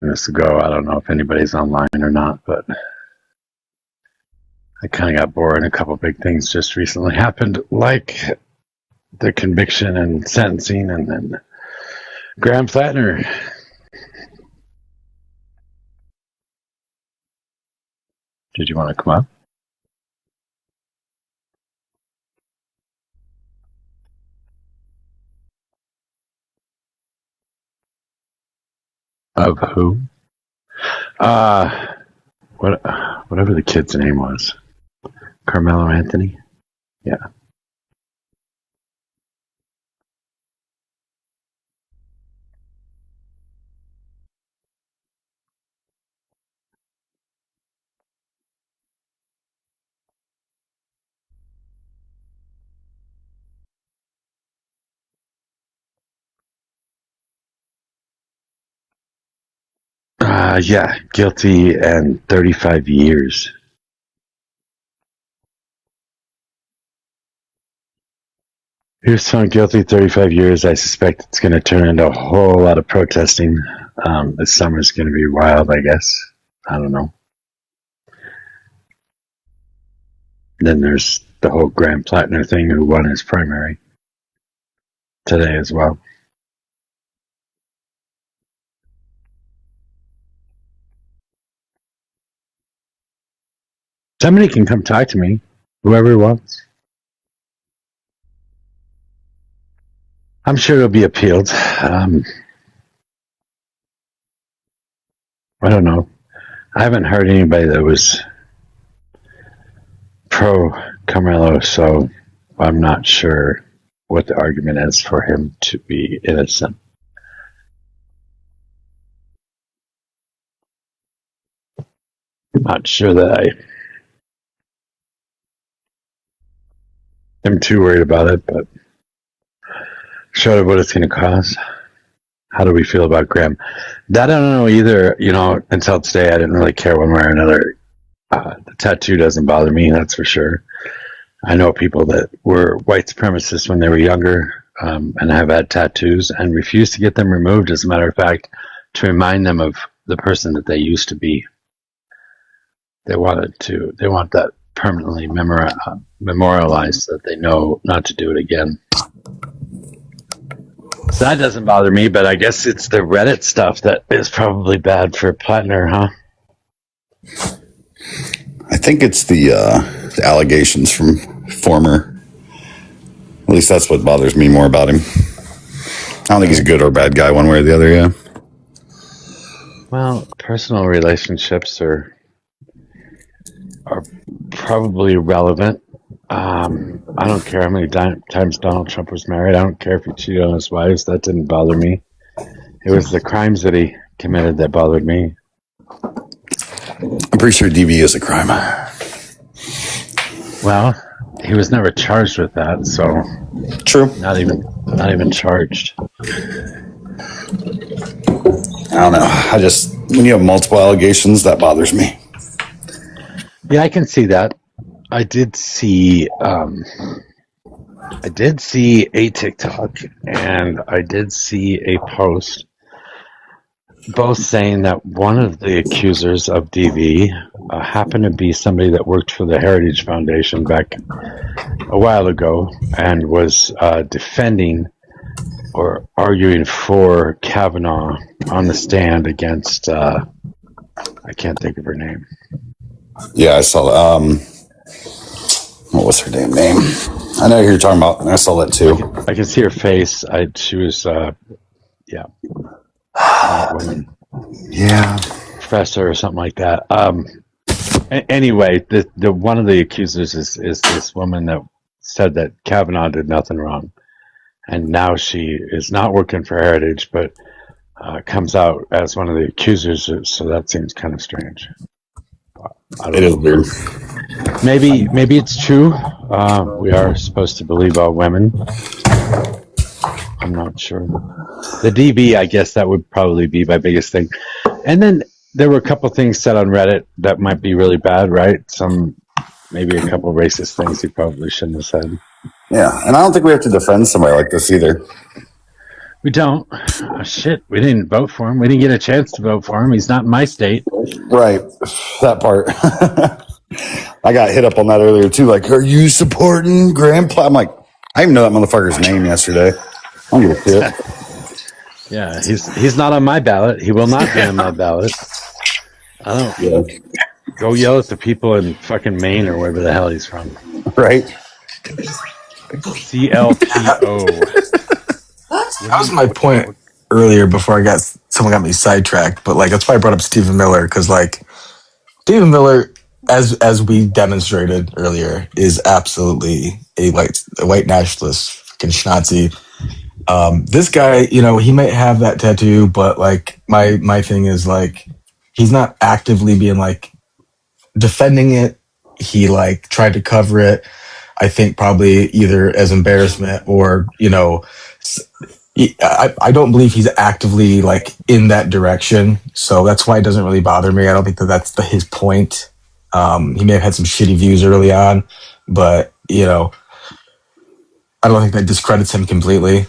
minutes ago. I don't know if anybody's online or not, but I kind of got bored. A couple big things just recently happened, like the conviction and sentencing, and then Graham Flatner. Did you want to come up? Of who? Whatever the kid's name was. Carmelo Anthony? Yeah. Yeah, guilty and 35 years. He was found guilty 35 years. I suspect it's going to turn into a whole lot of protesting. This summer's going to be wild, I guess. I don't know. Then there's the whole Graham Flatner thing, who won his primary today as well. Somebody can come talk to me, whoever wants. I'm sure it'll be appealed. I don't know. I haven't heard anybody that was pro Carmelo, so I'm not sure what the argument is for him to be innocent. I'm not sure that I am too worried about it, but short of what it's going to cost. How do we feel about Graham? That I don't know either. Until today, I didn't really care one way or another. The tattoo doesn't bother me, that's for sure. I know people that were white supremacists when they were younger and have had tattoos and refuse to get them removed, as a matter of fact, to remind them of the person that they used to be. They want that permanently memorialized so that they know not to do it again. So that doesn't bother me, but I guess it's the Reddit stuff that is probably bad for Flatner, huh? I think it's the allegations from former. At least that's what bothers me more about him. I don't think he's a good or bad guy one way or the other, yeah. Well, personal relationships are probably relevant. I don't care how many times Donald Trump was married. I don't care if he cheated on his wives. That didn't bother me. It was the crimes that he committed that bothered me. I'm pretty sure DV is a crime. Well, he was never charged with that, so true. Not even charged. I don't know. When you have multiple allegations, that bothers me. Yeah, I can see that. I did see a TikTok and I did see a post, both saying that one of the accusers of DV happened to be somebody that worked for the Heritage Foundation back a while ago and was defending or arguing for Kavanaugh on the stand against, I can't think of her name. Yeah, I saw that. What was her damn name? I know who you're talking about, and I saw that too. I can see her face. She was, yeah. Yeah. Professor or something like that. Anyway, the one of the accusers is this woman that said that Kavanaugh did nothing wrong. And now she is not working for Heritage, but comes out as one of the accusers, so that seems kind of strange. It is weird. Maybe it's true. We are supposed to believe all women. I'm not sure. The DB, I guess that would probably be my biggest thing. And then there were a couple things said on Reddit that might be really bad, right? Maybe a couple racist things he probably shouldn't have said. Yeah, and I don't think we have to defend somebody like this either. We don't. Oh, shit, we didn't vote for him. We didn't get a chance to vote for him. He's not in my state. Right. That part. I got hit up on that earlier too. Like, are you supporting Grandpa? I'm like, I didn't even know that motherfucker's name yesterday. I don't give a shit. Yeah, he's not on my ballot. He will not be on my ballot. I don't. Yeah. Go yell at the people in fucking Maine or wherever the hell he's from. Right. CLPO. That was my point earlier before someone got me sidetracked. But like, that's why I brought up Stephen Miller, because like Stephen Miller, as we demonstrated earlier, is absolutely a white nationalist, fucking Schnazi. This guy, he might have that tattoo, but like my thing is like he's not actively being like defending it. He like tried to cover it. I think probably either as embarrassment or I don't believe he's actively like in that direction. So that's why it doesn't really bother me. I don't think that's his point. He may have had some shitty views early on, but I don't think that discredits him completely.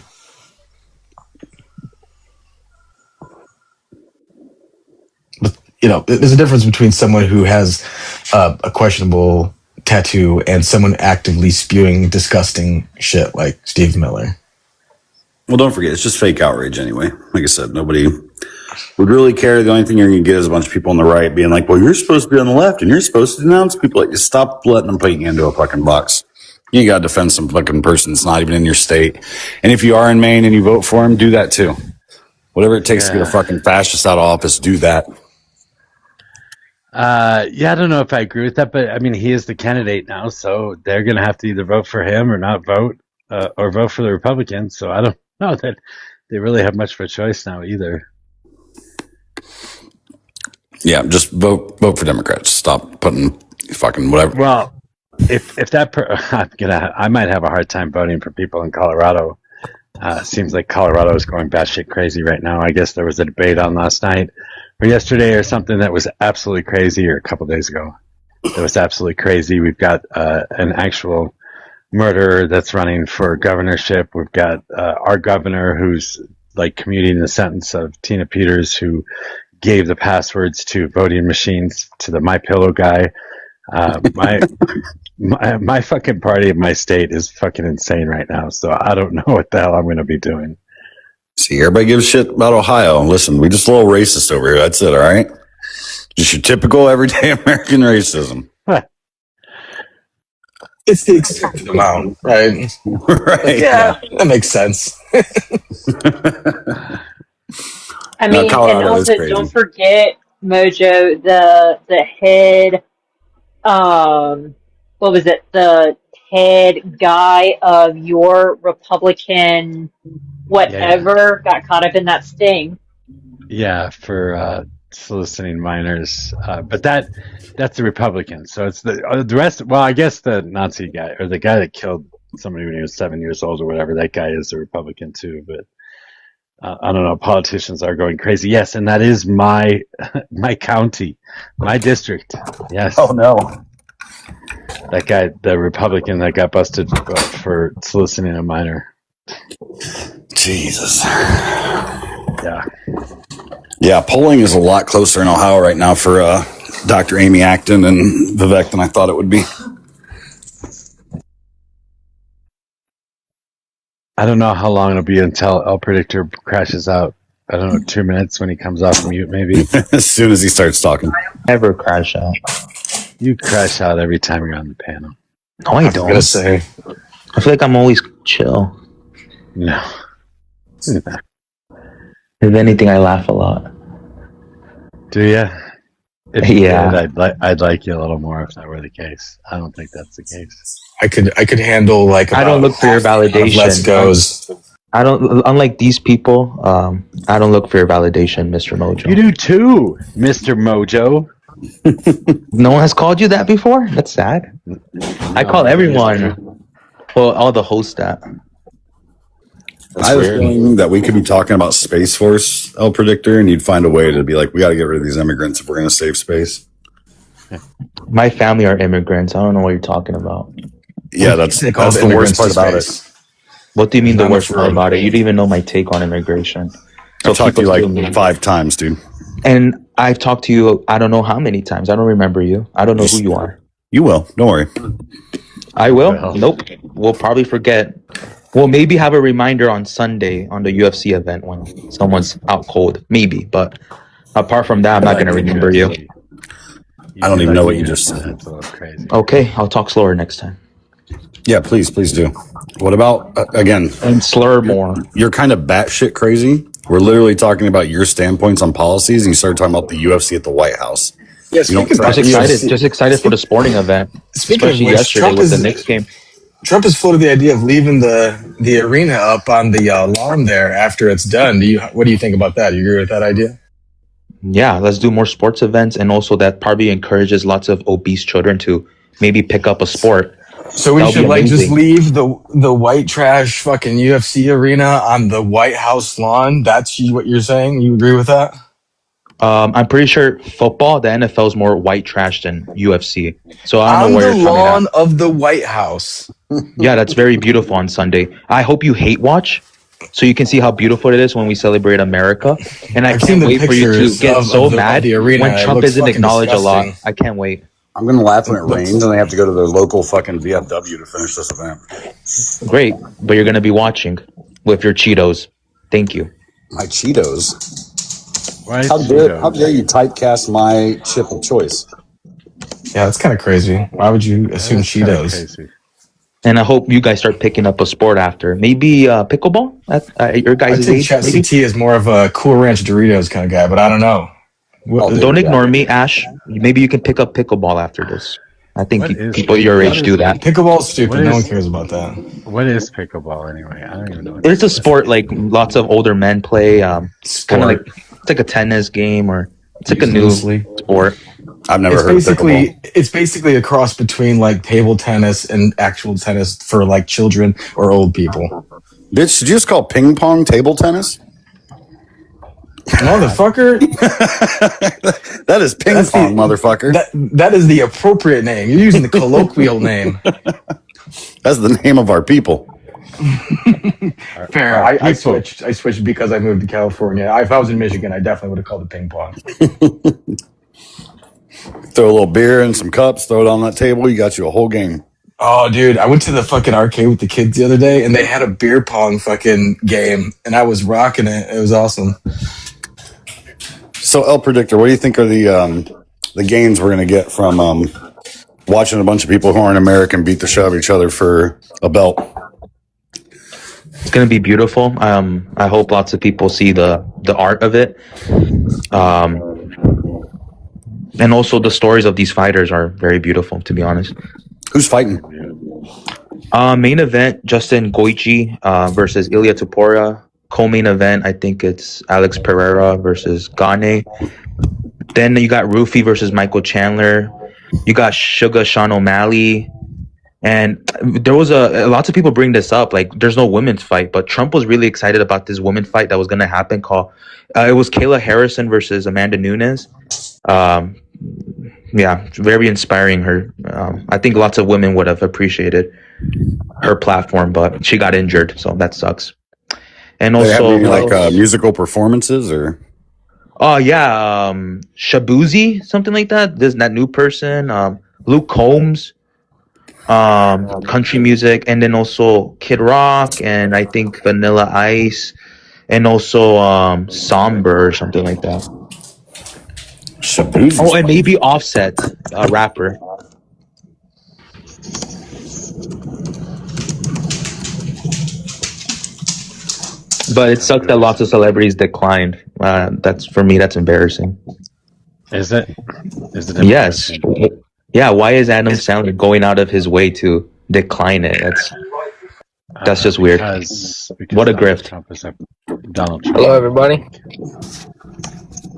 But there's a difference between someone who has a questionable tattoo and someone actively spewing disgusting shit like Steve Miller. Well, don't forget, it's just fake outrage anyway. Like I said, nobody would really care. The only thing you're going to get is a bunch of people on the right being like, well, you're supposed to be on the left and you're supposed to denounce people. Like, stop letting them put you into a fucking box. You got to defend some fucking person that's not even in your state. And if you are in Maine and you vote for him, do that too. Whatever it takes to get a fucking fascist out of office, do that. Yeah, I don't know if I agree with that, but I mean, he is the candidate now, so they're going to have to either vote for him or not vote, or vote for the Republicans. So I don't know that they really have much of a choice now either. Yeah, just vote for Democrats. Stop putting fucking whatever. Well, if that I might have a hard time voting for people in Colorado. Seems like Colorado is going batshit crazy right now. I guess there was a debate on last night or yesterday or something that was absolutely crazy, or a couple days ago. That was absolutely crazy. We've got an actual murderer that's running for governorship. We've got our governor who's like commuting the sentence of Tina Peters, who gave the passwords to voting machines to the MyPillow guy. My fucking party of my state is fucking insane right now. So I don't know what the hell I'm going to be doing. See, everybody gives shit about Ohio. Listen, we just a little racist over here. That's it, all right? Just your typical everyday American racism. It's the expected amount, right? Right. Yeah, that makes sense. I mean, and also don't forget, Mojo, the head, what was it? The head guy of your Republican whatever got caught up in that sting. Yeah, for soliciting minors, but that's the Republican. So it's the rest. Well, I guess the Nazi guy or the guy that killed somebody when he was 7 years old or whatever. That guy is a Republican too. But I don't know. Politicians are going crazy. Yes, and that is my county, my district. Yes. Oh no. That guy, the Republican that got busted for soliciting a minor. Jesus. Yeah. Yeah, polling is a lot closer in Ohio right now for Dr. Amy Acton and Vivek than I thought it would be. I don't know how long it'll be until El Predictor crashes out. I don't know, 2 minutes when he comes off mute, maybe. As soon as he starts talking. Never crash out. You crash out every time you're on the panel. No, I don't. I was gonna say, I feel like I'm always chill. No. If anything, I laugh a lot. Do you? If you Yeah. did, I'd like you a little more if that were the case. I don't think that's the case. I could handle like. I don't look for your validation. Let's goes. I don't. Unlike these people, I don't look for your validation, Mr. Mojo. You do too, Mr. Mojo. No one has called you that before. That's sad. I call everyone. Well, all the hosts that. I have a feeling that we could be talking about Space Force, El Predictor, and you'd find a way to be like, we got to get rid of these immigrants if we're going to save space. My family are immigrants. I don't know what you're talking about. Yeah, that's the worst part about it. What do you mean There's the not worst much part room. about it? You didn't even know my take on immigration. So I've talked to keep you us doing like it. 5 times, dude. And I've talked to you, I don't know how many times. I don't remember you. I don't know who you are. You will. Don't worry. I will? Nope. We'll probably forget. We'll maybe have a reminder on Sunday on the UFC event when someone's out cold. Maybe. But apart from that, I'm not going to remember you. I don't even know what you just said. That's a little crazy. Okay. I'll talk slower next time. Yeah, please do. What about, again, And slur more. you're kind of batshit crazy. We're literally talking about your standpoints on policies, and you started talking about the UFC at the White House. Yeah, You don't speaking about Just the excited. UFC, Just excited for the sporting event. speaking of Especially which, yesterday with the Knicks game. Trump has floated the idea of leaving the arena up on the lawn there after it's done. What do you think about that? Do you agree with that idea? Yeah, let's do more sports events, and also that probably encourages lots of obese children to maybe pick up a sport. So we That'll should be like just amazing. leave the white trash fucking UFC arena on the White House lawn. That's what you're saying? You agree with that? I'm pretty sure football, the NFL is more white trash than UFC. So I don't know On where the you're coming lawn at. of the White House. Yeah, that's very beautiful on Sunday. I hope you hate watch so you can see how beautiful it is when we celebrate America. And I I've seen can't the wait for you to pictures get of so the mad arena. when It Trump looks isn't fucking acknowledged a lot. disgusting. I can't wait. I'm going to laugh when it rains, and they have to go to their local fucking VFW to finish this event. Great, but you're going to be watching with your Cheetos. Thank you. My Cheetos. Why How Cheetos? dare you typecast my chip of choice? Yeah, that's kind of crazy. Why would you assume That is kinda Cheetos? crazy. And I hope you guys start picking up a sport after. Maybe pickleball at your I guys' think age. Maybe? ChatCT is more of a Cool Ranch Doritos kind of guy, but I don't know. Oh, dude, Don't yeah. ignore me, Ash. Maybe you can pick up pickleball after this. I think What is people your pickleball? age do that. Pickleball's stupid. What No is- one cares about that. What is pickleball anyway? I don't even know. What It's a sport like lots of older men play. Kind Sport. of like it's like a tennis game, or it's like a new Loosely. sport. I've never It's heard of pickleball. basically a cross between like table tennis and actual tennis for like children or old people. Bitch, did you just call ping pong table tennis? Motherfucker, That is ping That's pong, the- motherfucker. that is the appropriate name. You're using the colloquial name. That's the name of our people. Fair. I switched. I switched because I moved to California. If I was in Michigan, I definitely would have called it ping pong. Throw a little beer and some cups, throw it on that table. You got you a whole game. Oh, dude, I went to the fucking arcade with the kids the other day, and they had a beer pong fucking game, and I was rocking it. It was awesome. So, El Predictor, what do you think are the gains we're going to get from watching a bunch of people who aren't American beat the shit out of each other for a belt? It's gonna be beautiful. I hope lots of people see the art of it. And also the stories of these fighters are very beautiful, to be honest. Who's fighting? Main event, Justin Gaethje versus Ilya Topuria. Co-main event, I think it's Alex Pereira versus Gane. Then you got Rufy versus Michael Chandler. You got Sugar Sean O'Malley. And there was lots of people bring this up, like there's no women's fight, but Trump was really excited about this women's fight that was going to happen called, it was Kayla Harrison versus Amanda Nunes. Yeah, very inspiring her. I think lots of women would have appreciated her platform, but she got injured, so that sucks. And They have also, any, like musical performances or? oh yeah, Shabuzi, something like that. There's that new person, Luke Combs, country music, and then also Kid Rock, and I think Vanilla Ice, and also Somber or something like that. Shabuzi. Oh, and maybe Offset, a rapper. But it sucks that lots of celebrities declined. That's for me. That's embarrassing. Is it? Is it? Yes. Yeah. Why is Adam Sandler going out of his way to decline it? That's just weird. Because What a Donald grift. Trump is Donald Trump. Hello, everybody.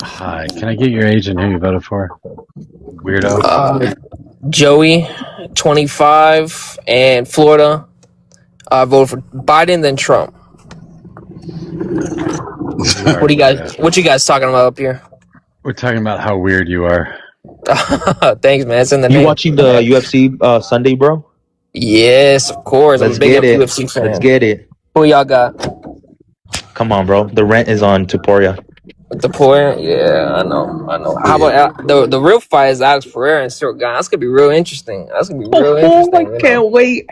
Hi. Can I get your age and who you voted for? Weirdo. Joey, 25, and Florida. I voted for Biden, then Trump. What you guys talking about up here? We're talking about how weird you are. Thanks, man. It's in the You name. watching the UFC Sunday, bro? Yes, of course. I'm Let's a big get it. UFC fan. Let's get it. Who y'all got? Come on, bro. The rent is on Tuporia. The point? Yeah, I know. How about the real fight is Alex Pereira and Cyril Gane? That's gonna be real interesting. I can't wait.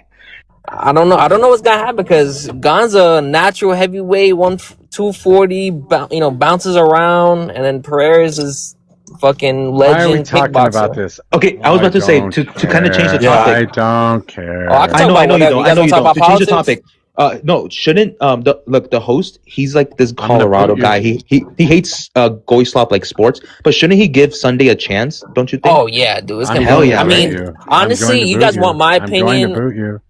I don't know what's gonna happen because Gane's a natural heavyweight, 240. Bounces around, and then Pereira's is fucking Why are we legend talking kickboxer. about this? Okay, I was about to say to kind of change the Yeah. I topic. don't care. Oh, I can talk I about know you whatever. don't. You I guys know want you to talk don't. about To change the politics? topic. No, shouldn't look, the host, he's like this I'm gonna Colorado boot you. guy. He hates Goislop like sports, but shouldn't he give Sunday a chance? Don't you think? Oh yeah, dude, it's I'm gonna Hell be. going yeah, to I boot right? mean, you. honestly, you guys want my I'm going to opinion? boot you.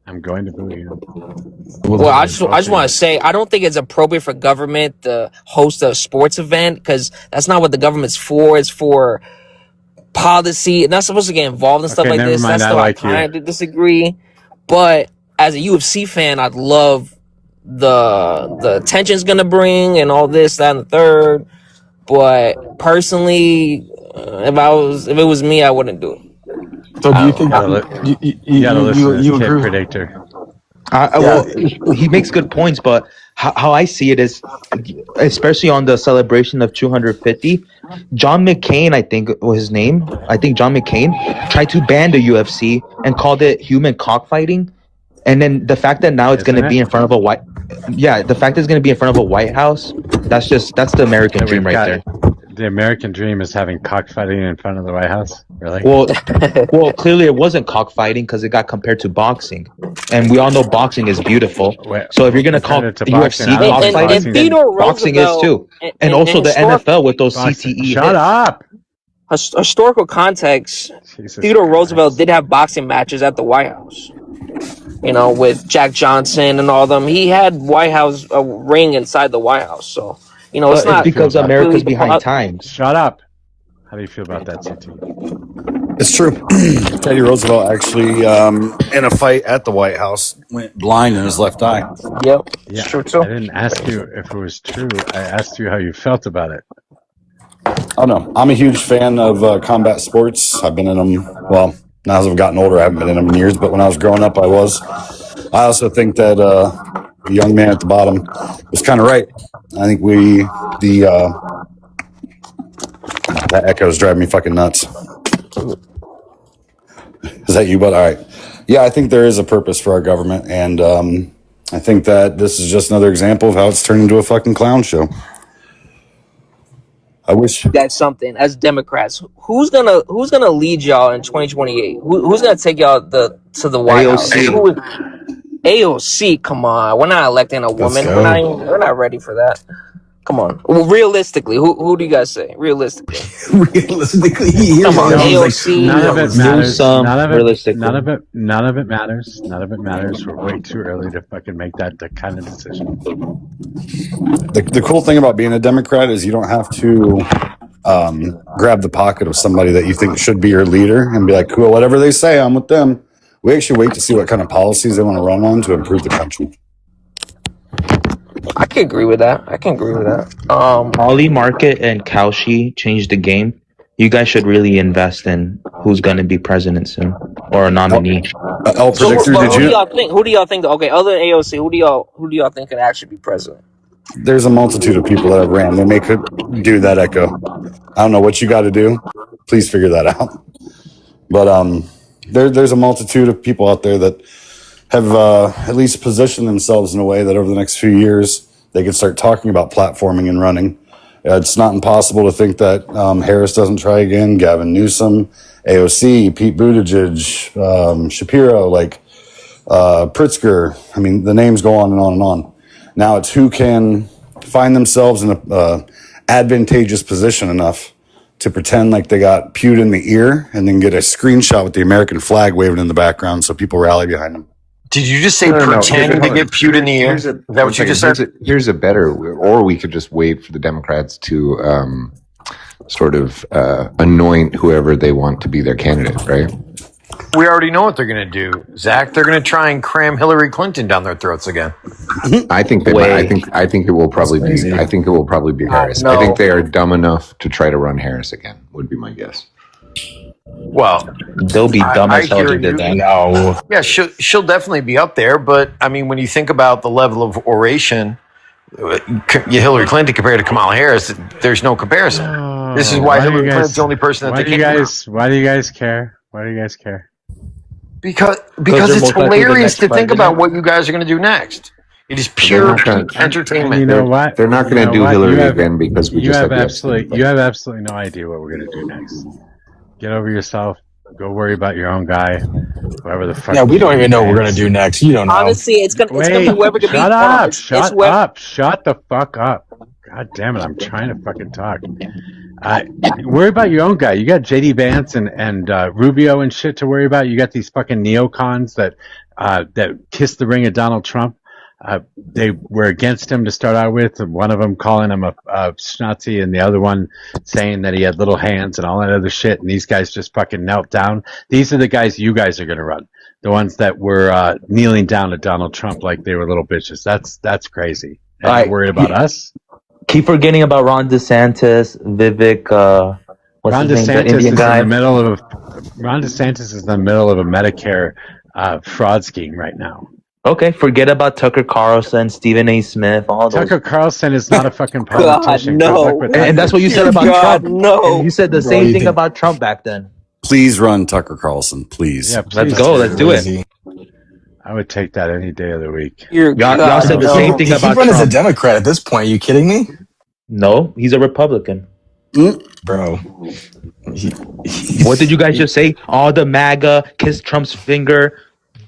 I'm going to boot you. Well, I just want to say I don't think it's appropriate for government to host a sports event because that's not what the government's for. It's for policy. It's not supposed to get involved in stuff Okay, like never this. mind. That's I still I like you. kind of disagree. But as a UFC fan, I'd love the attention's gonna bring and all this, that, and the third. But personally, if it was me, I wouldn't do it. So do you think You gotta listen to this you kid agree? predictor. Yeah. Well, he makes good points, but how I see it is, especially on the celebration of 250, John McCain, I think was his name. I think John McCain tried to ban the UFC and called it human cockfighting. And then the fact that now it's going to be in front of the fact that it's going to be in front of a White House, that's the American dream right there. The American dream is having cockfighting in front of the White House. Really? Well, clearly it wasn't cockfighting because it got compared to boxing, and we all know boxing is beautiful. So if you're gonna call compared it to UFC boxing, I don't think cockfighting, boxing- then Theodore boxing is Roosevelt too, and also the NFL with those CTE Shut hits. up. Historical context, Jesus Theodore Christ. Roosevelt did have boxing matches at the White House. With Jack Johnson and all of them. He had White House a ring inside the White House. So, it's not because America's behind times. Shut up. How do you feel about that, CT? It's true. Teddy Roosevelt actually, in a fight at the White House, went blind in his left eye. Yep. Yeah, It's true too. I didn't ask you if it was true. I asked you how you felt about it. Oh no, I'm a huge fan of combat sports. I've been in them. Well, now as I've gotten older, I haven't been in them in years. But when I was growing up, I was. I also think that the young man at the bottom was kind of right. I think that echo is driving me fucking nuts. Is that you, bud? All right. Yeah, I think there is a purpose for our government, and I think that this is just another example of how it's turned into a fucking clown show. I wish. That's something as Democrats. Who's gonna lead y'all in 2028? Who's gonna take y'all to the White House? AOC, come on. We're not electing a woman. go. We're not ready for that. Come on. Well, realistically, who do you guys say? Realistically. Realistically, Come on, AOC. None of it matters. Newsom, None of it realistically. None of it matters. We're way too early to fucking make that kind of decision. The cool thing about being a Democrat is you don't have to grab the pocket of somebody that you think should be your leader and be like, cool, whatever they say, I'm with them. We actually wait to see what kind of policies they want to run on to improve the country. I can agree with that. Ollie Market and Kaushi changed the game. You guys should really invest in who's going to be president soon or a nominee. El So Predictor, who did do you? y'all think? Who do y'all think? Okay, other than AOC, who do y'all think could actually be president? There's a multitude of people that have ran. They may could do that echo. I don't know what you got to do. Please figure that out. But there's a multitude of people out there that have at least positioned themselves in a way that over the next few years they can start talking about platforming and running. It's not impossible to think that Harris doesn't try again. Gavin Newsom, AOC, Pete Buttigieg, Shapiro, Pritzker. I mean, the names go on and on and on. Now it's who can find themselves in a advantageous position enough to pretend like they got pewed in the ear and then get a screenshot with the American flag waving in the background so people rally behind them. Did you just say No. pretend to get pewed in the ear? Here's Is that what you just said? Here's a better, or we could just wait for the Democrats to sort of anoint whoever they want to be their candidate, right? We already know what they're going to do, Zach. They're going to try and cram Hillary Clinton down their throats again. I think they might. I think it will probably be. I think it will probably be Harris. No. I think they are dumb enough to try to run Harris again. Would be my guess. Well, They'll be dumb I as hell if hear you did you. that. No. Yeah, she'll definitely be up there. But I mean, when you think about the level of oration, Hillary Clinton compared to Kamala Harris, there's no comparison. This is why Hillary Clinton's the only person that Why they do you can't. guys? Why do you guys care? Why do you guys care? Because they're it's most likely the hilarious next to think about president. what you guys are going to do next. It is They're pure not going peak to. And entertainment. you know what? They're not You going to know do what? Hillary again because we You just have have Epstein. you have absolutely no idea what we're gonna do next. Get over yourself. Go worry about your own guy. Whoever the fuck. Yeah, we don't JD even know what we're Vance. gonna do next. You don't know. Honestly, it's gonna be Wait, whoever can beat. shut Hold on, up, it's shut whoever. up, shut the fuck up. God damn it, I'm trying to fucking talk. Worry about your own guy. You got JD Vance and Rubio and shit to worry about. You got these fucking neocons that kissed the ring of Donald Trump. They were against him to start out with. One of them calling him a schnazi, and the other one saying that he had little hands and all that other shit. And these guys just fucking knelt down. These are the guys you guys are going to run. The ones that were kneeling down to Donald Trump like they were little bitches. That's crazy. And All you're right. worried about us? Keep forgetting about Ron DeSantis, Vivek. What's Ron his name? The DeSantis Indian is guy. in the middle of Ron DeSantis is in the middle of a Medicare fraud scheme right now. Okay, forget about Tucker Carlson, Stephen A. Smith, all those. Tucker Carlson is not a fucking God, politician. Good luck no. with that. And that's what you said Dear about God, Trump. no. And you said the Bro, same you thing think- about Trump back then. Please run Tucker Carlson, please. Yeah, Let's please. go. Let's do it. Crazy. I would take that any day of the week. Dear Y'all God, said the no. same thing He about run as a Trump. Democrat at this point. Are you kidding me, No, he's a Republican. bro? What did you guys just say? All the MAGA kiss Trump's finger.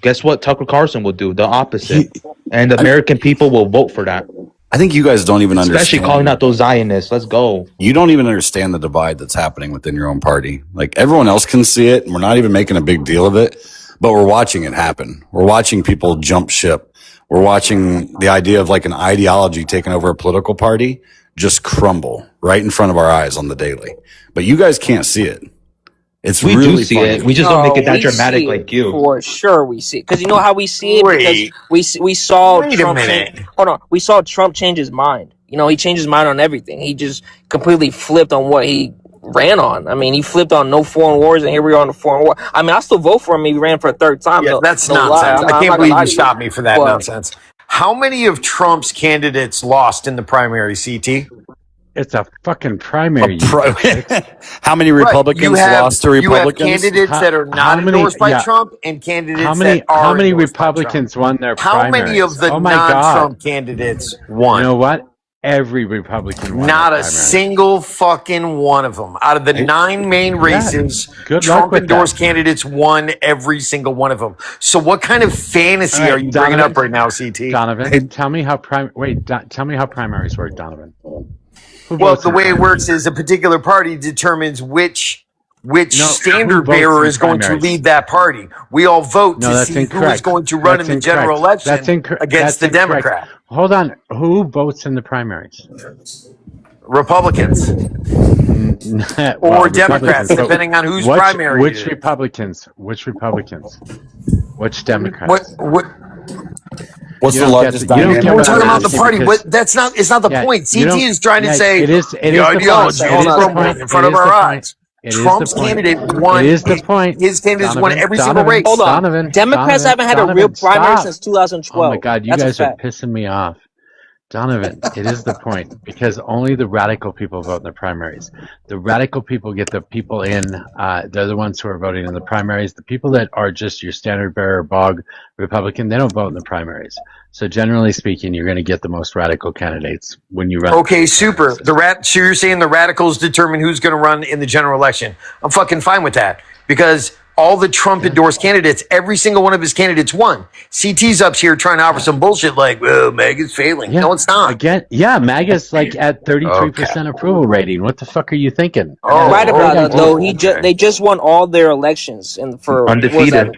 Guess what Tucker Carlson will do? The opposite. And the American people will vote for that. I think you guys don't even Especially understand. calling out those Zionists. Let's go. You don't even understand the divide that's happening within your own party. Like everyone else can see it, and we're not even making a big deal of it, but we're watching it happen. We're watching people jump ship. We're watching the idea of like an ideology taking over a political party just crumble right in front of our eyes on the daily. But you guys can't see it. It's We really do see funny. it. We just don't make it that we dramatic see it. like you. For sure, we see it because you know how we see it Wait. because we saw Wait a Trump minute. change. Hold on, we saw Trump change his mind. You know, he changed his mind on everything. He just completely flipped on what he ran on. I mean, he flipped on no foreign wars, and here we are on the foreign war. I mean, I still vote for him. He ran for a third time. Yeah, no, that's no nonsense. lie. I I'm can't not believe gonna lie you to stopped me for that But- nonsense. How many of Trump's candidates lost in the primary, CT? It's a fucking primary. How many Republicans lost to You have Republicans? candidates that are How not many- endorsed by yeah. Trump and candidates How many that are how many endorsed by Trump. Republicans won their How primaries? many of the Oh my God. non-Trump candidates won? You know what? Every Republican won Not their a primary. single fucking one of them. Out of the 9 main races, Good luck Trump with endorsed that. candidates won every single one of them. So what kind of fantasy All right, are you bringing Donovan. up right now, CT? Donovan, tell me how tell me how primaries work, Donovan. Who Well, votes the in way it primaries? works is a particular party determines which No, standard who votes bearer in is going to primaries? lead that party. We all vote No, to that's see who is incorrect. going to run That's in the general incorrect. election against the incorrect. Democrat. Hold on. Who votes in the primaries? Republicans Well, or Democrats, Republicans, but depending on whose primary Which it is. Republicans? Which Republicans? Which Democrats? What's You the don't largest get to- you don't dynamic? get We're what talking I'm about the asking party. because- But that's not. It's not the Yeah, point. you CT don't- is trying to yeah, say it is the the point. ideology It is is the crumbling point. in front It of is our the eyes. point. It is the Trump's point. candidate won. It is the point. His candidates won Donovan, every single Donovan, race. Hold on. Donovan, Democrats Donovan, haven't had a real Donovan, primary stop. since 2012. Oh my God, you That's guys a are fact. pissing me off. Donovan, it is the point because only the radical people vote in the primaries. The radical people get the people in. They're the ones who are voting in the primaries. The people that are just your standard bearer bog Republican, they don't vote in the primaries. So generally speaking, you're going to get the most radical candidates when you run. Okay, super. So you're saying the radicals determine who's going to run in the general election? I'm fucking fine with that because all the Trump endorsed candidates, every single one of his candidates won. CT's up here trying to offer some bullshit like, well, MAGA's failing. Yeah, No, it's not. Again, yeah, MAGA's like at 33% approval rating. What the fuck are you thinking? Oh, Right about oh, that though. okay. They just won all their elections and for Undefeated.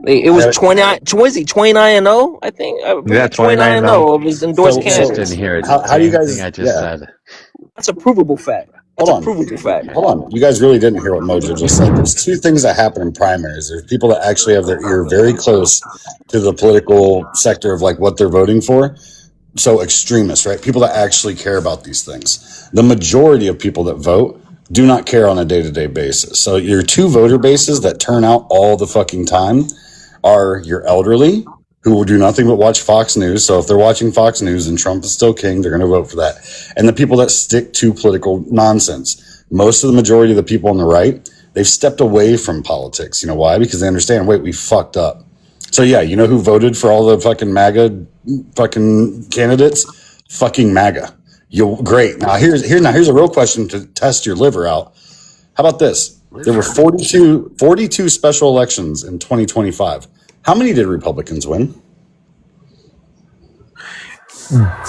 It was 29. Was he 29-0? I think. Yeah, 29-0 of his endorsed So- I just candidates. didn't hear it. How do you Same guys- thing I just yeah. said. That's a provable fact. That's Hold a on. provable fact. Hold on. You guys really didn't hear what Mojo just said. There's two things that happen in primaries. There's people that actually have their ear very close to the political sector of like what they're voting for. So extremists, right? People that actually care about these things. The majority of people that vote do not care on a day-to-day basis. So your two voter bases that turn out all the fucking time are your elderly, who will do nothing but watch Fox News. So if they're watching Fox News and Trump is still king, they're going to vote for that. And the people that stick to political nonsense. Most of the majority of the people on the right, they've stepped away from politics. You know why? Because they understand, wait, we fucked up. So yeah, you know who voted for all the fucking MAGA fucking candidates? Fucking MAGA. Great. Now here's a real question to test your liver out. How about this? There were 42 special elections in 2025. How many did Republicans win?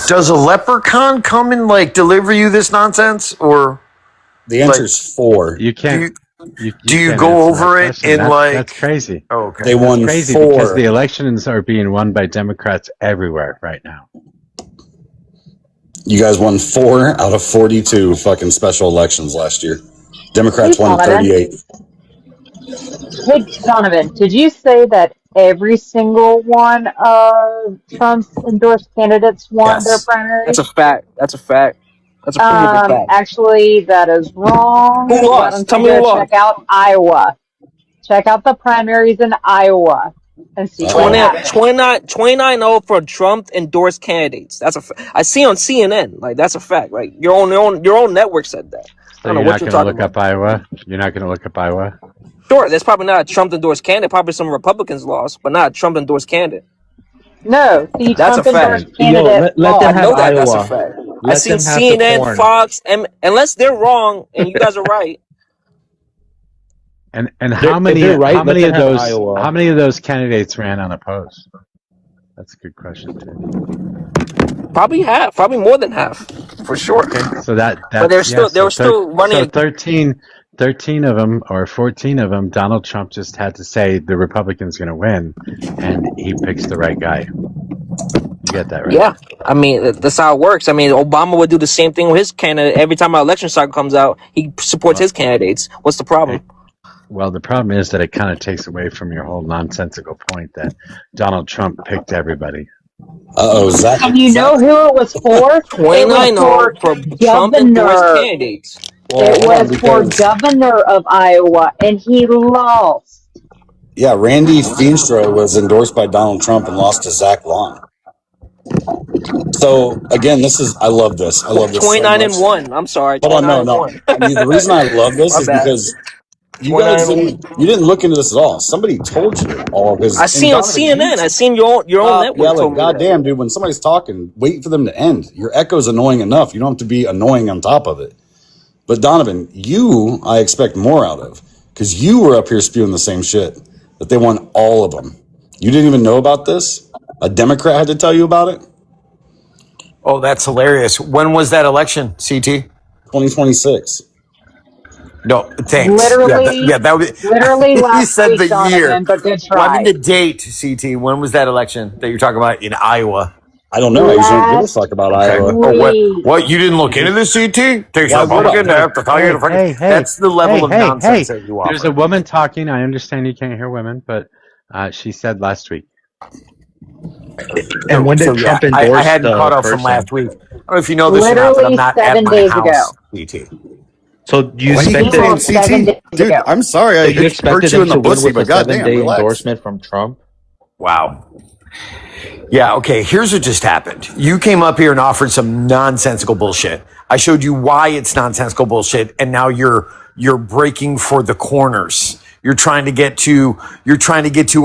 Does a leprechaun come and like deliver you this nonsense, or The answer is 4. You can't. do you can't go answer over that it question. in like? That's crazy. Oh, okay. They won Crazy 4. because the elections are being won by Democrats everywhere right now. You guys won 4 out of 42 fucking special elections last year. Democrats Hey, won Donovan. 38. Hey, Donovan, did you say that every single one of Trump's endorsed candidates won their Yes. primary? That's a fact. That's a fact. That's a provable fact. Actually, that is wrong. Who Why lost? don't Tell you me who go lost. check out Iowa? Check out the primaries in Iowa and see what happened. 29-0 for Trump endorsed candidates. That's a I see on CNN. Like that's a fact. Like your own network said that. So I don't know you're what not you're going to talking look about. up Iowa? You're not going to look up Iowa? Sure, there's probably not a Trump endorsed candidate. Probably some Republicans lost, but not a Trump endorsed candidate. No, the That's a Trump endorsed fact. candidate let I them lost. have know that. That's a Iowa. fact. I Let seen them have the CNN, corn. Fox, and unless they're wrong and you guys are right. And how many they're right, how many let of them have those Iowa. how many of those candidates ran unopposed? That's a good question too. Probably half. Probably more than half, for sure. Okay, so that's But they were still running. So 13 of them or 14 of them, Donald Trump just had to say the Republican's going to win, and he picks the right guy. You get that right? Yeah, I mean that's how it works. I mean, Obama would do the same thing with his candidate. Every time an election cycle comes out, he supports his candidates. What's the problem? Well, the problem is that it kind of takes away from your whole nonsensical point that Donald Trump picked everybody. Zach. And you know who it was for? It 29-0 was for for Trump endorsed governor. candidates. It was for governor of Iowa, and he lost. Yeah, Randy Feenstra was endorsed by Donald Trump and lost to Zach Long. So again, I love this. I love this 29-1. I'm sorry. Hold on, no. The reason I love this is because you guys didn't look into this at all. Somebody told you all of his. I see on CNN. I seen your own network. Yelling, goddamn, dude! When somebody's talking, wait for them to end. Your echo's annoying enough. You don't have to be annoying on top of it. But Donovan, I expect more out of, because you were up here spewing the same shit that they won all of them. You didn't even know about this. A Democrat had to tell you about it. Oh, that's hilarious. When was that election, CT? 2026. No, thanks. Literally, that was literally you last said week, the year. Donovan, but good Well, I mean try. the date, CT. When was that election that you're talking about in Iowa? I don't know. I usually don't give a fuck about Iowa. Oh, what? You didn't look into this, CT? Takes a Republican to have to tell you to fucking. That's the level of nonsense that you offer. There's a woman talking. I understand you can't hear women, but she said last week. And when did Trump endorse I hadn't the caught up person? from last week. I don't know if you know this or not, but I'm not at my house, CT. So you What are you expected, saying, CT? Dude, I'm sorry. so I you expected hurt you in them the to win pussy, with but a goddamn, 7-day relax. endorsement from Trump? Wow. Yeah, okay, here's what just happened. You came up here and offered some nonsensical bullshit. I showed you why it's nonsensical bullshit, and now you're breaking for the corners. You're trying to get to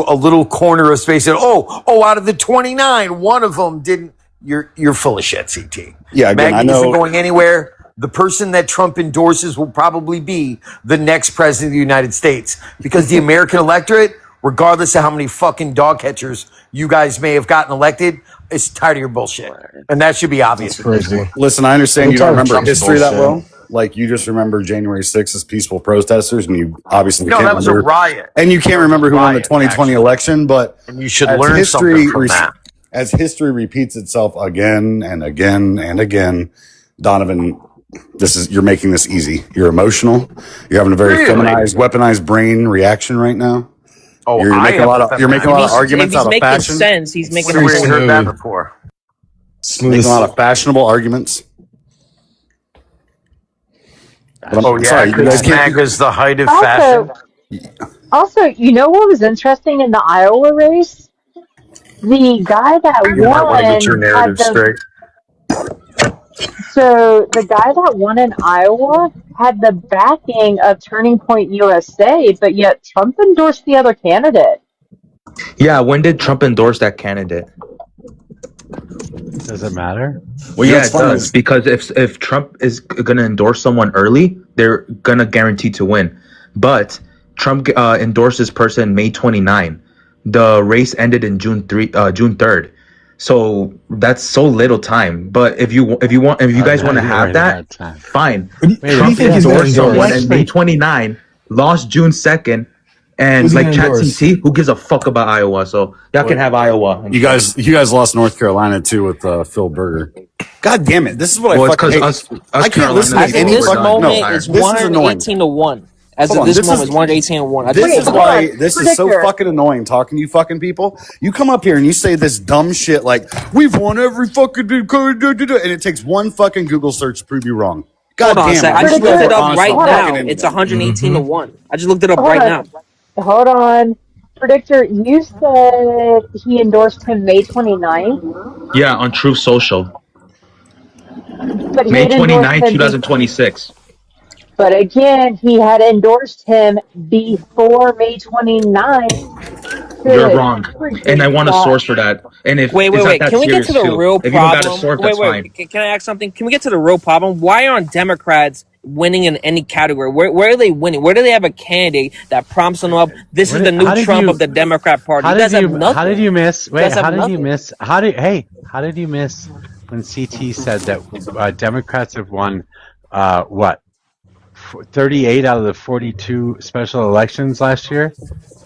a little corner of space and out of the 29, one of them didn't. You're full of shit, CT. Yeah, again, MAGA I know. isn't going anywhere. The person that Trump endorses will probably be the next president of the United States, because the American electorate, regardless of how many fucking dog catchers you guys may have gotten elected, is tired of your bullshit. And that should be obvious. Crazy. Listen, I understand you don't remember Trump's history that bullshit. well. Like, you just remember January 6th as peaceful protesters, and you obviously No, can't that was remember. a riot. And you can't remember who won the Riot, 2020 actually. election, but And you should as learn something from re- that. as history repeats itself again and again and again, Donovan, you're making this easy. You're emotional. You're having a very Really? feminized, weaponized brain reaction right now. Oh, You're making a lot of arguments If out he's of making fashion. sense, he's making When have we Smooth. heard that before? Smooth. Making a lot of fashionable arguments. Oh yeah, sorry, you guys because can't. MAGA's the height of fashion. Also, you know what was interesting in the Iowa race? The guy that You might want to get your won had narrative the straight. so the guy that won in Iowa had the backing of Turning Point USA, but yet Trump endorsed the other candidate. Yeah, when did Trump endorse that candidate? Does it matter? Well, Yeah, it's it funny. does, because if Trump is gonna endorse someone early, they're gonna guarantee to win. But Trump endorsed this person May 29. The race ended in June 3rd. So that's so little time. But if you guys now want to you're have worried that, about time. fine. Who do you think he's going to Endorsed someone endorse? in May 29, lost June 2nd, and Who's he like going to endorse? ChatCT, who gives a fuck about Iowa? So y'all can have Iowa. You guys lost North Carolina too with Phil Berger. God damn it! This is what Well, I it's fucking because hate. us I can't listen Carolinas to As of any this we're done. moment, no. it's This is annoying. 118 to 1. As Hold of on, this this moment, is- it's 118 to 1. This Wait, is hold why on. this is so Predictor. fucking annoying talking to you fucking people. You come up here and you say this dumb shit like we've won every fucking and it takes one fucking Google search to prove you wrong. God Hold on a damn sec. it! I Wish just you guys looked it were up honest right about Hold fucking now. on. It's anything. 118 to 1. I just looked it up Hold right on. now. Hold on. Predictor, you said he endorsed him May 29th, Yeah, on Truth Social, but he May had endorsed 29, him 2026. but again, he had endorsed him before May 29th. You're Good wrong, and I freaking want a God. source for that. And if Wait, wait, it's not wait. that Can we get to serious the too, real if you don't got a problem? source, Wait, that's wait. fine. Can I ask something? Can we get to the real problem? Why aren't Democrats winning in any category? Where are they winning? Where do they have a candidate that prompts them up? This is the new Trump of the Democrat Party. You guys have nothing. How did you miss? You Wait, guys have how did you nothing. miss? How did you miss when CT said that Democrats have won what 38 out of the 42 special elections last year?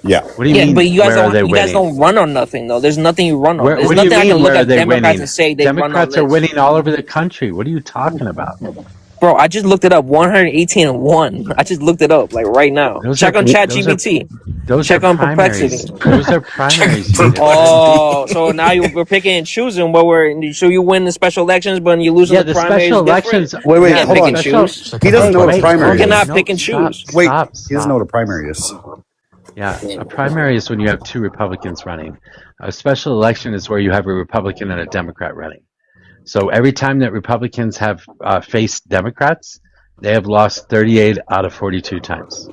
Yeah. What do you Yeah, mean? but you guys Where are don't. they You guys winning? don't run on nothing though. There's nothing you run on. There's What do you nothing I can mean? look Where are at they Democrats winning? and say they run on Democrats are this. winning all over the country. What are you talking about? Bro, I just looked it up. 118 and 1. I just looked it up like right now. Those Check are on those are ChatGPT. those are Check on Perplexity. primaries. Those are primaries, you Check dipshit. Oh, so now we're picking and choosing what we're. So you win the special elections, but you lose in Yeah, the the primaries. special Different. elections. Wait, You wait, Yeah, can't hold the pick on. and special. choose. He doesn't know what a Wait, primary hold You on. is. cannot No, pick and stop, choose. Wait, stop, he doesn't know stop. what a primary is. Yeah, a primary is when you have two Republicans running. A special election is where you have a Republican and a Democrat running. So every time that Republicans have faced Democrats, they have lost 38 out of 42 times.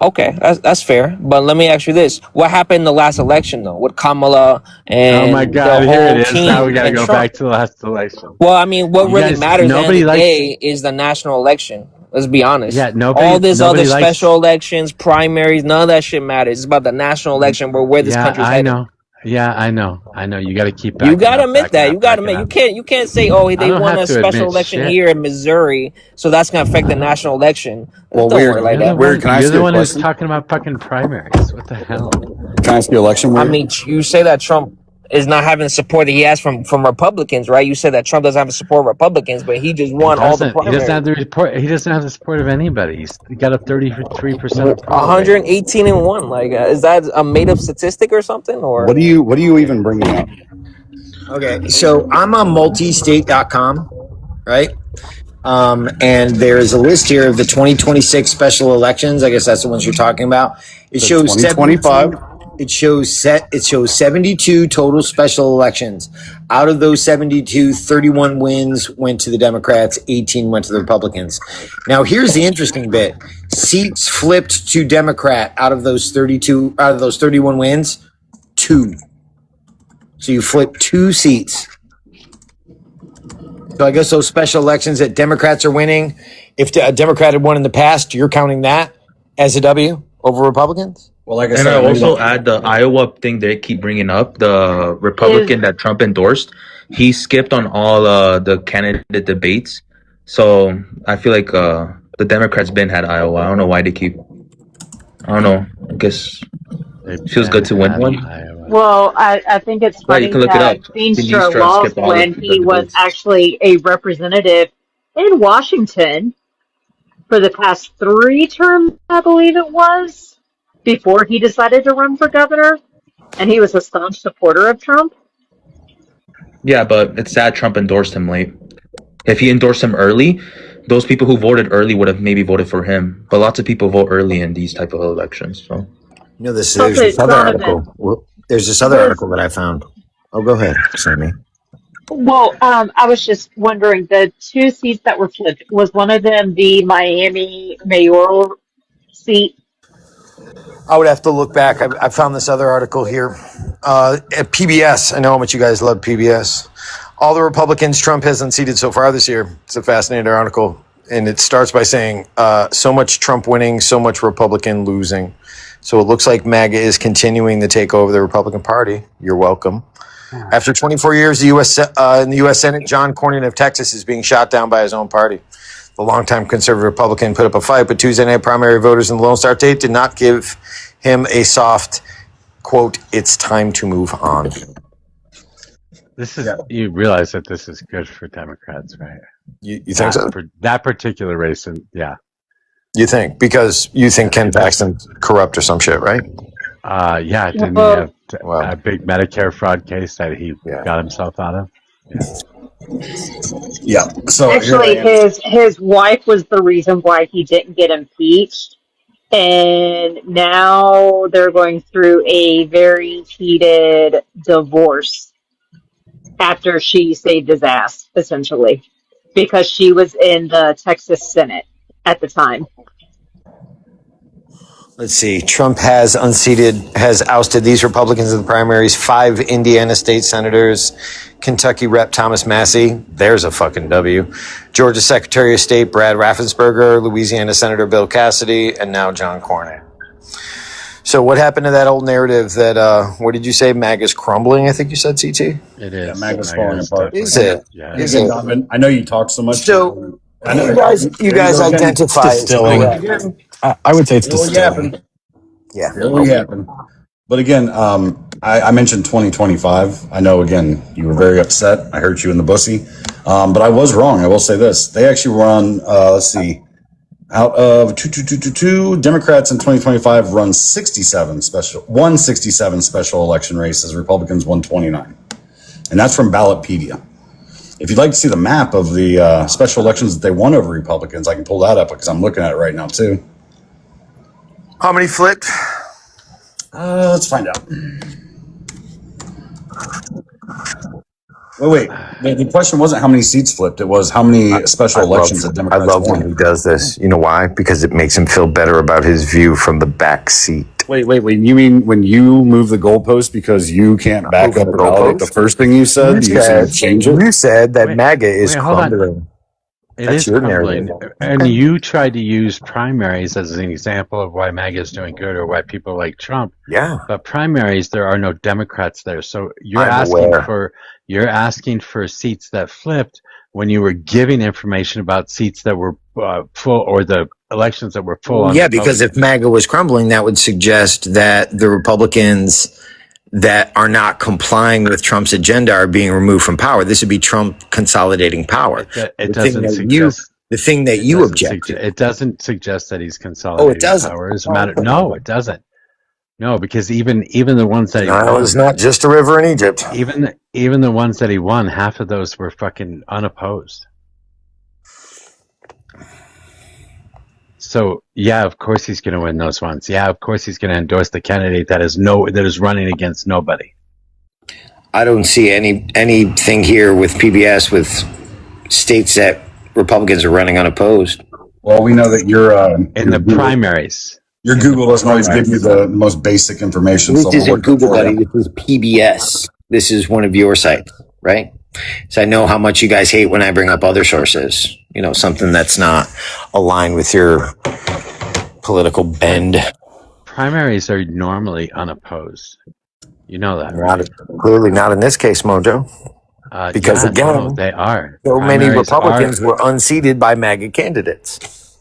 Okay, that's fair. But let me ask you this: what happened in the last election though, with Kamala Oh my and the God, here it whole is. Now we team got to and go Trump? back to the last election. Well, I mean, what You really guys, matters at the end of nobody the likes. day is the national election. Let's be honest. Yeah, All this other nobody likes. special elections, primaries, none of that shit matters. It's about the national election where this Yeah, country's I heading. know. Yeah, I know. I know. You got to keep You backing gotta up, admit backing that. up, You gotta backing admit. up. You can't say, oh, I they don't won have a to special admit election shit. here in Missouri, so that's gonna affect the national election. Well, Don't weird. worry like You're the that. Weird. one. Can I You're ask you the a one who's question? talking about fucking primaries. What the hell? Can I ask you a election I weird? mean, you say that Trump is not having the support that he has from Republicans, right? You said that Trump doesn't have the support of Republicans, but he just He won all the doesn't. He doesn't primaries. have the report. He doesn't have the support of anybody. He got a 33% approval rating. 118 and 1. Like, is that a made up statistic or something? Or What are you even bringing up? Okay, so I'm on multistate.com, right? And there's a list here of the 2026 special elections. I guess that's the ones you're talking about. It So shows 2025. 72. It shows 72 total special elections. Out of those 72, 31 wins went to the Democrats, 18 went to the Republicans. Now here's the interesting bit. Seats flipped to Democrat out of those 31 wins, 2. So you flip 2 seats. So I guess those special elections that Democrats are winning, if a Democrat had won in the past, you're counting that as a W over Republicans? Well, like I And said, I also add the Iowa thing they keep bringing up. The Republican that Trump endorsed, he skipped on all the candidate debates. So I feel like the Democrats been had Iowa. I don't know why they keep. I don't know. I guess it feels good to win one. Well, I think it's Yeah, you funny can look it that up. Feenstra Feenstra lost skipped all when the he was debates. actually a representative in Washington for the past 3 terms, I believe it was, before he decided to run for governor. And he was a staunch supporter of Trump. Yeah, but it's sad Trump endorsed him late. If he endorsed him early, those people who voted early would have maybe voted for him. But lots of people vote early in these type of elections. So There's Okay, this other Donovan. article. Well, there's this other article that I found. Oh, go ahead, Sammy. Well, I was just wondering, the two seats that were flipped, was one of them the Miami mayoral seat? I would have to look back. I found this other article here at PBS. I know how much you guys love PBS. All the Republicans Trump has unseated so far this year. It's a fascinating article. And it starts by saying, so much Trump winning, so much Republican losing. So it looks like MAGA is continuing to take over the Republican Party. You're welcome. After 24 years in the U.S. Senate, John Cornyn of Texas is being shot down by his own party. The longtime conservative Republican put up a fight, but Tuesday night primary voters in the Lone Star State did not give him a soft, quote, it's time to move on. This is you realize that this is good for Democrats, right? You think so? For that particular race, and yeah. You think? Because you think Ken Paxton's corrupt or some shit, right? Yeah, didn't he have a big Medicare fraud case that he got himself out of? Yeah. So Actually, his wife was the reason why he didn't get impeached, and now they're going through a very heated divorce after she saved his ass, essentially, because she was in the Texas Senate at the time. Let's see. Trump has ousted these Republicans in the primaries. 5 Indiana state senators, Kentucky Rep. Thomas Massey. There's a fucking W. Georgia Secretary of State Brad Raffensperger, Louisiana Senator Bill Cassidy, and now John Cornyn. So what happened to that old narrative that, what did you say? MAGA's crumbling, I think you said, CT? It is. Yeah, MAGA's falling apart. Is it? Yeah. Is it? I know you talk so much. So you guys identify. Distilling. I would say it's Really distilling. happened. Yeah. Really happened. But again, I mentioned 2025. I know, again, you were very upset. I hurt you in the bussy. But I was wrong. I will say this. They actually run, let's see, out of two Democrats in 2025 run 167 special election races. Republicans won 29. And that's from Ballotpedia. If you'd like to see the map of the special elections that they won over Republicans, I can pull that up because I'm looking at it right now too. How many flipped? Let's find out. Wait. The question wasn't how many seats flipped. It was how many special elections that Democrats I love won. when he does this. You know why? Because it makes him feel better about his view from the back seat. Wait. You mean when you move the goalpost because you can't back up the ballot? The first thing you said, you said change it. You said that MAGA is hold on. crumbling. It is crumbling. And you tried to use primaries as an example of why MAGA is doing good or why people like Trump. Yeah. But primaries, there are no Democrats there. So you're asking for seats that flipped when you were giving information about seats that were full or the elections that were full. Yeah, because if MAGA was crumbling, that would suggest that the Republicans that are not complying with Trump's agenda are being removed from power. This would be Trump consolidating power. It doesn't suggest the thing that you object to. It doesn't suggest that he's consolidating it doesn't. power. As a matter, no, it doesn't. No, because even the ones that he won, it's not just a river in Egypt. Even the ones that he won, half of those were fucking unopposed. So yeah, of course he's going to win those ones. Yeah, of course he's going to endorse the candidate that is running against nobody. I don't see anything here with PBS with states that Republicans are running unopposed. Well, we know that you're in the primaries. Your Google doesn't always give you the most basic information. This isn't Google, buddy. This is PBS. This is one of your sites, right? So I know how much you guys hate when I bring up other sources. You know, something that's not aligned with your political bend. Primaries are normally unopposed. You know that, right? Clearly not in this case, Mojo. Because again, they are. So many Republicans were unseated by MAGA candidates.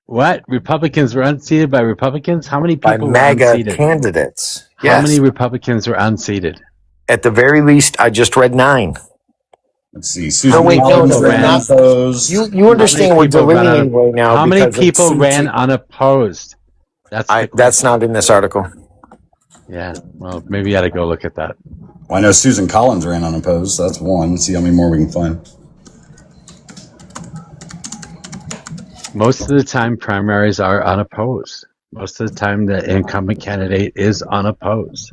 What? Republicans were unseated by Republicans? How many people were MAGA unseated? Candidates. How many Republicans were unseated? At the very least, I just read 9. Let's see. Susan you understand we're delineating right now. How many people ran unopposed? That's not in this article. Yeah, well, maybe you ought to go look at that. Well, I know Susan Collins ran unopposed. So that's one. Let's see how many more we can find. Most of the time, primaries are unopposed. Most of the time, the incumbent candidate is unopposed.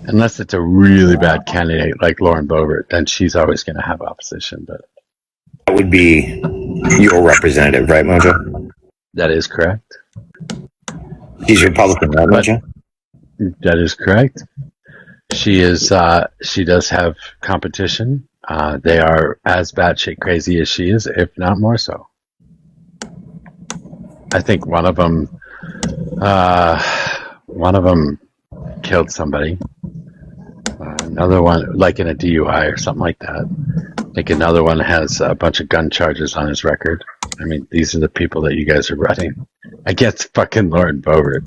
Unless it's a really bad candidate like Lauren Boebert, then she's always going to have opposition. But That would be your representative, right, Mojo? that is correct. She's Republican, right, But Mojo? that is correct. She is. She does have competition. They are as batshit crazy as she is, if not more so. I think one of them killed somebody. Another one, like in a DUI or something like that. I think another one has a bunch of gun charges on his record. I mean, these are the people that you guys are running against fucking Lauren Boebert.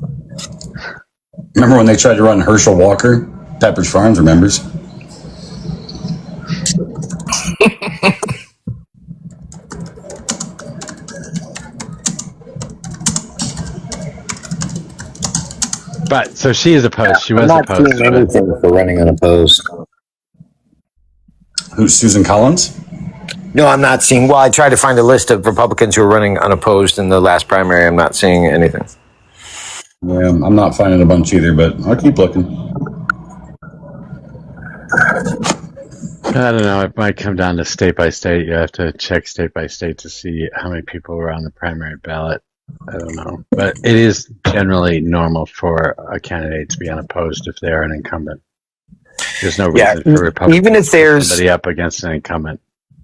Remember when they tried to run Herschel Walker? Pepperidge Farms remembers. But so she is opposed. She I'm was not opposed. seeing anything for running unopposed. Who's Susan Collins? No, I'm not seeing. Well, I tried to find a list of Republicans who are running unopposed in the last primary. I'm not seeing anything. Yeah, I'm not finding a bunch either, but I'll keep looking. I don't know. It might come down to state by state. You have to check state by state to see how many people were on the primary ballot. I don't know. But it is generally normal for a candidate to be unopposed if they are an incumbent. There's no reason for Republicans even if to put there's somebody up against an incumbent.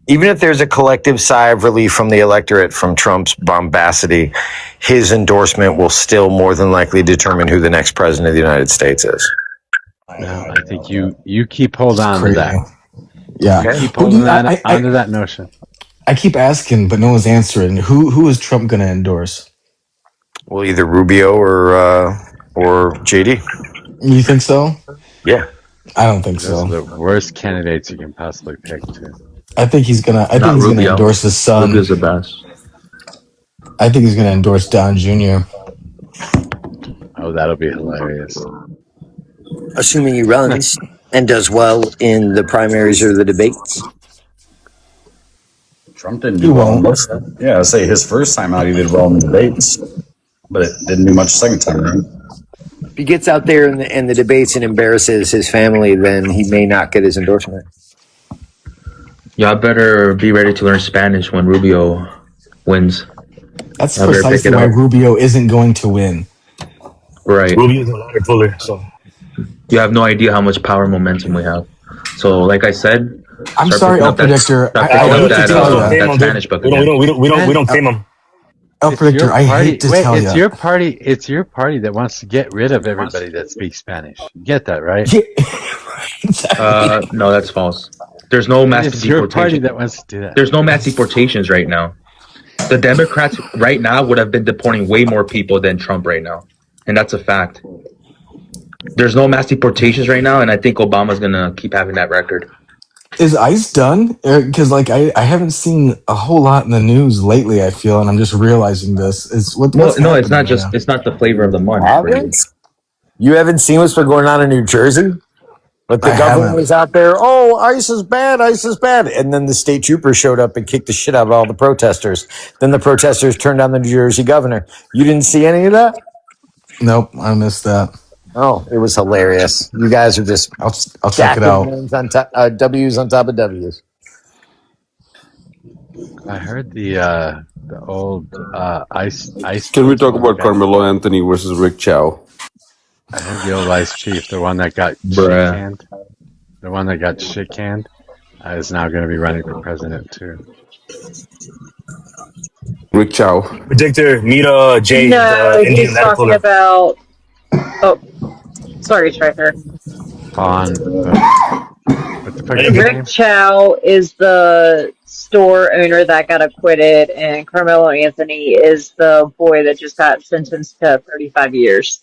even if there's a collective sigh of relief from the electorate from Trump's bombacity, his endorsement will still more than likely determine who the next president of the United States is. No, I think you keep hold on to that. Yeah. You keep Who do holding you- onto that notion. I keep asking, but no one's answering. Who is Trump going to endorse? Well, either Rubio or JD. You think so? Yeah. I don't think Those are so. the worst candidates you can possibly pick, too. I think he's gonna. I think Not he's gonna Rubio. endorse his son. Rubio's the best. I think he's gonna endorse Don Jr. Oh, that'll be hilarious. Assuming he runs and does well in the primaries or the debates. Trump didn't He do well. won't. Yeah, I'd say his first time out, he did well in the debates, but it didn't do much second time around. If he gets out there in the debates and embarrasses his family, then he may not get his endorsement. Y'all better be ready to learn Spanish when Rubio wins. That's I better pick precisely it why up. Rubio isn't going to win. Right. Rubio's a ladder puller, so You have no idea how much power and momentum we have. So, like I said, I'm start sorry, picking El up that- Predictor. start I picking hate up to that, tell that you, Spanish book we again. don't tame him. El Predictor. I hate to tell it's you. your party. It's your party that wants to get rid of everybody that speaks Spanish. You get that, right? No, that's false. There's no mass It's your party deportation. that wants to do that. There's no mass deportations right now. The Democrats right now would have been deporting way more people than Trump right now, and that's a fact. There's no mass deportations right now, and I think Obama's gonna keep having that record. Is ICE done? Because like I haven't seen a whole lot in the news lately. I feel, and I'm just realizing this. What's No, it's happening not just. right It's not the flavor of the month. You haven't seen what's been going on in New Jersey? But the I government haven't. was out there, oh, ICE is bad, ICE is bad. And then the state trooper showed up and kicked the shit out of all the protesters. Then the protesters turned on the New Jersey governor. You didn't see any of that? now? Nope, I missed that. Oh, it was hilarious. You guys are just I'll check it stacking out. wins on top, W's on top of W's. I heard the old ice. Can we talk about Carmelo Anthony versus Rick Chow? I heard the old ice chief, the one that got shit Bruh. canned, the one that got shit canned, is now going to be running for president too. Rick Chow. Predictor, meet Jay, No, the Indian he's ladder talking puller. about. Oh, sorry, Striker. What the fuck is his name? Rick Chow is the store owner that got acquitted, and Carmelo Anthony is the boy that just got sentenced to 35 years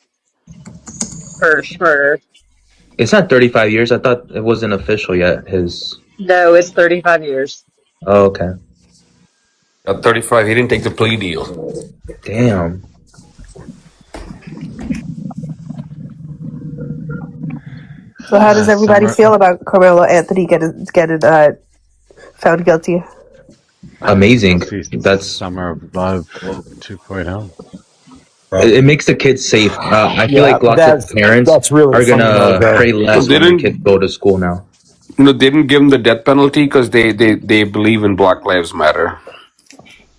for murder. It's not 35 years. I thought it wasn't official yet. No, it's 35 years. Oh, okay. At 35, he didn't take the plea deal. Damn. So how does everybody feel about Carmelo Anthony getting found guilty? Amazing. That's Summer of Love 2.0. it makes the kids safe. I feel Yeah, like lots of parents that's really are funny, gonna Mojo. pray less They when their didn't, kids go to school now. they didn't give him the death penalty because they believe in Black Lives Matter.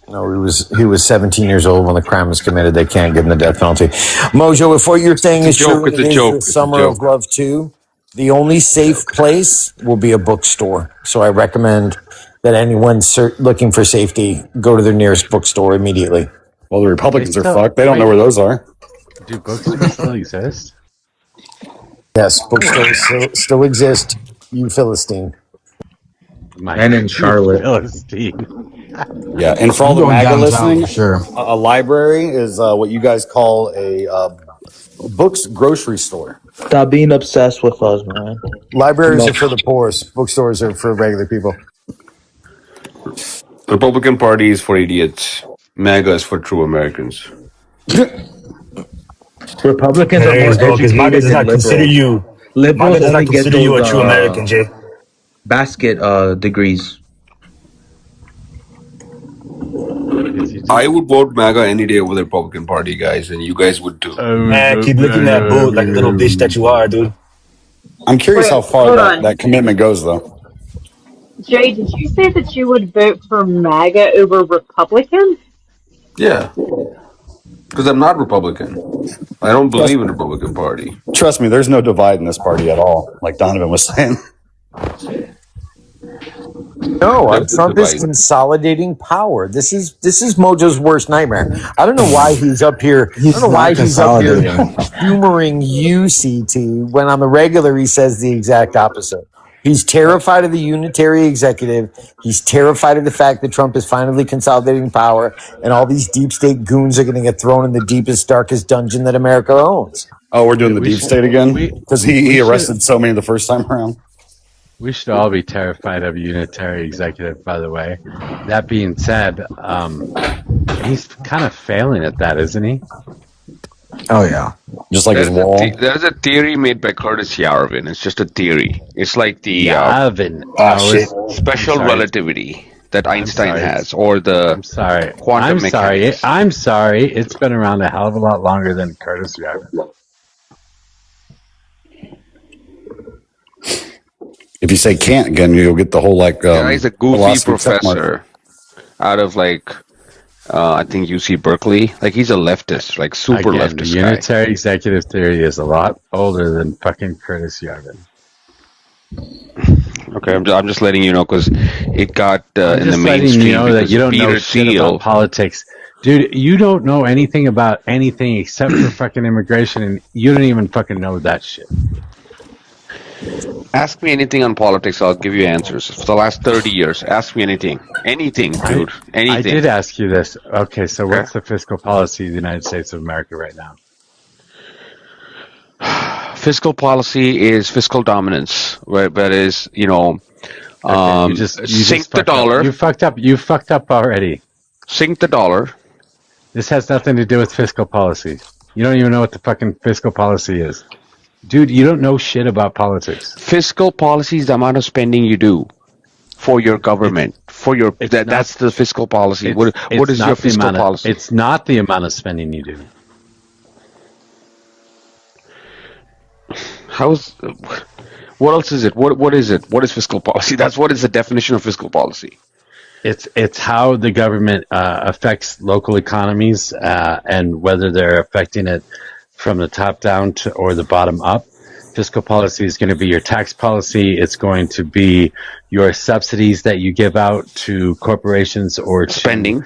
No, he was 17 years old when the crime was committed. They can't give him the death penalty. Mojo, if what you're saying is true, It's and a it is joke. the It's a summer of joke. love too, the only safe place will be a bookstore. So I recommend that anyone looking for safety go to their nearest bookstore immediately. Well, the Republicans are still- fucked. They don't know where those are. Do bookstores still exist? Yes, bookstores still exist. You Philistine. And in Charlotte. Philistine. Yeah, and for all I'm the going MAGA downtown listening, for sure. a library is what you guys call a books grocery store. Stop being obsessed with us, man. Libraries are for the poorest. Bookstores are for regular people. The Republican Party is for idiots. MAGA is for true Americans. Republicans are There more you go, because MAGA educated does than not consider liberals. you. Liberals MAGA does only not get consider you a those true American, Jay. basket degrees. I would vote MAGA any day over the Republican Party, guys, and you guys would too. Man, keep licking that boot like a little bitch that you are, dude. I'm curious Wait, how far hold that, on. that commitment goes, though. Jay, did you say that you would vote for MAGA over Republican? Yeah, because I'm not Republican. I don't believe in the Republican Party. Trust me, there's no divide in this party at all, like Donovan was saying. No, There's a Trump is divide. consolidating power. This is Mojo's worst nightmare. I don't know why he's up here. I He's don't know why not he's up here consolidating. humoring you, CT, when on the regular he says the exact opposite. He's terrified of the unitary executive. He's terrified of the fact that Trump is finally consolidating power, and all these deep state goons are going to get thrown in the deepest, darkest dungeon that America owns. Oh, we're doing the We deep should- state again? we- Because we he should- arrested so many the first time around. We should all be terrified of a unitary executive, by the way. That being said, he's kind of failing at that, isn't he? Oh yeah. Just like his wall. There's a theory made by Curtis Yarvin. It's just a theory. It's like the Alvin. shit. special sorry. relativity that Einstein sorry. has, or the I'm sorry. quantum mechanics. I'm sorry. It's been around a hell of a lot longer than Curtis Yarvin. If you say can't again, you'll get the whole like. He's a goofy philosophy check mark. professor out of like I think UC Berkeley. Like he's a leftist, like super Again, leftist the guy. unitary executive theory is a lot older than fucking Curtis Yarvin. Okay, I'm just letting you know because it got I'm in the just letting mainstream you know that because you don't know Peter shit Thiel. about politics. Dude, you don't know anything about anything except for fucking immigration, and you don't even fucking know that shit. Ask me anything on politics, I'll give you answers. For the last 30 years, ask me anything. Anything, dude. Anything. I did ask you this. Okay, so what's the fiscal policy of the United States of America right now? Fiscal policy is fiscal dominance, where that is, Okay, you sink the fucked up. dollar. You fucked up already. Sink the dollar. This has nothing to do with fiscal policy. You don't even know what the fucking fiscal policy is. Dude, you don't know shit about politics. Fiscal policy is the amount of spending you do for your government. That's the fiscal policy. What is your fiscal policy? It's not the amount of spending you do. What else is it? What is it? What is fiscal policy? That's what is the definition of fiscal policy. It's how the government affects local economies and whether they're affecting it from the top down or the bottom up. Fiscal policy is going to be your tax policy. It's going to be your subsidies that you give out to corporations or spending,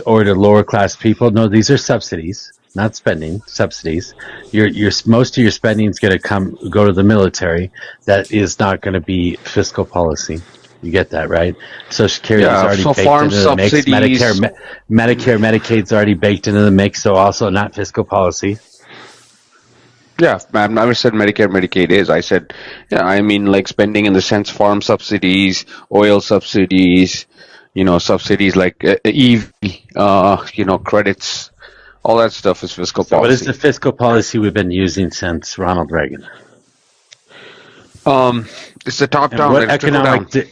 or to lower class people. No, these are subsidies, not spending. Subsidies. Your most of your spending is going to go to the military. That is not going to be fiscal policy. You get that, right? Social Security is already baked into the mix. Medicare, Medicaid's already baked into the mix, so also not fiscal policy. Yeah, I've never said Medicare, Medicaid is. I said, I mean like spending in the sense farm subsidies, oil subsidies, subsidies like EV, credits, all that stuff is fiscal policy. What is the fiscal policy we've been using since Ronald Reagan? It's the top And down. what It's trickle down. economic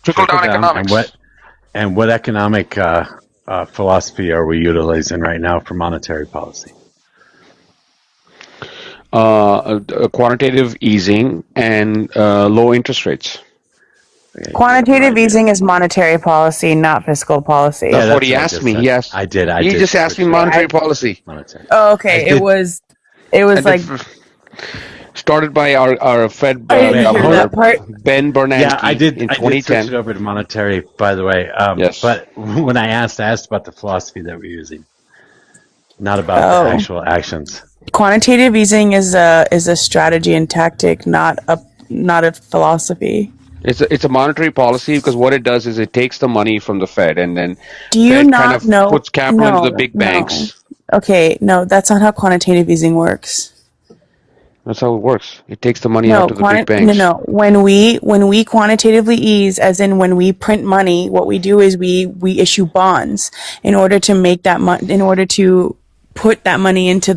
Trickle down economics. and what economic philosophy are we utilizing right now for monetary policy? Quantitative easing and low interest rates. Quantitative easing is monetary policy, not fiscal policy. That's Yeah, what that's he what I asked just me. said. He asked. I did. He just asked me monetary policy. Monetary. Oh, okay. I It did- was And like started by our Fed I didn't hear governor that part. Ben Bernanke Yeah, I did. in I did switch 2010. it over to monetary, by the way. Yes. But when I asked about the philosophy that we're using, not about the actual actions. Quantitative easing is a strategy and tactic, not a philosophy. It's a monetary policy because what it does is it takes the money from the Fed and then Do you Fed not kind of know? puts capital into the No, big no. banks. Okay, no, that's not how quantitative easing works. That's how it works. It takes the money out to the big banks. No. When we quantitatively ease, as in when we print money, what we do is we issue bonds in order to make that in order to put that money into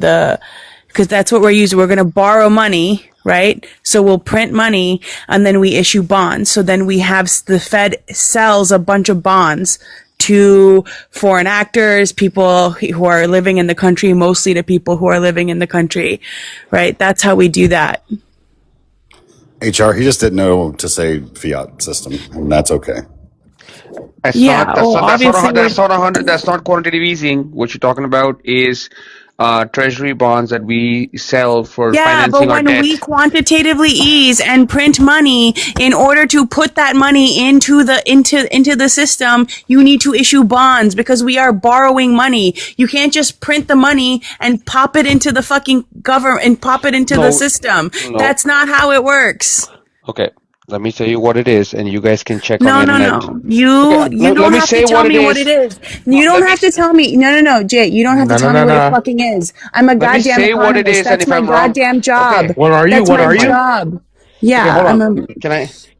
because that's what we're using. We're going to borrow money, right? So we'll print money and then we issue bonds. So then we have the Fed sells a bunch of bonds to foreign actors, people who are living in the country, mostly to people who are living in the country, right? That's how we do that. HR, he just didn't know to say fiat system, and that's okay. That's Yeah, not, well, obviously that's not 100. That's not quantitative easing. What you're talking about is treasury bonds that we sell for Yeah, but financing our when debt. we quantitatively ease and print money in order to put that money into the system, you need to issue bonds because we are borrowing money. You can't just print the money and pop it into the fucking government and pop it into the system. No. That's not how it works. Okay, let me tell you what it is, and you guys can check No, on the no, internet. no. You let don't me have say to tell what me it what is. it is. You don't have to tell me. No, Jay. You don't have to tell me what it fucking is. I'm a Let me goddamn say what it economist. is, and That's if my I'm wrong, goddamn job. okay. What are you? That's What my are you? job. Yeah, Okay, hold I'm on. a.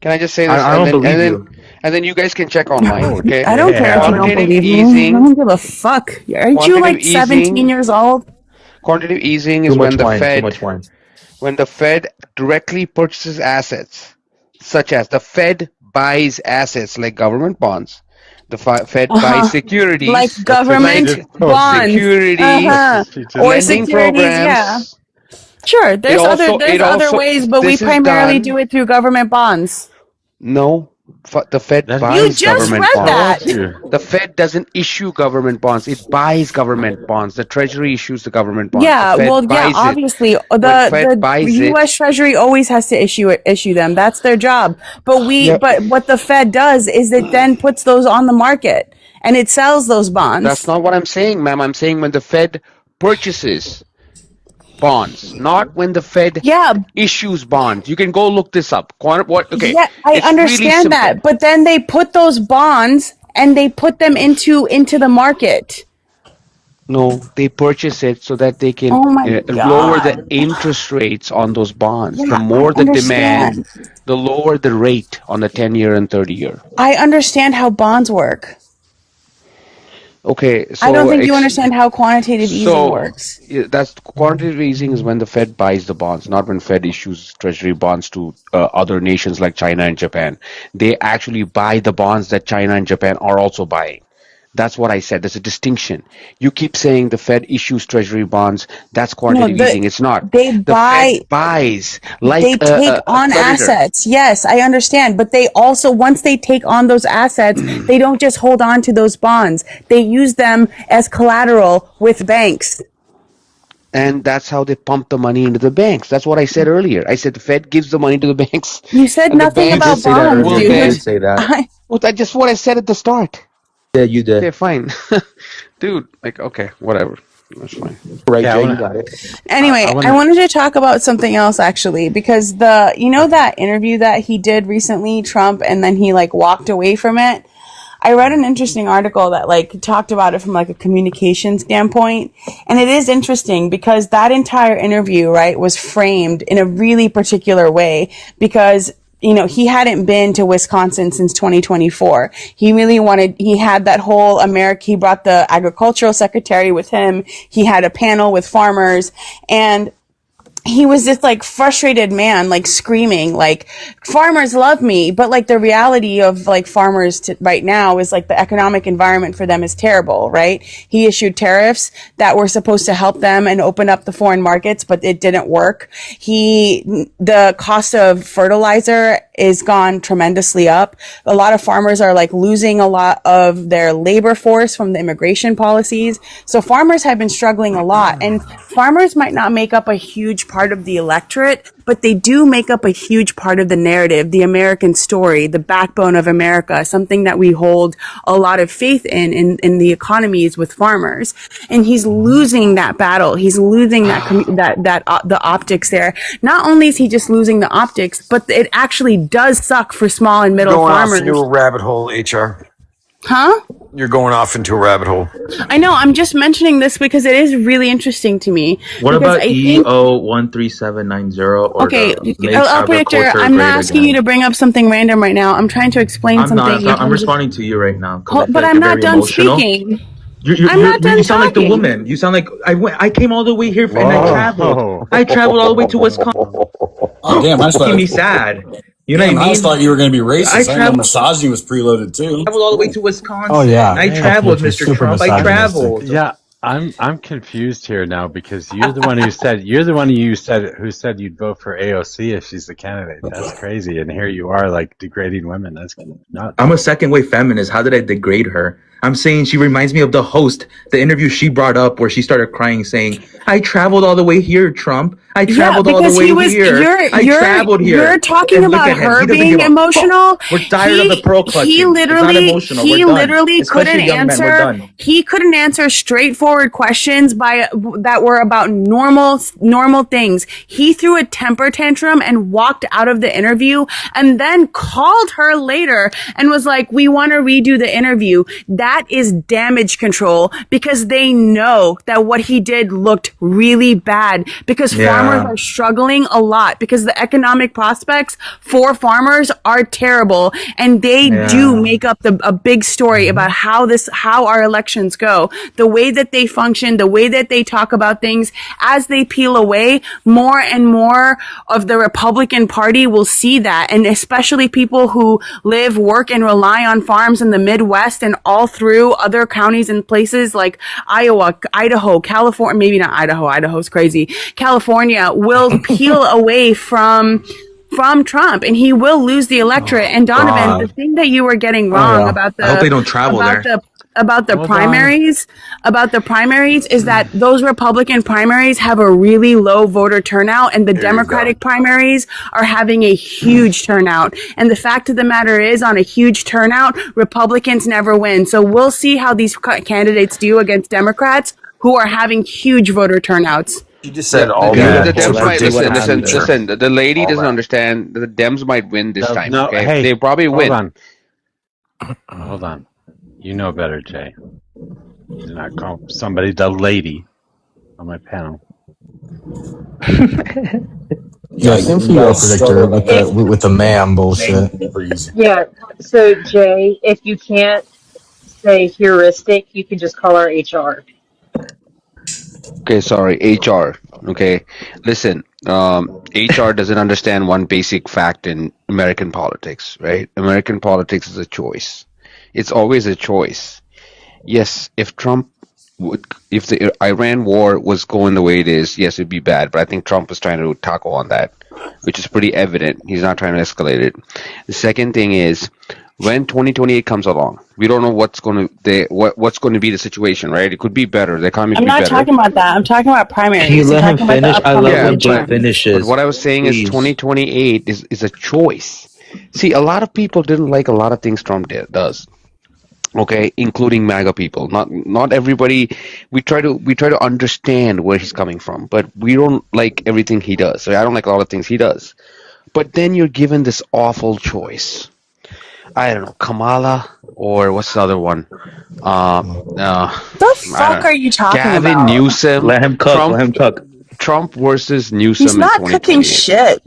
Can I just say this? I don't believe you. And then you guys can check online. Okay. I don't care if you don't Quantitative believe me. I easing. don't give a fuck. Aren't you Quantitative like 17 easing. years old? Quantitative easing Too is much wine. Too much wine. when the Fed directly purchases assets, such as the Fed buys assets like government bonds. The Fed buys securities, Like government bonds. securities, Or lending securities, yeah. programs. Sure, there's other ways, but we this is primarily done- do it through government bonds. No, the Fed That's- You buys just government read bonds. that. The Fed doesn't issue government bonds; it buys government bonds. The Treasury issues the government bonds. Yeah, the Fed well, yeah, buys it. obviously, When Fed the buys it, U.S. Treasury always has to issue them. That's their job. But but what the Fed does is it then puts those on the market and it sells those bonds. that's not what I'm saying, ma'am. I'm saying when the Fed purchases bonds, not when the Fed issues bonds. You can go look this up. Okay. Yeah, I It's understand really that, but then they put those bonds and they put them into the market. No, they purchase it so that they can lower the interest rates on those bonds. Yeah, the more I the demand, the lower the rate on the 10-year and 30-year. I understand how bonds work. Okay, so I don't think you understand how quantitative easing works. That's quantitative easing is when the Fed buys the bonds, not when Fed issues treasury bonds to other nations like China and Japan. They actually buy the bonds that China and Japan are also buying. That's what I said. There's a distinction. You keep saying the Fed issues treasury bonds. That's quantitative easing. It's not. The Fed buys like they take on creditor. assets. Yes, I understand. But they also, once they take on those assets, they don't just hold on to those bonds. They use them as collateral with banks. And that's how they pump the money into the banks. That's what I said earlier. I said the Fed gives the money to the banks. You said nothing about bonds, dude. You did say that. Well, that's just what I said at the start. Yeah, you did. Okay, fine. Dude, okay, whatever. That's fine. Right, Jay, you got it. Anyway, I wanted to talk about something else actually, because that interview that he did recently, Trump, and then he walked away from it. I read an interesting article that talked about it from a communication standpoint. And it is interesting because that entire interview, right, was framed in a really particular way because he hadn't been to Wisconsin since 2024. He had that whole he brought the agricultural secretary with him. He had a panel with farmers and he was this like frustrated man, like screaming, like farmers love me. But like the reality of like farmers right now is like the economic environment for them is terrible, right? He issued tariffs that were supposed to help them and open up the foreign markets, but it didn't work. The cost of fertilizer is gone tremendously up. A lot of farmers are like losing a lot of their labor force from the immigration policies. So farmers have been struggling a lot, and farmers might not make up a huge part of the electorate, but they do make up a huge part of the narrative, the American story, the backbone of America, something that we hold a lot of faith in the economies with farmers. And he's losing that battle. He's losing the optics there. Not only is he just losing the optics, but it actually does suck for small and middle Going farmers. off into a rabbit hole, HR. Huh? You're going off into a rabbit hole. I know. I'm just mentioning this because it is really interesting to me. What about EO13790? Okay, Predictor, I'm not asking you to bring up something random right now. I'm trying to explain something. I'm responding to you right now. But I'm not done speaking. I'm not done. You sound like the woman. You sound like I came all the way here and I traveled. I traveled all the way to Wisconsin. Oh damn! I Making me sad. You know what I mean? I just thought you were going to be racist. I know misogyny was preloaded too. I traveled all the way to Wisconsin. Oh yeah, I traveled, Mr. Trump. I traveled. Yeah, I'm confused here now because you're the one who said who said you'd vote for AOC if she's the candidate. That's crazy, and here you are like degrading women. That's not. I'm a second wave feminist. How did I degrade her? I'm saying she reminds me of the host, the interview she brought up where she started crying, saying, "I traveled all the way here, Trump. I traveled all the way here. I traveled here." You're talking about her being emotional. We're tired of the pearl clutching. He literally couldn't answer. Men, he couldn't answer straightforward questions that were about normal things. He threw a temper tantrum and walked out of the interview, and then called her later and was like, "We want to redo the interview." That is damage control, because they know that what he did looked really bad, because farmers are struggling a lot, because the economic prospects for farmers are terrible, and they do make up a big story about how our elections go, the way that they function, the way that they talk about things. As they peel away, more and more of the Republican Party will see that, and especially people who live, work, and rely on farms in the Midwest and all through other counties and places like Iowa, Idaho, California, maybe not Idaho, Idaho's crazy, California, will peel away from Trump, and he will lose the electorate. And Donovan, the thing that you were getting wrong about I hope they don't travel there. About the primaries is that those Republican primaries have a really low voter turnout, and the Democratic primaries are having a huge turnout. And the fact of the matter is, on a huge turnout, Republicans never win. So we'll see how these candidates do against Democrats who are having huge voter turnouts. You just said all the Dems might listen. The lady doesn't understand. The Dems might win this time. No, okay? hey, they probably win. Hold on. You know better, Jay. You do not call somebody the lady on my panel. Yeah, same for you, Predictor, with the ma'am bullshit. Yeah. So Jay, if you can't say heuristic, you can just call her HR. Okay, sorry, HR. Okay, listen. HR doesn't understand one basic fact in American politics, right? American politics is a choice. It's always a choice. Yes, if the Iran war was going the way it is, yes, it'd be bad. But I think Trump is trying to tackle on that, which is pretty evident. He's not trying to escalate it. The second thing is, when 2028 comes along, we don't know what's going to be the situation, right? It could be better. The economy could be better. I'm not talking about that. I'm talking about primaries. Can you let him finish? I love when Jay finishes. But what I was saying is 2028 is a choice. See, a lot of people didn't like a lot of things Trump does. Okay, including MAGA people. Not everybody. We try to understand where he's coming from, but we don't like everything he does. So I don't like a lot of things he does. But then you're given this awful choice. I don't know, Kamala, or what's the other one? The fuck are you talking about? Gavin Newsom. Let him cook. Trump versus Newsom. He's not cooking shit.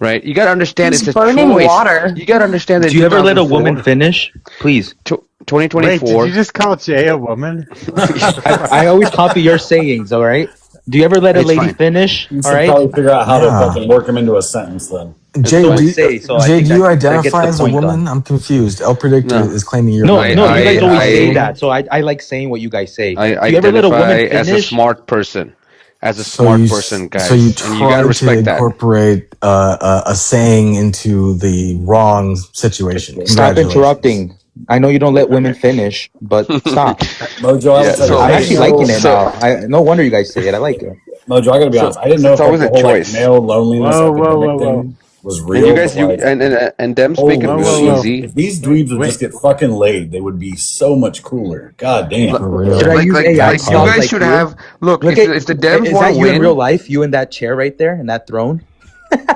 Right? You got to understand He's it's a burning choice. Water. You got to understand that. Do you ever let a woman finish? Please. 2024. Wait, did you just call Jay a woman? I always copy your sayings, all right? Do you ever let a It's lady fine. finish? You All should right. probably figure out how to Yeah. fucking work him into a sentence then. Jay, So do I you, say. So I Jay, think do you that gets identify the as a point woman? done. I'm confused. El Predictor No, is claiming you're No, not a no, you woman. guys always say I that. So I like saying what you guys say. I Do you ever let a woman identify as a finish? smart person, So you so you guys, and you gotta try to respect that. incorporate a saying into the wrong situation. Stop Congratulations. interrupting. I know you don't let women finish, but stop. Mojo, I Yeah, will tell you, I'm I actually didn't liking know. it now. No wonder you guys say it. I like it. Mojo, I gotta be honest. I didn't know it's if like always the a whole like choice. male loneliness Whoa, whoa, epidemic whoa, whoa. thing was And you real, guys, but like, and Dems make it holy Whoa, real whoa, shit! whoa. easy. If these dweebs would just Wait. get fucking laid, they would be so much cooler. God damn. For Should I real. use AI Like you smells guys like should you? have. Look, Look if the Dems is want that to you in real win, life? You in that chair right there in that throne?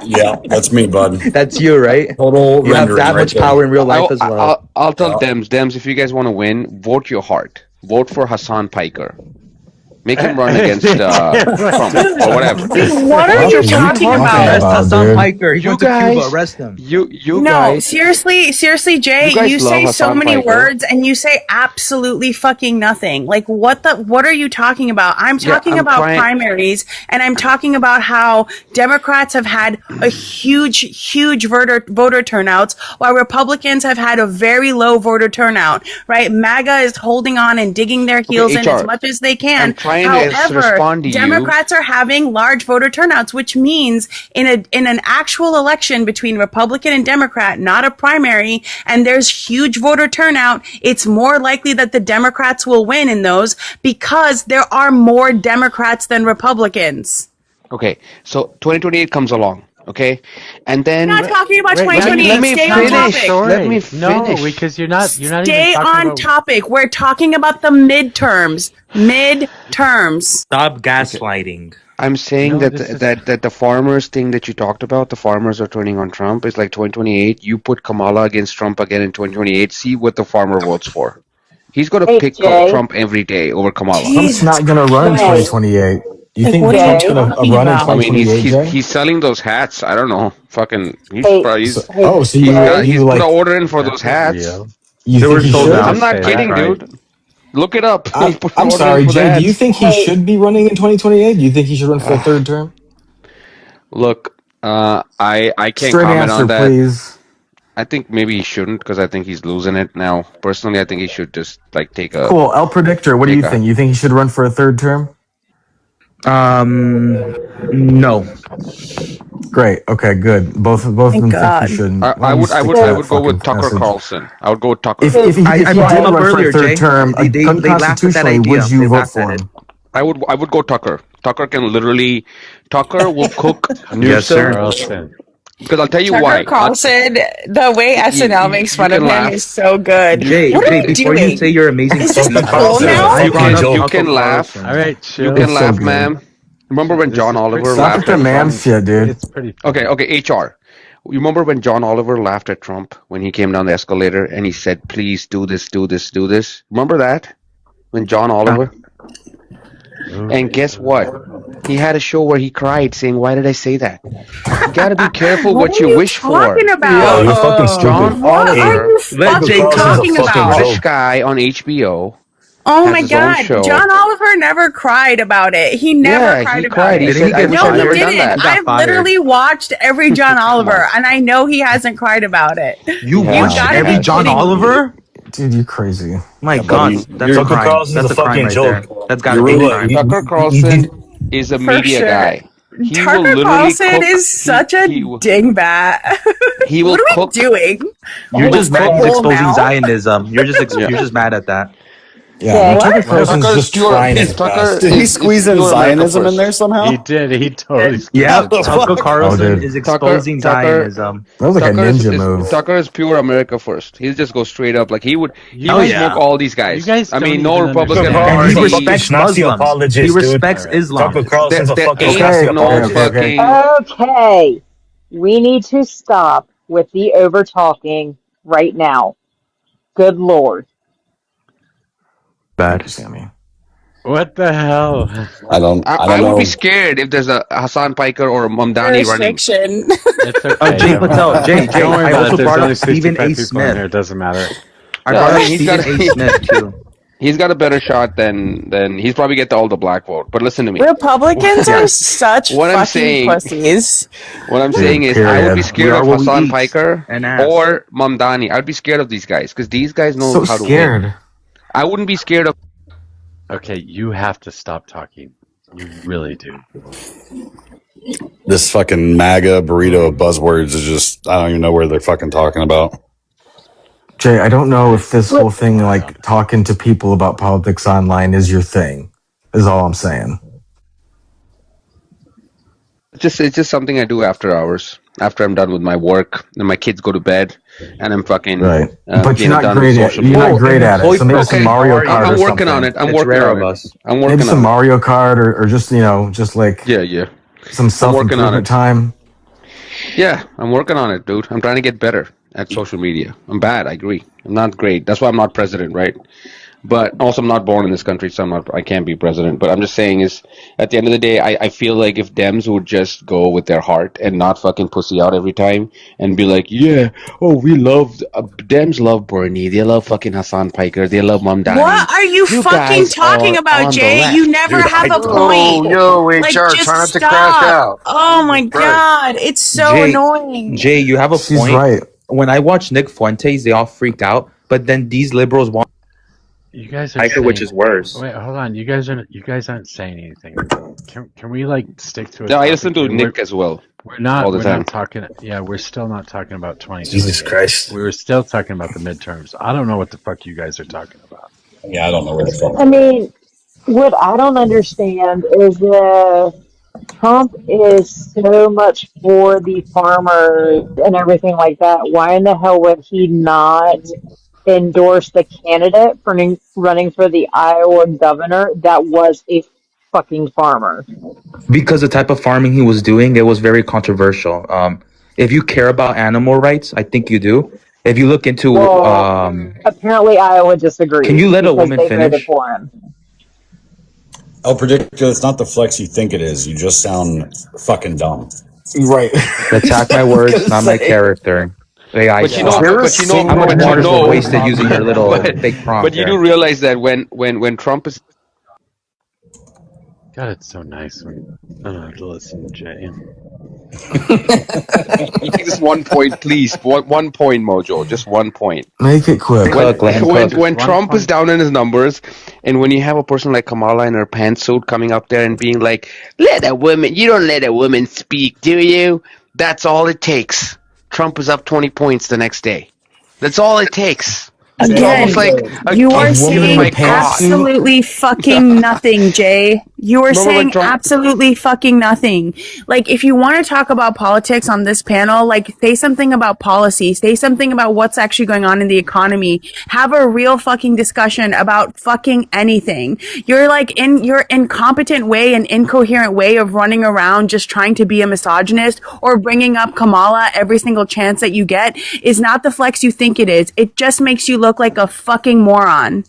Yeah, that's me, bud. That's you, right? Total You have rendering that right much there. power in real life as well. I'll tell Dems, if you guys want to win, vote your heart. Vote for Hassan Piker. Make him run against Trump or whatever. Dude, what are Vote you your What are you talking fucking talking heart. Arrest about, Hassan dude? Piker. He's You going to Cuba. guys, Arrest him. you No, guys, seriously, Jay, you guys you love say so Hassan many Piker. words and you say absolutely fucking nothing. Like what are you talking about? I'm Yeah, talking I'm about trying. primaries and I'm talking about how Democrats have had a huge voter turnouts while Republicans have had a very low voter turnout, right? MAGA is holding on and digging their heels in as HR, much as they can. I'm trying to However, respond to you. Democrats are having large voter turnouts, which means in an actual election between Republican and Democrat, not a primary, and there's huge voter turnout, it's more likely that the Democrats will win in those because there are more Democrats than Republicans. Okay, so 2028 comes along. Okay, and then I'm not talking about Wait, let 2028. me Stay on finish. topic. Story. Let me No, finish. because you're not even Stay talking on about. topic. We're talking about the midterms. Midterms. Stop gaslighting. I'm saying No, that this is- that the farmers thing that you talked about, the farmers are turning on Trump, is like 2028. You put Kamala against Trump again in 2028. See what the farmer votes for. He's going to Hey, pick Jay. Trump every day over Kamala. Trump's Jesus. not going to run in Jay. 2028. You Like, think what are you Trump's going to talking run in about? I mean, 2028, Jay? he's selling those hats. I don't know. Fucking, Hey, he's hey, So Jay. he's you put like an order in for those That's hats. real. you They think were he sold should? out. I'm not Say kidding, that right. dude. Look it up. He put an I'm order in sorry, for the Jay. Do you hats. think he Hey. should be running in 2028? Do you think he should run for a third term? Look, I can't Straight comment answer, on that. please. I think maybe he shouldn't because I think he's losing it now. Personally, I think he should just like take a. Cool. El Predictor, what do you think? You think he should run for a third term? No. Great. Okay, good. Both of them Thank think God. he shouldn't. I Why don't you stick to I that would go with fucking Tucker message? Carlson. I would go with Tucker. If Hey, he I did brought him run up for a earlier, third Jay. term, They laughed at that unconstitutionally, idea. would you They vote laughed for at it. him? I would go Tucker. Tucker can literally. Tucker will cook Yes, sir. Newsom. Carlson. Because I'll tell you Tucker why. Carlson, the way SNL makes fun you of can him laugh. is so good. Jay, What are Jay, you before doing? you say your amazing Is this speech, the troll now? I brought up You Tucker can laugh. Carlson. All right, You chill. can It's so laugh, good. ma'am. Remember when This John is Oliver pretty Stop laughed with at the Trump? man shit, dude. It's pretty. Okay, HR. You remember when John Oliver laughed at Trump when he came down the escalator and he said, "Please do this, do this, do this." Remember that? When John Oliver? And guess what? He had a show where he cried saying, "Why did I say that?" You got to be careful What what are you you wish for. talking Oh, about? you're fucking John stupid. What are Oliver, you Let fucking Jay Carlson's a talking fucking about? joke. British guy on HBO, Oh has my his own God. show. John Oliver never cried about it. He never Yeah, cried he about cried. He it. Did he said, "I get wish No, I'd he never fired? done didn't. that." He got I've fired. literally watched every John Oliver, and I know he hasn't cried about it. You Yeah, watched gotta every be John kidding me. Oliver? Dude, you crazy. My buddy, God, that's a Tucker crime. Carlson's That's a a crime fucking right joke. there. That's got to You're be a really- crime. Tucker you Carlson did- is a For media sure. guy. He will Tucker literally Carlson cook. is such a dingbat. He will What are we cook. doing? You're just mad he's Troll exposing now? Zionism. You're just Yeah. you're just mad at that. Yeah, Jay. no, Tucker What? Carlson's Tucker is just pure. trying his Tucker best. Did he is squeeze in pure America Zionism in first. there somehow? He did. He totally. Yep, the Tucker fuck? Carlson dude. is exposing Zionism. That was like a Tucker ninja move. Tucker is pure America first. He'll just go straight up. Like he would Oh, yeah. smoke all these guys. You guys I mean, don't no even Republican understand. And he Party. Fucking respects Nazi Muslims. apologist, He dude. respects All right. Islam. Tucker Carlson's a There fucking ain't Nazi no okay, apologist. okay. fucking. Okay. We need to stop with the over talking right now. Good Lord. Thank you, Bad. Sammy. What the hell? I would be scared if there's a Hassan Piker or a Mamdani running. Jurisdiction. It's okay. Oh, Jay Patel. Jay. Don't worry I about also it. There's brought only up Stephen 65 A. people in here. Smith. It doesn't matter. I Yeah, brought I up mean, he's Stephen got- A. Smith too. He's got a better shot than he's probably get all the black vote. But listen to me. Republicans Yeah. are such What I'm fucking saying, pussies. what I'm Dude, saying is, I would be period. scared We are of what we Hassan eat Piker and ass. or Mamdani. I'd be scared of these guys because these guys know So how to win. scared. I wouldn't be scared of. Okay, you have to stop talking. You really do. This fucking MAGA burrito of buzzwords is just, I don't even know where they're fucking talking about. Jay, I don't know if this whole thing, like talking to people about politics online, is your thing. Is all I'm saying. It's just something I do after hours, after I'm done with my work and my kids go to bed, and I'm fucking Right. But you're not done with great at social you're media. not great at it. So maybe Okay, some Mario How are Kart you? or I'm working on something. it. I'm It's working rare on of it. us. I'm Maybe working some on it. Mario Kart or just just like Yeah. some I'm working on self-improvement it. time. Yeah, I'm working on it, dude. I'm trying to get better at social media. I'm bad. I agree. I'm not great. That's why I'm not president, right? But also, I'm not born in this country, so I can't be president. But I'm just saying is, at the end of the day, I feel like if Dems would just go with their heart and not fucking pussy out every time and be like, yeah, oh, we love, Dems love Bernie. They love fucking Hassan Piker. They love Mamdani. What are you fucking guys talking are about, on the Jay? You left. never Dude, have a Yo, point. yo, Like, HR, just try not to crash stop. out. Oh my Jesus Christ. god, it's so Jay, annoying. Jay, you have a She's point. right. When I watch Nick Fuentes, they all freak out, but then these liberals want You guys are Piker, which saying. is worse. Wait, hold on. You guys aren't saying anything. Can we like stick to a No, I topic listen to here? Nick as well We're not all the we're time. not talking. Yeah, we're still not talking about Jesus 2028. Christ. We were still talking about the midterms. I don't know what the fuck you guys are talking about. Yeah, I don't know where the fuck. I mean, what I don't understand is that Trump is so much for the farmers and everything like that. Why in the hell would he not endorse the candidate for running for the Iowa governor that was a fucking farmer? Because the type of farming he was doing, it was very controversial. If you care about animal rights, I think you do. If you look into, Well, apparently Iowa can disagrees you let a because woman they voted finish? for him. I'll predict you, it's not the flex you think it is. You just sound fucking dumb. Right. Attack my I was words, gonna not my say. character. AI But you stuff. know, Is there a How much single water is woman wasted using your little fake but prompt you do there? realize that when Trump is God, it's so nice when I don't have to listen to Jay. just 1 point, please, 1 point, Mojo, just 1 point. Make it quick. Cook, let him cook. Just When one Trump is point. down in his numbers, and when you have a person like Kamala in her pantsuit coming up there and being like, "Let a woman, you don't let a woman speak, do you?" That's all it takes. Trump is up 20 points the next day. That's all it takes. It's Again, almost like a you are gift given in a by saying God. pantsuit? absolutely fucking nothing, Jay. You are Remember when saying Trump? absolutely fucking nothing. Like, if you want to talk about politics on this panel, like, say something about policy, say something about what's actually going on in the economy, have a real fucking discussion about fucking anything. You're like in your incompetent way and incoherent way of running around just trying to be a misogynist or bringing up Kamala every single chance that you get is not the flex you think it is. It just makes you look like a fucking moron.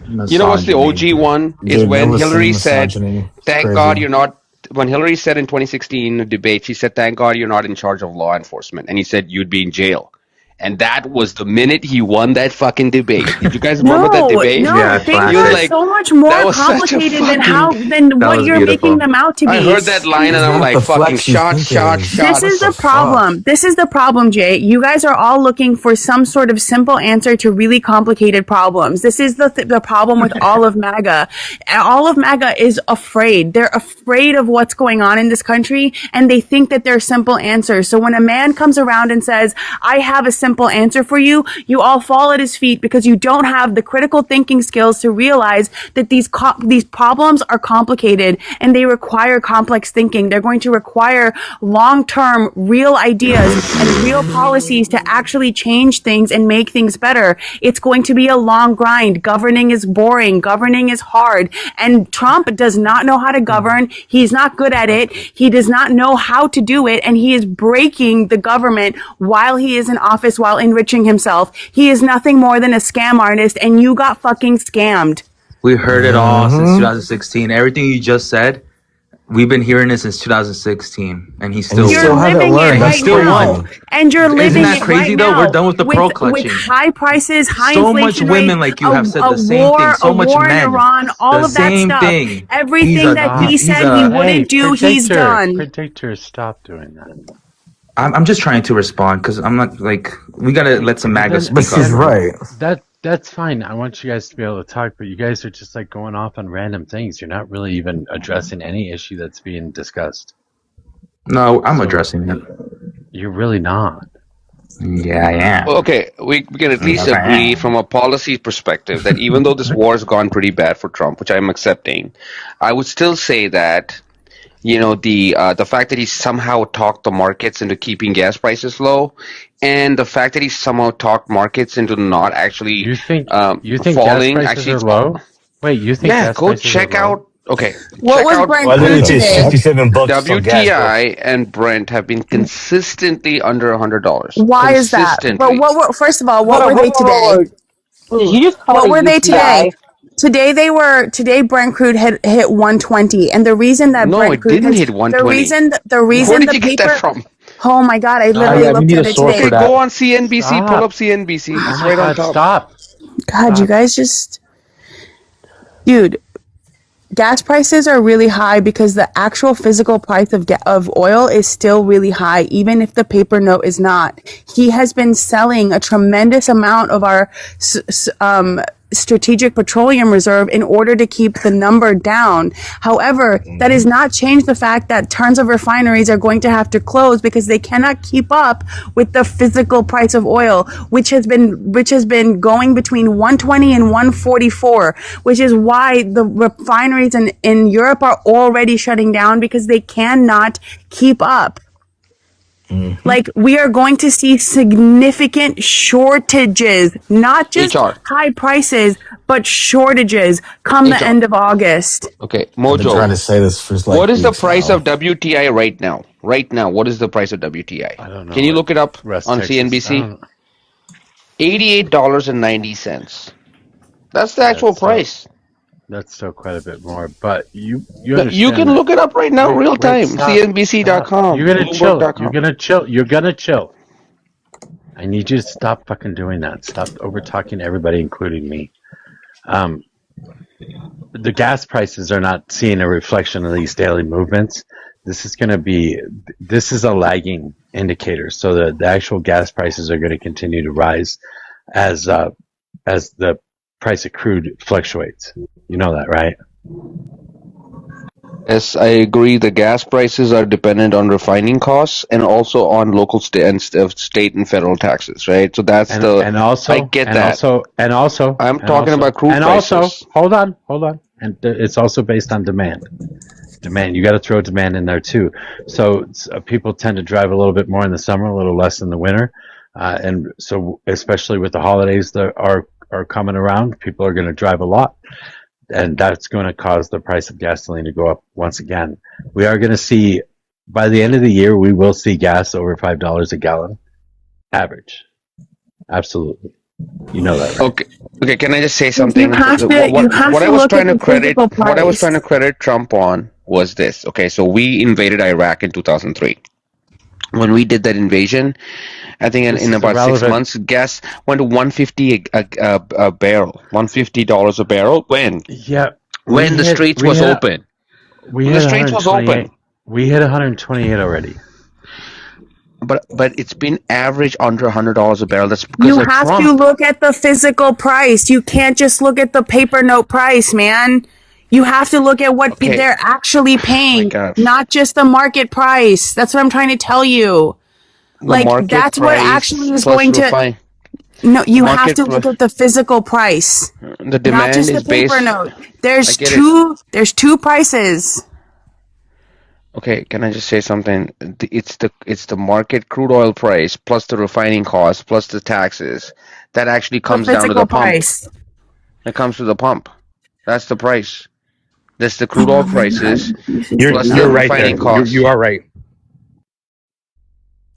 You know what's the Misogyny. OG one? Is Dude, when Nova's Hillary saying said, misogyny. It's "Thank crazy. God you're not." When Hillary said in 2016 debate, she said, "Thank God you're not in charge of law enforcement," and he said, "You'd be in jail." And that was the minute he won that fucking debate. Did you guys remember that debate? Yeah, Things He was are classic. like, so much that more was such a complicated fucking. than That what was you're making beautiful. them out to be. I heard that line and It's I'm not like, the fucking flex you shot, think it shot, is. shot. This is What the the problem. fuck? This is the problem, Jay. You guys are all looking for some sort of simple answer to really complicated problems. This is the problem with all of MAGA. All of MAGA is afraid. They're afraid of what's going on in this country, and they think that they're simple answers. So when a man comes around and says, "I have a simple answer for you," you all fall at his feet because you don't have the critical thinking skills to realize that these problems are complicated and they require complex thinking. They're going to require long-term real ideas and real policies to actually change things and make things better. It's going to be a long grind. Governing is boring. Governing is hard. And Trump does not know how to govern. He's not good at it. He does not know how to do it. And he is breaking the government while he is in office, while enriching himself. He is nothing more than a scam artist, and you got fucking scammed. We heard it all since 2016. Everything you just said, We've been hearing this since 2016, and he's And you still You're still won. haven't living it learned. And he That's right still now. won. crazy. And you're Isn't living that it right crazy though? We're now done with the pro with clutching. high prices, high So much inflation rates, women like you have said a the same thing. war, So much in men. Iran, all The of that same stuff. thing. Everything that he He's said he a. wouldn't do, he's done. Predictor, stop doing that. I'm just trying to respond because I'm not like we gotta let some MAGA Then But speak up, she's again, bro. right. that's fine. I want you guys to be able to talk, but you guys are just like going off on random things. You're not really even addressing any issue that's being discussed. No, I'm So addressing it. you're really not. Yeah, I am. Okay, we can at least Yes, I agree am. from a policy perspective that even though this war has gone pretty bad for Trump, which I'm accepting, I would still say that the fact that he somehow talked the markets into keeping gas prices low, and the fact that he somehow talked markets into not actually You think gas falling. prices Actually, are low? Wait, you think yeah. gas Go prices are check low? out. Okay, What check was out. Well, Brent I literally crude say today? $67 for gas, bro. WTI and Brent have been consistently under $100. Why is that? But Consistently. first of all, what Hold on, were hold they on, hold today? on. Did you just call What it a were they today? UTI? Today Brent crude hit 120, and the reason that No, Brent it crude didn't has hit 120. the Where reason did the you get that paper. from? Oh my God, I literally Yeah, we looked need at a it source today. for Okay, go that. on CNBC. Pull up Stop. CNBC. Oh It's my right on God, top. stop. God, you Stop. guys just, dude. Gas prices are really high because the actual physical price of oil is still really high, even if the paper note is not. He has been selling a tremendous amount of our strategic petroleum reserve in order to keep the number down. However, that does not change the fact that tons of refineries are going to have to close because they cannot keep up with the physical price of oil, which has been going between 120 and 144, which is why the refineries in Europe are already shutting down because they cannot keep up. Like, we are going to see significant shortages, not just HR. high prices, but shortages come the HR. end of August. Okay, I've been trying Mojo. to say this for What like is the weeks price now. of WTI right now? Right now, what is the price of WTI? I don't know Can you what look it up West on Texas. I CNBC? don't. $88.90. That's the Yeah, actual price. that's still quite a bit more. But you No, you understand can that. look it up right now, real Wait, time. stop. CNBC.com, You're gonna chill. You're Bloomberg.com. gonna chill. You're gonna chill. I need you to stop fucking doing that. Stop over talking to everybody, including me. Um, the gas prices are not seeing a reflection of these daily movements. This is a lagging indicator. So the actual gas prices are going to continue to rise as the price of crude fluctuates. You know that, right? Yes, I agree. The gas prices are dependent on refining costs and also on local state and federal taxes, right? So that's I get that. I'm talking about crude prices. Hold on. And it's also based on demand. Demand. You got to throw demand in there too. So people tend to drive a little bit more in the summer, a little less in the winter, and so especially with the holidays that are coming around, people are going to drive a lot, and that's going to cause the price of gasoline to go up once again. We are going to see by the end of the year, we will see gas over $5 a gallon, average. Absolutely, you know that, right? Okay. Can I just say something? You have to look at the physical price. What I was trying to credit Trump on was this. Okay, so we invaded Iraq in 2003. When we did that invasion, I think in about 6 months, gas went to 150 a barrel, $150 a barrel. When? Yeah. When the streets was open. When the streets was open. We hit 128 already. But it's been average under $100 a barrel. That's because you of have Trump. to look at the physical price. You can't just look at the paper note price, man. You have to look at what they're actually paying, not just the market price. That's what I'm trying to tell you. That's what actually is going to. No, you have to look at the physical price, the demand not just the paper note. There's two prices. Okay, can I just say something? It's the market crude oil price plus the refining cost plus the taxes that actually comes down to the pump. It comes to the pump. That's the price. That's the crude oil prices plus the You're right refining there. costs. You are right.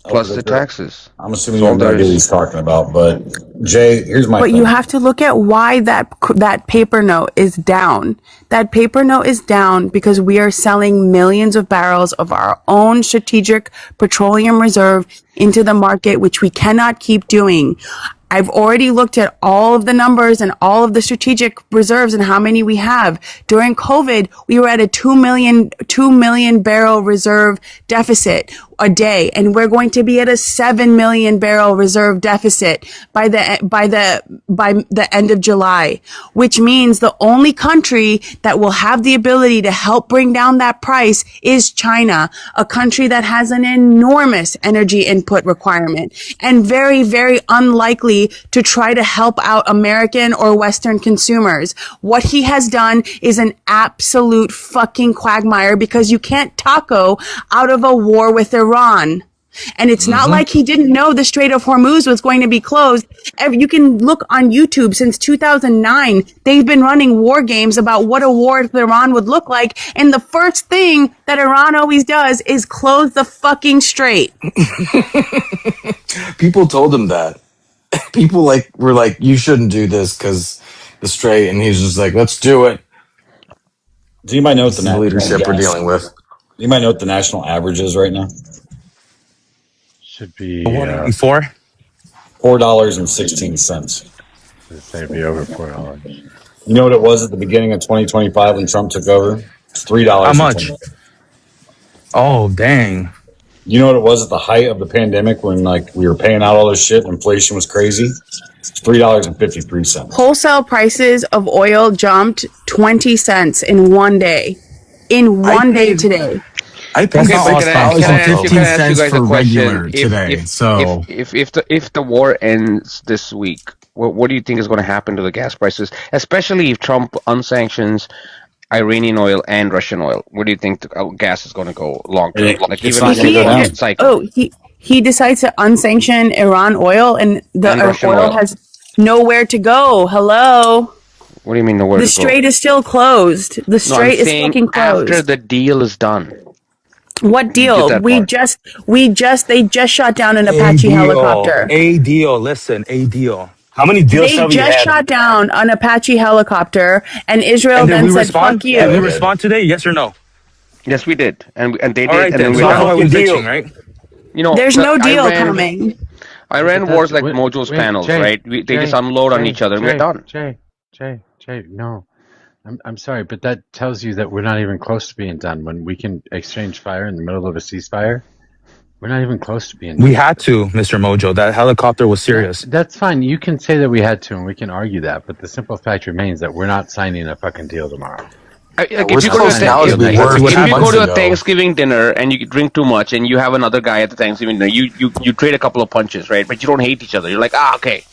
plus the taxes. I'm assuming you have no idea what he's talking about, but Jay, here's my But thing. you have to look at why that paper note is down. That paper note is down because we are selling millions of barrels of our own strategic petroleum reserve into the market, which we cannot keep doing. I've already looked at all of the numbers and all of the strategic reserves and how many we have. During COVID, we were at a 2 million barrel reserve deficit a day, and we're going to be at a 7 million barrel reserve deficit by the end of July, which means the only country that will have the ability to help bring down that price is China, a country that has an enormous energy input requirement and very, very unlikely to try to help out American or Western consumers. What he has done is an absolute fucking quagmire because you can't taco out of a war with Iran. And it's not like he didn't know the Strait of Hormuz was going to be closed. You can look on YouTube since 2009. They've been running war games about what a war with Iran would look like. And the first thing that Iran always does is close the fucking strait. People told him that. People were like, you shouldn't do this because the strait, and he's just like, let's do it. Do you might know what This is the leadership we're dealing with. You might know what the national average is right now. Should be $184. $4.16. say be over $4. You know what it was at the beginning of 2025 when Trump took over? It's $3. How much? Oh, dang. You know what it was at the height of the pandemic when we were paying out all this shit and inflation was crazy? It's $3.53. Wholesale prices of oil jumped 20 cents in one day. In one day today. I paid $6.15 for regular If, today. if, So if the war ends this week, what do you think is going to happen to the gas prices, especially if Trump unsanctions Iranian oil and Russian oil? Where do you think the gas is going to go long term? Like It's even not gonna go down. cycle. He decides to unsanction Iran oil, and the Russian oil oil. has nowhere to go. Hello. What do you mean nowhere The to go? strait is still closed. The No, I'm strait is saying fucking closed. after the deal is done. What deal? that They just shot down an Apache helicopter. A deal. Listen, a deal. How many deals They have we just had? shot down an Apache helicopter, and Israel And did then we said, respond? "Fuck you." Did we respond today? Yes or no? Yes, we did, and they did, All right, and then. then So we're that's why done. we're Deal. bitching, right? You know, There's no deal coming. Iran But wars that's- like wait, Mojo's wait, panels, Jay, right? They just unload on each other, and we're done. Jay, no. I'm sorry, but that tells you that we're not even close to being done. When we can exchange fire in the middle of a ceasefire, we're not even close to being done. We had to, Mr. Mojo. That helicopter was serious. That's fine. You can say that we had to, and we can argue that, but the simple fact remains that we're not signing a fucking deal tomorrow. Like we're if you as close now as we were if you 2 go months to a ago. Thanksgiving dinner and you drink too much and you have another guy at the Thanksgiving dinner, you trade a couple of punches, right? But you don't hate each other. You're like, okay,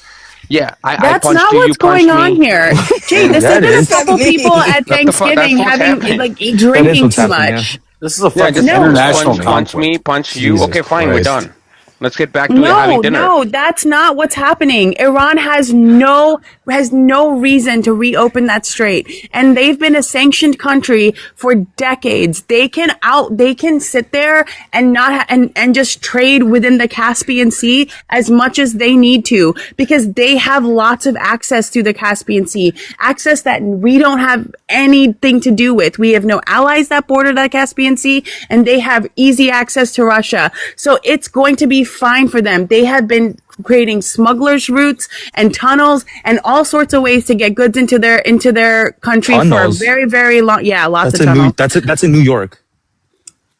yeah, I That's punched not you, what's you punched going on me. here. Jay, there's That been a is. couple people at Thanksgiving what's having happening. drinking what's too happening, much. This is a Yeah, fucking just international punch me, conflict. punch you. Jesus Okay, fine, we're Christ. done. Let's get back to having dinner. No, that's not what's happening. Iran has no reason to reopen that strait, and they've been a sanctioned country for decades. They can sit there and not and just trade within the Caspian Sea as much as they need to, because they have lots of access to the Caspian Sea, access that we don't have anything to do with. We have no allies that border the Caspian Sea, and they have easy access to Russia. So it's going to be fine for them. They have been creating smugglers' routes and tunnels and all sorts of ways to get goods into their country Tunnels? for a very, very long. Yeah, lots That's of tunnels. that's in New York.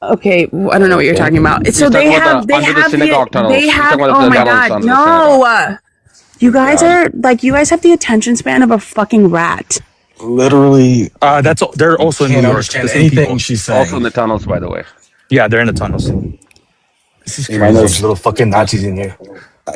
Okay, I don't know what you're talking about. So they talking about have they under the have synagogue tunnels. they He's have. talking about Oh the my tunnels god, under the no! You guys are you guys have the attention span of a fucking rat. literally, They're also in New can't York. understand The same anything people. she's saying. Also in the tunnels, by the way. Yeah, they're in the tunnels. This is You might know crazy. those little fucking Nazis in here.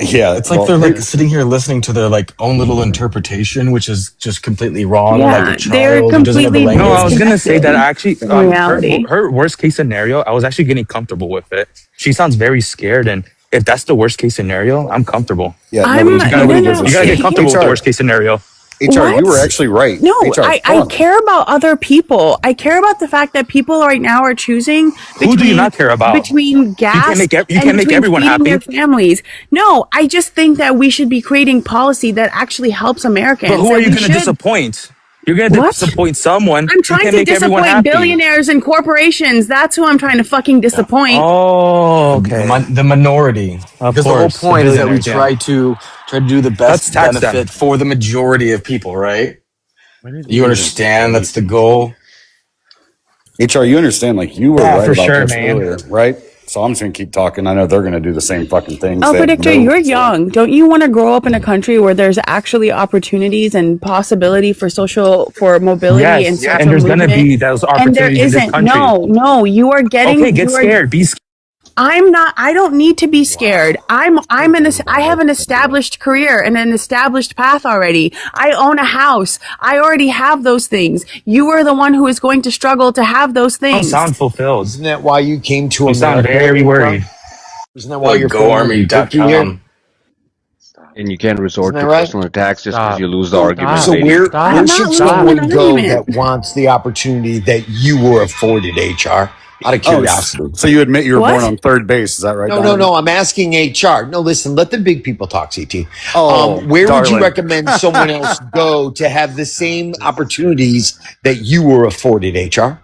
Yeah, It's like they're sitting here listening to their own little interpretation, which is just completely wrong. Yeah, like a they're child who doesn't have the completely language. No, I was gonna say that actually, Disconnected reality. her worst case scenario, I was actually getting comfortable with it. She sounds very scared, and if that's the worst case scenario, I'm comfortable. Yeah, I'm nobody no, gives a You gotta shit. get comfortable with the HR. worst case scenario. HR, you were What? actually right. No, HR, I hold on. care about other people. I care about the fact that people right now are choosing Who do you not care about? between gas You and can't make between everyone feeding happy. their families. No, I just think that we should be creating policy that actually helps Americans. But who are that you we going to should- disappoint? You're going to What? disappoint someone. I'm You trying can't to make everyone disappoint happy. billionaires and corporations. That's who I'm trying to fucking disappoint. Oh, okay. The minority. Of Because the whole course, the point is that we billionaires. Yeah. try to do the Let's best tax them. benefit for the majority of people, right? When did You he even understand that's the speak? goal. HR, you understand, like, you were Yeah, right for about sure, this man. earlier, right? So I'm just going to keep talking. I know they're going to do the same fucking things. Oh, They have Predictor, no you're choice. young. Don't you want to grow up in a country where there's actually opportunities and possibility for mobility and Yes, social and there's going to movement? be those And there opportunities in this isn't. country. No, you are Okay, getting. get scared. Be scared. I'm not. I don't need to be scared. I have an established career and an established path already. I own a house. I already have those things. You are the one who is going to struggle to have those You don't things. sound fulfilled. Isn't that why you came to You America? sound very worried. Isn't that why you're here? GoArmy.com. And you can't resort Isn't to that right? personal attacks just because Stop. you lose the argument. So lady. where I'm not should losing someone an go argument. that wants the opportunity that you were afforded, HR? Out of Oh, curiosity. so you admit you were What? born on third base. Is that right? No, Donovan? I'm asking HR. No, listen, let the big people talk, CT. Oh, Where would you darling. recommend someone else go to have the same opportunities that you were afforded, HR?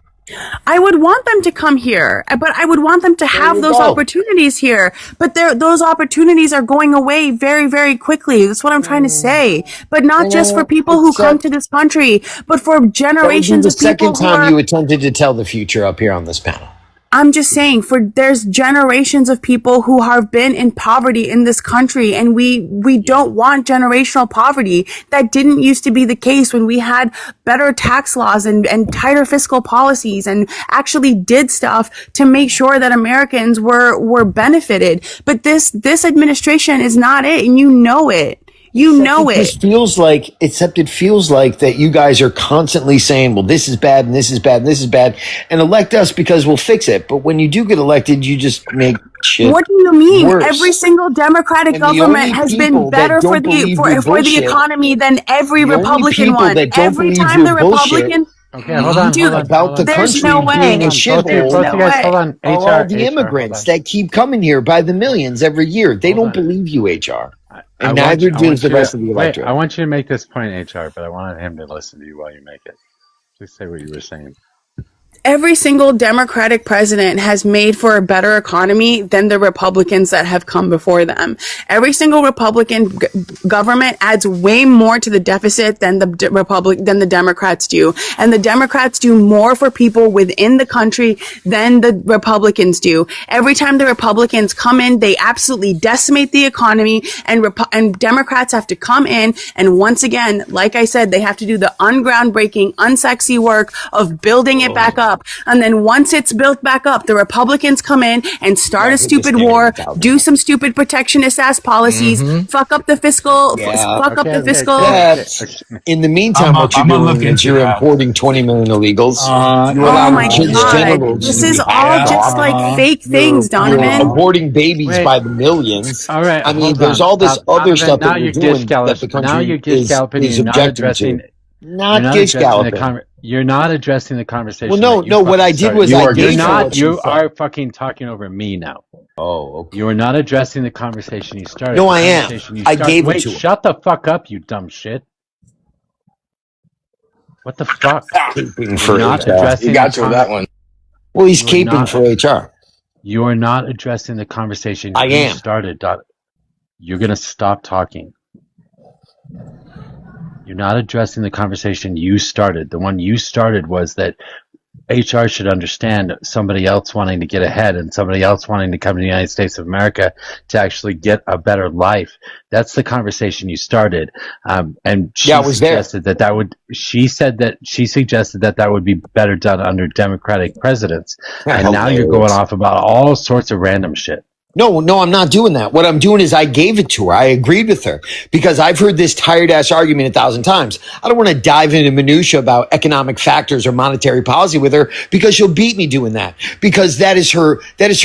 I would want them to come here, but I would want them to have you those go. opportunities here. But those opportunities are going away very, very quickly. That's what I'm trying to say. But not just for people who come to this country, but for That would be generations the of people second who time are. you attempted to tell the future up here on this panel. I'm just saying, there's generations of people who have been in poverty in this country, and we don't want generational poverty. That didn't used to be the case when we had better tax laws and tighter fiscal policies and actually did stuff to make sure that Americans were benefited. But this administration is not it, and you know it. You know it. Except it feels like that you guys are constantly saying, well, this is bad and this is bad and this is bad, and elect us because we'll fix it. But when you do get elected, you just make shit. What do you mean? worse. Every single Democratic And the government only has people been better that for don't believe your for the bullshit- economy than every the only Republican people one. that don't Every believe time your the bullshit- Republican Okay, hold on, Dude, hold on. about the there's country no way. being a Both shithole. you guys, hold on. All HR, the HR, immigrants hold on. that keep coming here by the millions every year, they Hold don't on. believe you, HR. I And want neither you- I want does the you rest to- of the Wait, electorate. I want you to make this point, HR, but I wanted him to listen to you while you make it. Please say what you were saying. Every single Democratic president has made for a better economy than the Republicans that have come before them. Every single Republican government adds way more to the deficit than the Democrats do. And the Democrats do more for people within the country than the Republicans do. Every time the Republicans come in, they absolutely decimate the economy, and Democrats have to come in and once again, like I said, they have to do the ungroundbreaking, unsexy work of building it back up. And then once it's built back up, the Republicans come in and start a stupid war, do some stupid protectionist ass policies, fuck up the fiscal, In the meantime, what you're I'm gonna doing look is into you're that. importing 20 million illegals. You're Oh allowing my kids' God. genitals This to is be all hacked just off. like fake things, You're Donovan. aborting babies Wait. by the millions. All right, I mean, hold there's on. all this Stop. other Donovan, stuff now that you're you're gish doing gallop- that the now country you're gish is galloping, is you're not objecting addressing- to. Not gish addressing galloping. You're not addressing the conversation. Well, no, that you no. What fucking I did started. was You I are gave You're gish her not. what she You said. are fucking talking over me now. Oh, okay. You are not addressing the conversation you started. No, The I am. conversation you I started- gave it Wait, to him. shut the fuck up, you dumb shit. What the fuck? Caping You're for not HR. addressing. You got the to with that one. Well, he's You're caping not- for HR. You are not addressing the conversation I you am. started. You're gonna stop talking. You're not addressing the conversation you started. The one you started was that HR should understand somebody else wanting to get ahead and somebody else wanting to come to the United States of America to actually get a better life. That's the conversation you started. And she Yeah, I was there. suggested that would. She suggested that would be better done under Democratic presidents. And now you're going off about all sorts of random shit. No, I'm not doing that. What I'm doing is I gave it to her. I agreed with her because I've heard this tired ass argument 1,000 times. I don't want to dive into minutia about economic factors or monetary policy with her because she'll beat me doing that because that is her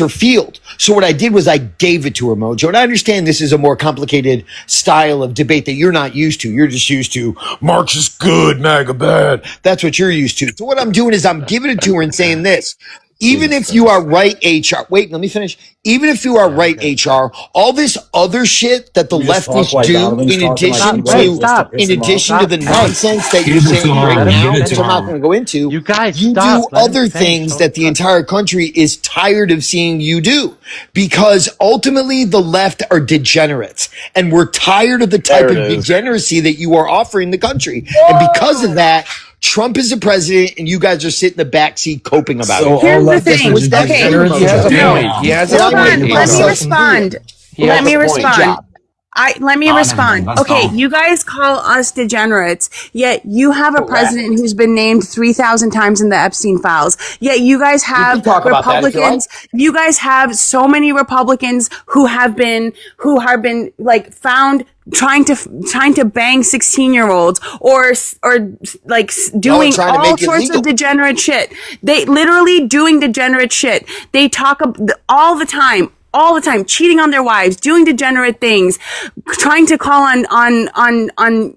field. So what I did was I gave it to her, Mojo. And I understand this is a more complicated style of debate that you're not used to. You're just used to Marxist good, MAGA bad. That's what you're used to. So what I'm doing is I'm giving it to her and saying this. Even if you are right, HR. Wait, let me finish. Even if you are right, HR, all this other shit that the leftists do, in addition to the nonsense that you're saying right now, which I'm not going to go into, You guys, you stop. do Let him other finish. things that the entire country is tired of seeing you do, because ultimately the left are degenerates, and we're tired of the type of degeneracy that you are offering the country, and because of that. Trump is the president, and you guys are sitting in the backseat coping about it. Here's the thing. Okay, He has a no, point. He has a hold point. on. Let me HR. respond. He has Let me a point. respond. Let me respond. Okay, you guys call us degenerates, yet you have a president who's been named 3,000 times in the Epstein files. Yet you guys have Republicans. You guys have so many Republicans who have been like found trying to bang 16-year-olds or like doing all sorts of degenerate shit. They literally doing degenerate shit. They talk all the time, cheating on their wives, doing degenerate things, trying to call on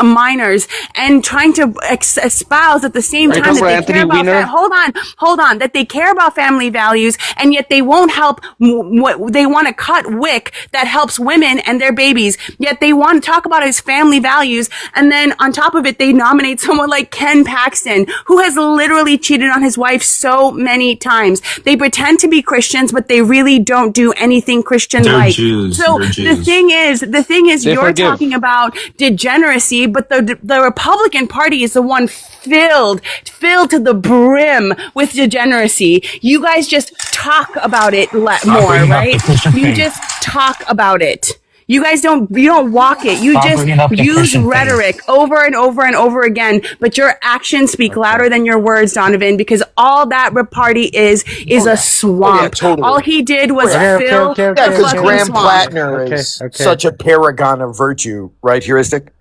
minors, and trying to espouse at the same time that they care about that they care about family values, and yet they won't help. They want to cut WIC that helps women and their babies, yet they want to talk about his family values, and then on top of it they nominate someone like Ken Paxton, who has literally cheated on his wife so many times. They pretend to be Christians, but they really don't do anything Christian-like. So the thing is you're talking about degeneracy, but the Republican Party is the one filled to the brim with degeneracy. You guys just talk about it more, right? You just talk about it. You guys don't walk it. You just use rhetoric over and over and over again, but your actions speak louder than your words, Donovan, because all that party is a swamp. Yeah, totally. All he did was fill the because fucking Graham swamp. Plattner is such a paragon of virtue, right, Heuristic?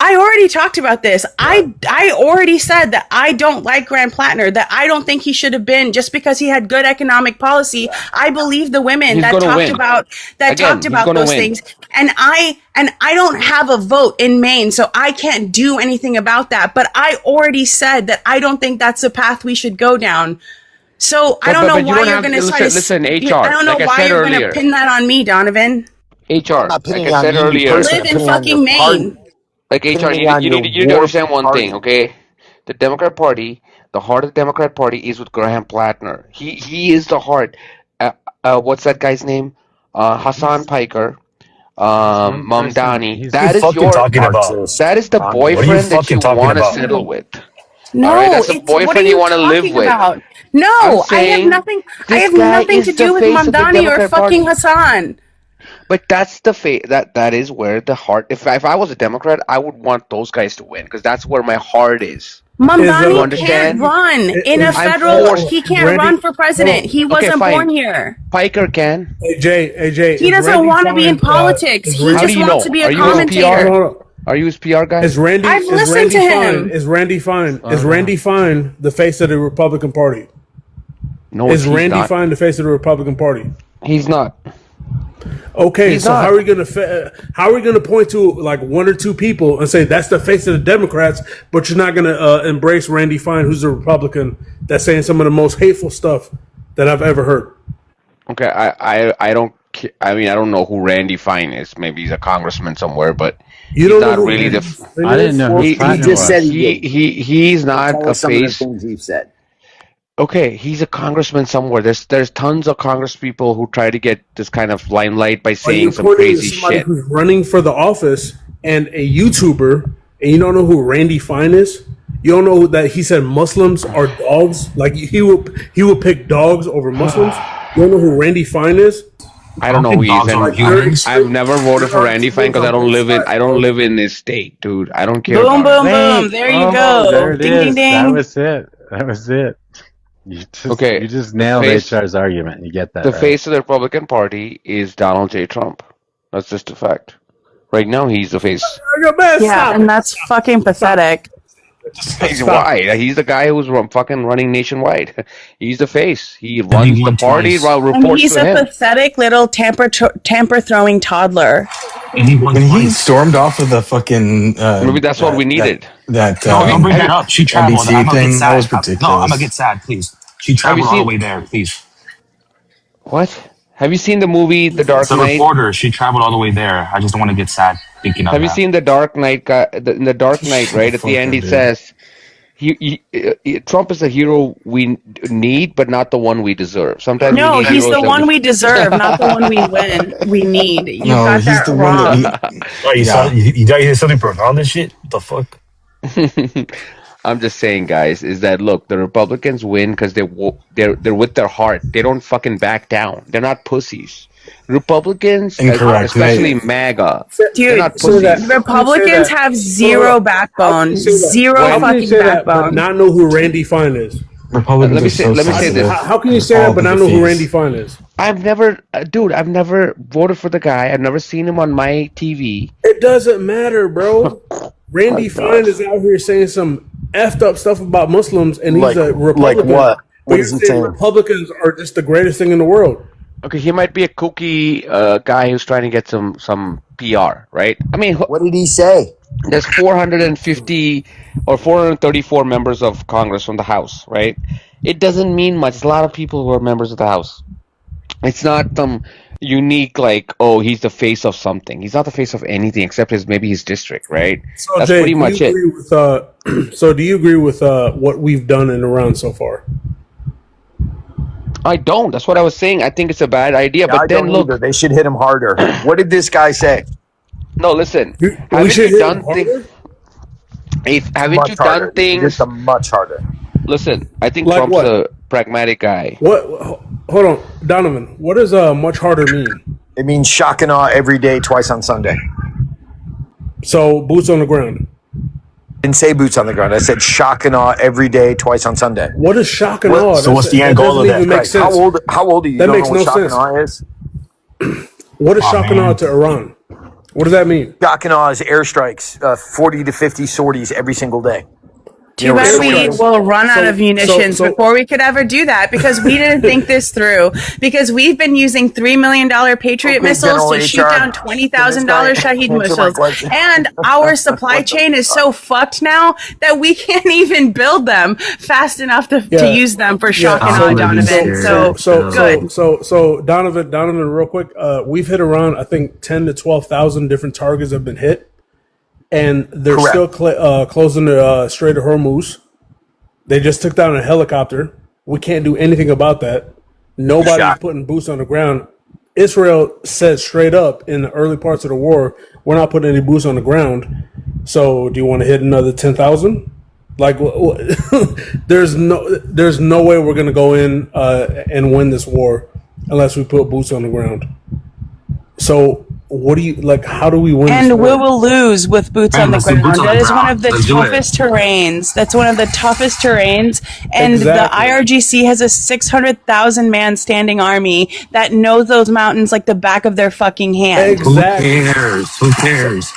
I already talked about this. I already said that I don't like Graham Plattner, that I don't think he should have been just because he had good economic policy. I believe the women that talked about those things. And I don't have a vote in Maine, so I can't do anything about that. But I already said that I don't think that's the path we should go down. So I don't know why you're going to try to listen, HR. I don't know why you're going to pin that on me, Donovan. HR. Like I said earlier, live in fucking Maine. Like HR, you need to understand one thing, okay? The Democrat Party, the heart of the Democrat Party is with Graham Plattner. He is the heart. What's that guy's name? Hassan Piker, Mamdani. That is that is the boyfriend that you want to settle with. No, right? That's the boyfriend you want to live with. No, I have nothing to do with Mamdani or fucking Hassan. But that's the that is where the heart. If I was a Democrat, I would want those guys to win because that's where my heart is. Mamdani can't run in a federal. He can't run for president. He wasn't born here. Piker can. AJ. He doesn't want to be in politics. He just wants to be a commentator. Are you his PR guy? I've listened to him. Is Randy Fine? Is Randy Fine the face of the Republican Party? No, is Randy Fine the face of the Republican Party? He's not. Okay, so how are we gonna point to like one or two people and say that's the face of the Democrats, but you're not gonna embrace Randy Fine, who's a Republican, that's saying some of the most hateful stuff that I've ever heard? Okay, I don't know who Randy Fine is. Maybe he's a congressman somewhere, but you don't not know really I didn't know. He just said he's not a face. Some of the things he said. Okay, he's a congressman somewhere. There's tons of Congress people who try to get this kind of limelight by saying some crazy shit. Who's running for the office and a YouTuber, and you don't know who Randy Fine is? You don't know that he said Muslims are dogs? Like he will pick dogs over Muslims? You don't know who Randy Fine is? I don't know who he is. I've never voted for Randy Fine because I don't live in this state, dude. I don't care. Boom, boom, boom. There you go. There it ding, is. ding, ding. That was it. You Okay, just nailed face HR's argument. You get that the right. face of the Republican Party is Donald J. Trump. That's just a fact. Right now, he's the face. Man, Yeah, stop and it. that's fucking pathetic. Stop it. Why? He's the guy who's fucking running nationwide. He's the face. He And he runs the won party twice. while And reports he's to a him. pathetic little tamper throwing toddler. And he won When he twice. stormed off of the fucking Maybe that's what we needed. that No, don't bring Have that you up. She traveled. NBC I'm gonna get thing, that sad. was No, I'm gonna ridiculous. get sad, please. She have you traveled all the seen way there, please. what? Have you seen the movie The It's Dark a Knight? reporter. She traveled all the way there. I just don't want to get sad thinking of Have you that. seen The Dark Knight? In The Dark Knight, Shut the right at the fuck end, up, he dude. says, Trump is a hero we need, but not the one we deserve. Sometimes we No, need he's heroes the that one we deserve, not the one we need. You've No, got he's that the one that wrong. we. Oh, you saw? Yeah, You hear something profound and shit? What the fuck? I'm just saying, guys, is that look, the Republicans win because they're with their heart. They don't fucking back down. They're not pussies. Republicans, incorrect. especially MAGA, they're Dude, not So that- pussies. Republicans that? have Hold zero on. backbone. Say that. Zero How can you fucking say that but backbone. not know who Randy Fine is? Republicans Let me are so say sensitive. this. How can you say that but not know who Randy Fine is? I've never voted for the guy. I've never seen him on my TV. It doesn't matter, bro. Randy Fine is out here saying some effed up stuff about Muslims, and he's a Republican. Like what? But What you're is he saying saying? Republicans are just the greatest thing in the world. Okay, he might be a kooky guy who's trying to get some PR, right? I mean, What did he say? there's 450 or 434 members of Congress from the House, right? It doesn't mean much. It's a lot of people who are members of the House. It's not some unique, like, oh, he's the face of something. He's not the face of anything except maybe his district, right? So, That's Jay, pretty do much you it. agree with, so do you agree with what we've done in Iran so far? I don't. That's what I was saying. I think it's a bad idea. I But then don't look, either. They should hit him harder. What did this guy say? no, listen. We Haven't should you hit done them harder? haven't Much you harder. done things? Just a much harder. Listen, I think Like Trump's what? a pragmatic guy. What? Hold on, Donovan. What does much harder mean? It means shock and awe every day, twice on Sunday. So boots on the ground. Didn't say boots on the ground. I said shock and awe every day, twice on Sunday. What is shock and What- awe? so what's the end goal of doesn't that? even make Christ, sense. how old are you? That You don't makes know what no shock sense. and awe is? What is Aw, shock and man. awe to Iran? What does that mean? Shock and awe is airstrikes, 40 to 50 sorties every single day. Too bad we airstrikes. will run out So- of munitions so- before we could ever do that because we didn't think this through. Because we've been using $3 million Patriot Okay, missiles General to shoot HR, down $20,000 can this Shahed guy answer my missiles. question? And our supply chain is so fucked now that we can't even build them fast enough to Yeah. use them for shock Yeah, and so- awe, Donovan. So Donovan, real quick. We've hit around, I think, 10 to 12,000 different targets have been hit, and they're Correct. still closing the Strait of Hormuz. They just took down a helicopter. We can't do anything about that. Nobody's Shock. putting boots on the ground. Israel said straight up in the early parts of the war, we're not putting any boots on the ground. So, do you want to hit another 10,000? Like, there's no way we're gonna go in and win this war unless we put boots on the ground. So, what do you like? How do we win? this And we war? will lose with boots Man, on the let's do ground. boots on That the is one ground. of the Let's do it. toughest terrains. That's one of the toughest terrains. And Exactly. the IRGC has a 600,000 man standing army that knows those mountains like the back of their fucking hand. Exactly. Who cares? Who cares?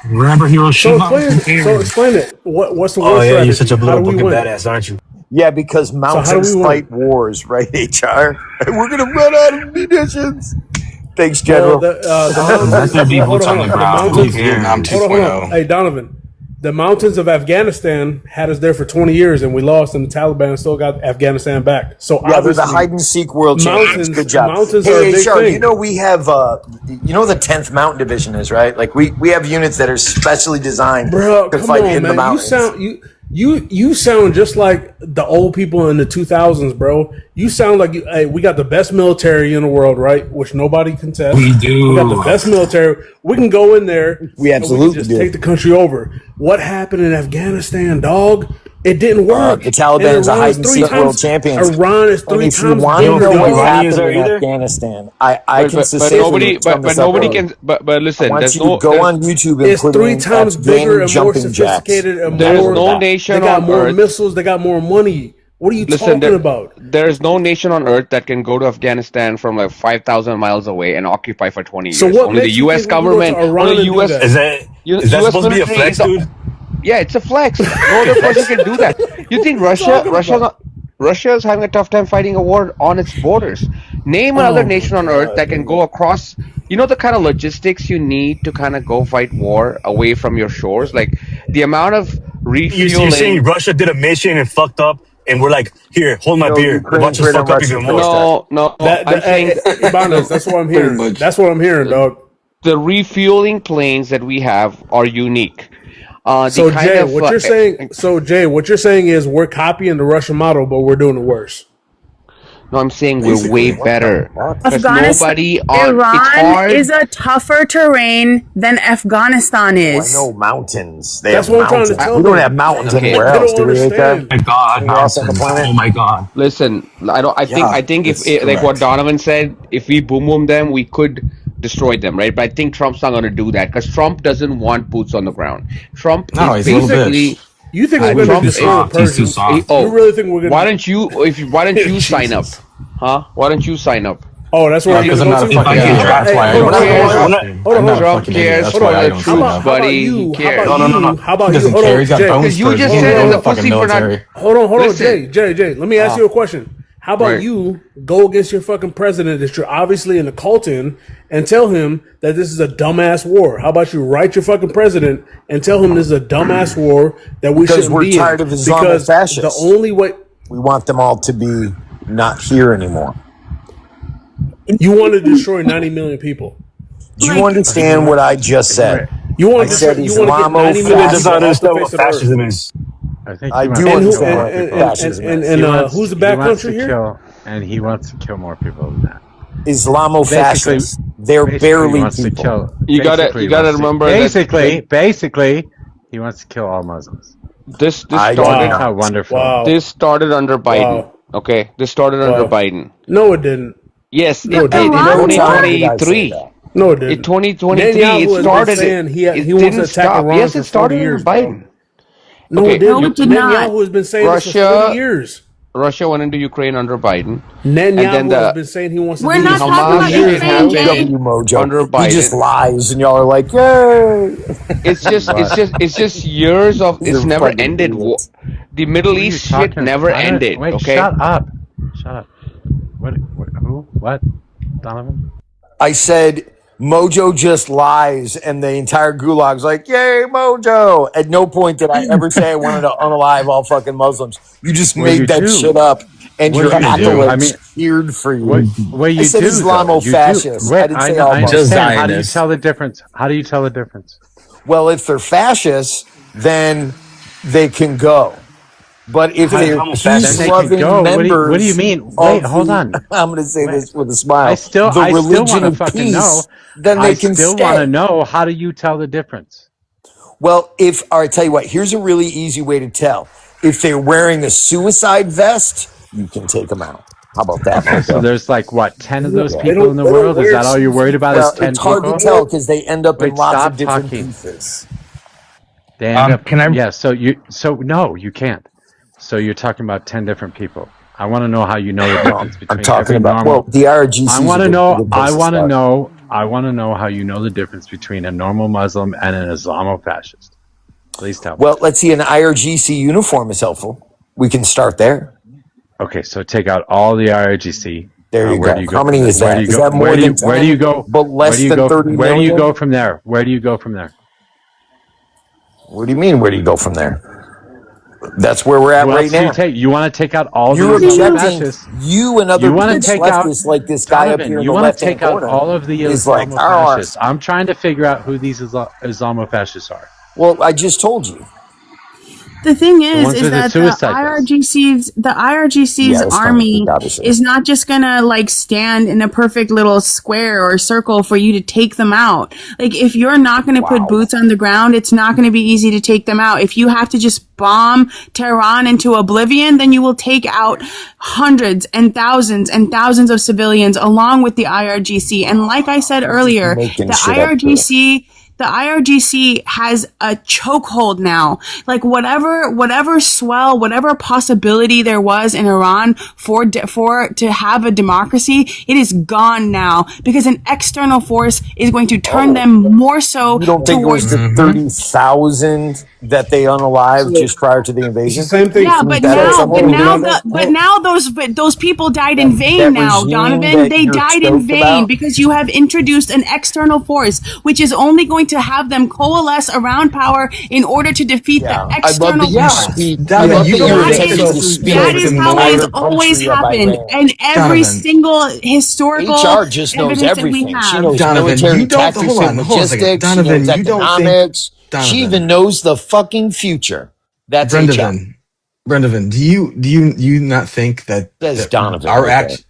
Remember So Hiroshima? Who explain, cares? explain it. What's the war Oh yeah, strategy? you're such a How little do we fucking win? badass, aren't you? Yeah, because how do mountains we win? fight wars, right, HR? We're going to run out of munitions. Thanks, Well, General. the mountains. Let there be hold boots on the The ground. Who mountains. cares? Vietnam Hold on. 2.0. Hey, Donovan. The mountains of Afghanistan had us there for 20 years, and we lost, and the Taliban still got Afghanistan back. So Yeah, they're obviously, the hide and seek world champions. mountains- Good job. mountains are a Hey, big HR, thing. you know we have, you know the 10th Mountain Division is, right? Like we have units that are specially designed bro, to come fight on, in the man. mountains. You sound just like the old people in the 2000s, bro. You sound like hey, we got the best military in the world, right? Which nobody contests. We do. We got the best military. We can go in there. We and absolutely can just do. take the country over. What happened in Afghanistan, dog? It didn't work. The Taliban's And a Iran hide is and three seek world times- champions. Iran is And three if you times want to bigger know than what us. happened Iranians are in either? Afghanistan, I can But succinctly nobody, sum but this nobody up. can. But listen, I want there's you no. to go there's- on YouTube and It's put three in times Afghani bigger and more jumping jacks. sophisticated and There's more. no nation They got on more earth. missiles. They got more money. What are you Listen, talking about? there is no nation on earth that can go to Afghanistan from like 5,000 miles away and occupy for 20 So years. what Only the makes you U.S. think we can go to government, Iran only and do U.S. that? Is that U.S. supposed to be a military flex, dude? Yeah, it's a flex. No other person can do that. You think Russia is having a tough time fighting a war on its borders? Name another Oh my nation on earth god, that can go across. You know the kind of logistics you need to kind of go fight war away from your shores, like the amount of You're saying refueling. Russia did a mission and fucked up, and we're like, here, hold my No, beer. We're about Ukraine's to right on fuck up Russian even more. doorstep. No, that I'm saying Ibanez, that's what I'm Pretty hearing. much. That's what I'm hearing, dog. the refueling planes that we have are unique. The So kind Jay, of what you're saying? So Jay, what you're saying is we're copying the Russian model, but we're doing it worse. no, I'm saying we're way Basically. better because Afghanistan, nobody on. It's Iran is hard. a tougher terrain than Afghanistan Oh, I is. know mountains. They That's have what I'm trying to mountains. tell We don't them. have mountains Okay. anywhere They else, don't do we, Aka? understand. My God, Anywhere else on the mountains. planet? Oh my God. Listen, I don't. I think if that's like what correct. Donovan said, if we boom them, we could destroy them, right? But I think Trump's not going to do that because Trump doesn't want boots on the ground. Trump No, is he's a little basically. bitch. You think I we're going to Trump He's destroy the soft. He's too Persians? soft. You really think we're going Why to? don't you sign up? Jesus. Huh? Why don't you sign up? Oh, that's where No, we're because going I'm to not go a to. If I fucking can idiot. draft, That's why I Trump don't cares. fucking we're not, trust him. Hold on, I'm not a Trump fucking idiot. cares That's for why I the don't How sign troops, about up. buddy. He you? How cares. about no, you? no, no. How about He you? doesn't Hold care. on, He's got Jay. bones Because you for just for said in the the fucking pussy for not. military. Hold on, Listen. Jay. Let me ask you a question. How about Right. you go against your fucking president that you're obviously in a cult in and tell him that this is a dumbass war? How about you write your fucking president and tell him this is a dumbass war that we Because shouldn't we're be in? tired of Because the Islamo-fascists. only way We want them all to be not here anymore. you want to destroy 90 million people. Do you Like, You know understand what? what I just said? You I want to said destroy, you want to get 90 He million does people not Islamo-fascist. off the understand what face of the earth. fascism is. I think I he wants do to And who kill understand more what people. fascism is. who's the bad country here? He wants to kill more people than that. Islamo-fascists. They're Basically, he barely wants to people. kill. You gotta remember that Basically, he wants to kill all Muslims. this I do started That's how not. wonderful. Wow. this started under Biden. Wow. Okay, this started under Wow. Biden. No, it didn't. Yes, No, it it did didn't. in No Iran time what? did I say 2023. that. No, it In didn't. 2023, it Netanyahu has been started. saying It he wants didn't to attack stop. Iran Yes, for it 40 started under years, bro. Biden. No, Okay, it didn't. No, it did not. Netanyahu has been saying this for 40 years. Russia went into Ukraine under Biden, and Netanyahu then has the been saying he wants to We're do not this for talking 40 about Hamas years. Ukraine, shit Jay. happened Mojo. under He just Biden. lies, and y'all are like, yay! It's just years of These it's are never fucking ended. idiots. The Middle Who are you East shit talking? never I don't- ended. Wait, Okay, shut up. Shut up. What? Who? What? Donovan? I said, Mojo just lies, and the entire gulag's like, yay, Mojo. At no point did I ever say I wanted to unalive all fucking Muslims. You just Well, you made that do. shit up, and Well, your you do. acolytes I mean, cheered for you. What you I said do, though, you do. Islamo-fascists. I Wait, didn't say all I Muslims. Just understand. How do you Zionists. tell the difference? How do you tell the difference? Well, if they're fascists, then they can go. But if Because they're Islamo-fascists. Then they can peace-loving go. members What do you mean? Wait, of hold the, on. I'm going to say Wait. this with a smile, I still the want religion to of fucking peace, know. then they can still want to stay. know. How do you tell the difference? Well, all right, tell you what, here's a really easy way to tell. If they're wearing a suicide vest, you can take them out. How about that? Okay, so Mojo? there's like what, 10 of those Yeah. people in the world? Is that all you're worried about? Well, Is 10 it's hard to people? tell because they end up in Wait, lots stop of different talking. pieces. They end up. Can I? Yeah. So no, you can't. So you're talking about 10 different people. I want to know how you know the difference between I'm talking every about, normal. well, the IRGC. I want to know. I want to know how you know the difference between a normal Muslim and an Islamo-fascist. Please tell me. Well, let's see. An IRGC uniform is helpful. We can start there. Okay, so take out all the IRGC. There you Where go. do you go? How many is Where that? do you Is go? that more Where do than you, where do you 10, go? but less Where do you than go? 30 Where do you million? go from there? Where do you go from there? What do you mean? Where do you go from there? That's where we're at Who right else do now. you take? You want to take out all You're the objecting. Islamo-fascists? You and other You want to peace take out leftists like this guy up Donovan, here in you the want to left-hand take out corner all of the is like, Islamo-fascists. I'm trying to figure out who these Islamo-fascists are. well, I just told you. The thing The is ones with the that suicide vests. the IRGC's it's army tongue-in-cheek, obviously. is not just gonna like stand in a perfect little square or circle for you to take them out. Like if you're not gonna put boots on the ground, it's not gonna be easy to take them out. If you have to just bomb Tehran into oblivion, then you will take out hundreds and thousands of civilians along with the IRGC. And like I said earlier, Making the shit up, IRGC the IRGC has a chokehold now. Like whatever swell, whatever possibility there was in Iran for to have a democracy, it is gone now because an external force is going to turn them more so You don't think it was towards. the 30,000 that they unalived just prior to the It's the invasion? same thing. Yeah, but That at some point now those people died in vain. that Now, regime Donovan, that they you're died in stoked vain about? because you have introduced an external force, which is only going to have them coalesce around power in order to defeat the I love external that you force. speak. I Donovan, love you that you're don't That think attempting that to is this is speak going that for to is the how it has make entire always country of happened, Iran. and every Donovan? single historical HR just knows evidence that we everything. She have. knows Donovan, military you don't tactics and hold on a second. logistics. She knows Donovan, you don't think economics. She even Donovan, knows the fucking future. That's HR. Brendovan, do you not think that Says Donovan our right there. act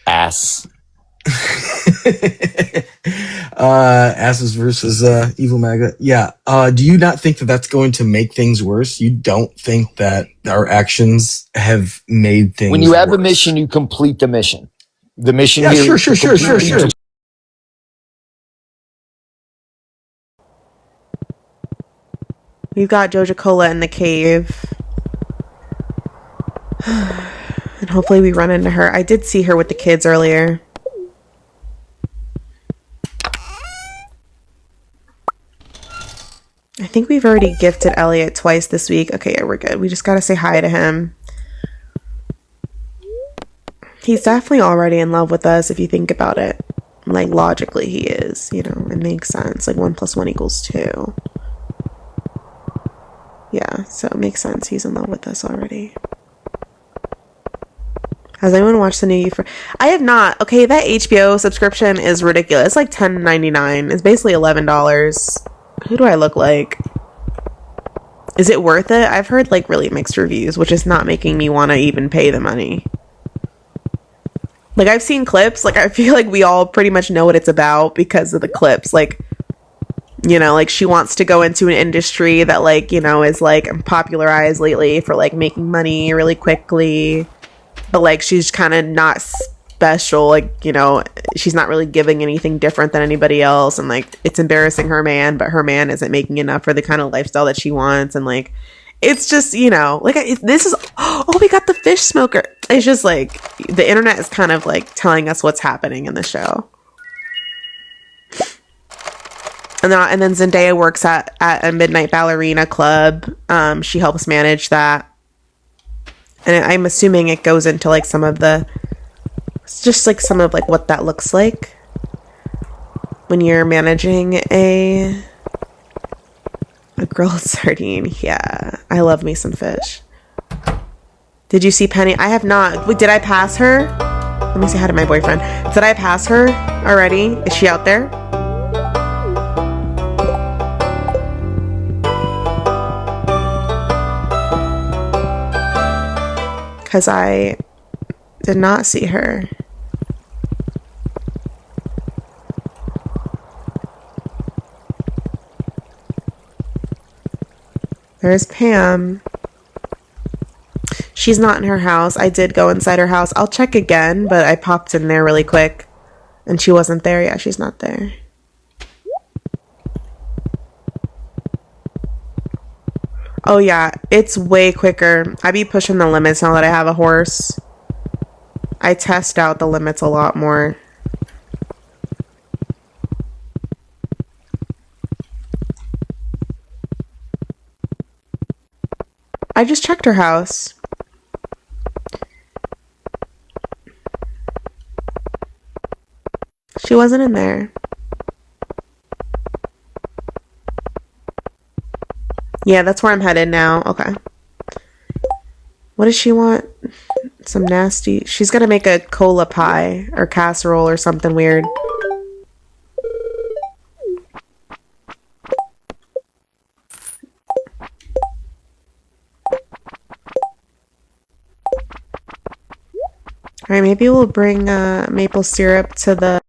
Ass. asses versus evil MAGA? Yeah. Do you not think that that's going to make things worse? You don't think that our actions have made things When you have worse? a mission, you complete the mission. The mission Yeah, here sure. is to completely We've got Joja Cola in the cave. And hopefully we run into her. I did see her with the kids earlier. I think we've already gifted Elliot twice this week. Okay, yeah, we're good. We just gotta say hi to him. He's definitely already in love with us if you think about it. Like, logically he is, you know, it makes sense. Like 1 + 1 = 2. Yeah, so it makes sense. He's in love with us already. Has anyone watched the new Euphoria? I have not. Okay, that HBO subscription is ridiculous. It's like $10.99. It's basically $11. Who do I look like? Is it worth it? I've heard like really mixed reviews, which is not making me want to even pay the money. Like, I've seen clips. Like, I feel like we all pretty much know what it's about because of the clips. Like, you know, like she wants to go into an industry that, like, you know, is like popularized lately for like making money really quickly. But like, she's kind of not special. Like, you know, she's not really giving anything different than anybody else. And like, it's embarrassing her man, but her man isn't making enough for the kind of lifestyle that she wants. And like, it's just, you know, like this is, oh, we got the fish smoker. It's just like the internet is kind of like telling us what's happening in the show. And then Zendaya works at a Midnight Ballerina club. She helps manage that. And I'm assuming it goes into like some of like what that looks like when you're managing a grilled sardine. Yeah, I love me some fish. Did you see Penny? I have not. Wait, did I pass her? Let me say hi to my boyfriend. Did I pass her already? Is she out there? Because I did not see her. There's Pam. She's not in her house. I did go inside her house. I'll check again, but I popped in there really quick and she wasn't there. Yeah, she's not there. Oh yeah, it's way quicker. I be pushing the limits now that I have a horse. I test out the limits a lot more. I just checked her house. She wasn't in there. Yeah, that's where I'm headed now. Okay. What does she want? Some nasty... She's gonna make a cola pie or casserole or something weird. Alright, maybe we'll bring maple syrup to the...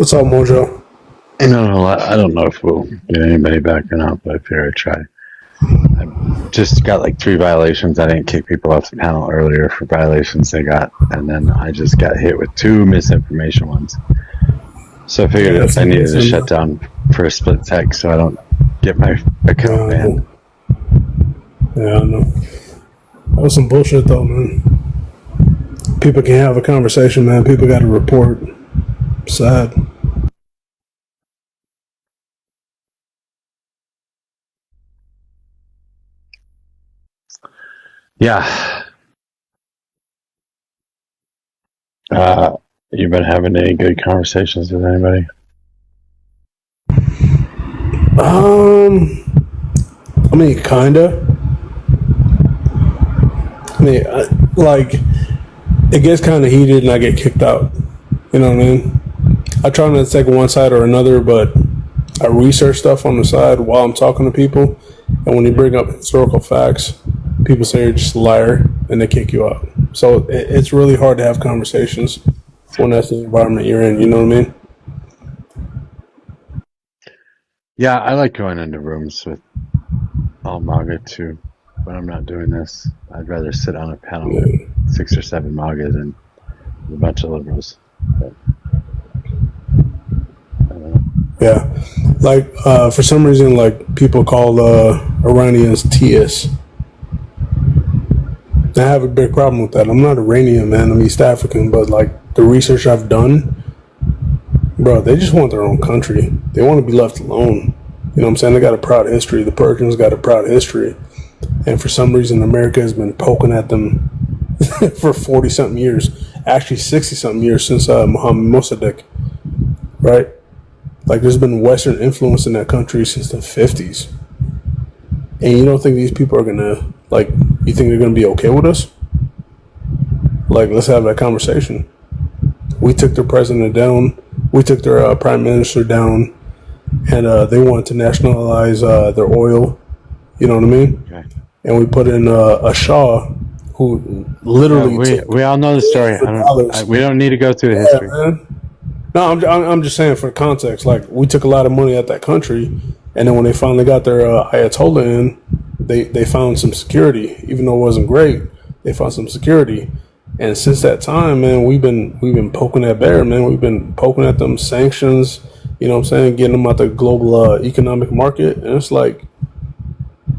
What's up, Mojo? No, I don't know if we'll get anybody back or not, but I figure I'd try. I just got like 3 violations. I didn't kick people off the panel earlier for violations they got, and then I just got hit with 2 misinformation ones. So I figured I needed to shut down for a split sec so I don't get my account banned. Yeah, I know. That was some bullshit, though, man. People can't have a conversation, man. People got to report. Sad. Yeah. You been having any good conversations with anybody? I mean, kinda. I mean, like, it gets kind of heated and I get kicked out. You know what I mean? I try not to take one side or another, but I research stuff on the side while I'm talking to people. And when you bring up historical facts, people say you're just a liar and they kick you out. So it's really hard to have conversations when that's the environment you're in. You know what I mean? Yeah, I like going into rooms with all MAGA too. When I'm not doing this, I'd rather sit on a panel with 6 or 7 MAGA than a bunch of liberals. But, yeah, like for some reason, like people call Iranians Tias. I have a big problem with that. I'm not Iranian, man. I'm East African, but like the research I've done, bro, they just want their own country. They want to be left alone. You know what I'm saying? They got a proud history. The Persians got a proud history. And for some reason, America has been poking at them for 40-something years. Actually, 60-something years since Muhammad Mossadegh, right? Like, there's been Western influence in that country since the 50s. And you don't think these people are going to, like, you think they're going to be okay with us? Like, let's have that conversation. We took their president down. We took their prime minister down. And they wanted to nationalize their oil. You know what I mean? Okay. And we put in a Shah who literally we all know the story. We don't need to go through the history. Man. No, I'm just saying for context. Like, we took a lot of money at that country, and then when they finally got their Ayatollah in, they found some security. Even though it wasn't great, they found some security. And since that time, man, we've been poking at bear, man. We've been poking at them sanctions. You know what I'm saying? Getting them out the global economic market, and it's like,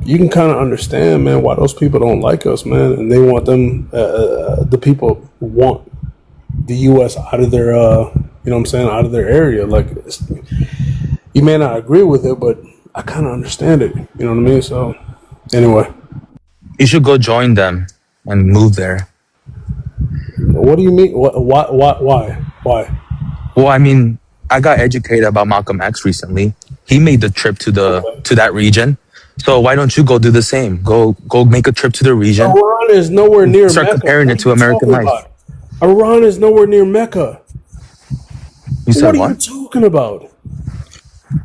you can kind of understand, man, why those people don't like us, man, and they want them. The people want the U.S. out of their, you know what I'm saying, out of their area. Like, you may not agree with it, but I kind of understand it. You know what I mean? So, anyway, you should go join them and move there. What do you mean? Why? Well, I mean, I got educated about Malcolm X recently. He made the trip to that region. So why don't you go do the same? Go make a trip to the region. Iran is nowhere near Start Mecca. comparing it to American life. Iran is nowhere near Mecca. You said what are you talking about?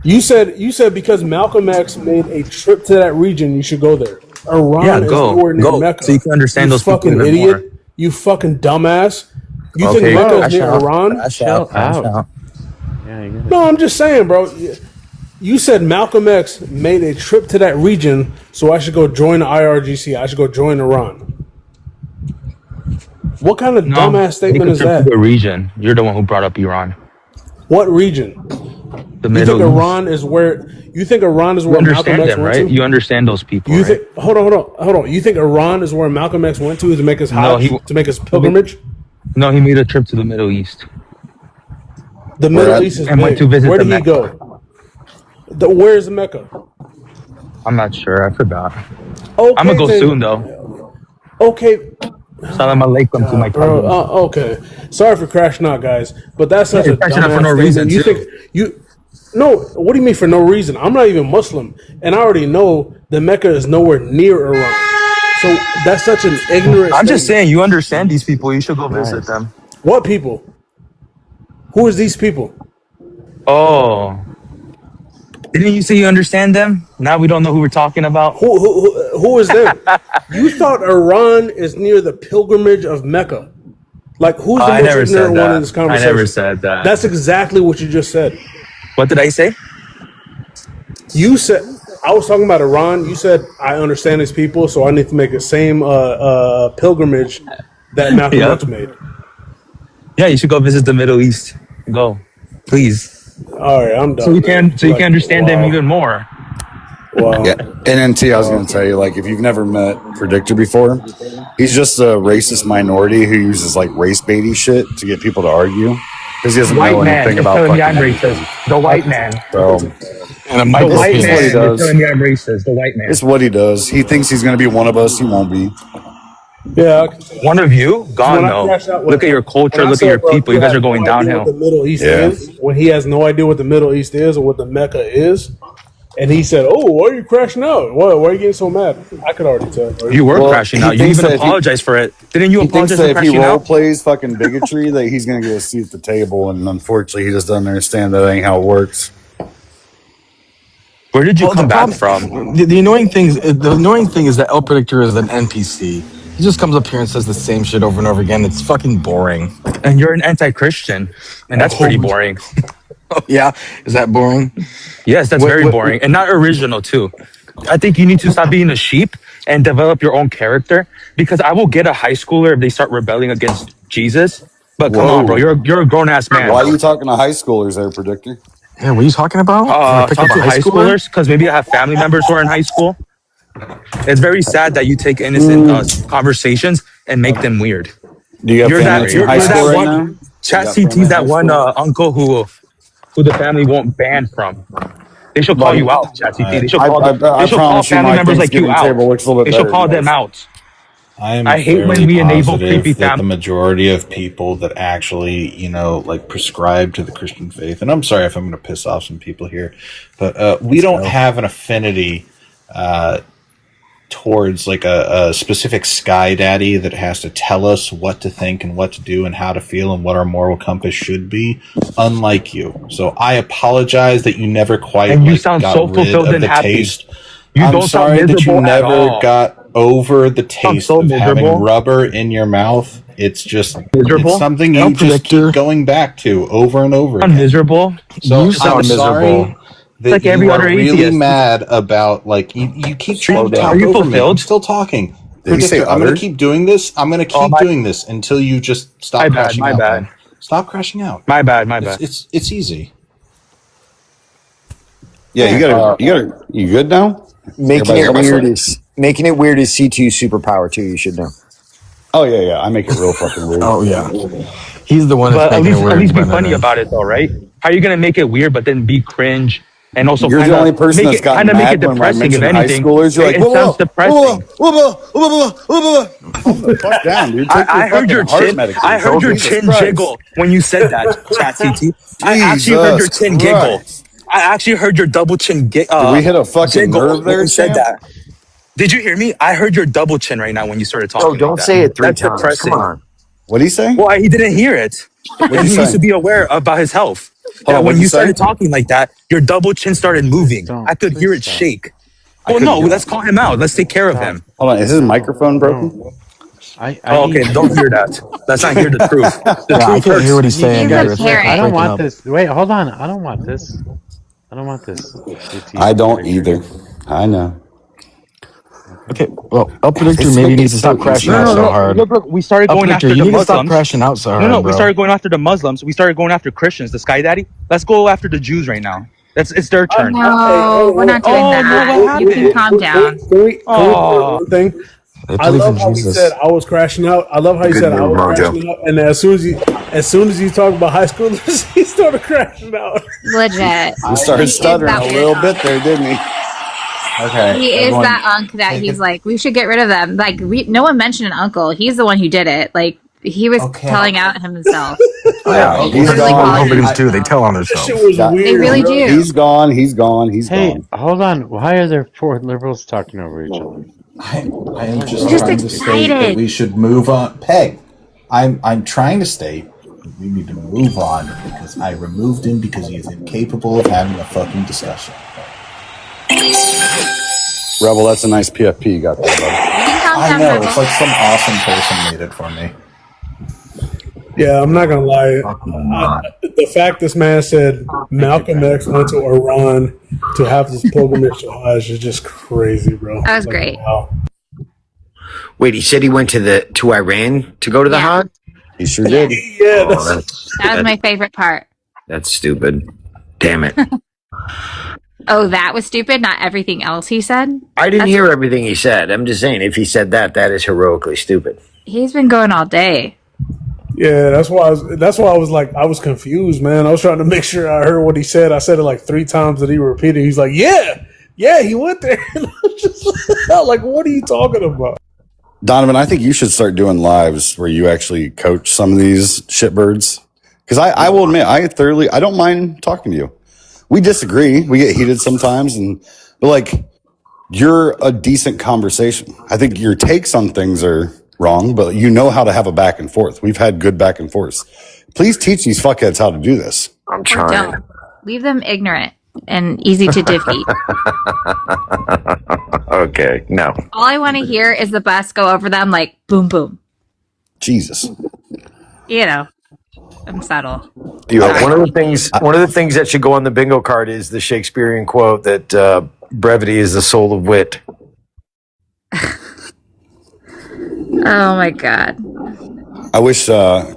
You said because Malcolm X made a trip to that region, you should go there. Iran is nowhere near Mecca. So you can understand those fucking people idiot. more. You fucking dumbass. You think Mecca is near Iran? No, I'm just saying, bro. You said Malcolm X made a trip to that region, so I should go join the IRGC. I should go join Iran. What kind of dumbass statement is that? The region. You're the one who brought up Iran. What region? The Middle East. You think Iran is where Malcolm X went to? You understand those people, right? Hold on. You think Iran is where Malcolm X went to make his to make his pilgrimage? No, he made a trip to the Middle East. The Middle East is big. Went to visit where did he go? Where's Mecca? I'm not sure. I forgot. Okay, I'm gonna go soon though. Okay. Salam alaikum to my cousin. Okay. Sorry for crashing out, guys, but that's such a dumbass for no reason. You think you? No. What do you mean for no reason? I'm not even Muslim, and I already know that Mecca is nowhere near Iran. So that's such an ignorant. I'm just saying, you understand these people. You should go visit them. What people? Who is these people? Oh. Didn't you say you understand them? Now we don't know who we're talking about. Who is them? You thought Iran is near the pilgrimage of Mecca. Like, who's the I most never said ignorant one in that. this I conversation? never said that. That's exactly what you just said. What did I say? You said, I was talking about Iran. You said, I understand these people, so I need to make the same pilgrimage that Malcolm Yep. X made. Yeah, you should go visit the Middle East. Go, please. All right, I'm done. So you can Like, understand them wow. even more. Wow. Yeah, NNT, I was going to tell you, like, if you've never met Predictor before, he's just a racist minority who uses, like, race baity shit to get people to argue because he doesn't White know man anything is about telling me fucking I'm anything. racist. The white man. So, And a The micro white This is what he man is does. telling me I'm racist. The white man. It's what he does. He thinks he's going to be one of us. He won't be. Yeah, I can tell. One of you? Gone, When I though. crash out, Look at your culture. when I Look at said, your bro, people. You guys are have going no idea what downhill. the Middle East Yeah. is, when he has no idea what the Middle East is or what the Mecca is, and he said, "Oh, why are you crashing out? Why are you getting so mad?" I could already tell. Bro. You were Well, crashing he out. You thinks even that if he- apologized for it. Didn't you He thinks apologize that for if he crashing role out? plays fucking bigotry, that he's going to get a seat at the table. And unfortunately, he just doesn't understand that ain't how it works. Where did you Well, come back from? the annoying thing is that El Predictor is an NPC. He just comes up here and says the same shit over and over again. It's fucking boring. And you're an anti-Christian, and that's pretty boring. Oh, yeah, is that boring? Yes, that's What- very what- boring and not original too. I think you need to stop being a sheep and develop your own character. Because I will get a high schooler if they start rebelling against Jesus. But come on, bro, Whoa. you're a grown ass man. Why are you talking to high schoolers there, Predictor? Yeah, what are you talking about? You're gonna pick Talk up a to high schooler? schoolers because maybe I have family members who are in high school. It's very sad that you take innocent conversations and make them weird. Do you have You're family that. that's in You're, high you're school that right one. now? Chat You got CT's family in that high one school? uncle who the family won't ban from. They should call Buddy, you out, Chat CT. They should I, call. I, They I should call promise you family my members like you Thanksgiving out. table looks a little bit They should better call than them yours. out. I am I hate when fairly we enable creepy positive that the families. majority of people that actually, like prescribe to the Christian faith, and I'm sorry if I'm going to piss off some people here, but we don't have an affinity towards like a specific sky daddy that has to tell us what to think and what to do and how to feel and what our moral compass should be, unlike you. So I apologize that you never quite And you like, sound got so rid fulfilled of and the happy. taste. You I'm don't sound sorry that you miserable at never all. got over the Sound taste so of having miserable. rubber in your mouth. It's just Miserable. it's something El you just Predictor. keep going back to over and over I'm again. miserable. So You sound I'm sorry miserable. that Like every you other are really atheist. mad about like you keep trying to down. talk Are you over me. I'm fulfilled? still talking. Did he say Predictor, I'm going other? to keep doing this. I'm going to Oh keep my! doing this until you just stop My bad. crashing My out, bad. man. Stop crashing out. My bad. My bad. It's easy. Yeah, you good now? Making Everybody- it everybody weird sorry? is making it weird is C2's superpower too. You should know. Oh, yeah. I make it real fucking weird. Oh yeah, he's the one that's But making it at weird. least be but funny then- about it, though, right? How are you gonna make it weird, but then be cringe and also You're kind the only of person make that's it gotten kind of make mad it when I depressing? If mention high anything, schoolers. You're like, it sounds depressing. Calm the fuck down, dude. Take I your heard your fucking heart chin. medication. I heard your Jesus chin Christ. jiggle when you said that, Chat CT. I actually heard your Jesus chin giggle. Christ. I actually heard your double chin Did we hit a fucking jiggle nerve there, when you said champ? that. Did you hear me? I heard your double chin right now when you started talking. Bro, don't like that. say it 3 That's times. depressing. Come on. What'd he say? Well, he didn't hear it. What'd And you he needs say? to be aware about his health. Hold That on, when what'd you you say? started talking like that, your double chin started moving. don't. I could hear it Please stop. shake. I Well, couldn't no, hear let's it. call him out. Let's take care of him. Hold on, is his microphone broken? I Oh, okay, need- don't hear that. Let's not hear the truth. The Yeah, I truth can't hurts. hear what he's saying. He's Either. a It's like parent. I don't breaking want up. this. Wait, hold on. I don't want this. I don't want this. I don't either. I know. Okay, well, El Predictor It's maybe so- needs to it's stop so crashing easy. out so hard. Look, we started El going Predictor, after you the need to stop Muslims. crashing out so hard, No, bro. we started going after the Muslims. We started going after Christians, the Sky Daddy. Let's go after the Jews right now. It's their turn. No, we're not doing that. You can calm down. Can we one thing? They I believe love in how he Jesus. said I was crashing out. I love how he Good said I move, was Mojo. crashing out, and as soon as he talked about high schoolers, he started crashing out. Legit. He started stuttering a little bit there, didn't he? Okay. He is everyone that unk that take he's it- like, we should get rid of them. Like, no one mentioned an uncle. He's the one who did it. Like, he was Okay. telling out himself. Yeah, Like, he's literally gone. calling Nobody's himself do. They out. tell on That themselves. shit was That- weird. They really bro. do. He's gone. He's gone. He's Hey, gone. hold on. Why are there 4 liberals talking over each other? I am just Just trying to state that excited. we should move on. Peg, I'm trying to state we need to move on because I removed him because he is incapable of having a fucking discussion. Rebel, that's a nice PFP you got there, buddy. You can calm I down, know, Rebel. it's like some awesome person made it for me. Yeah, I'm not gonna lie. The fact this man said Malcolm X went to Iran to have this pilgrimage to Hajj is just crazy, bro. That was Like, great. wow. Wait, he said he went to Iran to go to the Hajj? He sure did. Yeah, That was my favorite part. That's stupid. Damn it. Oh, that was stupid. Not everything else he said. I didn't hear everything he said. I'm just saying, if he said that, that is heroically stupid. He's been going all day. Yeah, that's why I was like, I was confused, man. I was trying to make sure I heard what he said. I said it like 3 times that he repeated. He's like, yeah, he went there. And I was just like, what are you talking about? Donovan, I think you should start doing lives where you actually coach some of these shitbirds. Because I will admit, I don't mind talking to you. We disagree. We get heated sometimes, but like, you're a decent conversation. I think your takes on things are wrong, but you know how to have a back and forth. We've had good back and forths. Please teach these fuckheads how to do this. I'm Or trying. don't. Leave them ignorant and easy to defeat. Okay, no. All I want to hear is the bus go over them like boom, boom. Jesus. You know, I'm subtle. One of the things that should go on the bingo card is the Shakespearean quote that brevity is the soul of wit. Oh my God. I wish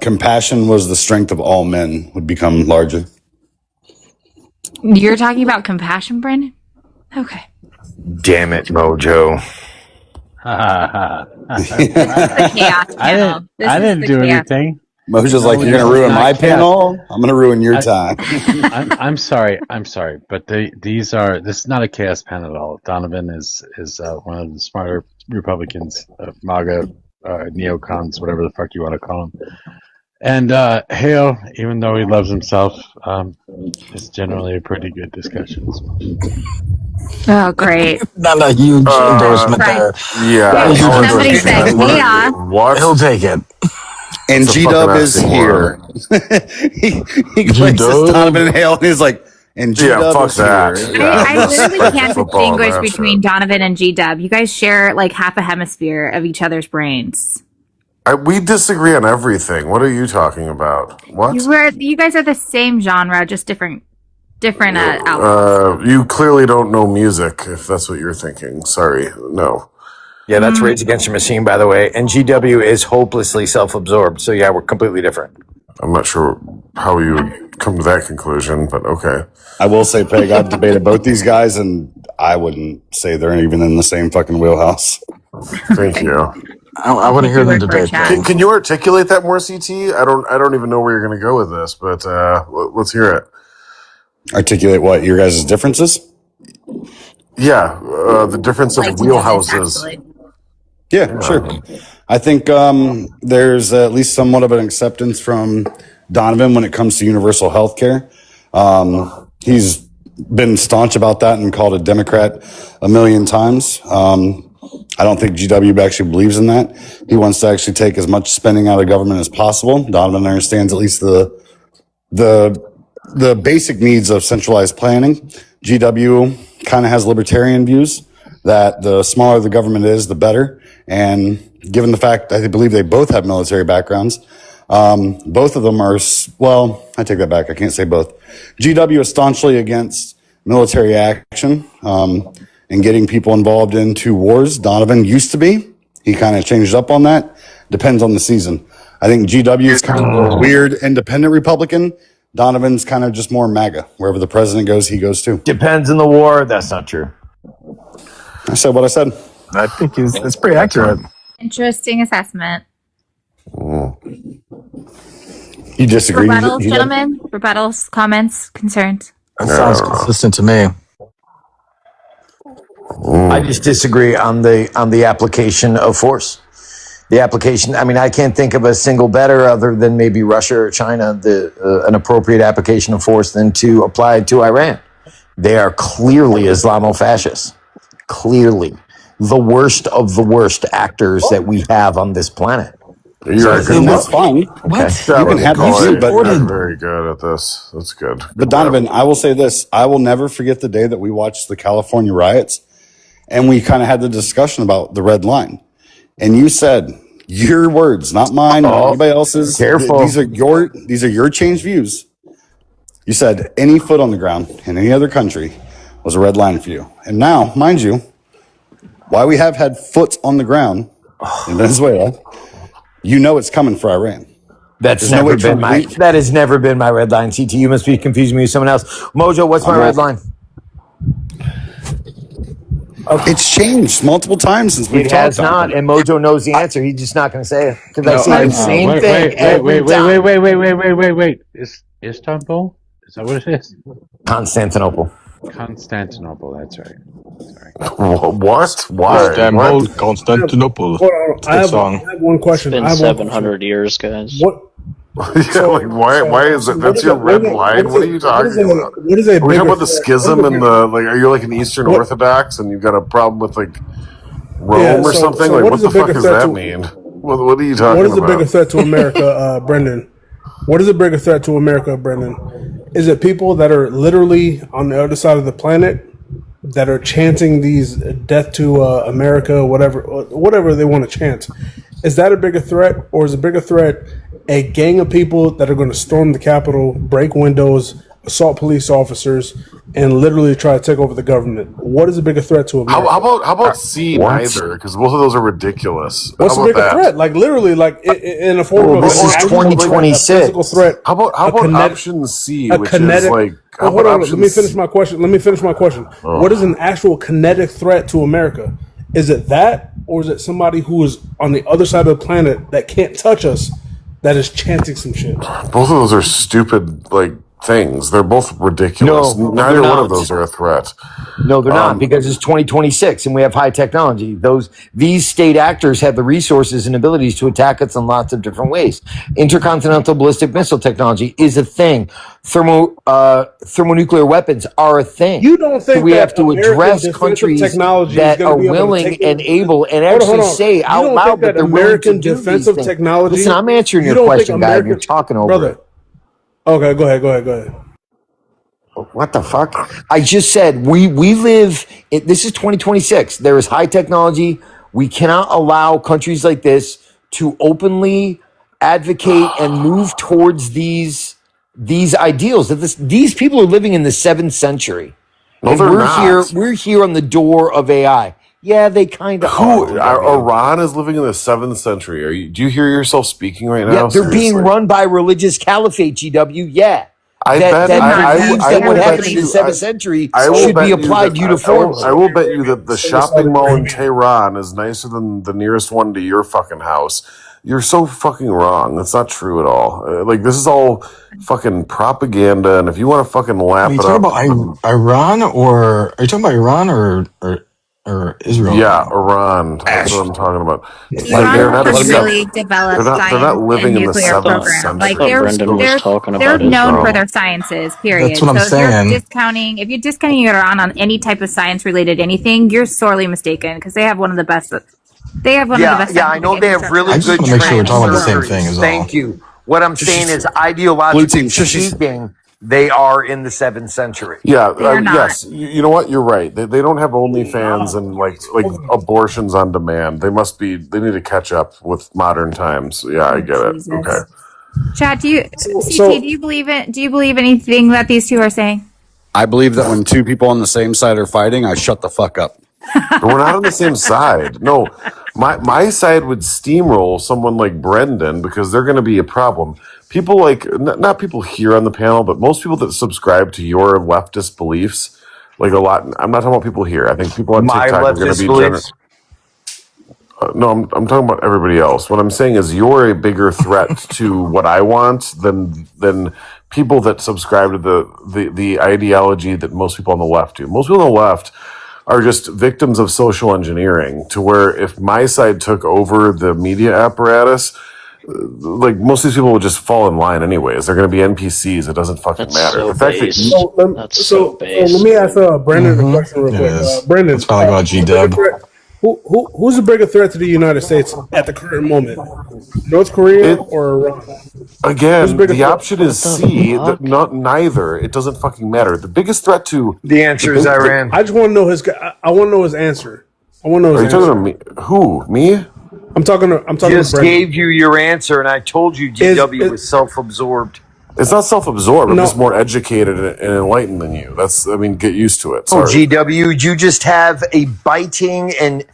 compassion was the strength of all men would become larger. You're talking about compassion, Brandon? Okay. Damn it, Mojo. This is the chaos panel. I didn't do anything. Mojo's like, you're going to ruin my panel? I'm going to ruin your time. I'm sorry, but this is not a chaos panel at all. Donovan is one of the smarter Republicans, MAGA, neocons, whatever the fuck you want to call them. And Hale, even though he loves himself, is generally a pretty good discussion. Oh, great. Not a huge endorsement there. Yeah. Somebody said, yeah. What? He'll take it. And It's a G-Dub fucking is oxymoron. here. he places Donovan and Hale, and he's like, and G-Dub fuck is that. here. I literally can't Football, distinguish that between Donovan and G-Dub. You guys share like half a hemisphere of each other's brains. We disagree on everything. What are you talking about? What? You guys are the same genre, just different outlets. You clearly don't know music, if that's what you're thinking. Sorry, no. Yeah, that's Rage Against the Machine, by the way. And GW is hopelessly self-absorbed. So yeah, we're completely different. I'm not sure how you would come to that conclusion, but okay. I will say, Peg, I've debated both these guys, and I wouldn't say they're even in the same fucking wheelhouse. Thank you. I want to hear them debate. Can you articulate that more, CT? I don't even know where you're going to go with this, but let's hear it. Articulate what? Your guys' differences? Yeah, the difference of wheelhouses. Yeah, sure. I think there's at least somewhat of an acceptance from Donovan when it comes to universal health care. He's been staunch about that and called a Democrat a million times. I don't think GW actually believes in that. He wants to actually take as much spending out of government as possible. Donovan understands at least the basic needs of centralized planning. GW kind of has libertarian views that the smaller the government is, the better. And given the fact I believe they both have military backgrounds, both of them are, well, I take that back. I can't say both. GW is staunchly against military action and getting people involved into wars. Donovan used to be. He kind of changed up on that. Depends on the season. I think GW is kind of a weird independent Republican. Donovan's kind of just more MAGA. Wherever the president goes, he goes too. Depends on the war. That's not true. I said what I said. I think it's pretty accurate. Interesting assessment. You disagree? Rebuttals, gentlemen? Rebuttals, comments, concerns? That sounds consistent to me. I just disagree on the application of force. The application, I mean, I can't think of a single better other than maybe Russia or China, an appropriate application of force than to apply it to Iran. They are clearly Islamo-fascists. Clearly. The worst of the worst actors that we have on this planet. That's fine. What? You can have these views, but I'm very good at this. That's good. But Donovan, I will say this. I will never forget the day that we watched the California riots and we kind of had the discussion about the red line. And you said, Your words, not mine, not Oh, anybody else's. careful. These are your changed views. You said any foot on the ground in any other country was a red line for you. And now, mind you, while we have had foot on the ground in Venezuela, you know it's coming for Iran. That's There's no never way been Trump that has never been my red line. CT, you must be confusing me with someone else. Mojo, what's my red line? It's changed multiple times since we've It talked has on not, it. and Mojo knows the answer. He's just not going to say it because I No, say the same thing every time. Wait. Is Istanbul? Is that what it is? Constantinople. Constantinople. That's right. What? Why? Istanbul, What? Constantinople. Hold on, It's a good song. I have one question. It's been I have one 700 question. years, guys. What? Yeah, like why is it? That's your red line. What are you talking about? What is a Are we talking bigger about the threat? schism and the like? Are you like an Eastern What- Orthodox and you've got a problem with like Rome Yeah, or so- something? so Like what what is the a bigger fuck does threat that to- mean? What are you talking What is the about? bigger threat to America, Brendan? What is the bigger threat to America, Brendan? Is it people that are literally on the other side of the planet that are chanting these "death to America," whatever they want to chant? Is that a bigger threat, or is a bigger threat a gang of people that are going to storm the Capitol, break windows, assault police officers, and literally try to take over the government? What is a bigger threat to America? How about C neither? Because both of those are ridiculous. What's How the about bigger that? threat? Like literally, like in a form of this an is actual, 2026. a physical threat. How about option C, which is like how hold about on, option let me finish C? my question. Oh. What is an actual kinetic threat to America? Is it that, or is it somebody who is on the other side of the planet that can't touch us, that is chanting some shit? Both of those are stupid like things. They're both ridiculous. No, Neither they're one not. of those are a threat. No, they're not, because it's 2026 and we have high technology. These state actors have the resources and abilities to attack us in lots of different ways. Intercontinental ballistic missile technology is a thing. Thermonuclear weapons are a thing. You don't think so we that have to American address defensive countries technology is that gonna are be able to willing take and over- able and Hold on, actually hold on. say You out don't loud think that that they're willing American to do defensive these things. technology? Listen, I'm answering You your don't think question, guy, and you're American- talking over brother. it. Okay, go ahead. What the fuck? I just said we live. This is 2026. There is high technology. We cannot allow countries like this to openly advocate and move towards these ideals. These people are living in the 7th century, No, and they're we're not. We're here on the door of AI. Yeah, they kind of Who are. Iran is living in the 7th century? Do you hear yourself speaking right now? Yeah, they're being Seriously. run by religious caliphate. GW. Yeah. I that believes that what will happened bet in the you- 7th century I will should bet be you applied that- uniformly. I will bet you that the shopping mall in Tehran is nicer than the nearest one to your fucking house. You're so fucking wrong. That's not true at all. Like this is all fucking propaganda. And if you want to fucking lap Are you it talking up, about Iran, or are you talking about Iran or Israel? yeah, Iran. That's what I'm talking about. Like Iran they're not has a a really developed they're science not living and in the nuclear 7th program. century. Like I thought Brendan was talking they're about known Israel. for their sciences. Period. That's what I'm so saying. if you're discounting Iran on any type of science related anything, you're sorely mistaken because they have one of the best. They have one of the best. Yeah, I know they have really I just good want to make sure we're talking about the same transference. thing as well. Thank you. What I'm saying is, ideologically speaking, they are in the 7th century. Yeah, They are not. yes. You know what? You're right. They don't have OnlyFans and like abortions on demand. They must be. They need to catch up with modern times. Yeah, I get it. Jesus. Okay. Chad, do you so- do you believe it? Do you believe anything that these two are saying? I believe that when two people on the same side are fighting, I shut the fuck up. But we're not on the same side. No, my side would steamroll someone like Brendan because they're going to be a problem. People like not people here on the panel, but most people that subscribe to your leftist beliefs, like a lot. I'm not talking about people here. I think people on My TikTok are going leftist to be beliefs. no, I'm talking about everybody else. What I'm saying is you're a bigger threat to what I want than people that subscribe to the ideology that most people on the left do. Most people on the left are just victims of social engineering to where if my side took over the media apparatus, like most of these people would just fall in line anyways. They're going to be NPCs. It doesn't fucking That's matter. so The fact that base. you, That's so base. let me ask Brandon a question real It quick. is. Brandon, That's why I go G-Dub. who's a bigger threat to the United States at the current moment? North Korea or Iran? Who's again, bigger the threat? option is C. That not neither. It doesn't fucking matter. The biggest threat to The answer is Iran. I just want to know his. I want to know his answer. I want to know Are you his talking answer. to me? Who? Me? I'm talking to Just Brendan. gave you your answer, and I told you GW was self-absorbed. It's not self-absorbed. I'm No. just more educated and enlightened than you. Get used to it. Oh, Sorry. GW, you just have a biting and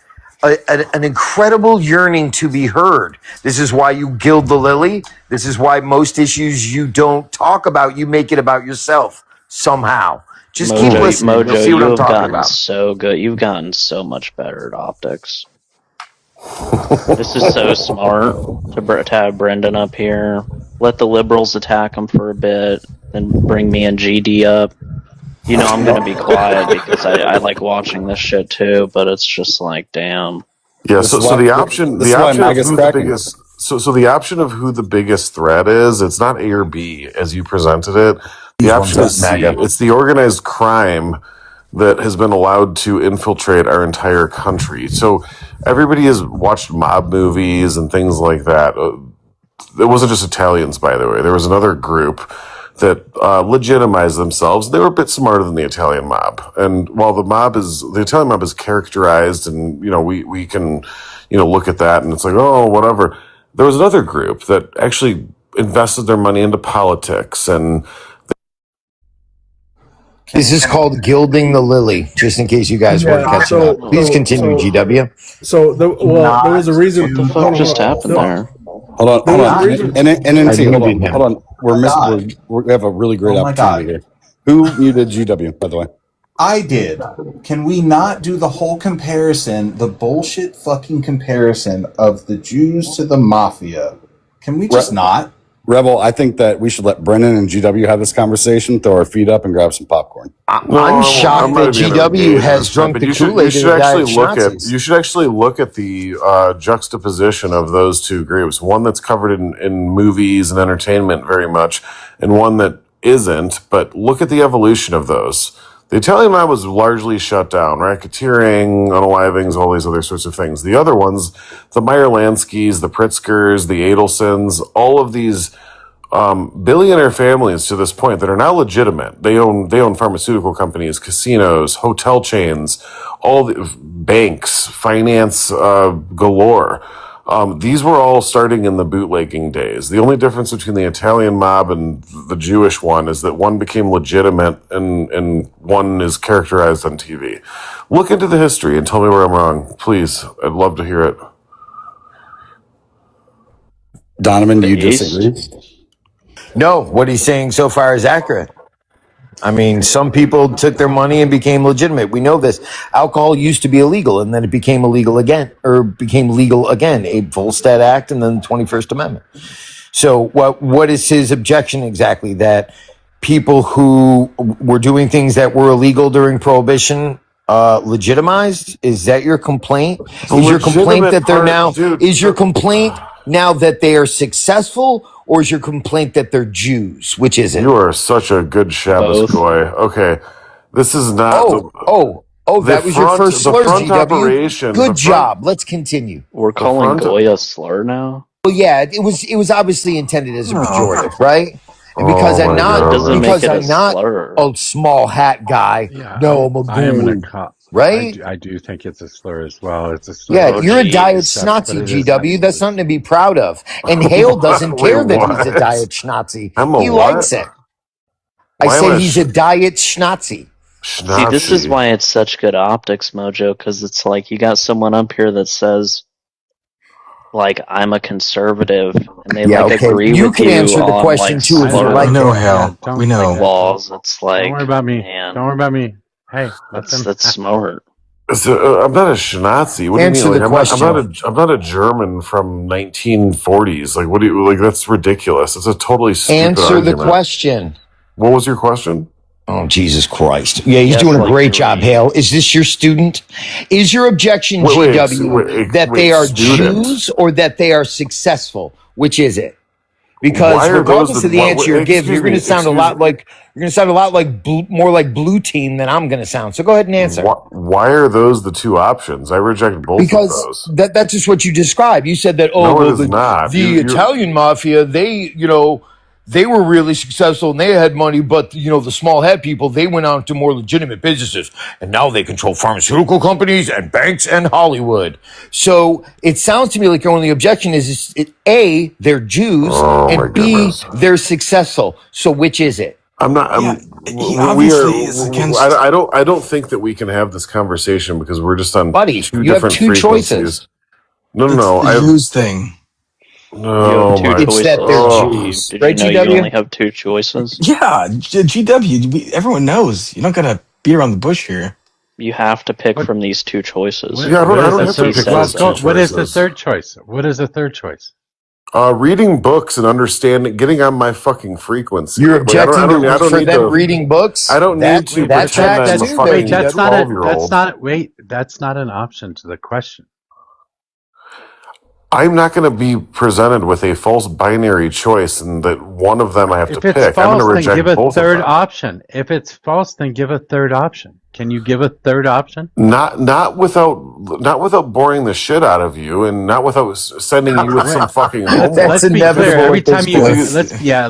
an incredible yearning to be heard. This is why you gild the lily. This is why most issues you don't talk about, you make it about yourself somehow. Just keep listening. Mojo, You'll see what you I'm have talking gotten about. so good. You've gotten so much better at optics. This is so smart to have Brendan up here. Let the liberals attack him for a bit, then bring me and GD up. You know I'm gonna be quiet because I like watching this shit too, but it's just like, damn. Yeah, so the option of who the biggest so the option of who the biggest threat is, it's not A or B as you presented it. The option is C. MAGA. It's the organized crime that has been allowed to infiltrate our entire country. So everybody has watched mob movies and things like that. It wasn't just Italians, by the way. There was another group that legitimized themselves. They were a bit smarter than the Italian mob. And while the Italian mob is characterized, and we can look at that and it's like, oh, whatever. There was another group that actually invested their money into politics, and This is called gilding the lily, just in case you guys weren't catching up. Please continue, GW. So, there was a reason. What the fuck just happened there? Hold on. Hold on. We have a really great Oh my opportunity God. here. Who muted GW, by the way? I did. Can we not do the whole comparison, the bullshit fucking comparison of the Jews to the mafia? Can we just not? Rebel, I think that we should let Brennan and GW have this conversation, throw our feet up, and grab some popcorn. I'm shocked that GW has drunk the Kool-Aid and died Nazis. You should actually look at the juxtaposition of those two groups. One that's covered in movies and entertainment very much, and one that isn't. But look at the evolution of those. The Italian mob was largely shut down, racketeering, unalivings, all these other sorts of things. The other ones, the Meyer Lanskys, the Pritzkers, the Adelsons, all of these billionaire families to this point that are now legitimate. They own pharmaceutical companies, casinos, hotel chains, all the banks, finance galore. These were all starting in the bootlegging days. The only difference between the Italian mob and the Jewish one is that one became legitimate and one is characterized on TV. Look into the history and tell me where I'm wrong, please. I'd love to hear it. Donovan, do you disagree? No, what he's saying so far is accurate. I mean, some people took their money and became legitimate. We know this. Alcohol used to be illegal, and then it became illegal again, or became legal again. A Volstead Act, and then the 21st Amendment. So, what is his objection exactly? That people who were doing things that were illegal during Prohibition legitimized? Is that your complaint? Is your complaint that they're now? Is your complaint now that they are successful? Or is your complaint that they're Jews? Which is it? You are such a good Shabbos boy. Okay. This is not... that was your first slur, GW. Operation, Good job. Let's continue. We're calling Goya a slur now? Well, yeah, it was obviously intended as a pejorative, right? And because I'm not a small hat guy. No, I'm a I am goon. Right? I do think it's a slur as well. It's a slur. Yeah, you're a diet schnazi, GW. That's something to be proud of. And Hale doesn't care that he's a diet schnazi. He likes it. I said he's a diet schnazi. See, this is why it's such good optics, Mojo, because it's like you got someone up here that says, like, I'm a conservative, and they agree you with can you answer the on, question like, too if you like. We know, Hal. We know. Walls. It's like, Don't worry about me. Man, Don't worry about me. Hey, that's smart. So, I'm not a Schnazi. What Answer do you mean? the question. I'm not a German from 1940s. Like, what do you like? That's ridiculous. It's a totally stupid Answer argument. the question. What was your question? Oh, Jesus Christ. Yeah, he's doing a great job, Hale. Is this your student? Is your objection, GW, that they are Jews or that they are successful? Which is it? Because regardless of the answer you give, you're going to sound a lot like more like blue team than I'm going to sound. So go ahead and answer. Why are those the two options? I reject both of those. That's just what you described. You said that No, it is not. the Italian mafia, they they were really successful and they had money, but the small hat people, they went on to more legitimate businesses, and now they control pharmaceutical companies and banks and Hollywood. So it sounds to me like your only objection is A, they're Jews, and B, they're successful. So which is it? I'm not. He obviously is against. I don't think that we can have this conversation because we're just on Buddy, two you have different two frequencies. choices. No. The Jews thing. No, you have two choices. That they're Jews. Did Right, you know GW? you only have two choices? Yeah, GW. Everyone knows. You don't gotta beat around the bush here. You have to pick from these two choices. Yeah, I don't have to He pick says those two that. What is the choices. third choice? What is the third choice? Reading books and understanding, getting on my fucking frequency. You're Like, I objecting don't for need them to reading books? I don't need to That's pretend I'm a too, fucking baby. That's not 12-year-old. that's not an option to the question. I'm not going to be presented with a false binary choice, and that one of them I have to If it's pick. I'm going false, to then reject give a both third of them. option. If it's false, then give a third option. Can you give a third option? Not without boring the shit out of you, and not without sending you with some fucking homework. Let's be clear. Every time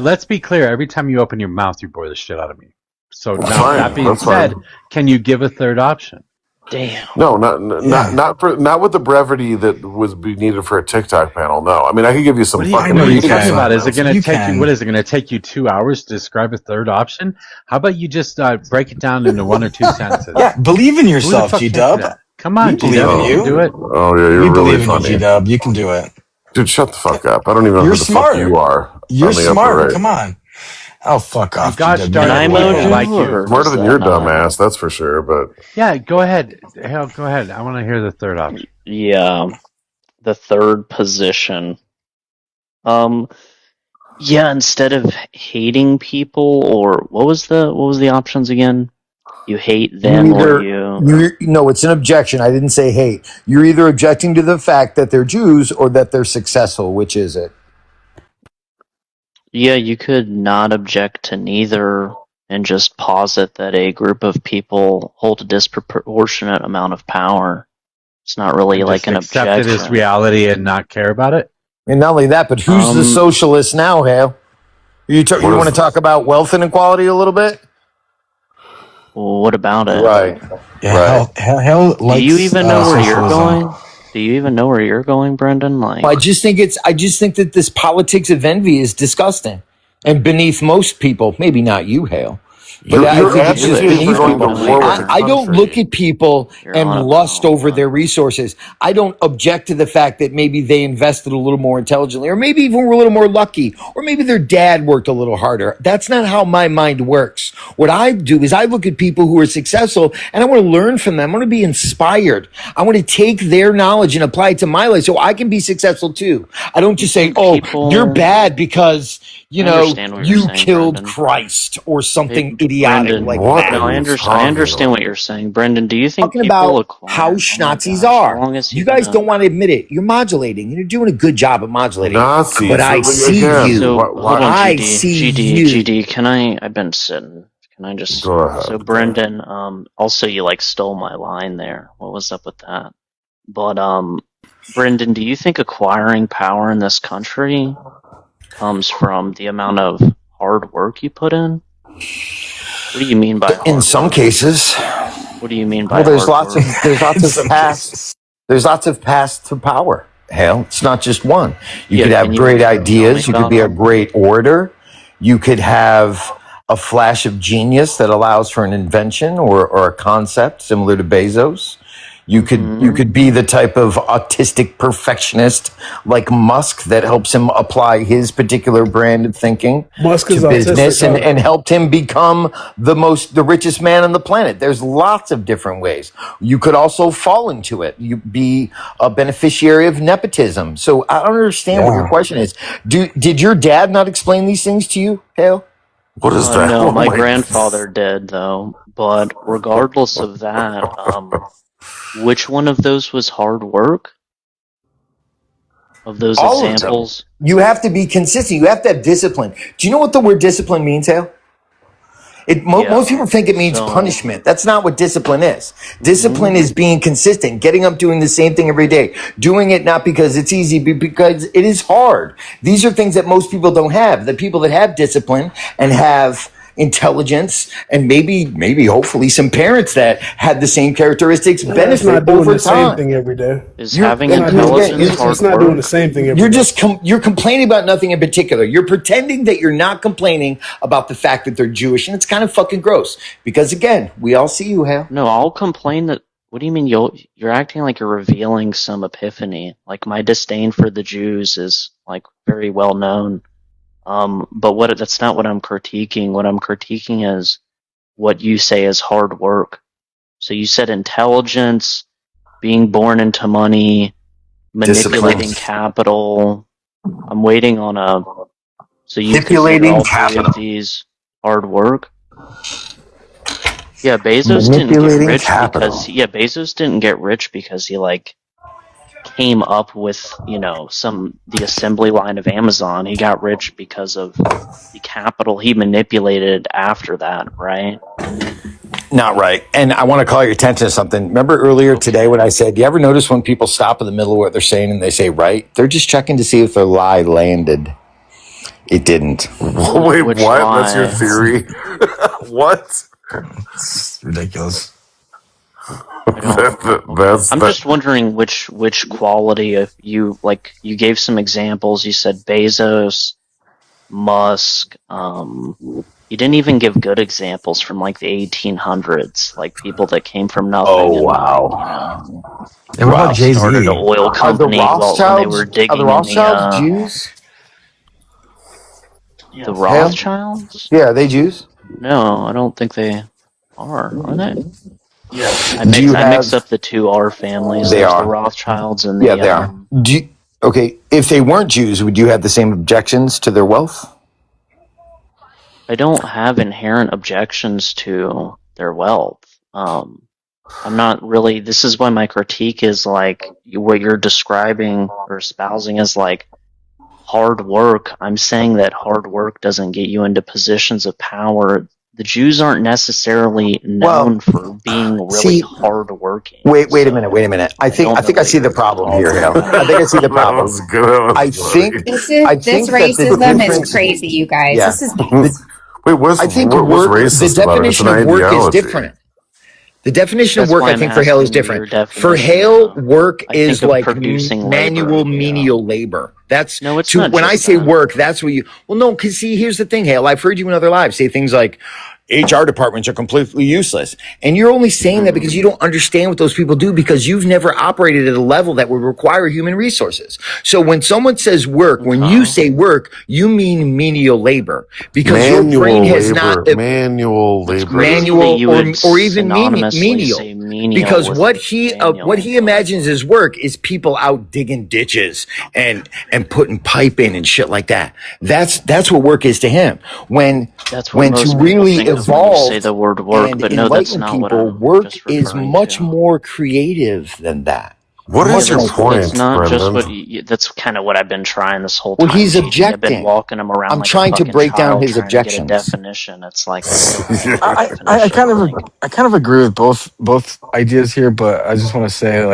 let's be clear. Every time you open your mouth, you bore the shit out of me. So now Fine, that being that's said, fine. can you give a third option? Damn. No, not with the brevity that would be needed for a TikTok panel. No, I mean I could give you some fucking. What are you talking about? Is it going to take you? What is it going to take you 2 hours to describe a third option? How about you just break it down into 1 or 2 sentences? Yeah, believe in Who the yourself, fuck can do G-Dub. that? Come on, We believe G-Dub, in you you. can do it. Oh yeah, you're We really believe in funny, you, G-Dub. You can do it. dude. Shut the fuck up. I don't even know You're who the smart. fuck you are. You're on the upper smart. right. Come on. Oh, fuck off, gosh G-Dub. darn it, Mojo like you. Smarter than your dumb ass, that's for sure. But Yeah, go ahead. Hell, go ahead. I want to hear the third option. Yeah, the third position. Yeah, instead of hating people, or what was the options again? You hate them, or you. No, it's an objection. I didn't say hate. You're either objecting to the fact that they're Jews or that they're successful. Which is it? Yeah, you could not object to neither and just posit that a group of people hold a disproportionate amount of power. It's not really And like just an accept objection. it as reality and not care about it. And not only that, but who's the socialist now, Hale? You want to talk about wealth inequality a little bit? Well, what about it? Right. Yeah, hell Do you even know where you're socialism. going? Do you even know where you're going, Brendan? Like, I just think that this politics of envy is disgusting and beneath most people. Maybe not you, Hale. But I think it's just beneath people. I don't look at people and lust over their resources. I don't object to the fact that maybe they invested a little more intelligently, or maybe even were a little more lucky, or maybe their dad worked a little harder. That's not how my mind works. What I do is I look at people who are successful and I want to learn from them. I want to be inspired. I want to take their knowledge and apply it to my life so I can be successful too. I don't just say, oh, you're bad because, you killed Brendan. Christ or something idiotic Brendan, like that. No, I understand what you're saying, Brendan. Do you think Talking people about acquire how Nazis are. You guys don't want to admit it. You're modulating. You're doing a good job of modulating. Nazis. But I see you. So hold on, I GD, see GD, you. GD. Can I've been sitting. Can I just? Go ahead. So Brendan, also you stole my line there. What was up with that? But Brendan, do you think acquiring power in this country comes from the amount of hard work you put in? What do you mean by in some cases? What do you mean by there's hard lots work? there's lots of paths to power. Hell, it's not just one. You Yeah, could have can you great tell me ideas. You could about be a them? great orator. You could have a flash of genius that allows for an invention or a concept similar to Bezos. You could be the type of autistic perfectionist like Musk that helps him apply his particular brand of thinking Musk is to business autistic, huh? and helped him become the richest man on the planet. There's lots of different ways. You could also fall into it. You be a beneficiary of nepotism. So I don't understand what your question is. Did your dad not explain these things to you, Hale? What is that? No, Oh my my- grandfather did though. But regardless of that, which one of those was hard work? Of those All of them. examples? You have to be consistent. You have to have discipline. Do you know what the word discipline means, Hale? Most people think it means punishment. That's not what discipline is. Discipline is being consistent, getting up, doing the same thing every day, doing it not because it's easy, but because it is hard. These are things that most people don't have. The people that have discipline and have intelligence and maybe hopefully some parents that had the same characteristics benefit it's not doing over the time. same thing every day. Is having intelligence hard It's not work? doing the same thing every You're day. just you're complaining about nothing in particular. You're pretending that you're not complaining about the fact that they're Jewish, and it's kind of fucking gross. Because again, we all see you, Hale. No, I'll complain that. What do you mean? You're acting like you're revealing some epiphany. Like my disdain for the Jews is like very well known. But that's not what I'm critiquing. What I'm critiquing is what you say is hard work. So you said intelligence, being born into money, manipulating capital. I'm waiting on a. So you consider all three of these hard work? Yeah, Bezos didn't get rich because Bezos didn't get rich because he like came up with, the assembly line of Amazon. He got rich because of the capital he manipulated after that, right? Not right. And I want to call your attention to something. Remember earlier today when I said, you ever notice when people stop in the middle of what they're saying and they say right? They're just checking to see if their lie landed. It didn't. Wait, what? That's your theory? What? It's ridiculous. I'm just wondering which quality of you gave some examples. You said Bezos, Musk. You didn't even give good examples from like the 1800s, like people that came from nothing. Oh wow! And what about Jay-Z? Started an oil company when they were digging the Rothschilds in the Jews? The Rothschilds? Yeah, are they Jews? No, I don't think they are they? Yeah. I mix up the two R families. They There's are. the Rothschilds and the. Yeah, they are. Okay, if they weren't Jews, would you have the same objections to their wealth? I don't have inherent objections to their wealth. I'm not really. This is why my critique is like what you're describing or espousing is like hard work. I'm saying that hard work doesn't get you into positions of power. The Jews aren't necessarily known for being really hardworking. Wait a minute. I think I see the problem here. I think I see the problem. This racism is crazy, you guys. Yeah. This is Wait, what's racist the about it? definition of work is different. The definition of work, I think, for Hale is different. For Hale, work is like manual, menial labor. That's no, it's not. When I say work, that's what you. Well, no, because see, here's the thing, Hale. I've heard you in other lives say things like, HR departments are completely useless. And you're only saying that because you don't understand what those people do because you've never operated at a level that would require human resources. So when someone says work, when you say work, you mean menial labor because your brain has not manual labor, or even menial. Because what he imagines as work is people out digging ditches and putting pipe in and shit like that. That's what work is to him. When to really evolve say the word work, but no, that's not what I'm work is much more creative than that. What is your point, It's not Brendan? just what that's kind of what I've been trying this whole time. Well, he's I've objecting. been walking him around. I'm like trying a to fucking break down child his trying to get a objections. definition. It's like I kind of agree with both ideas here, but I just want to say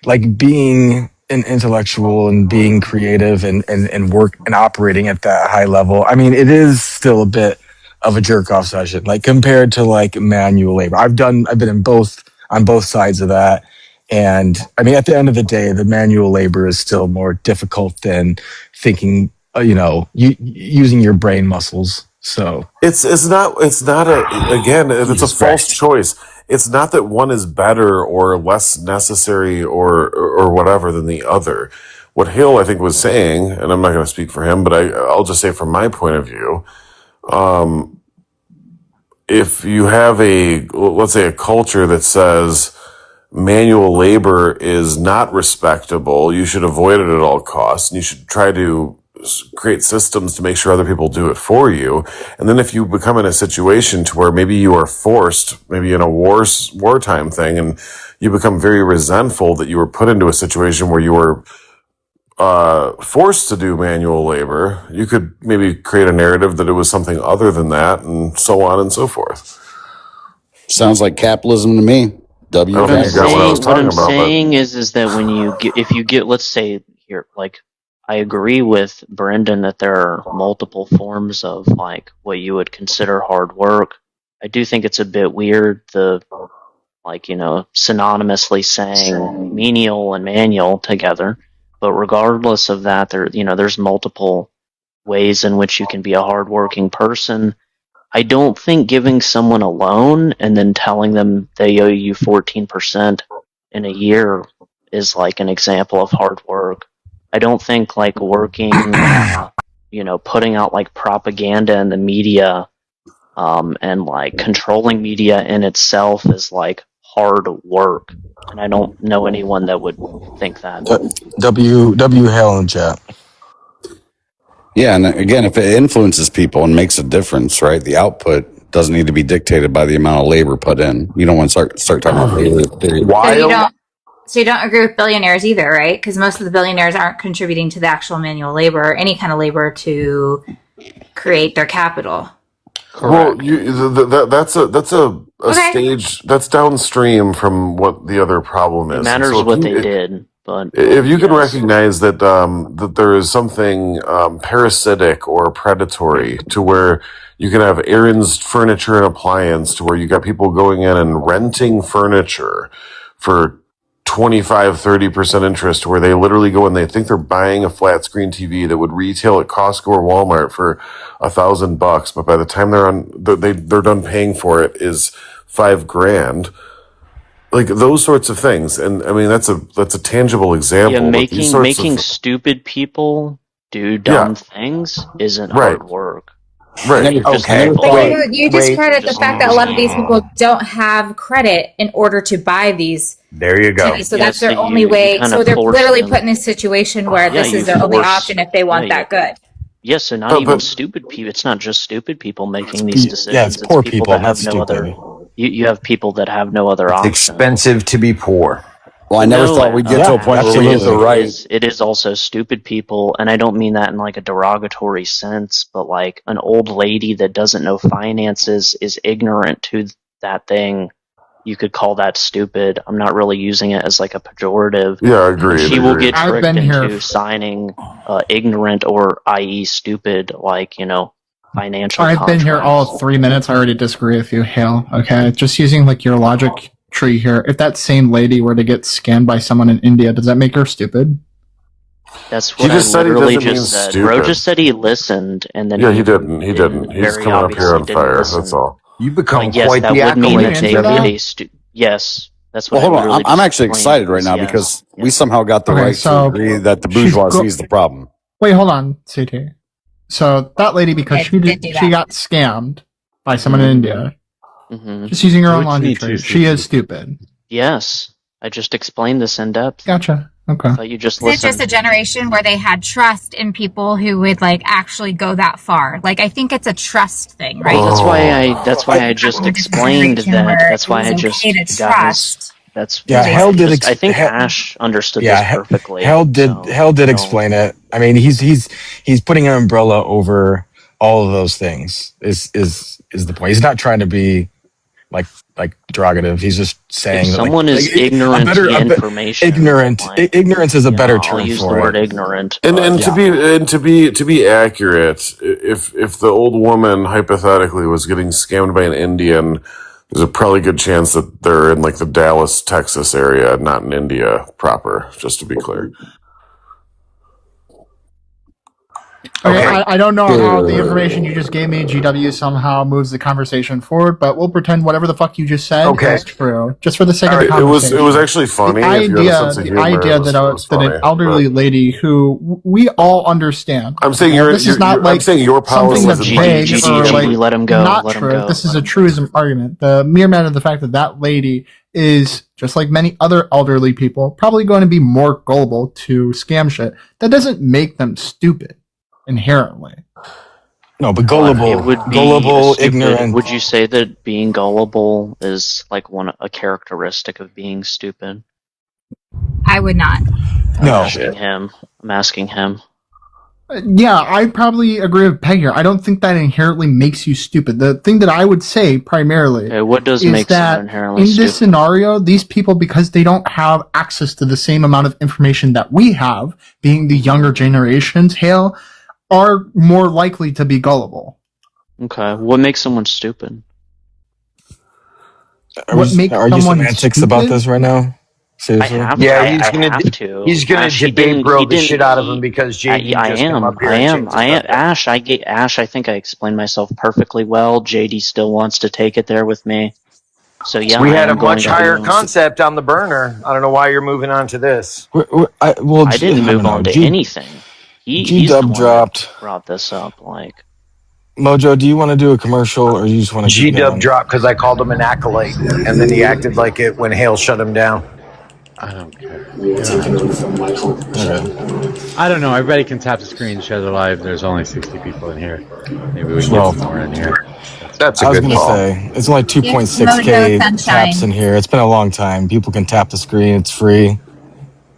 like being an intellectual and being creative and work and operating at that high level. I mean, it is still a bit of a jerk off session, like compared to like manual labor. I've been on both sides of that. And I mean, at the end of the day, the manual labor is still more difficult than thinking, using your brain muscles. So it's not it's a false choice. It's not that one is better or less necessary or whatever than the other. What Hill, I think, was saying, and I'm not going to speak for him, but I'll just say from my point of view, if you have let's say a culture that says manual labor is not respectable, you should avoid it at all costs, and you should try to create systems to make sure other people do it for you. And then if you become in a situation to where maybe you are forced, maybe in a wartime thing, and you become very resentful that you were put into a situation where you were forced to do manual labor, you could maybe create a narrative that it was something other than that, and so on and so forth. Sounds like capitalism to me. W. I don't think you got what I was What talking I'm about, but saying is that when you get, if you get, let's say here, like, I agree with Brendan that there are multiple forms of like what you would consider hard work. I do think it's a bit weird like, synonymously saying menial and manual together. But regardless of that, there's multiple ways in which you can be a hardworking person. I don't think giving someone a loan and then telling them they owe you 14% in a year is like an example of hard work. I don't think like working, putting out like propaganda in the media, and like controlling media in itself is like hard work. And I don't know anyone that would think that. W hell in chat. Yeah, and again, if it influences people and makes a difference, right? The output doesn't need to be dictated by the amount of labor put in. You don't want to start talking about labor. So you don't agree with billionaires either, right? Because most of the billionaires aren't contributing to the actual manual labor or any kind of labor to create their capital. Well, that's a stage that's downstream from what the other problem is. It matters what they did, but if you can recognize that that there is something parasitic or predatory to where you can have Aaron's Furniture and Appliance, to where you got people going in and renting furniture for 25-30% interest, where they literally go and they think they're buying a flat screen TV that would retail at Costco or Walmart for $1,000, but by the time they're done paying for it is $5,000. Like those sorts of things, and I mean that's a tangible example. Yeah, making stupid people do dumb things isn't hard work. Right. But you discredit the fact that a lot of these people don't have credit in order to buy these. There you go. So that's their only way. So they're literally put in a situation where this is their only option if they want that good. Yes, so not even stupid people. It's not just stupid people making these decisions. Yeah, it's poor people, that not have no stupid. other. You have people that have no other option. Expensive to be poor. Well, I never thought we'd get to a point where we get the right. It is also stupid people, and I don't mean that in like a derogatory sense, but like an old lady that doesn't know finances is ignorant to that thing. You could call that stupid. I'm not really using it as like a pejorative. Yeah, I agree. She will get tricked into signing ignorant or i.e. stupid, like, financial I've been here all 3 minutes. I already disagree with you, Hale. Okay, just using like your logic tree here. If that same lady were to get scammed by someone in India, does that make her stupid? That's what I literally just said. Bro just said he listened, and then he didn't. He didn't. He's coming up here on fire. That's all. You become yes, quite that the would mean that accolade. yes, that's Well, what. hold on. I'm actually excited right now because we somehow got the right to agree that the bourgeoisie is the problem. Wait, hold on, CT. So that lady, because she got scammed by someone in India, just using her own logic tree, she is stupid. Yes, I just explained this in depth. Gotcha. Okay. But you just It's just a generation where they had trust in people who would like actually go that far. Like I think it's a trust thing, right? That's why I just explained that. That's why I just trust. That's Hell did. I think Ash understood this perfectly. Hell did explain it. I mean, he's putting an umbrella over all of those things. Is the point? He's not trying to be like derogative. He's just saying if that someone is ignorant to information. Ignorance is a better term I'll use for the word it. ignorant. To be accurate, if the old woman hypothetically was getting scammed by an Indian, there's a probably good chance that they're in like the Dallas, Texas area, not in India proper. Just to be clear. Okay, I don't know how the information you just gave me, GW, somehow moves the conversation forward, but we'll pretend whatever the fuck you just said is true, just for the sake of the conversation. It was actually funny. The idea that an elderly lady who we all understand. I'm saying I'm saying your power something that's vague or like let him go. not true. This is a truism argument. The mere matter of the fact that lady is, just like many other elderly people, probably going to be more gullible to scam shit. That doesn't make them stupid. Inherently, no, but gullible, ignorant. Would you say that being gullible is like a characteristic of being stupid? I would not. No. I'm asking him. Yeah, I probably agree with Peg here. I don't think that inherently makes you stupid. The thing that I would say primarily What does is make that someone inherently in stupid? this scenario, these people, because they don't have access to the same amount of information that we have, being the younger generations, Hale, are more likely to be gullible. Okay, what makes someone stupid? Are you semantics about this right now? Seriously? Yeah, he's gonna have to. he's gonna Ash, he debate didn't- bro he the didn't- shit out of him because JD I just came up here and changed the subject. Ash, Ash, I think I explained myself perfectly well. JD still wants to take it there with me. So yeah, we I had a am going much to higher do- concept on the burner. I don't know why you're moving on to this. I didn't move on to anything. He's the G-Dub one dropped. that brought this up. Like, Mojo, do you want to do a commercial or you just want to keep it G-Dub going? dropped because I called him an acolyte, and then he acted like it when Hale shut him down. I don't care. I don't know. Everybody can tap the screen, share the live. There's only 60 people in here. Maybe we can get some more in here. That's I was going to say, it's only 2.6K taps in here. It's been a long time. People can tap the screen. It's free.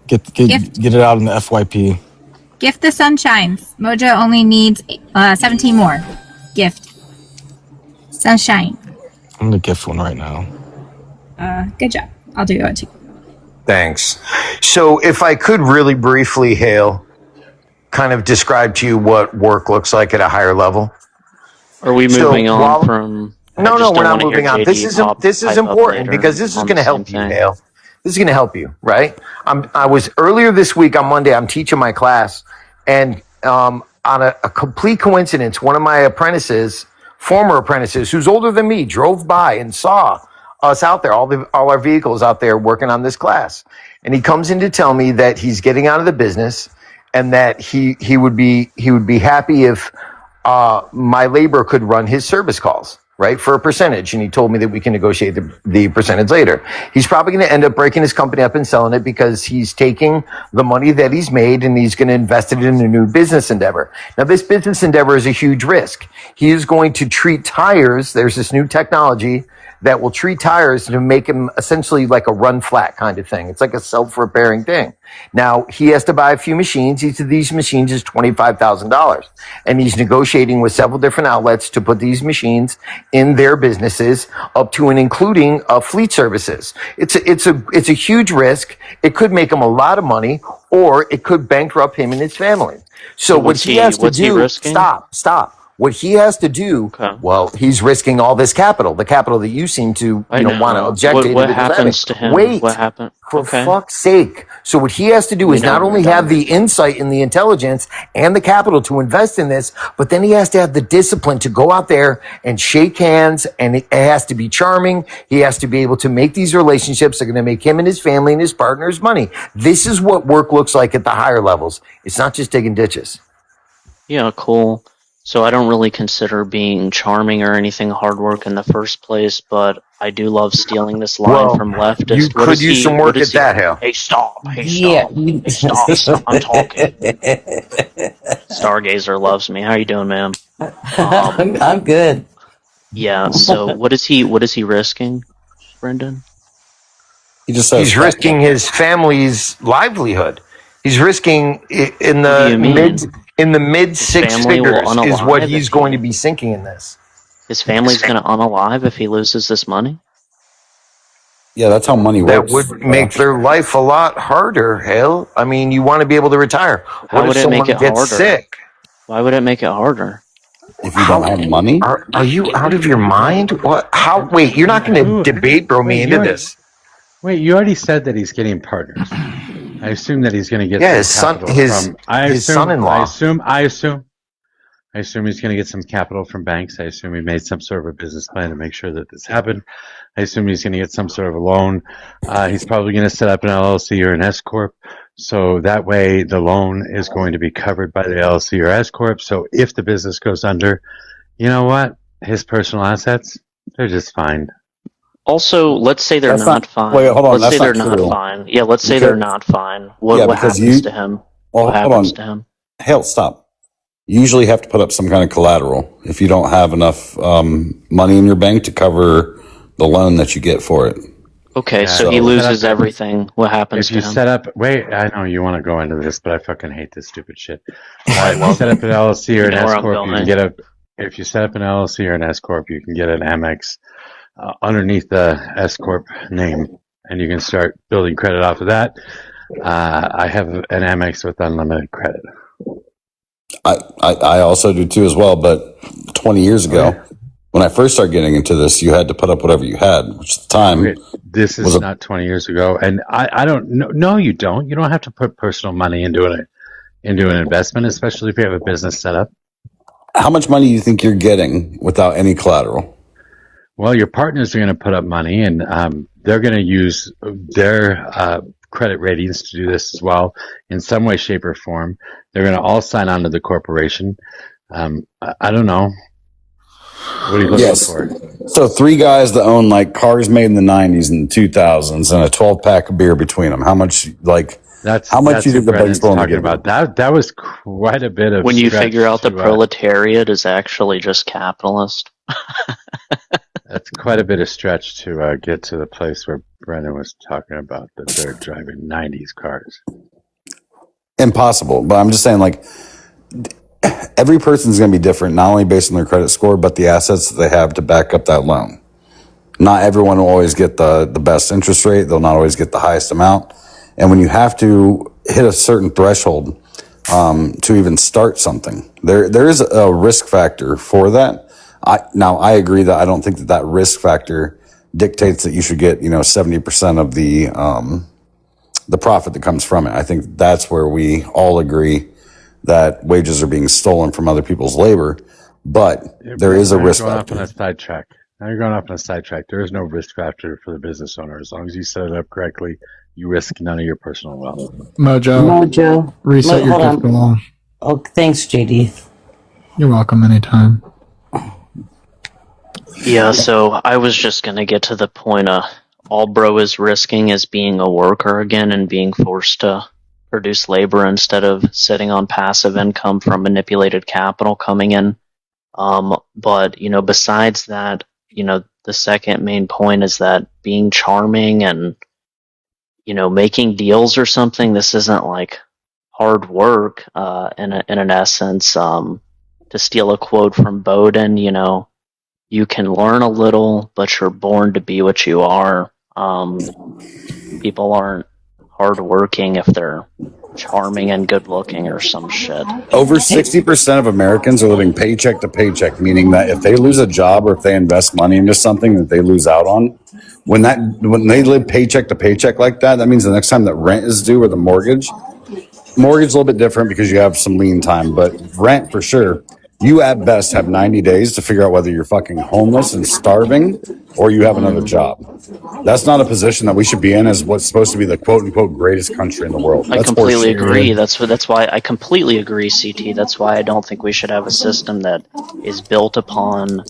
Get it out in the FYP. Gift the sunshines. Mojo only needs 17 more. Gift. Sunshine. I'm going to gift one right now. Good job. I'll do it too. Thanks. So if I could really briefly, Hale, kind of describe to you what work looks like at a higher level. are we moving on from? No, we're not moving on. This is pipe up important later because this is on going the to help same you, thing. Hale. This is going to help you, right? I was earlier this week on Monday. I'm teaching my class, and on a complete coincidence, one of my apprentices, former apprentices, who's older than me, drove by and saw us out there, all our vehicles out there working on this class, and he comes in to tell me that he's getting out of the business, and that he would be happy if my labor could run his service calls, right, for a percentage. And he told me that we can negotiate the percentage later. He's probably going to end up breaking his company up and selling it because he's taking the money that he's made and he's going to invest it in a new business endeavor. Now, this business endeavor is a huge risk. He is going to treat tires. There's this new technology that will treat tires to make them essentially like a run flat kind of thing. It's like a self-repairing thing. Now, he has to buy a few machines. Each of these machines is $25,000. And he's negotiating with several different outlets to put these machines in their businesses, up to and including fleet services. It's a huge risk. It could make him a lot of money, or it could bankrupt him and his family. So what he has to do, stop. What he has to do, well, he's risking all this capital, the capital that you seem to want to object to. What happens to him? Wait, What happened? for fuck's sake. So what he has to do is not only have the insight and the intelligence and the capital to invest in this, but then he has to have the discipline to go out there and shake hands, and it has to be charming. He has to be able to make these relationships that are going to make him and his family and his partners money. This is what work looks like at the higher levels. It's not just digging ditches. Yeah, cool. So I don't really consider being charming or anything hard work in the first place, but I do love stealing this line from leftists. You could use some work at that, Hale. Hey, stop. Hey, stop. Hey, stop. I'm talking. Stargazer loves me. How you doing, ma'am? I'm good. Yeah, so what is he risking, Brendan? He's risking his family's livelihood. He's risking in the mid six family will figures is what unalive he's if going to be sinking in this. His family's going to unalive if he loses this money? Yeah, that's how money That works. would make their life a lot harder, Hale. I mean, you want to be able to retire. How What would if it someone make it gets harder? sick? Why would it make it harder? If you don't have money? Are you out of your mind? What? How? Wait, you're not going to debate bro me into this. Wait, you already said that he's getting partners. I assume that he's going to get Yeah, some his son, capital his son-in-law. I assume he's going to get some capital from banks. I assume he made some sort of a business plan to make sure that this happened. I assume he's going to get some sort of a loan. He's probably going to set up an LLC or an S corp, so that way the loan is going to be covered by the LLC or S corp. So if the business goes under, you know what? His personal assets, they're just fine. Also, let's say they're not fine. Wait, hold on. Let's say That's they're not true. not fine. Yeah, let's say they're not fine. What because happens to him? Well, What hold happens on. to him? Hell, stop. You usually have to put up some kind of collateral if you don't have enough money in your bank to cover the loan that you get for it. Okay, Yeah, so if he you set loses up- everything. What happens If to you him? set up, wait, I know you want to go into this, but I fucking hate this stupid shit. I If you love set it. up an LLC or You an know S where I'm corp, you can going. get a. If you set up an LLC or an S corp, you can get an Amex underneath the S corp name, and you can start building credit off of that. I have an Amex with unlimited credit. I also do too as well, but 20 years ago, when I first started getting into this, you had to put up whatever you had, which at the time Okay, this is not 20 years ago, and I don't know. No, you don't. You don't have to put personal money into an investment, especially if you have a business set up. How much money do you think you're getting without any collateral? Well, your partners are going to put up money, and they're going to use their credit ratings to do this as well in some way, shape, or form. They're going to all sign on to the corporation. I don't know. What are you looking for? So 3 guys that own like cars made in the 90s and the 2000s and a 12-pack of beer between them. How much, That's how much that's you what think the Brennan's bank's willing to talking give you? about. That was quite a bit of When you stretch figure out the to, proletariat is actually just capitalist. that's quite a bit of stretch to get to the place where Brennan was talking about that they're driving 90s cars. Impossible. But I'm just saying, like, every person's going to be different, not only based on their credit score, but the assets that they have to back up that loan. Not everyone will always get the best interest rate. They'll not always get the highest amount. And when you have to hit a certain threshold to even start something, there is a risk factor for that. I agree that I don't think that risk factor dictates that you should get 70% of the profit that comes from it. I think that's where we all agree that wages are being stolen from other people's labor, but there is a risk Now you're factor. going off on a sidetrack. There is no risk factor for the business owner. As long as you set it up correctly, you risk none of your personal wealth. Mojo. Reset your gift along. Oh, thanks, JD. You're welcome anytime. Yeah, so I was just gonna get to the point all bro is risking is being a worker again and being forced to produce labor instead of sitting on passive income from manipulated capital coming in. But, besides that, the second main point is that being charming and, making deals or something, this isn't like hard work, in an essence. To steal a quote from Bowden, you can learn a little, but you're born to be what you are. People aren't hardworking if they're charming and good looking or some shit. Over 60% of Americans are living paycheck to paycheck, meaning that if they lose a job or if they invest money into something that they lose out on, when they live paycheck to paycheck like that, that means the next time that rent is due or the mortgage is a little bit different because you have some lean time, but rent for sure, you at best have 90 days to figure out whether you're fucking homeless and starving or you have another job. That's not a position that we should be in as what's supposed to be the quote unquote greatest country in the world. I That's completely horseshit. agree. That's why I completely agree, CT. That's why I don't think we should have a system that is built upon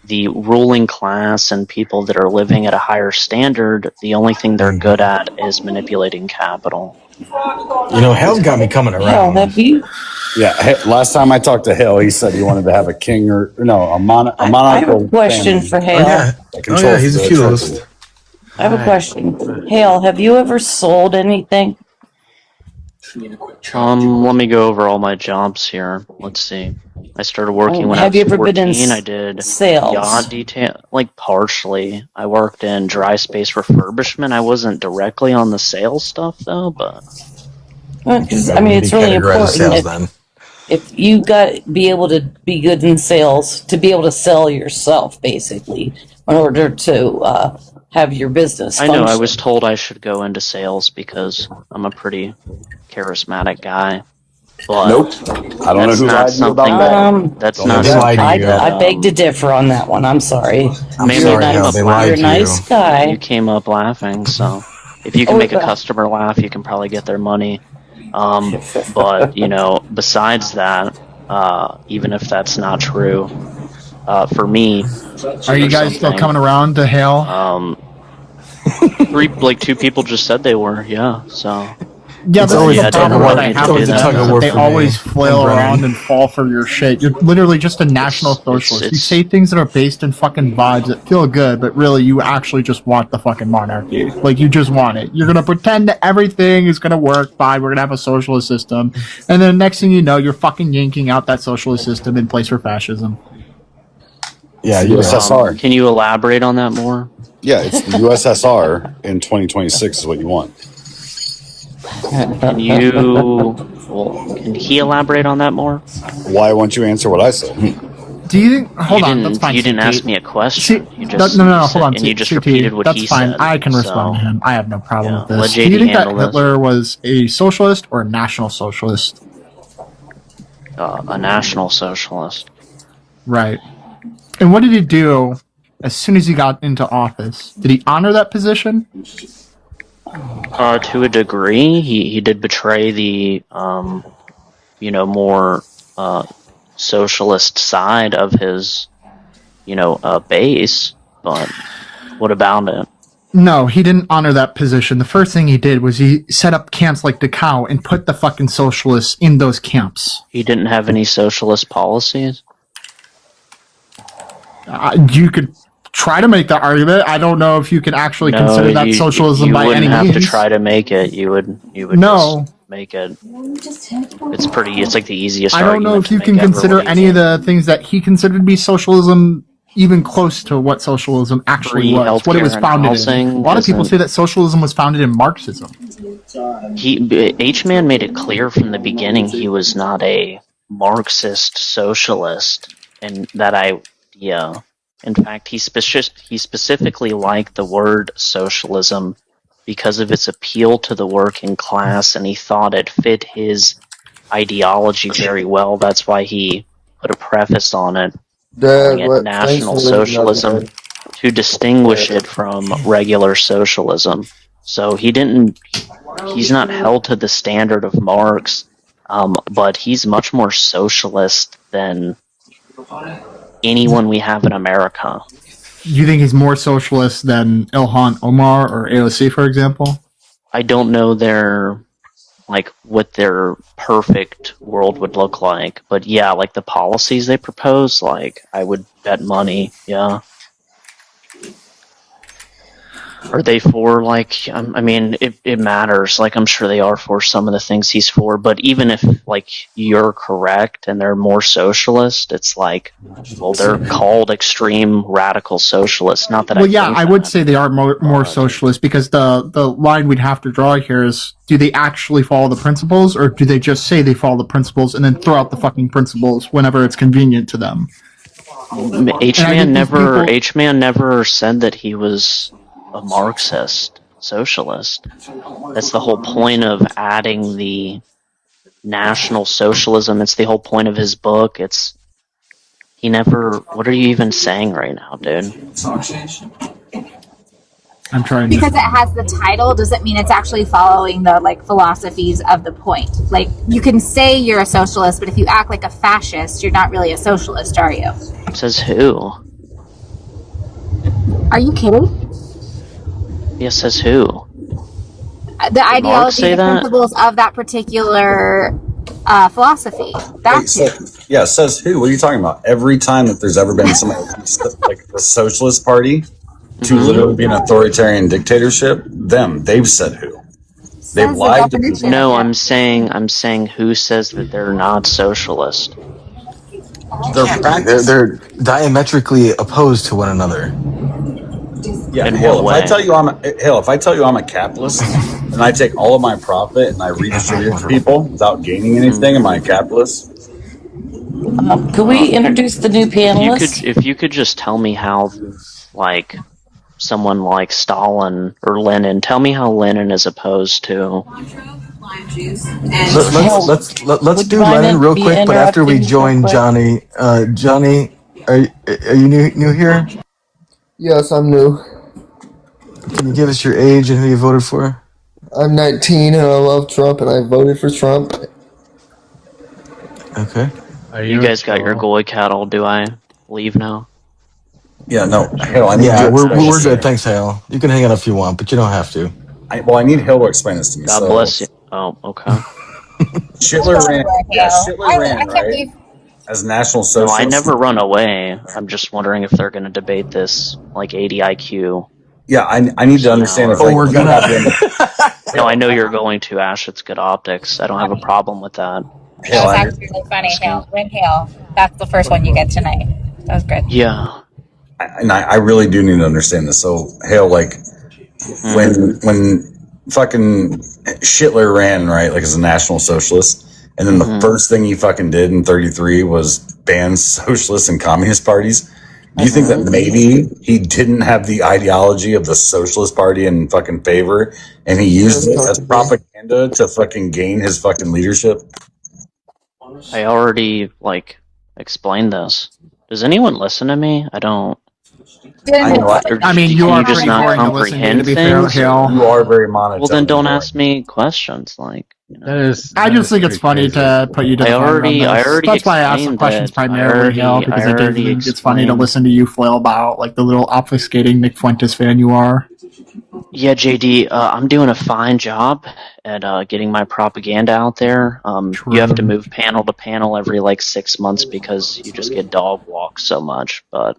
the ruling class and people that are living at a higher standard. The only thing they're good at is manipulating capital. Hell's got me coming around. Hell, have you? Yeah, last time I talked to Hill, he said he wanted to have a king or no, a monarch. I have a question for Hale. He's a feudalist. I have a question. Hale, have you ever sold anything? Let me go over all my jobs here. Let's see. I started working when I Have was you ever 14. been in I did sales? yacht detail, like partially. I worked in dry space refurbishment. I wasn't directly on the sales stuff though, but. Because it's really important if you be able to be good in sales, to be able to sell yourself, basically, in order to have your business I function. know. I was told I should go into sales because I'm a pretty charismatic guy. But nope. I don't know who lied to you about that. That's not something that, I beg to differ on that one. I'm sorry. You're a nice guy. You came up laughing, so if you can make a customer laugh, you can probably get their money. But besides that, even if that's not true, for me, are you guys still coming around to Hale? 2 people just said they were, yeah. So Yeah, It's this always is a the problem tug that I of have war. with It's a them, tug is of that war they for me. always flail I'm Brennan. around and fall for your shit. You're literally just a national socialist. You say things that are based in fucking vibes that feel good, but really you actually just want the fucking monarchy. Like, you just want it. You're gonna pretend that everything is gonna work fine, we're gonna have a socialist system, and then next thing you know, you're fucking yanking out that socialist system in place for fascism. Yeah, It's the USSR. Can you elaborate on that more? Yeah, it's the USSR in 2026 is what you want. Can you? Well, can he elaborate on that more? Why won't you answer what I said? Do you think? Hold on, that's fine. You didn't CT. ask me a question. You just no, you hold on. and you just CT, repeated what that's he fine. said. I can respond to so- him. I have no problem with Let this. Do JD you think that handle this. Hitler was a socialist or a national socialist? A national socialist. Right. And what did he do as soon as he got into office? Did he honor that position? To a degree, he did betray the more socialist side of his base. But what about it? No, he didn't honor that position. The first thing he did was he set up camps like Dachau and put the fucking socialists in those camps. He didn't have any socialist policies. You could try to make that argument. I don't know if you can actually consider that socialism by any means. You wouldn't have to try to make it. You would No. just make it. It's like the easiest. I don't know if you can consider any of the things that he considered to be socialism even close to what socialism actually Free was, what it was healthcare and founded housing in. A lot of people isn't- say that socialism was founded in Marxism. H-Man made it clear from the beginning he was not a Marxist socialist, and that idea. In fact, he specifically liked the word socialism because of its appeal to the working class, and he thought it fit his ideology very well. That's why he put a preface on it, calling it National Socialism, to distinguish it from regular socialism. So he's not held to the standard of Marx, but he's much more socialist than anyone we have in America. Do you think he's more socialist than Ilhan Omar or AOC, for example? I don't know what their perfect world would look like, but yeah, like the policies they propose, like I would bet money, yeah. Are they for it matters. Like I'm sure they are for some of the things he's for, but even if you're correct and they're more socialist, it's like, well, they're called extreme radical socialists. Not that I would say they are more socialist, because the line we'd have to draw here is, do they actually follow the principles, or do they just say they follow the principles and then throw out the fucking principles whenever it's convenient to them? H-Man never said that he was a Marxist socialist. That's the whole point of adding the National Socialism. It's the whole point of his book. What are you even saying right now, dude? I'm trying because it has the title doesn't mean it's actually following the philosophies of the point. Like, you can say you're a socialist, but if you act like a fascist, you're not really a socialist, are you? Says who? Are you kidding? Yeah, says who? The ideology, the principles of that particular philosophy. That's Yeah, says who? What are you talking about? Every time that there's ever been somebody like the Socialist Party to literally be an authoritarian dictatorship, they've said who. They've lied to people. No, I'm saying who says that they're not socialist. They're diametrically opposed to one another. Yeah, In hell, what if way? if I tell you I'm a capitalist and I take all of my profit and I redistribute it to people without gaining anything, am I a capitalist? Could we introduce the new panelists? If you could just tell me how, someone like Stalin or Lenin, tell me how Lenin is opposed to. Let's do Lenin real quick, but after we join Johnny. Johnny, are you new here? Yes, I'm new. Can you give us your age and who you voted for? I'm 19 and I love Trump and I voted for Trump. Okay. You guys got your goy cattle. Do I leave now? Yeah, no. Hell, I need we're good. Thanks, Hale. You can hang out if you want, but you don't have to. I need Hill to explain this to me. God bless you. Oh, okay. Shitler ran. Yeah, Shitler I ran, can't right? believe As National No, Socialist. I never run away. I'm just wondering if they're going to debate this like 80 IQ. Yeah, I need to understand if like we're gonna. No, I know you're going to, Ash. It's good optics. I don't have a problem with that. that was actually really funny. Hale, ring Hale. That's the first one you get tonight. That was good. Yeah. I really do need to understand this. So, Hale, like when fucking Shitler ran, right, like as a National Socialist, and then the first thing he fucking did in 33 was ban socialist and communist parties. Do you think that maybe he didn't have the ideology of the Socialist Party in fucking favor, and he used it as propaganda to fucking gain his fucking leadership? I already, explained this. Does anyone listen to me? I don't. I mean, you Can are you just pretty not boring to listen to comprehend be fair, things? Hale. You are very monotone. Well, then don't ask me questions. I just think it's funny to put you to the fire on this. I already That's why I ask the explained questions that. primarily, Hale, because I it already gives it's funny to explained. listen to you flail about, like the little obfuscating Nick Fuentes fan you are. Yeah, JD, I'm doing a fine job at getting my propaganda out there. You have to move panel to panel every 6 months because you just get dog walked so much. But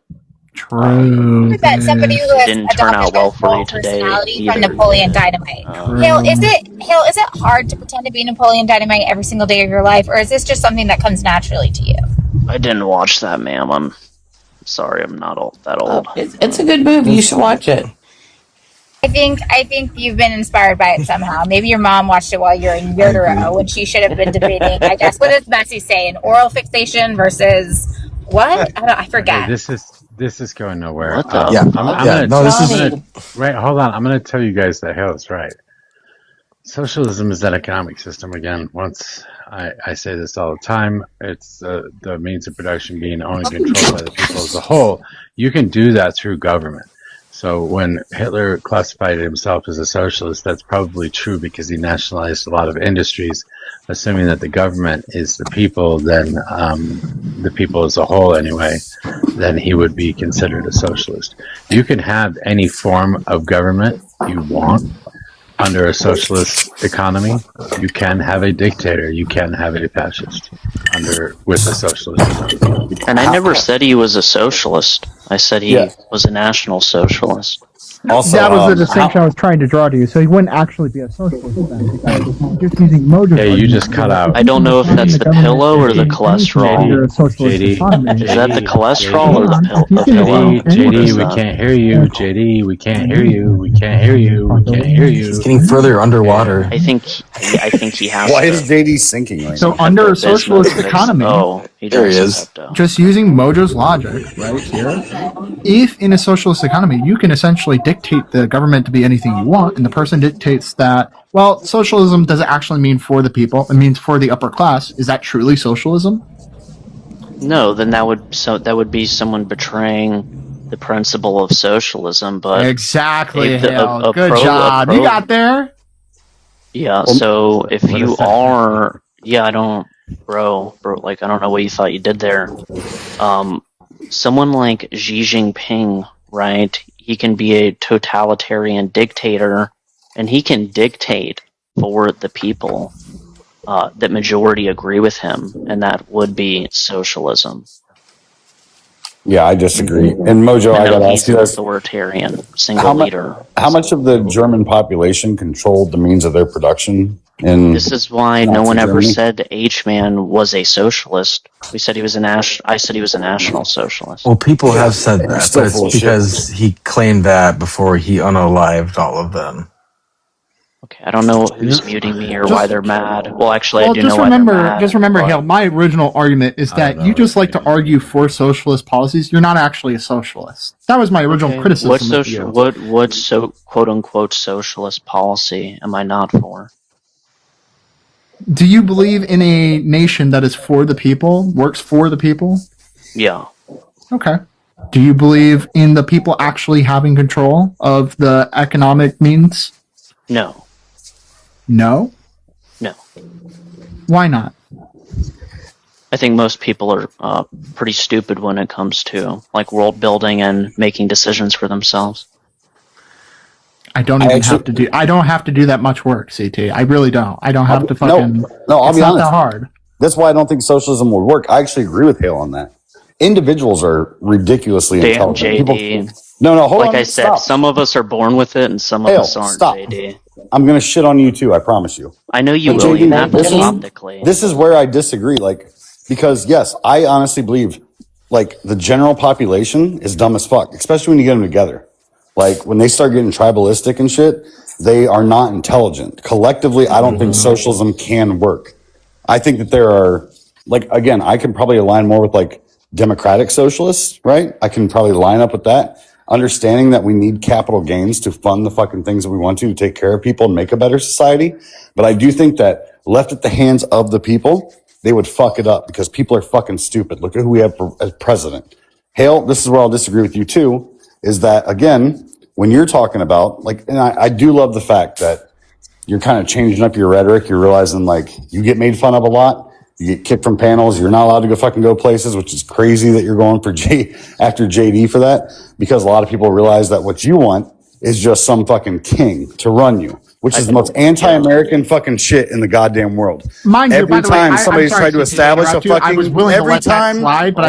True. That somebody who it has didn't turn out adopted well that for whole you today personality from either. Napoleon Dynamite. Hale, is it hard to pretend to be Napoleon Dynamite every single day of your life, or is this just something that comes naturally to you? I didn't watch that, ma'am. I'm sorry, I'm not that old. It's a good movie. You should watch it. I think you've been inspired by it somehow. Maybe your mom watched it while you're in utero when she should have been debating, I guess. What does Bessie say? An oral fixation versus what? I forget. Hey, this is going nowhere. What the? Right. Hold on. I'm going to tell you guys that Hale's right. Socialism is that economic system again. Once I say this all the time, it's the means of production being owned and controlled by the people as a whole. You can do that through government. So when Hitler classified himself as a socialist, that's probably true because he nationalized a lot of industries, assuming that the government is the people, then the people as a whole anyway, then he would be considered a socialist. You can have any form of government you want under a socialist economy. You can have a dictator. You can have a fascist with a socialist economy. And I never said he was a socialist. I said he was a national socialist. Also, that was the distinction I was trying to draw to you. So he wouldn't actually be a socialist then, because just using Mojo. Yeah, you just cut out. I don't know if that's the pillow or the cholesterol. JD, Is that the cholesterol or the pillow? JD, we can't hear you. JD, we can't hear you. We can't hear you. We can't hear you. He's getting further underwater. I think he has. Why is JD sinking right So now? under a socialist economy, there he is. just using Mojo's logic right here, if in a socialist economy you can essentially dictate the government to be anything you want, and the person dictates that, well, socialism doesn't actually mean for the people, it means for the upper class, is that truly socialism? No, then that would be someone betraying the principle of socialism. But exactly, Hale. Good job. You got there. Yeah. So if you are, I don't, bro, I don't know what you thought you did there. Someone like Xi Jinping, right? He can be a totalitarian dictator, and he can dictate for the people that majority agree with him, and that would be socialism. Yeah, I disagree. And Mojo, I got to ask you this: authoritarian, single leader. How much of the German population controlled the means of their production? This is why no one ever said H-Man was a socialist. We said he was I said he was a national socialist. Well, people have said that, but it's because he claimed that before he unalived all of them. Okay, I don't know who's muting me or why they're mad. Well, actually, I do know why they're mad. Just remember, Hale, my original argument is that you just like to argue for socialist policies. You're not actually a socialist. That was my original criticism of you. What quote-unquote socialist policy am I not for? Do you believe in a nation that is for the people, works for the people? Yeah. Okay. Do you believe in the people actually having control of the economic means? No. No? No. Why not? I think most people are pretty stupid when it comes to world building and making decisions for themselves. I don't even have to do. I don't have to do that much work, CT. I really don't. I don't have to fucking. No, I'll it's be not honest. that hard. That's why I don't think socialism would work. I actually agree with Hale on that. Individuals are ridiculously Damn, intelligent. JD. No, hold on. Like I said, stop. some of us are born with it, and some of Hale, us aren't. stop. JD. I'm gonna shit on you too. I promise you. I know you But will. JD, You have to optically. This is where I disagree. Like, because yes, I honestly believe, like, the general population is dumb as fuck, especially when you get them together. Like, when they start getting tribalistic and shit, they are not intelligent. Collectively, I don't think socialism can work. I think that there are, like, again, I can probably align more with, like, democratic socialists, right? I can probably line up with that. Understanding that we need capital gains to fund the fucking things that we want to take care of people and make a better society. But I do think that left at the hands of the people, they would fuck it up because people are fucking stupid. Look at who we have as president. Hale, this is where I'll disagree with you too, is that, again, when you're talking about, like, and I do love the fact that you're kind of changing up your rhetoric. You're realizing, like, you get made fun of a lot. You get kicked from panels. You're not allowed to go places, which is crazy that you're going for after JD for that, because a lot of people realize that what you want is just some fucking king to run you, which is the most anti-American fucking shit in the goddamn world. Mind you, every by the way, time I'm somebody's sorry tried to to establish a interrupt you. I was fucking willing to every let that time, slide, but I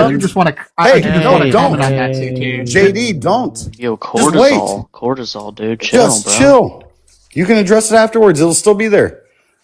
do just want to. Hey, don't. don't. On that, CT. JD, don't. Yo, Just wait. cortisol, dude. Chill, Just bro. chill. You can address it afterwards. It'll still be there.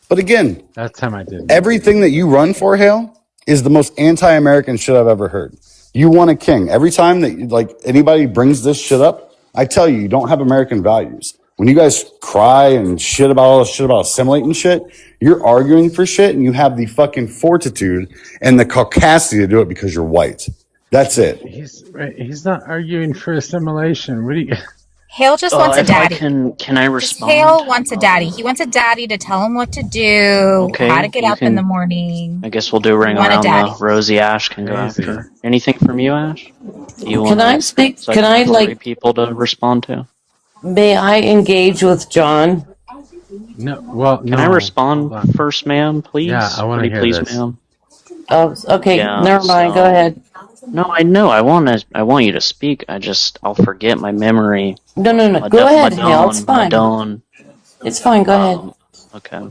But again, that time I did. Everything that you run for, Hale, is the most anti-American shit I've ever heard. You want a king. Every time that like anybody brings this shit up, I tell you, you don't have American values. When you guys cry and shit about all this shit about assimilating shit, you're arguing for shit and you have the fucking fortitude and the caucasity to do it because you're white. That's it. He's not arguing for assimilation. What do you? Hale just wants a daddy. Can I respond? Hale wants a daddy. He wants a daddy to tell him what to do, how to get up in the morning. I guess we'll do ring Want a around daddy. the Rosie. Ash can go after. Anything from you, Ash? You Can I speak? So Can I, have like- three people to respond to? May I engage with John? No. Well, Can I respond first, ma'am? Please. Yeah, I wanna hear please, this. ma'am. Oh, okay. Yeah, Never mind. so- Go ahead. No, I know. I want you to speak. I'll forget my memory. No. Go ahead, Hale. It's fine. It's fine. Go ahead. Okay.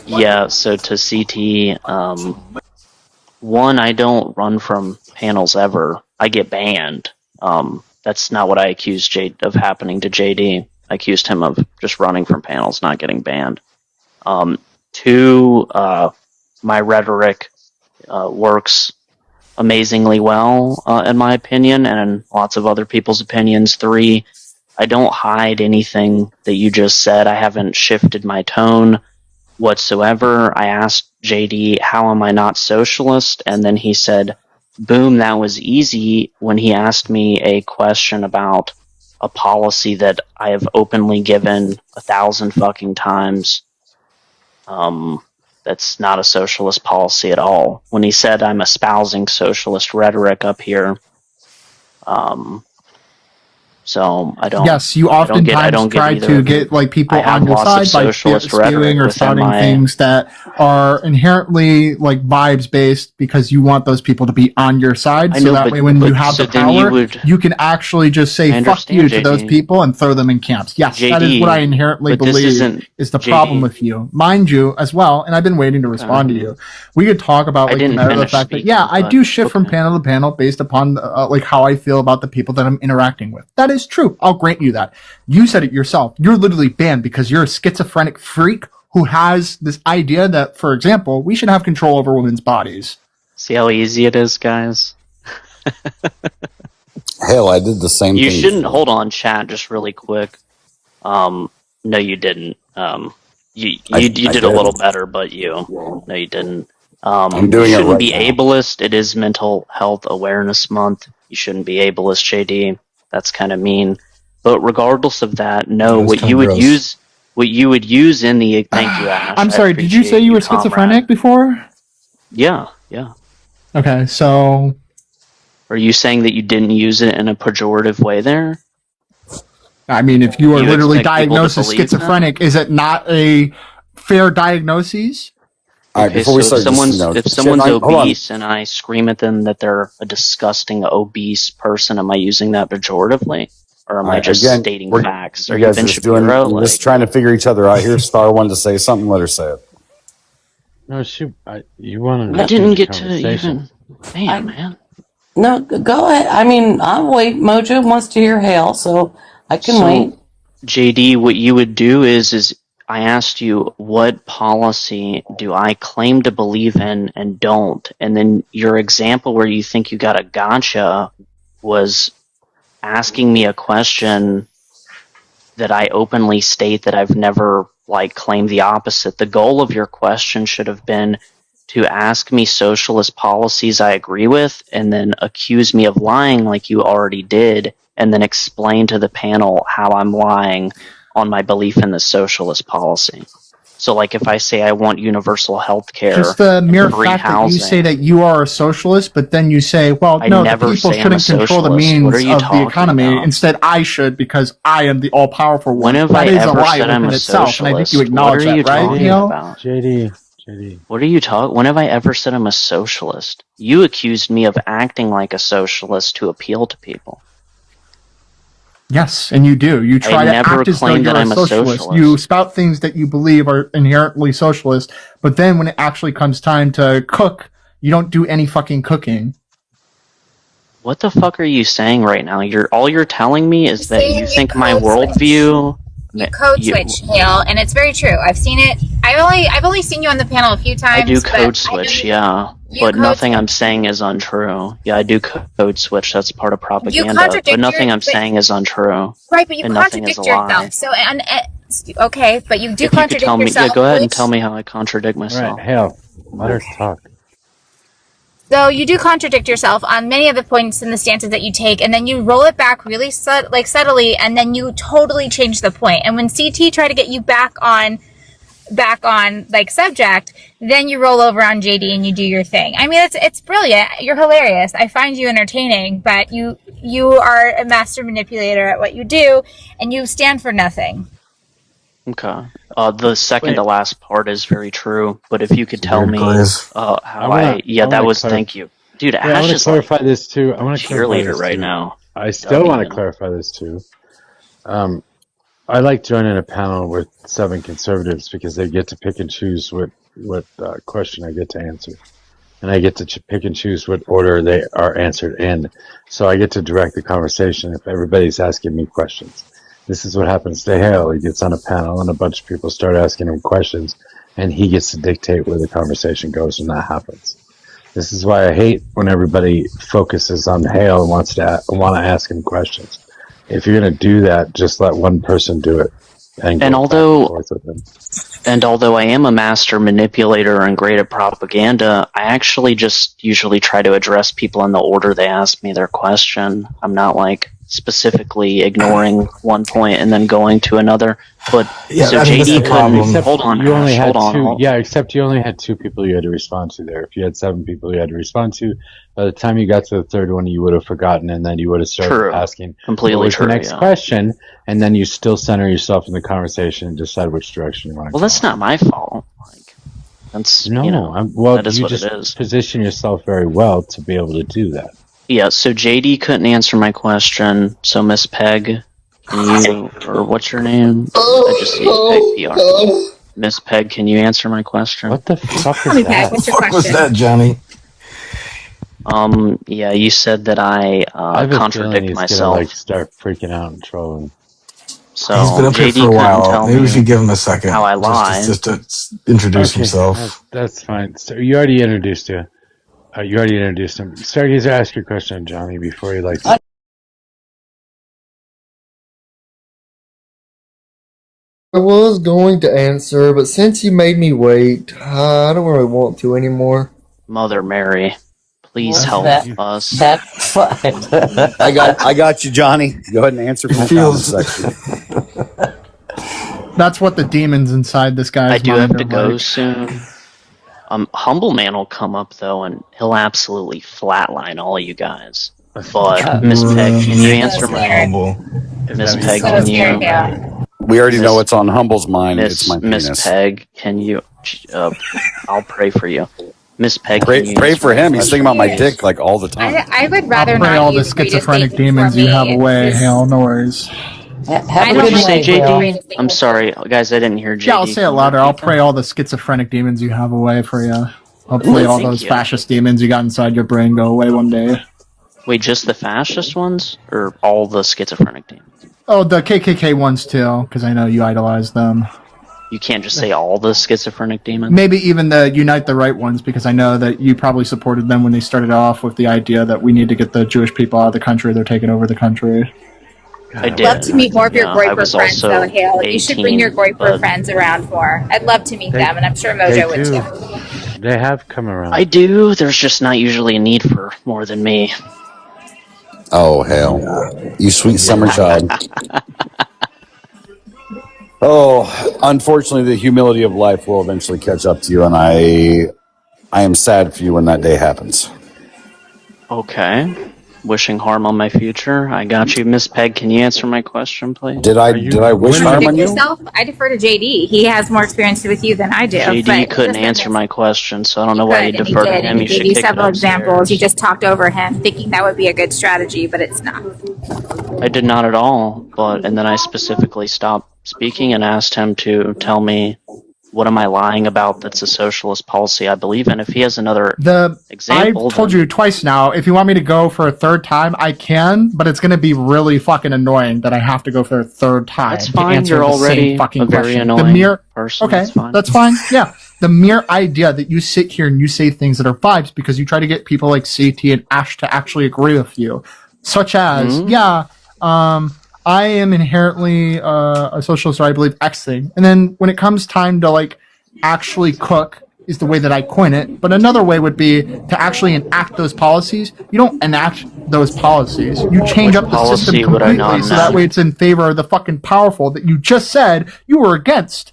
Yeah, so to CT, one, I don't run from panels ever. I get banned. That's not what I accused of happening to JD. I accused him of just running from panels, not getting banned. Two, my rhetoric works amazingly well, in my opinion, and in lots of other people's opinions. Three, I don't hide anything that you just said. I haven't shifted my tone whatsoever. I asked JD, how am I not socialist? And then he said, boom, that was easy, when he asked me a question about a policy that I have openly given 1,000 fucking times. That's not a socialist policy at all. When he said I'm espousing socialist rhetoric up here, so I don't. Yes, you I don't oftentimes get try either to of you. get like people I have on your lots side of by socialist rhetoric spewing or within spouting my- things that are inherently like vibes based because you want those people to be on your side. I So know, that but- way, when but you have so the then you power, would- you can actually just say I "fuck you" understand, to those JD. people and throw them in camps. Yes, that is JD, what I inherently but this believe isn't- is the JD. problem with you, mind you, as well. And I've been waiting to respond to you. We could talk about I like the didn't matter of the finish fact that speaking, I but do shift from panel to panel based upon like how I feel about the people that I'm interacting with. That is true. I'll grant you that. You said it yourself. You're literally banned because you're a schizophrenic freak who has this idea that, for example, we should have control over women's bodies. See how easy it is, guys? Hell, I did the same You thing. shouldn't hold on, chat, just really quick. No, you didn't. You I did a did. little better, but no, you didn't. I'm doing you it shouldn't right be now. ableist. It is Mental Health Awareness Month. You shouldn't be ableist, JD. That's kind of mean. But regardless of that, no, That's what kinda you would gross. use in the thank you, Ash. I'm I sorry, did you say appreciate you were comrade. schizophrenic before? Yeah. Okay, so Are you saying that you didn't use it in a pejorative way there? I mean, if you are You literally expect people to diagnosed as believe that? schizophrenic, is it not a fair diagnosis? All right, Okay, before we so start, if someone's hold on. obese and I scream at them that they're a disgusting obese person, am I using that pejoratively? or am I just stating facts? Are You you guys Ben just Shapiro? doing, just trying to figure each other out here. Star wanted to say something. Let her say it. No, you wanted I to didn't change the get to conversation. Damn, man. No, go ahead. I mean, I'll wait. Mojo wants to hear Hale, so I can wait. JD, what you would do is I asked you what policy do I claim to believe in and don't, and then your example where you think you got a gotcha was asking me a question that I openly state that I've never claimed the opposite. The goal of your question should have been to ask me socialist policies I agree with and then accuse me of lying like you already did, and then explain to the panel how I'm lying on my belief in the socialist policy. So if I say I want universal health care, just the mere free fact housing, that you say that you are a socialist, but then you say, well, I no, the never people say I'm a shouldn't control the socialist. means What are you of the talking economy. about? Instead, I should because I am the all-powerful one. When have That I is a ever lie said I'm within a itself, and I think socialist? you acknowledge What are you that, right, talking Neil? about? JD. What are you talking? When have I ever said I'm a socialist? You accused me of acting like a socialist to appeal to people. Yes, and you do. You try to never act as though claimed you're that a I'm a socialist. socialist. You spout things that you believe are inherently socialist, but then when it actually comes time to cook, you don't do any fucking cooking. What the fuck are you saying right now? All you're telling me is that you think my worldview. You code switch, Hale, and it's very true. I've seen it. I've only seen you on the panel a few times. I do but code switch, yeah, but nothing I'm saying is untrue. Yeah, I do code switch. That's part of propaganda. contradict But nothing your- I'm saying is untrue. Right, but you and nothing is contradict a lie. yourself. So, okay, but you do If you could contradict tell me, yourself. yeah, go ahead and tell me how I contradict myself. Right, hell, let her talk. So you do contradict yourself on many of the points and the stances that you take, and then you roll it back really subtly, and then you totally change the point. And when CT tried to get you back on subject, then you roll over on JD and you do your thing. I mean, it's brilliant. You're hilarious. I find you entertaining, but you are a master manipulator at what you do, and you stand for nothing. Okay. The second to last part is very true, but if you could tell me thank you. Dude, I Ash want is to clarify this too. I want to clarify cheerleader this right too. now. I still want to clarify this too. I like joining a panel with 7 conservatives because they get to pick and choose what question I get to answer. And I get to pick and choose what order they are answered in. So I get to direct the conversation if everybody's asking me questions. This is what happens to Hale. He gets on a panel and a bunch of people start asking him questions and he gets to dictate where the conversation goes when that happens. This is why I hate when everybody focuses on Hale and want to ask him questions. If you're going to do that, just let one person do it. And although I am a master manipulator and great at propaganda, I actually just usually try to address people in the order they ask me their question. I'm not specifically ignoring one point and then going to another. But so JD couldn't. Hold on. You only had two. Yeah, except you only had 2 people you had to respond to there. If you had 7 people you had to respond to, by the time you got to the third one, you would have forgotten, and then you would have started asking completely what was true, the next question, and then you still center yourself in the conversation and decide which direction you want to go. Well, that's not my fault. That's that is what just it is. Position yourself very well to be able to do that. Yeah, so JD couldn't answer my question, so Miss Peg, can you, or what's your name? I just used Peg PR. Miss Peg, can you answer my question? What the fuck is that? What's your question? What was that, Johnny? Yeah, you said that I contradict myself. Gonna, start freaking out and trolling. So he's been up here JD for a while. Maybe we should give him a second. How I lie. Just to introduce himself. That's fine. So you already introduced him. You already introduced him. Stargazer, ask your question, Johnny, before he likes. I was going to answer, but since you made me wait, I don't really want to anymore. Mother Mary, please help us. That's fine. I got you, Johnny. Go ahead and answer from the comment section. That's what the demons inside this guy's I do mind have to are go like. soon. Humble Man will come up though, and he'll absolutely flatline all you guys. But Miss Peg, can you answer my Miss Peg? Can you? We already know what's on Humble's mind. It's my penis. Miss Peg, can you? I'll pray for you. Miss Peg, Pray for him. He's thinking about my dick like all the time. I would rather Pray not all the use greatest schizophrenic statement demons for you me, have away. because Hell, no worries. What did you say, JD? I'm sorry, guys. I didn't hear JD. Yeah, I'll say it louder. I'll pray all the schizophrenic demons you have away for you. Hopefully, all Thank those you. fascist demons you got inside your brain go away one day. Wait, just the fascist ones, or all the schizophrenic demons? Oh, the KKK ones too, because I know you idolize them. You can't just say all the schizophrenic demons. Maybe even the Unite the Right ones, because I know that you probably supported them when they started off with the idea that we need to get the Jewish people out of the country. They're taking over the country. I did. I'd love to meet more of your I Groyper was friends, also though, Hale. You should bring your 18, Groyper but- friends around more. I'd love to meet them, and I'm sure Mojo would too. They have come around. I do. There's just not usually a need for more than me. Oh, hell. You sweet summer child. Oh, unfortunately, the humility of life will eventually catch up to you, and I am sad for you when that day happens. Okay. Wishing harm on my future. I got you, Miss Peg. Can you answer my question, please? Did I wish harm on you? Yourself, I defer to JD. He has more experience with you than I do. JD but couldn't just- answer my question, so I don't know why you Good, and defer to did, him. and You he should gave you kick it several upstairs. examples. You just talked over him, thinking that would be a good strategy, but it's not. I did not at all, and then I specifically stopped speaking and asked him to tell me what am I lying about that's a socialist policy I believe in. If he has another example, I've told you twice now, if you want me to go for a third time, I can, but it's going to be really fucking annoying that I have to go for a third time. That's to fine. answer You're the already same fucking a very question. annoying person. Okay, That's fine. that's fine. Yeah. The mere idea that you sit here and you say things that are vibes because you try to get people like CT and Ash to actually agree with you. Such as, I am inherently a socialist, or I believe X thing. And then when it comes time to like actually cook is the way that I coin it. But another way would be to actually enact those policies. You don't enact those policies. You change up the policy system would I completely not so that enact? way it's in favor of the fucking powerful that you just said you were against.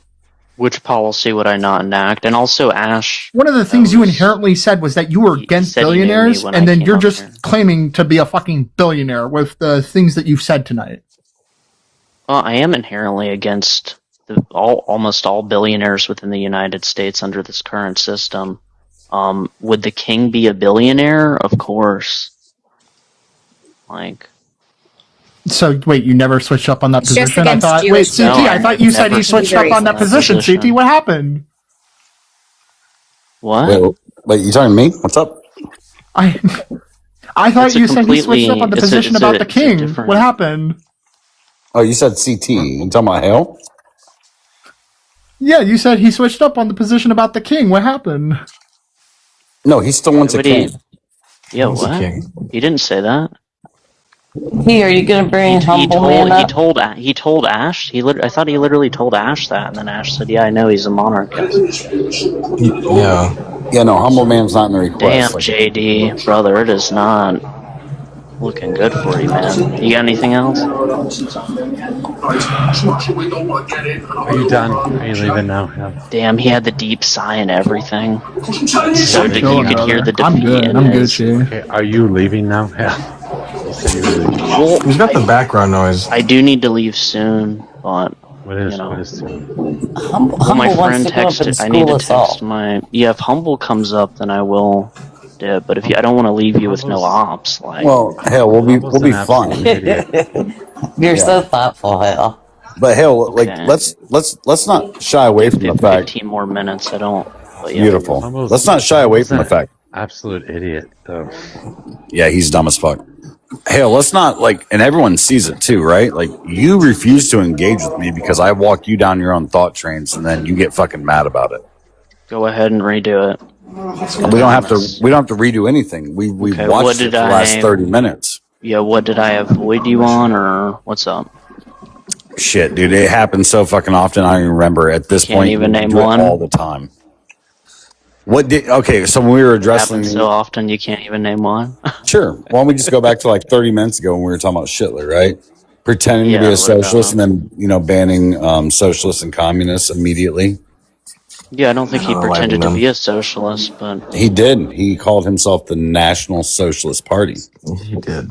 Which policy would I not enact? And also, Ash, One of the things you inherently said was that you were against said he knew me billionaires, when I and then came you're up just claiming to be a fucking billionaire with the things that you've said tonight. well, I am inherently against almost all billionaires within the United States under this current system. Would the king be a billionaire? Of course. Like, So wait, you never switched up on that It's just position? I against thought. Jewish Wait, CT, No, I thought you said never he switched up on that switched position. CT, what happened? what? Wait, you talking to me? What's up? I thought It's a you said he switched completely- up on the it's a- position it's a- about the it's a king. different- What happened? Oh, you said CT. You talking about hell? Yeah, you said he switched up on the position about the king. What happened? No, he still wants a What do you- king. Yeah, Who's the what? king? He didn't say that. Here, are you gonna bring humble man up? He told Ash. I thought he literally told Ash that, and then Ash said, "Yeah, I know he's a monarchist." Yeah. Yeah, no, humble man's not in the request. Damn, Like, JD, brother, it is not looking good for you, man. You got anything else? Are you done? Are you leaving now? Yeah. Damn, he had the deep sigh and everything. So that you could hear the I'm defeat good. in I'm his- Gucci. Okay, are you leaving now? Yeah. You said you were leaving. Well, Who's got the background noise? I do need to leave soon, but What is? you know. What is? Well, my Humble wants friend to go up and texted. I need school to us all. text my. Yeah, if Humble comes up, then I will dip. But if you, I don't want to leave you with no ops. Like, well, hell, we'll be fine. You're so thoughtful, Hal. But hell, like Okay. let's not shy away from the fact. 15 more minutes. I don't. But yeah. Beautiful. Let's not shy away from the fact. Absolute idiot, though. Yeah, he's dumb as fuck. Hell, let's not like, and everyone sees it too, right? Like, you refuse to engage with me because I walk you down your own thought trains, and then you get fucking mad about it. Go ahead and redo it. We don't have to. We don't have to redo anything. We Okay, watched what it did for the last I- 30 minutes. Yeah, what did I avoid you on, or what's up? Shit, dude, it happens so fucking often. I don't even remember at this Can't point. even we name do it one? all the time. What did? Okay, so when we were addressing, Happens so often you can't even name one. sure. Why don't we just go back to like 30 minutes ago when we were talking about Shitler, right? Pretending to be Yeah, a socialist and then banning socialists and communists immediately. Yeah, I don't think he Oh, pretended to Lightning. be a socialist, but He did. He called himself the National Socialist Party. He did.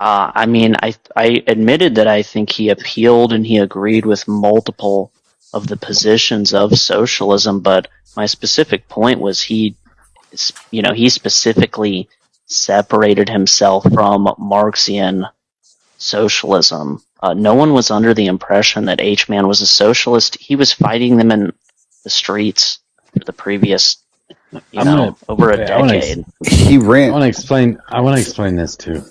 I mean, I admitted that I think he appealed and he agreed with multiple of the positions of socialism, but my specific point was he he specifically separated himself from Marxian socialism. No one was under the impression that H-Man was a socialist. He was fighting them in the streets for the previous, over a decade. He ran. I want to explain this too.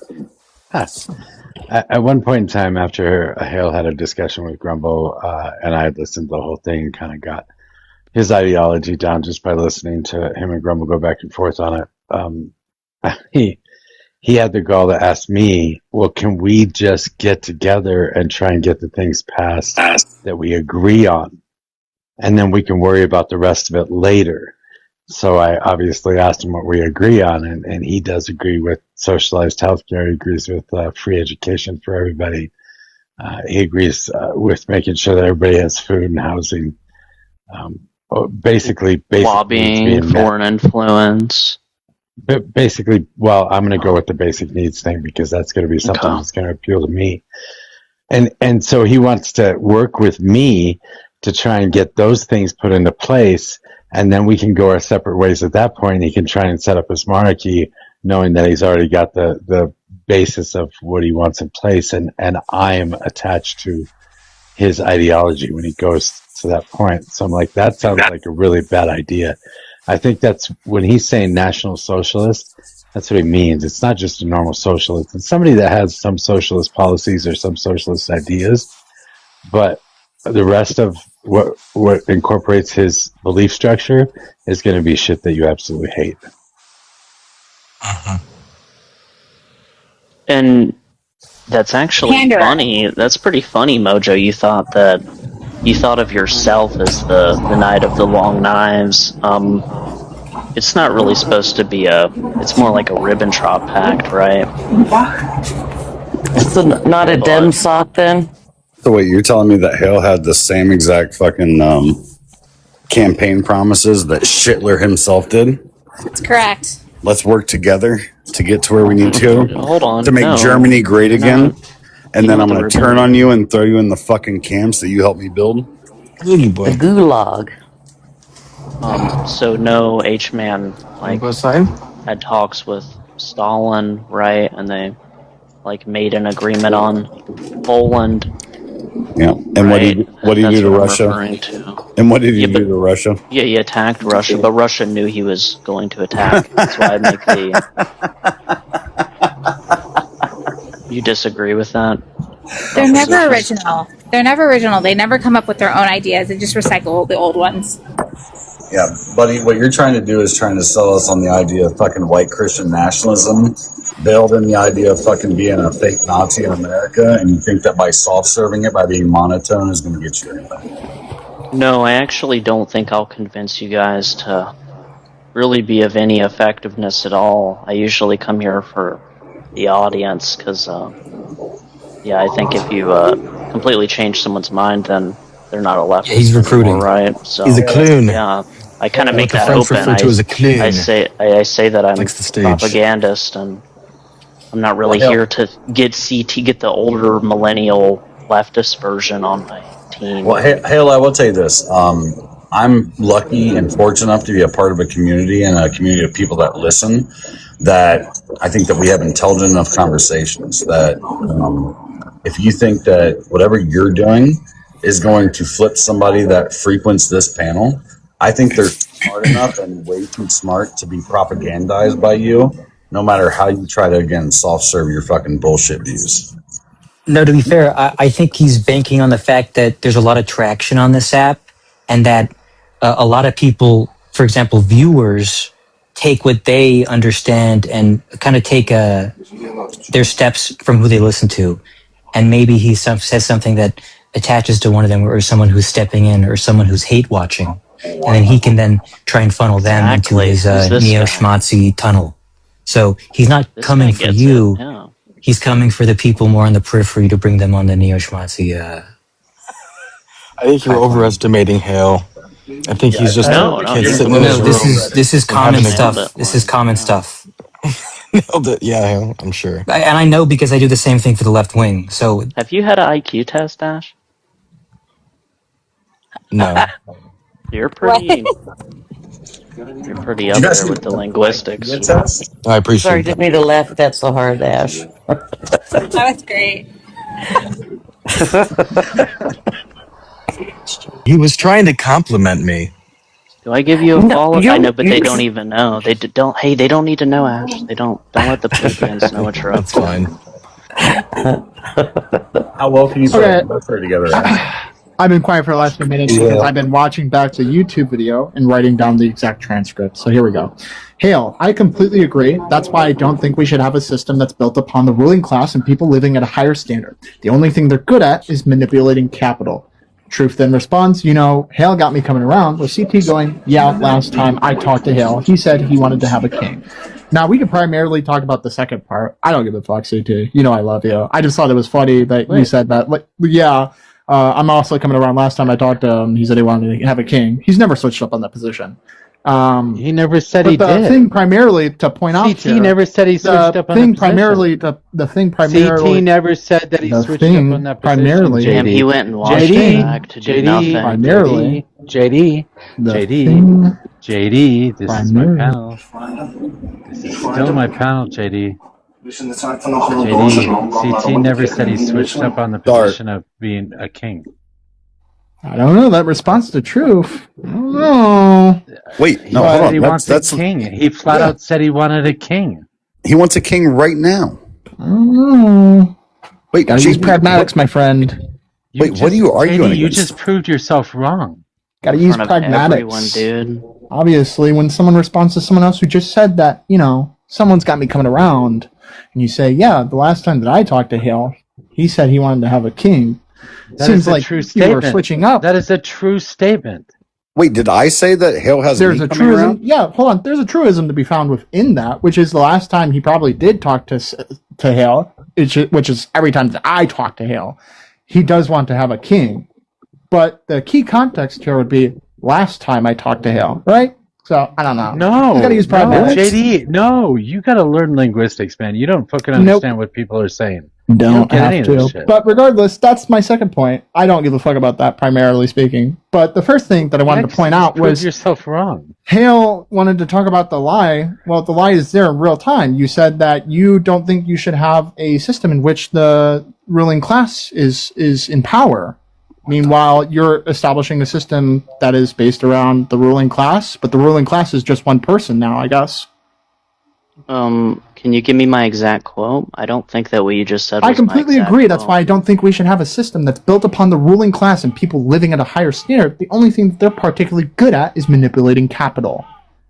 At one point in time, after Hale had a discussion with Grumbo, and I had listened to the whole thing and kind of got his ideology down just by listening to him and Grumbo go back and forth on it. He had the gall to ask me, well, can we just get together and try and get the things passed that we agree on? And then we can worry about the rest of it later. So I obviously asked him what we agree on, and he does agree with socialized healthcare. He agrees with free education for everybody. He agrees with making sure that everybody has food and housing. Basically Lobbying, foreign influence. But basically, well, I'm going to go with the basic needs thing because that's going to be something that's going to appeal to me. And so he wants to work with me to try and get those things put into place, and then we can go our separate ways at that point. He can try and set up his monarchy knowing that he's already got the basis of what he wants in place, and I'm attached to his ideology when he goes to that point. So I'm like, that sounds like a really bad idea. I think that's when he's saying national socialist, that's what he means. It's not just a normal socialist. It's somebody that has some socialist policies or some socialist ideas, but the rest of what incorporates his belief structure is going to be shit that you absolutely hate. And that's actually funny. That's pretty funny, Mojo. You thought of yourself as the Knight of the Long Knives. It's not really supposed to be it's more like a Ribbentrop Pact, right? It's not a dem sock then? So wait, you're telling me that Hale had the same exact fucking campaign promises that Schittler himself did? That's correct. Let's work together to get to where we need to go. Hold on. To make Germany great again. And then I'm the going to turn on you and throw you in the fucking camps that you helped me build. The gulag. So no H-Man had talks with Stalin, right? And they made an agreement on Poland. Yeah. And what did you do to Russia? And what did you do to Russia? Yeah, he attacked Russia, but Russia knew he was going to attack. That's why I make You disagree with that? They're never original. They're never original. They never come up with their own ideas. They just recycle the old ones. Yeah, buddy, what you're trying to do is trying to sell us on the idea of fucking white Christian nationalism, build in the idea of fucking being a fake Nazi in America, and you think that by soft-serving it, by being monotone, is going to get you anything. No, I actually don't think I'll convince you guys to really be of any effectiveness at all. I usually come here for the audience, because, I think if you completely change someone's mind, then they're not a leftist. Yeah, he's recruiting. Anymore, right? So, he's a clown. Yeah, I kind of make the that French open. refer to as a clown. I say that I'm Likes the stage. propagandist, and I'm not really here to get the older millennial leftist version on my team. Well, Hale, I will tell you this. I'm lucky and fortunate enough to be a part of a community and a community of people that listen, that I think that we have intelligent enough conversations that if you think that whatever you're doing is going to flip somebody that frequents this panel, I think they're smart enough and way too smart to be propagandized by you, no matter how you try to, again, soft-serve your fucking bullshit views. No, to be fair, I think he's banking on the fact that there's a lot of traction on this app, and that a lot of people, for example, viewers, take what they understand and kind of take their steps from who they listen to. And maybe he says something that attaches to one of them, or someone who's stepping in, or someone who's hate watching. And then he can then try and funnel them into his neo-schmatzy tunnel. So he's not coming for you. Yeah. He's coming for the people more on the periphery to bring them on the neo-schmatzy. I think you're overestimating Hale. I think he's just this is common stuff. This is common stuff. Yeah, Hale, I'm sure. And I know because I do the same thing for the left wing. So have you had an IQ test, Ash? No. You're pretty. You're pretty up there with the linguistics. I appreciate Sorry, that. didn't mean to laugh. That's so hard, Ash. That was great. He was trying to compliment me. Do I give you a follow? you- I know, but you- they don't even know. They don't. Hey, they don't need to know, Ash. They don't. Don't let the pig fans know what you're up That's to. fine. How well can you put Okay. a poster together? Ash? I've been quiet for the last few minutes because I've been watching back the YouTube video and writing down the exact transcript. So here we go. Hale, I completely agree. That's why I don't think we should have a system that's built upon the ruling class and people living at a higher standard. The only thing they're good at is manipulating capital. Truth then responds, Hale got me coming around with CT going, yeah, last time I talked to Hale, he said he wanted to have a king. Now, we could primarily talk about the second part. I don't give a fuck, CT. I love you. I just thought it was funny that you said that. Like, yeah. I'm also coming around. Last time I talked to him, he said he wanted to have a king. He's never switched up on that position. He never said he the did. thing primarily to point out CT never said he switched up on that position. The thing primarily. CT never said that he switched up on that position. Primarily, Damn, he went and watched JD, back to do nothing. Primarily, JD, this is my panel. This is still my panel, JD. CT never said he switched up on the position of being a king. I don't know. That response to truth. I don't know. Wait, He no, hold said on. he wants That's a king. He flat out said he wanted a king. He wants a king right now. I don't know. Wait, Gotta use pragmatics, my friend. What are you arguing JD, you against? just proved yourself wrong. Gotta In use front of pragmatics. everyone, dude. Obviously, when someone responds to someone else who just said that, someone's got me coming around, and you say, yeah, the last time that I talked to Hale, he said he wanted to have a king. That Seems is a like true you statement. were switching up. That is a true statement. Wait, did I say that Hale has There's me a coming truism. around? Yeah, hold on. There's a truism to be found within that, which is the last time he probably did talk to Hale, which is every time that I talk to Hale, he does want to have a king. But the key context here would be last time I talked to Hale, right? So I don't know. No, you gotta use pragmatics. JD, no, you gotta learn linguistics, man. You don't fucking understand what people are saying. Don't get any have of this to. shit. But regardless, that's my second point. I don't give a fuck about that, primarily speaking. But the first thing that I wanted to point out Prove was yourself wrong. Hale wanted to talk about the lie. Well, the lie is there in real time. You said that you don't think you should have a system in which the ruling class is in power. Meanwhile, you're establishing a system that is based around the ruling class, but the ruling class is just one person now, I guess. Can you give me my exact quote? I don't think that what you just said was I completely my exact agree. That's quote. why I don't think we should have a system that's built upon the ruling class and people living at a higher standard. The only thing that they're particularly good at is manipulating capital.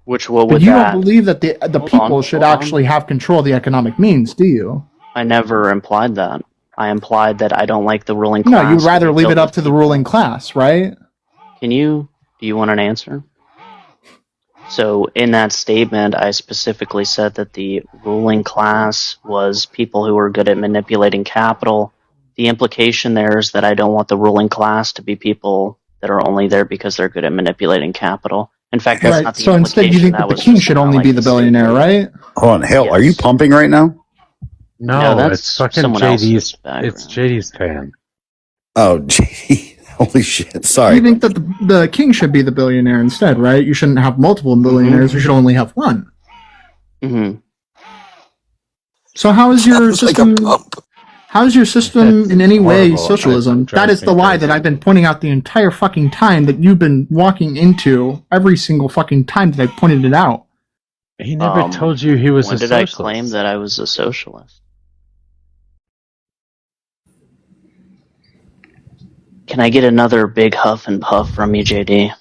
What But would you that? don't believe that the Hold people on, should hold on. actually have control of the economic means, do you? I never implied that. I implied that I don't like the ruling class. No, you'd rather to be leave filled it up with to the people. ruling class, right? Do you want an answer? So in that statement, I specifically said that the ruling class was people who were good at manipulating capital. The implication there is that I don't want the ruling class to be people that are only there because they're good at manipulating capital. In fact, that's Right. not the So instead, you think that the was king just should kinda only like be the billionaire, right? Hold on, Hale, are you pumping right now? No, that's it's fucking someone JD's. else's background. It's JD's pan. Oh, gee. Holy shit. Sorry. You think that the king should be the billionaire instead, right? You shouldn't have multiple billionaires. You should only have one. Mm-hmm. So how is your system? How is your system in any way horrible. socialism? It drives That is me the lie crazy. that I've been pointing out the entire fucking time that you've been walking into every single fucking time that I pointed it out. He never told you he was When a did socialist. I claim that I was a socialist? Can I get another big huff and puff from you, JD?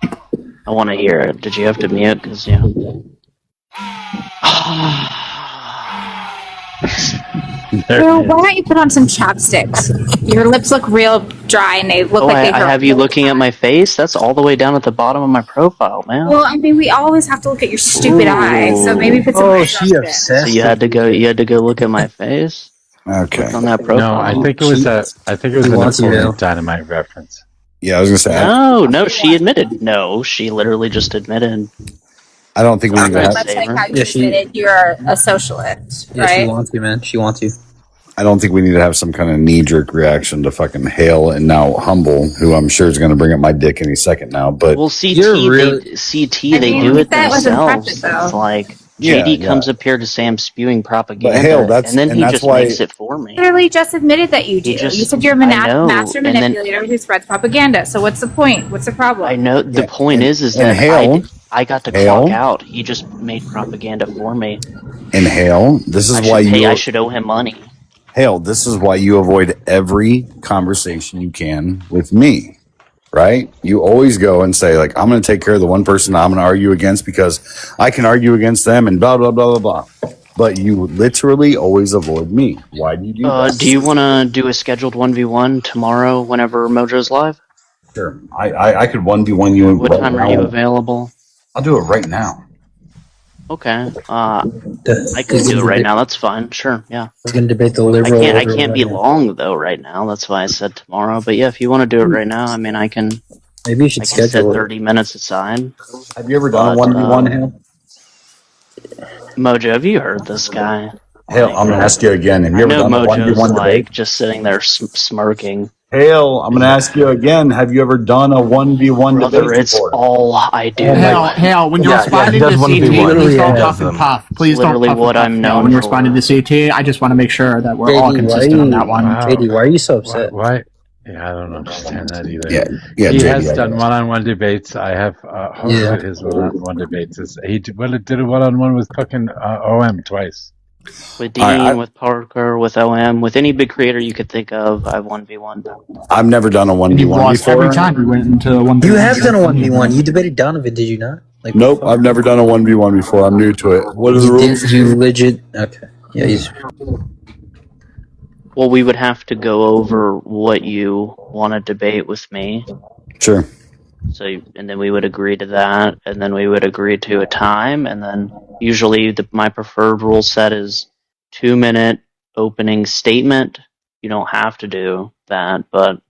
I want to hear it. Did you have to mute? Cause yeah. Girl, why don't you put on some chopsticks? Your lips look real dry and they look Oh, like they I hurt. have you looking at my face? That's all the way down at the bottom of my profile, man. Well, I mean, we always have to look at your stupid eyes, so maybe put some. So you had to go look at my face? Okay. On that profile. No, I think it was a Napoleon Dynamite reference. Yeah, I was going to say. No, she admitted. No, she literally just admitted. I don't think we even have. That's like how you admitted you're a socialist, Yeah, right? she wants you, man. She wants you. I don't think we need to have some kind of knee-jerk reaction to fucking Hale and now Humble, who I'm sure is going to bring up my dick any second now. But well, CT they do it that was themselves. impressive, though. It's like Yeah, JD yeah. comes up here to say I'm spewing propaganda, Hale, that's- and then and he that's just why- makes it for me. Literally just admitted that you do. just- You said you're a I know, master and then- manipulator who spreads propaganda. So what's the point? What's the problem? I know the point is and that Hale- I got to Hale- clock out. He just made propaganda for me. And Hale, this is I should owe him money. Hale, this is why you avoid every conversation you can with me, right? You always go and say, like, I'm going to take care of the one person I'm going to argue against because I can argue against them and blah, blah, blah, blah, blah. But you literally always avoid me. Why do you do that? Do you want to do a scheduled 1v1 tomorrow whenever Mojo's live? Sure. I could 1v1 you. What time are you available? I'll do it right now. Okay. I could do it right now. That's fine. Sure. Yeah. I was going to debate the liberal. I can't be long though right now. That's why I said tomorrow. But yeah, if you want to do it right now, I mean, I can. Maybe you should set schedule 30 minutes aside. Have you ever done a 1v1, Hale? Mojo, have you heard this guy? Hale, I'm going to ask you again. Have you ever done a 1v1 Mojo's debate? like just sitting there smirking. Hale, I'm going to ask you again. Have you ever done a 1v1 Brother, debate it's before? all I do. Hale, when you're responding to CT, please don't puff and puff. Please don't Literally puff what and puff. I'm Hale, known when you're for. responding to CT, I just want to make sure that we're all JD, consistent on that one. JD, why are you so upset? Why? Yeah, I don't understand that either. Yeah, he JD, has I done guess. one-on-one debates. I have hosted his one-on-one debates. He did a one-on-one with fucking OM twice. With Dean, with Parker, with OM, with any big creator you could think of, I've 1v1 them. I've never done a 1v1 You lost before. every time you went into a 1v1. You have done a 1v1. You debated Donovan, did you not? Like, Nope, I've never done a 1v1 before. I'm new to it. What are the you rules? did, you legit. Okay. Yeah, he's. Well, we would have to go over what you want to debate with me. Sure. So, and then we would agree to that, and then we would agree to a time, and then usually my preferred rule set is 2-minute opening statement. You don't have to do that, but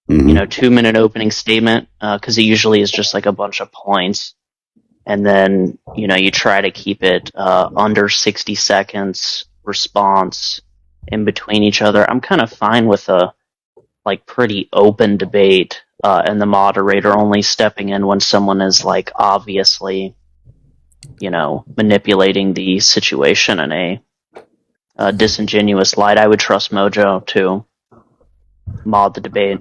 2-minute opening statement, because it usually is just like a bunch of points, and then you try to keep it under 60 seconds response in between each other. I'm kind of fine with a pretty open debate. And the moderator only stepping in when someone is obviously, manipulating the situation in a disingenuous light. I would trust Mojo to mod the debate.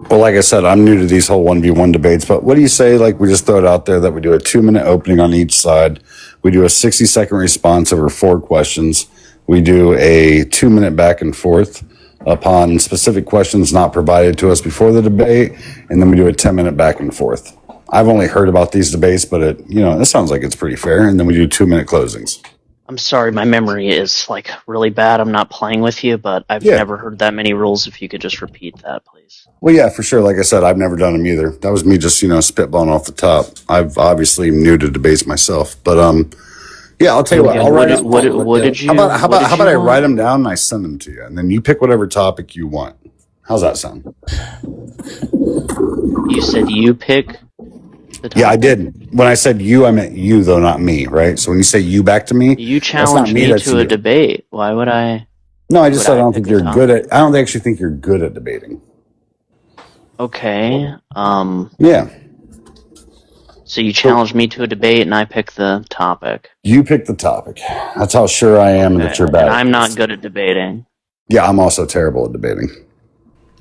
Well, like I said, I'm new to these whole 1v1 debates, but what do you say, we just throw it out there that we do a 2-minute opening on each side. We do a 60-second response over 4 questions. We do a 2-minute back and forth upon specific questions not provided to us before the debate, and then we do a 10-minute back and forth. I've only heard about these debates, but it sounds like it's pretty fair, and then we do 2-minute closings. I'm sorry, my memory is really bad. I'm not playing with you, but I've never heard that many rules. If you could just repeat that, please. Well, yeah, for sure. Like I said, I've never done them either. That was me just, spitballing off the top. I've obviously new to debates myself, but yeah, I'll tell you what. I'll write them. What did you? How about I write them down and I send them to you, and then you pick whatever topic you want. How's that sound? You said you pick the topic? Yeah, I did. When I said you, I meant you, though, not me, right? So when you say you back to me, You that's not challenged me that's to a you. debate. Why would I? No, I just said I don't pick think a you're topic? good at. I don't actually think you're good at debating. Okay. Yeah, So you challenged me to a debate, and I pick the topic. you pick the topic. That's how sure I am that you're bad. And at I'm not this. good at debating. Yeah, I'm also terrible at debating.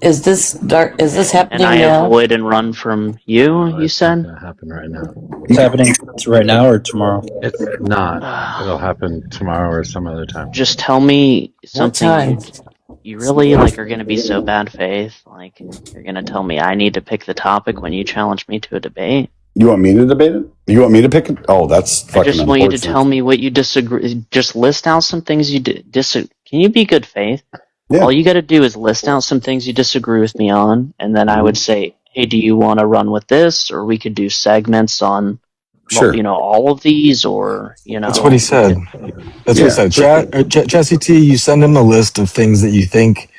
Is this And happening I now? avoid and run from you. You said. It's happen right now. It's happening right now or tomorrow? It's not. It'll happen tomorrow or some other time. Just tell me something. time? You really are going to be so bad faith. You're going to tell me I need to pick the topic when you challenge me to a debate. You want me to debate it? You want me to pick it? Oh, that's fucking I just want you to unfortunate. tell me what you disagree. Just list out some things you disagree. Can you be good faith? Yeah. All you got to do is list out some things you disagree with me on, and then I would say, "Hey, do you want to run with this, or we could do segments on, Sure. all of these, or That's what he said. That's what he said. ChatGPT, you send him a list of things that you think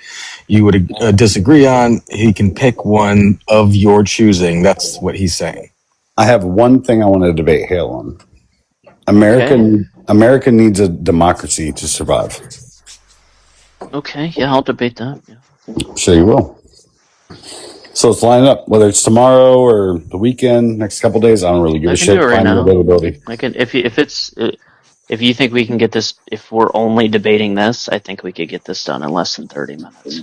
you would disagree on. He can pick one of your choosing. That's what he's saying. I have one thing I want to debate Hale on. America needs a democracy to survive. Okay, yeah, I'll debate that. Yeah. Sure you will. So let's line it up. Whether it's tomorrow or the weekend, next couple days, I don't really give I a can do shit. it right Find your now. availability. I can if you think we can get this, if we're only debating this, I think we could get this done in less than 30 minutes.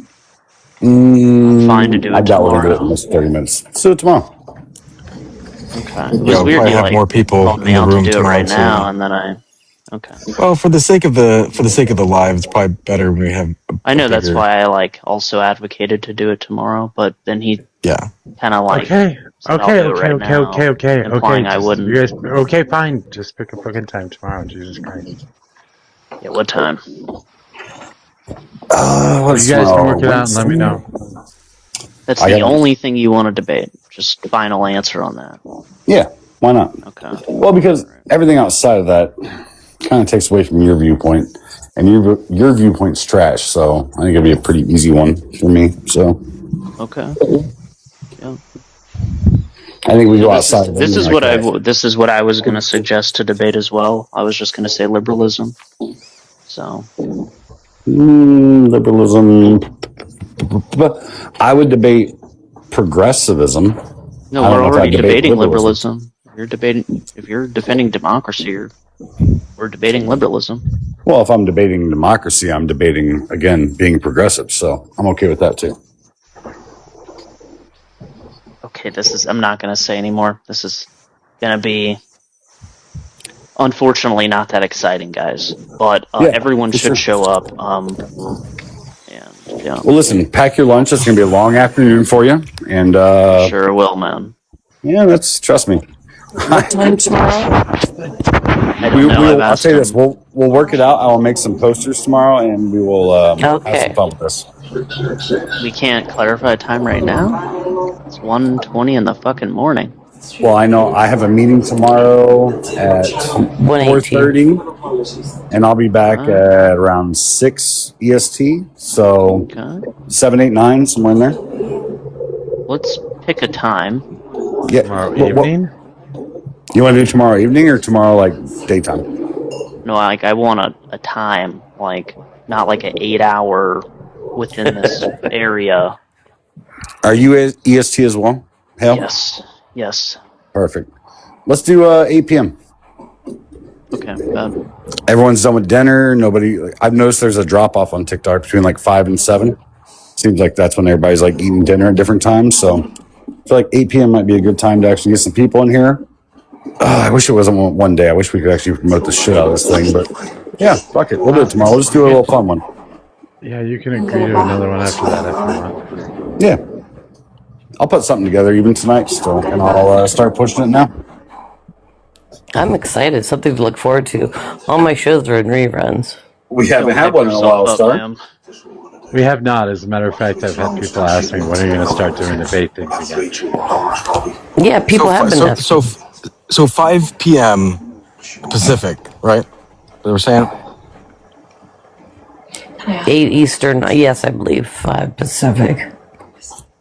I'm fine to do I it doubt we're gonna do it in tomorrow. this 30 minutes. Let's do it tomorrow. Okay. It Yeah, was we'll weird probably you have more people called me in the out to room do it tomorrow right now, too. and then okay. Well, for the sake of the live, it's probably better when we have I know that's bigger. why I also advocated to do it tomorrow, but then he kind of Okay, said I'll okay, do it okay, right okay, now, okay, okay, okay. implying I Just you wouldn't. guys, okay, fine. Just pick a fucking time tomorrow. Jesus Christ. Yeah, what time? You guys can work it out and let me know. That's the only thing you want to debate. Just final answer on that. Yeah, why not? Okay. Well, because everything outside of that kind of takes away from your viewpoint, and your viewpoint's trash. So I think it'd be a pretty easy one for me. So Okay. Yeah. I think we go This outside. this is what I was going to suggest to debate as well. I was just going to say liberalism. So liberalism. I would debate progressivism. no, I don't we're know if already I'd debate debating liberalism. If you're defending democracy, we're debating liberalism. Well, if I'm debating democracy, I'm debating, again, being progressive. So I'm okay with that too. Okay, I'm not going to say anymore. This is going to be, unfortunately, not that exciting, guys. But everyone should show up. Yeah. Well, listen, pack your lunch. It's going to be a long afternoon for you. And sure will, man. Yeah, trust me. What time tomorrow? I don't know. I'll say this. We'll work it out. I will make some posters tomorrow, and we will have some fun with this. We can't clarify a time right now? It's 1:20 in the fucking morning. Well, I know I have a meeting tomorrow at 4:30, and I'll be back at around 6 EST. So 7, 8, 9, somewhere in there. Let's pick a time. Yeah. Tomorrow evening? You want to do tomorrow evening or tomorrow daytime? No, I want a time, not an 8-hour within this area. Are you EST as well? Hell? Yes. Perfect. Let's do 8 p.m. Okay. Everyone's done with dinner. I've noticed there's a drop off on TikTok between 5 and 7. Seems like that's when everybody's eating dinner at different times. So I feel like 8 p.m. might be a good time to actually get some people in here. I wish it wasn't one day. I wish we could actually promote the shit out of this thing. But yeah, fuck it. We'll do it tomorrow. We'll just do a little fun one. Yeah, you can agree to another one after that if you want. Yeah. I'll put something together even tonight still, and I'll start pushing it now. I'm excited. Something to look forward to. All my shows are in reruns. We haven't had one in a while, Star. We have not. As a matter of fact, I've had people ask me, when are you going to start doing debate things again? Yeah, people have been asking. So 5 p.m. Pacific, right? They were saying 8 Eastern. Yes, I believe 5 Pacific.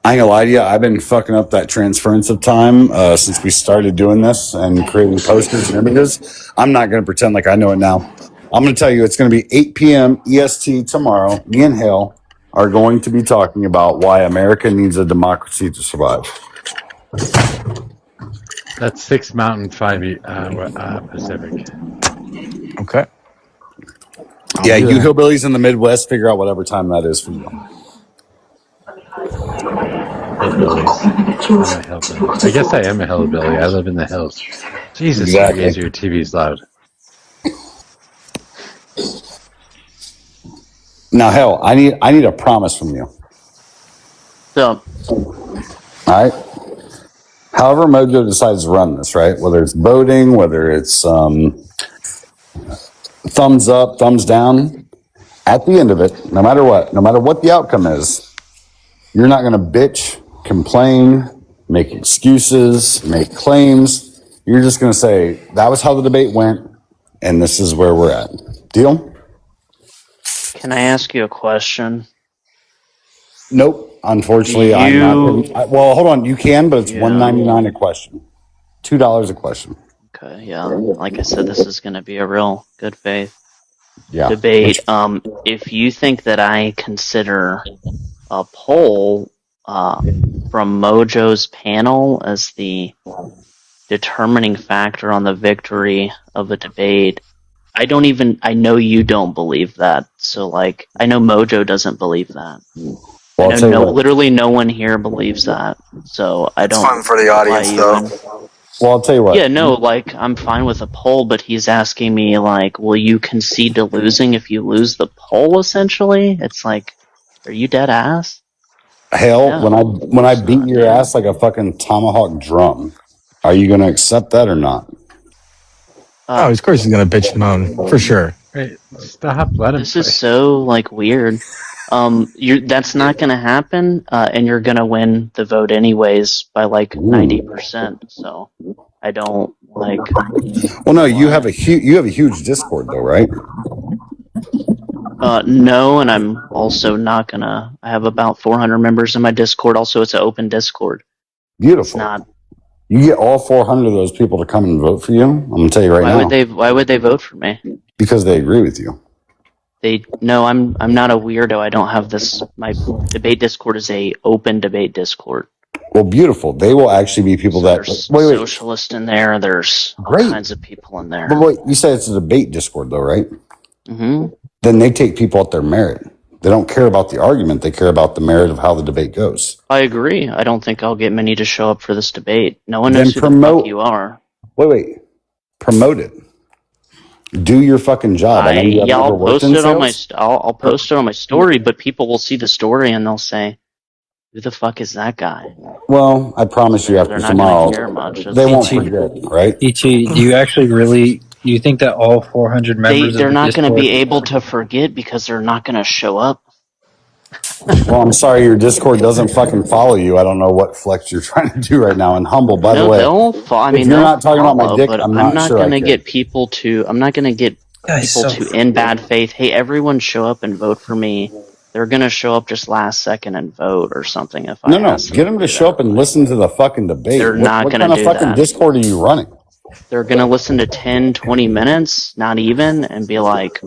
I ain't gonna lie to you, I've been fucking up that transference of time since we started doing this and creating posters and images. I'm not gonna pretend like I know it now. I'm gonna tell you it's gonna be 8 p.m. EST tomorrow. Me and Hale are going to be talking about why America needs a democracy to survive. That's 6 Mountain, 5 Pacific. Okay. Yeah, you hillbillies in the Midwest, figure out whatever time that is for you. Hillbillies. I guess I am a hillbilly. I live in the hills. Jesus, Exactly. your TV's loud. Now, Hale, I need a promise from you. So, all right. However, Mojo decides to run this, right? Whether it's voting, whether it's thumbs up, thumbs down. At the end of it, no matter what the outcome is, you're not going to bitch, complain, make excuses, make claims. You're just going to say, that was how the debate went, and this is where we're at. Deal? Can I ask you a question? Nope. Unfortunately, I'm not. Well, hold on. You can, but it's $1.99 a question. $2 a question. Okay, yeah. Like I said, this is going to be a real good faith. debate. If you think that I consider a poll from Mojo's panel as the determining factor on the victory of a debate, I know you don't believe that. So, like, I know Mojo doesn't believe that. Well, I know literally no one here believes that. So I don't. It's fun for the audience, though. Well, I'll tell you what. Yeah, no, like, I'm fine with a poll, but he's asking me, like, will you concede to losing if you lose the poll, essentially? It's like, are you dead ass? Hell, No, when I beat your ass like a fucking tomahawk drum, are you going to accept that or not? Oh, of course he's gonna bitch and moan for sure. Hey, stop. Let him. This is so, like, weird. That's not gonna happen, and you're gonna win the vote anyways by, like, 90%, so I don't, like... Well, no, you have a huge Discord, though, right? No, and I'm also not gonna... I have about 400 members in my Discord. Also, it's an open Discord. Beautiful. It's not... You get all 400 of those people to come and vote for you? I'm going to tell you right now. Why would they vote for me? Because they agree with you. No, I'm not a weirdo. I don't have this... My debate Discord is a open debate Discord. Well, beautiful. They will actually be people that... There's socialists in there. There's all kinds of people in there. But wait, you said it's a debate Discord, though, right? Mm-hmm. Then they take people at their merit. They don't care about the argument. They care about the merit of how the debate goes. I agree. I don't think I'll get many to show up for this debate. No one knows who the fuck you are. Wait. Promote it. Do your fucking job. I'll post it on my... I'll post it on my story, but people will see the story and they'll say, who the fuck is that guy? Well, I promise you after tomorrow, they won't forget, right? ET, do you actually really... You think that all 400 members They're of the not going to Discord- be able to forget because they're not going to show up. Well, I'm sorry your Discord doesn't fucking follow you. I don't know what flex you're trying to do right now. And humble, by the way, if you're not talking about my dick, I'm not sure. I'm not going to get people to in bad faith, hey, everyone show up and vote for me. They're going to show up just last second and vote or something. If No, get them to show up and listen to the fucking debate. They're not going to do that. What kind of fucking Discord are you running? They're going to listen to 10, 20 minutes, not even, and be like,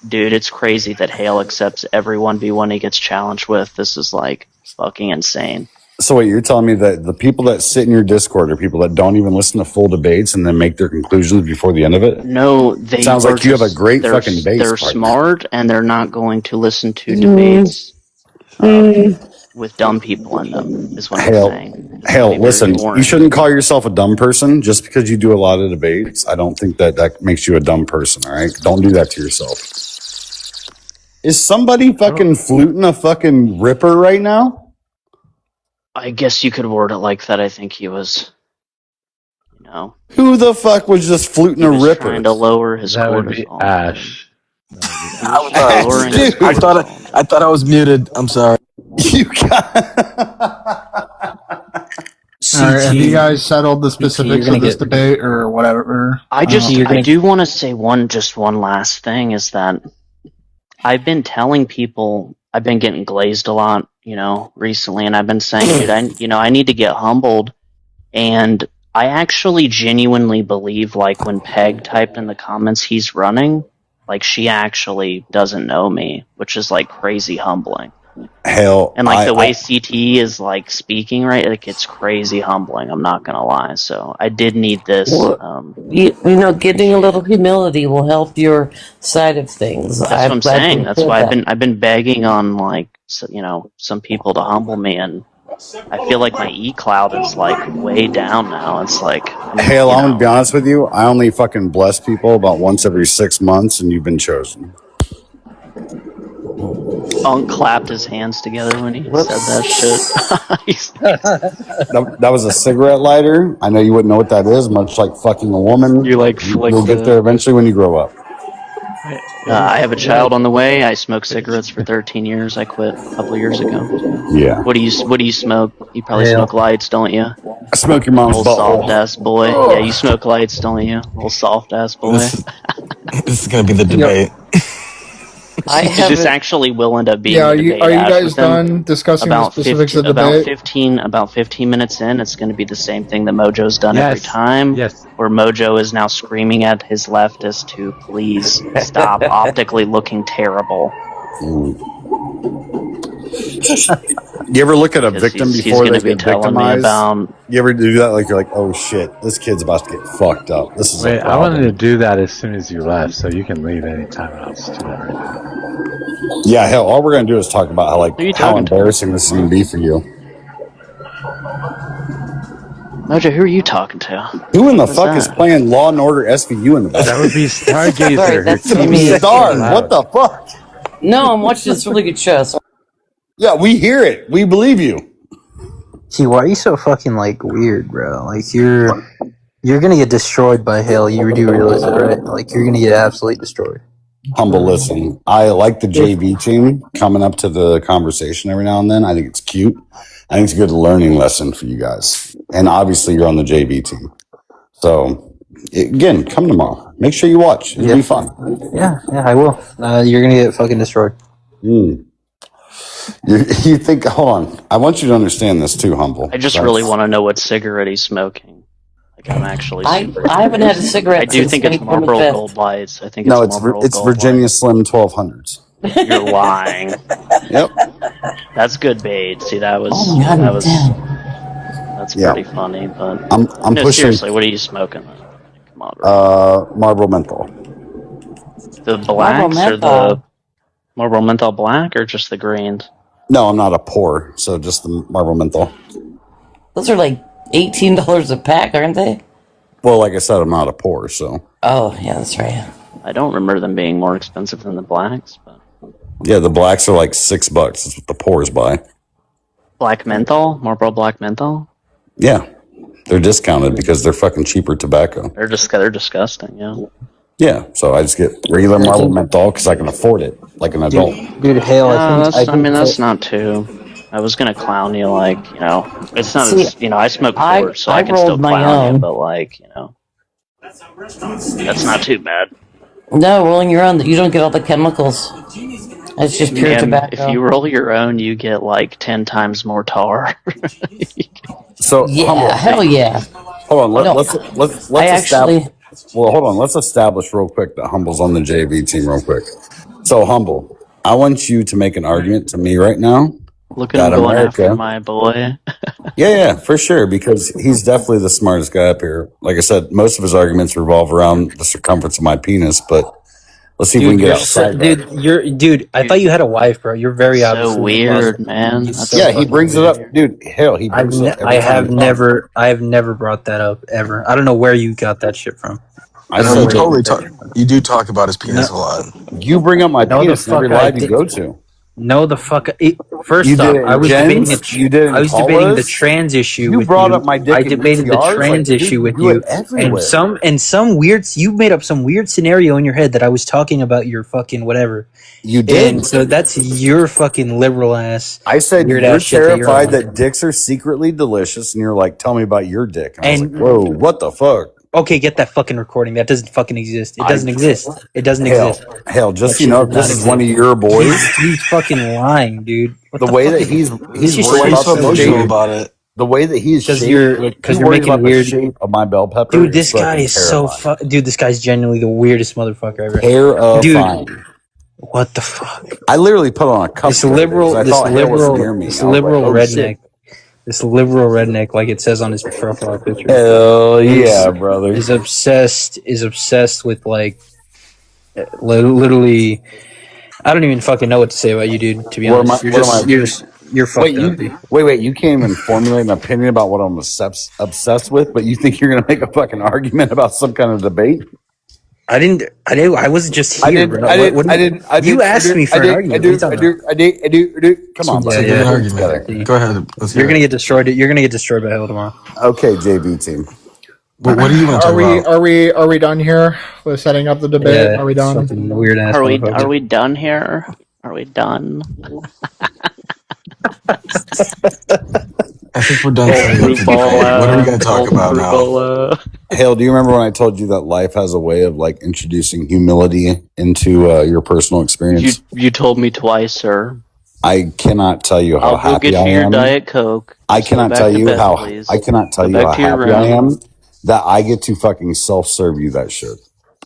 dude, it's crazy that Hale accepts every 1v1 he gets challenged with. This is, like, fucking insane. So wait, you're telling me that the people that sit in your Discord are people that don't even listen to full debates and then make their conclusions before the end of it? No, they sounds like you have a great fucking base. They're smart, and they're not going to listen to debates with dumb people in them, is what I'm saying. Hell, listen, you shouldn't call yourself a dumb person just because you do a lot of debates. I don't think that makes you a dumb person, all right? Don't do that to yourself. Is somebody fucking fluting a fucking ripper right now? I guess you could word it like that. I think he was, Who the fuck was just fluting a ripper? Trying to lower his That would be cortisol. Ash. I thought I was muted. I'm sorry. You All right, have you guys settled the specifics of this debate or whatever? I do want to say one last thing is that I've been telling people, I've been getting glazed a lot, recently, and I've been saying, dude, I need to get humbled, and I actually genuinely believe, like, when Peg typed in the comments he's running, like, she actually doesn't know me, which is, like, crazy humbling. Hell, and like the way CT is like speaking, right? Like it's crazy humbling. I'm not gonna lie. So I did need this. Getting a little humility will help your side of things. That's what I'm saying. That's why I've been begging on some people to humble me, and I feel like my E-cloud is like way down now. It's like hell. I'm gonna be honest with you. I only fucking bless people about once every 6 months, and you've been chosen. Unk clapped his hands together when he said that shit. that was a cigarette lighter. I know you wouldn't know what that is, much like fucking a woman. You like you'll get there eventually when you grow up. I have a child on the way. I smoked cigarettes for 13 years. I quit a couple of years ago. Yeah. What do you smoke? You probably smoke lights, don't you? I smoke your mom's little soft ass boy. Yeah, you smoke lights, don't you? Little soft ass boy. This is gonna be the debate. This actually will end up being Yeah, a are you debate. are you Ash, guys within done discussing the about specifics 15, of the debate? about 15 minutes in, it's going to be the same thing that Mojo's done every Yes. time. Yes. Where Mojo is now screaming at his leftist to please stop optically looking terrible. You ever look at a Because victim he's before going they to be get telling me victimized? about. You ever do that? Like you're like, oh shit, this kid's about to get fucked up. This is Wait, a I wanted to problem. do that as soon as you left, so you can leave anytime, and I'll just do that right now. Yeah, hell, all we're gonna do is talk about how Who are you how talking to? embarrassing this is gonna be for you. Mojo, who are you talking to? Who in the What fuck is that? playing Law and Order SVU in the back? That would be Stargazer. Sorry, who that's keeps me. it Star, loud. what the fuck? No, I'm watching this really good show. So Yeah, we hear it. We believe you. See, why are you so fucking like weird, bro? Like you're gonna get destroyed by Hale. You do realize that, right? Like you're gonna get absolutely destroyed. Humble, listen. I like the JV team coming up to the conversation every now and then. I think it's cute. I think it's a good learning lesson for you guys. And obviously, you're on the JV team. So, again, come tomorrow. Make sure you watch. It'll be fun. Yeah, I will. You're gonna get fucking destroyed. You think, hold on. I want you to understand this too, Humble. I just really want to know what cigarette he's smoking. Like, I'm actually super I haven't had a curious. cigarette I do since think it's May Marlboro 25th. Gold Lights. I think No, it's Marlboro it's Gold Virginia Slim 1200s. Lights. You're lying. Yep. That's good bait. See, that's pretty funny. But I'm no, pushing. seriously, what are you smoking? Come on, Marlboro Menthol. the blacks or the Marlboro Menthol Black or just the greens? No, I'm not a pour, so just the Marlboro Menthol. those are like $18 a pack, aren't they? Well, like I said, I'm not a pour, so. Oh, yeah, that's right. I don't remember them being more expensive than the blacks, but Yeah, the blacks are like $6. That's what the pours buy. Black Menthol, Marlboro Black Menthol. Yeah, they're discounted because they're fucking cheaper tobacco. They're disgusting. Yeah. Yeah, so I just get regular Marlboro Menthol because I can afford it like an adult. Dude, Hale, That's not too. I was gonna clown you, like, it's not as, I smoke Coors, so I can still clown you, but like, that's not too bad. No, rolling your own, you don't get all the chemicals. It's just pure tobacco. If you roll your own, you get like 10 times more tar. So yeah, Humble, hell yeah. Hold on, let's let's establish real quick that Humble's on the JV team real quick. So Humble, I want you to make an argument to me right now. Look at him going after my boy. Yeah, for sure, because he's definitely the smartest guy up here. Like I said, most of his arguments revolve around the circumference of my penis, but let's see if we can get outside. Dude, I thought you had a wife, bro. You're very so weird, man. Yeah, he brings it up, dude. Hell, he brings it up. I have never brought that up ever. I don't know where you got that shit from. I know you totally talk. You do talk about his penis a lot. You bring up my penis in every live you go to. No, the fuck. First off, I was debating the trans issue. You with brought you. up my dick. I debated the trans issue with you, and some weird. You made up some weird scenario in your head that I was talking about your fucking whatever. You did. And so that's your fucking liberal ass. I said weird you're ass shit terrified that dicks are secretly delicious, and you're like, tell me about your dick. And I was like, whoa, what the fuck? Okay, get that fucking recording. That doesn't fucking exist. It doesn't exist. It doesn't exist. Hell, just so you know, if this is one of your boys. He's fucking lying, dude. The way that he's worried about it. The way that he's because you're making weird shape of my bell pepper. Dude, this guy is so dude, this guy's genuinely the weirdest motherfucker ever. Hair of dude. fine. What the fuck? I literally put on a cup. This liberal redneck. This liberal redneck, like it says on his profile picture. Hell yeah, brother. Is obsessed with like literally. I don't even fucking know what to say about you, dude. To be honest, you're fucked up. Wait. You can't even formulate an opinion about what I'm obsessed with, but you think you're gonna make a fucking argument about some kind of debate? I wasn't just here. You asked me for an argument. I do. Come on, buddy. Go ahead. You're gonna get destroyed. You're gonna get destroyed by hell tomorrow. Okay, JV team. What do you want to talk about? Are we done here with setting up the debate? Are we done? Weird ass. Are we done here? Are we done? I think we're done. What are we going to talk about now? Hale, do you remember when I told you that life has a way of like introducing humility into your personal experience? You told me twice, sir. I cannot tell you how I'll go happy get I you your am. Diet Coke. I Just go cannot back tell to you bed, how please. I cannot tell Go you back how to your happy I room. am that I get to fucking self-serve you that shit,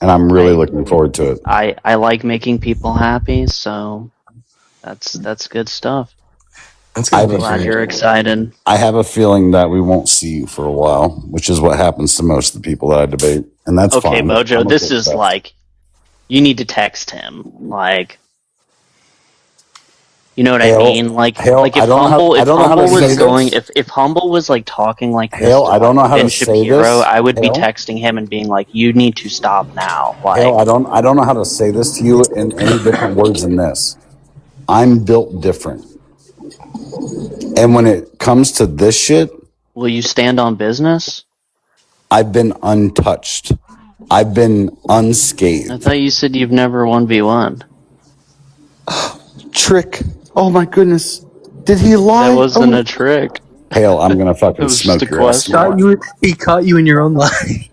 and I'm really looking forward to it. I like making people happy, so that's good stuff. I'm glad you're excited. I have a feeling that we won't see you for a while, which is what happens to most of the people that I debate, and that's Okay, fine. Mojo, I'm this okay with is that. like, you need to text him. Like, you know what I Hale, mean? Like if I don't know how. I don't know how to say this. if Humble was like talking like this Hale, to I don't know like how to Ben say Shapiro, this. I would be Hale? texting him and being like, you need to stop now. Hale, Like, I don't know how to say this to you in any different words than this. I'm built different, and when it comes to this shit, will you stand on business? I've been untouched. I've been unscathed. I thought you said you've never 1v1. Trick. Oh my goodness. Did he lie? That wasn't a trick. Hale, I'm gonna It fucking was smoke just a your ass. question. He caught you in your own lie.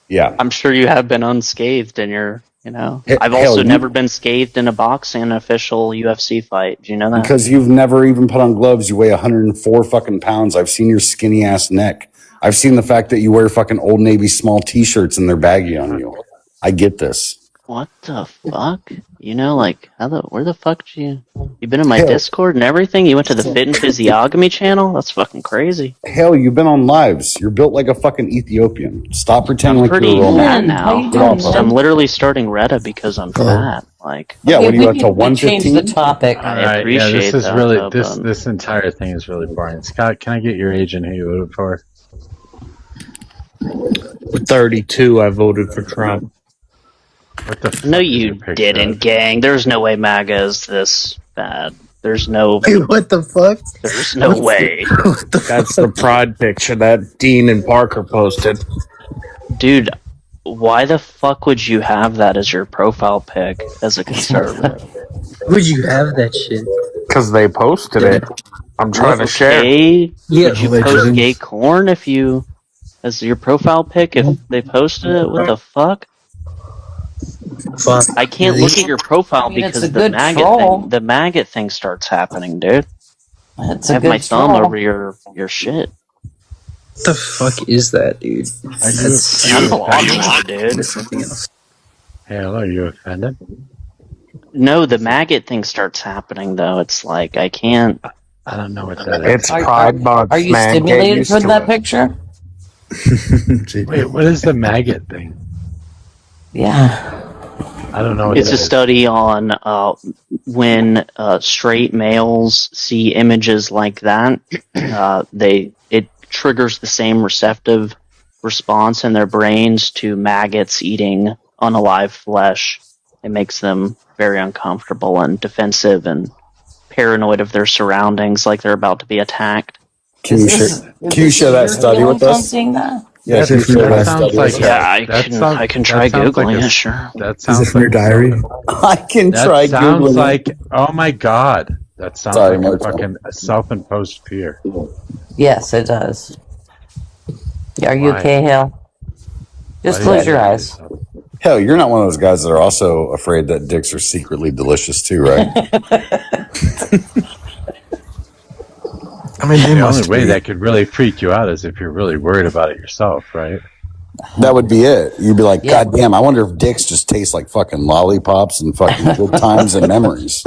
Yeah. I'm sure you have been unscathed in your, you know. I've Hale, also you- never been scathed in a boxing official UFC fight. Do you know that? Because you've never even put on gloves. You weigh 104 fucking pounds. I've seen your skinny ass neck. I've seen the fact that you wear fucking Old Navy small t-shirts and they're baggy on you. I get this. What the fuck? You know, like, where the fuck did you been in my Hale. Discord and everything? You went to the Fit and Physiogamy channel? That's fucking crazy. Hell, you've been on lives. You're built like a fucking Ethiopian. Stop pretending I'm like pretty you're a fat Roman. now. Get off of I'm it. literally starting Retta because I'm fat. Like, Yeah, what are you up to, We changed 115? the topic. All I right, appreciate yeah, this is that, really though, this but- this entire thing is really boring. Scott, can I get your age and who you voted for? 32, I voted for Trump. What the fuck No, is you your picture didn't, of? gang. There's no way MAGA is this bad. There's no. Wait, what the fuck? There's no way. That's the pride picture that Dean and Parker posted. Dude, why the fuck would you have that as your profile pic as a conservative? Would you have that shit? Because they posted it. I'm trying to share. Okay, Yeah, would you post gay corn if you, as your profile pic, if they posted it? What the fuck? Fuck. I can't look at your profile I mean, it's because a the good maggot troll. thing. The maggot thing starts happening, dude. It's I a have good my thumb troll. over your shit. What the fuck is that, dude? That's Unbelievable, dude. It's something else. Hell, are you offended? No, the maggot thing starts happening though. It's like I can't. I don't know what that is. It's Pride Month, Are you man. Get stimulated used for to that it. picture? Wait, what is the maggot thing? Yeah. I don't know what It's that a is. study on when straight males see images like that, it triggers the same receptive response in their brains to maggots eating unalive flesh. It makes them very uncomfortable and defensive and paranoid of their surroundings, like they're about to be attacked. Can you share that study with us? Seeing that? Yeah, can you share that study with us? Yeah, I can try googling it. Sure. That sounds like I can That try sounds Googling. like, oh my god, that sounds Sorry, like a Mojo. fucking self-imposed fear. Yes, it does. Yeah, are you Why? okay, Hale? Just Why close did your I- eyes. Hell, you're not one of those guys that are also afraid that dicks are secretly delicious too, right? I mean, they The must only way be. that could really freak you out is if you're really worried about it yourself, right? That would be it. You'd be like, God damn, I wonder if dicks just taste like fucking lollipops and fucking good times and memories.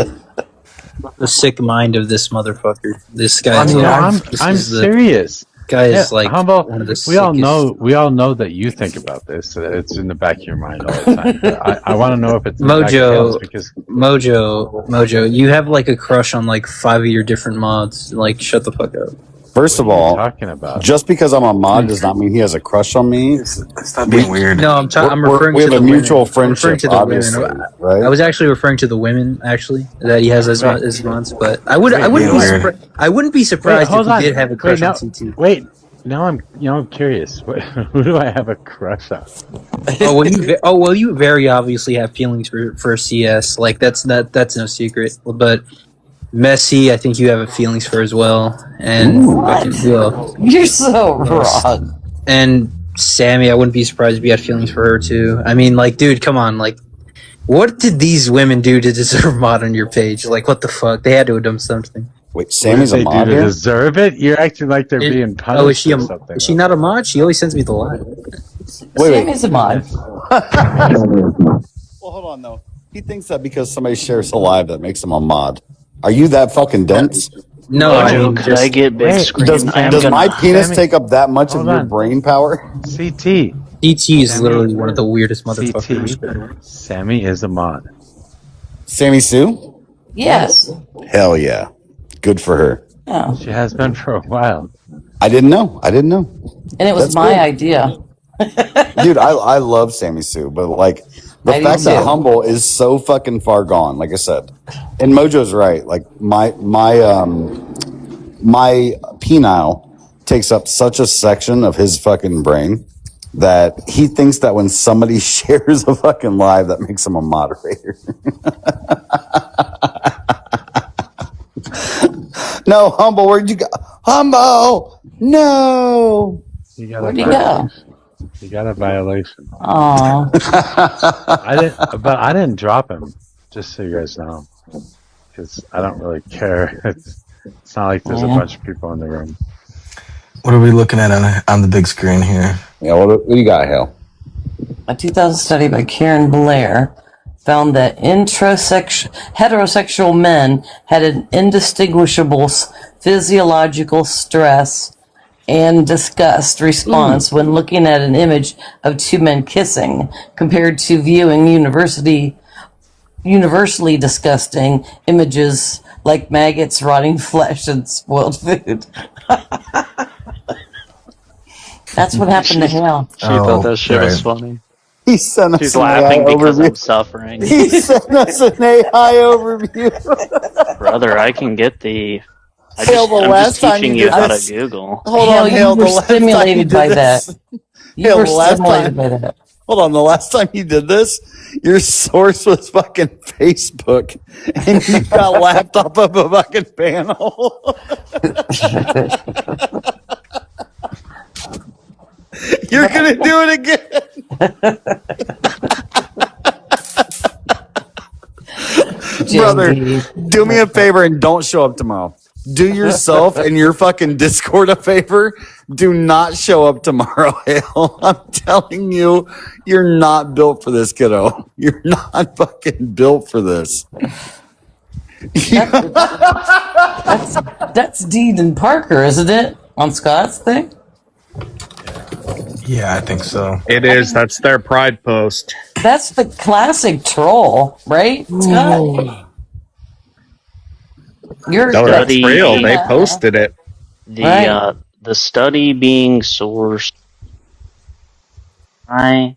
The sick mind of this motherfucker. This guy. I mean, I'm serious. Guy is Yeah, like humble. one of the We all sickest- know that you think about this. So that it's in the back of your mind all the time. But I want to know if it's in the back of your Mojo, head because Mojo, you have like a crush on like 5 of your different mods. Like, shut the fuck up. First of all, talking about just because I'm a mod does not mean he has a crush on me. Stop being weird. No, I'm referring we to have the a mutual women. I'm referring friendship, to the obviously, women. right? I was actually referring to the women, actually, that he has as mods. But I wouldn't be surprised hold if on. he did have a crush Wait, on CT. Wait, now I'm curious. Who do I have a crush on? You very obviously have feelings for CS. Like that's no secret. But Messi, I think you have feelings for as well. And What? well, You're so wrong. And Sammy, I wouldn't be surprised if you had feelings for her too. I mean, like, dude, come on, like, what did these women do to deserve mod on your page? Like, what the fuck? They had to have done something. Wait, What Sammy's did a they do mod to here? deserve it? You're acting like they're being punished Oh, is she or something. is she not a mod? She always sends me the live. Sammy's a mod. Well, hold on though. He thinks that because somebody shares a live that makes him a mod. Are you that fucking dense? No, I Mojo, mean, could I get big screen? Does I am my gonna. penis Sammy, take up that much of hold your on. brain power? CT. DT is literally one of the weirdest motherfuckers. CT. Sammy is a mod. Sammy Sue? Yes. Hell yeah. Good for her. Yeah. She has been for a while. I didn't know. And it was That's my good. idea. Dude, I love Sammy Sue, but like the I do fact that too. Humble is so fucking far gone, like I said. And Mojo's right. Like my penile takes up such a section of his fucking brain that he thinks that when somebody shares a fucking live, that makes him a moderator. No, Humble, where'd you go? Humble! No! You got Where'd he go? You got a violation. Aw. I didn't drop him. Just so you guys know, because I don't really care. It's not like there's a bunch of people in the room. What are we looking at on the big screen here? Yeah, what do you got, Hale? A 2000 study by Karen Blair found that heterosexual men had an indistinguishable physiological stress and disgust response when looking at an image of two men kissing, compared to viewing universally disgusting images like maggots, rotting flesh, and spoiled food. That's what happened to Hale. She thought that shit was funny. He sent us She's an laughing AI because overview. I'm suffering. He sent us an AI overview. Brother, I can get the. Hale, I'm just teaching you how to Google. Hold on, Hale. You were stimulated by that. You were stimulated by that. Hold on, the last time you did this, your source was fucking Facebook, and you got laughed off of a fucking panel. You're gonna do it again. Brother, do me a favor and don't show up tomorrow. Do yourself and your fucking Discord a favor. Do not show up tomorrow, Hale. I'm telling you, you're not built for this, kiddo. You're not fucking built for this. That's Dean and Parker, isn't it? On Scott's thing? Yeah, I think so. It is. That's their pride post. That's the classic troll, right, Scott? You're That's real. They Yeah. posted it. The study being sourced or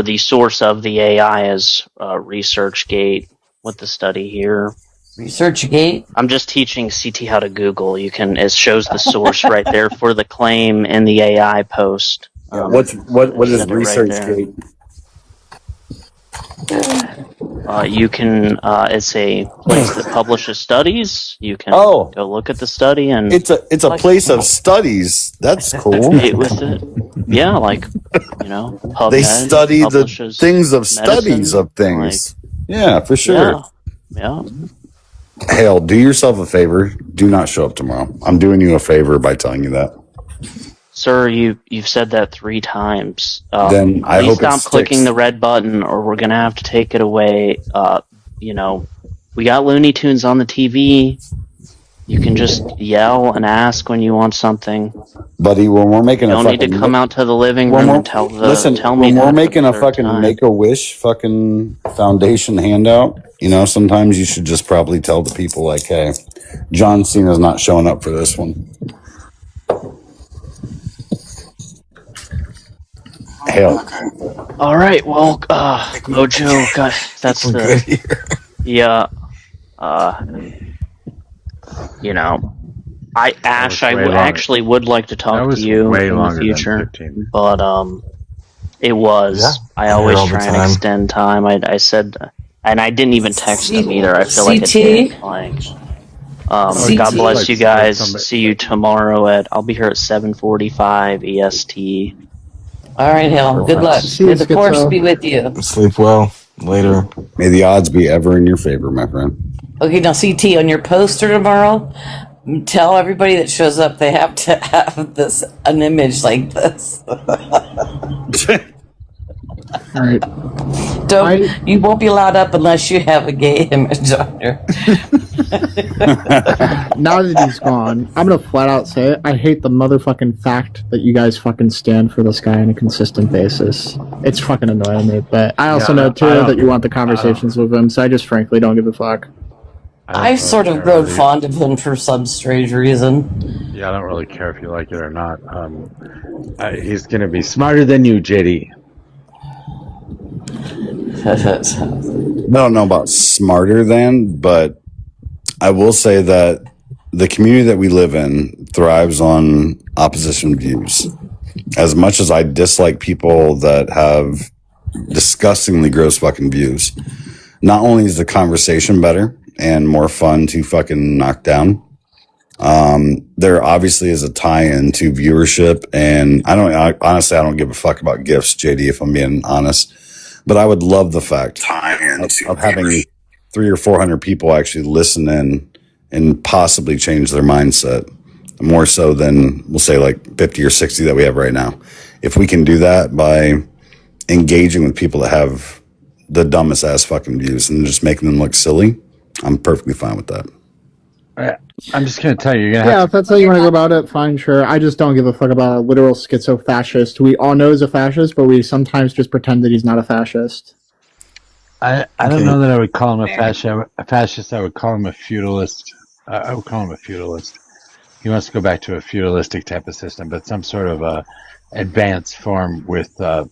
the source of the AI is ResearchGate with the study here. ResearchGate? I'm just teaching CT how to Google. It shows the source right there for the claim in the AI post. What is ResearchGate? You can. It's a place that publishes studies. You can go look at the study and. It's a place of studies. That's cool. With it. Yeah, like PubMed they study the publishes things of medicine, studies of things. Yeah, for sure. Yeah. Hale, do yourself a favor. Do not show up tomorrow. I'm doing you a favor by telling you that. Sir, you've said that 3 times. Then I please hope it stop clicking sticks. the red button, or we're gonna have to take it away. We got Looney Tunes on the TV. You can just yell and ask when you want something. Buddy, when we're making You a don't need fucking to come out to the living room and tell me when we're that making for a the fucking 3rd time. Make-A-Wish fucking foundation handout, sometimes you should just probably tell the people like, hey, John Cena's not showing up for this one. Hale. All right, well, Mojo, God, that's the yeah. Ash, I actually would like to talk to you in the future, but it was. Yeah, I I'm always here all the try and time. extend time. I said, and I didn't even text them either. I feel like I CT? did. Like, God bless you guys. Somebody- See you tomorrow I'll be here at 7:45 EST. All right, Hal. Good luck. May the force be with you. Sleep well. Later. May the odds be ever in your favor, my friend. Okay, now CT, on your poster tomorrow, tell everybody that shows up they have to have an image like this. All right. You won't be allowed up unless you have a gay image on your. Now that he's gone, I'm gonna flat out say it. I hate the motherfucking fact that you guys fucking stand for this guy on a consistent basis. It's fucking annoying me, but I also know too that you want the conversations with him, so I just frankly don't give a fuck. I've sort of grown fond of him for some strange reason. Yeah, I don't really care if you like it or not. He's going to be smarter than you, JD. I don't know about smarter than, but I will say that the community that we live in thrives on opposition views. As much as I dislike people that have disgustingly gross fucking views, not only is the conversation better and more fun to fucking knock down, there obviously is a tie-in to viewership, and honestly I don't give a fuck about gifts, JD, if I'm being honest, but I would love the fact of having 300 or 400 people actually listen in and possibly change their mindset more so than we'll say like 50 or 60 that we have right now. If we can do that by engaging with people that have the dumbest ass fucking views and just making them look silly, I'm perfectly fine with that. I'm just going to tell you, you're going to Yeah, have if that's how you want to go about it, fine, sure. I just don't give a fuck about a literal schizo-fascist. We all know he's a fascist, but we sometimes just pretend that he's not a fascist. I don't know that I would call him a fascist. I would call him a feudalist. I would call him a feudalist. He wants to go back to a feudalistic type of system, but some sort of advanced form with a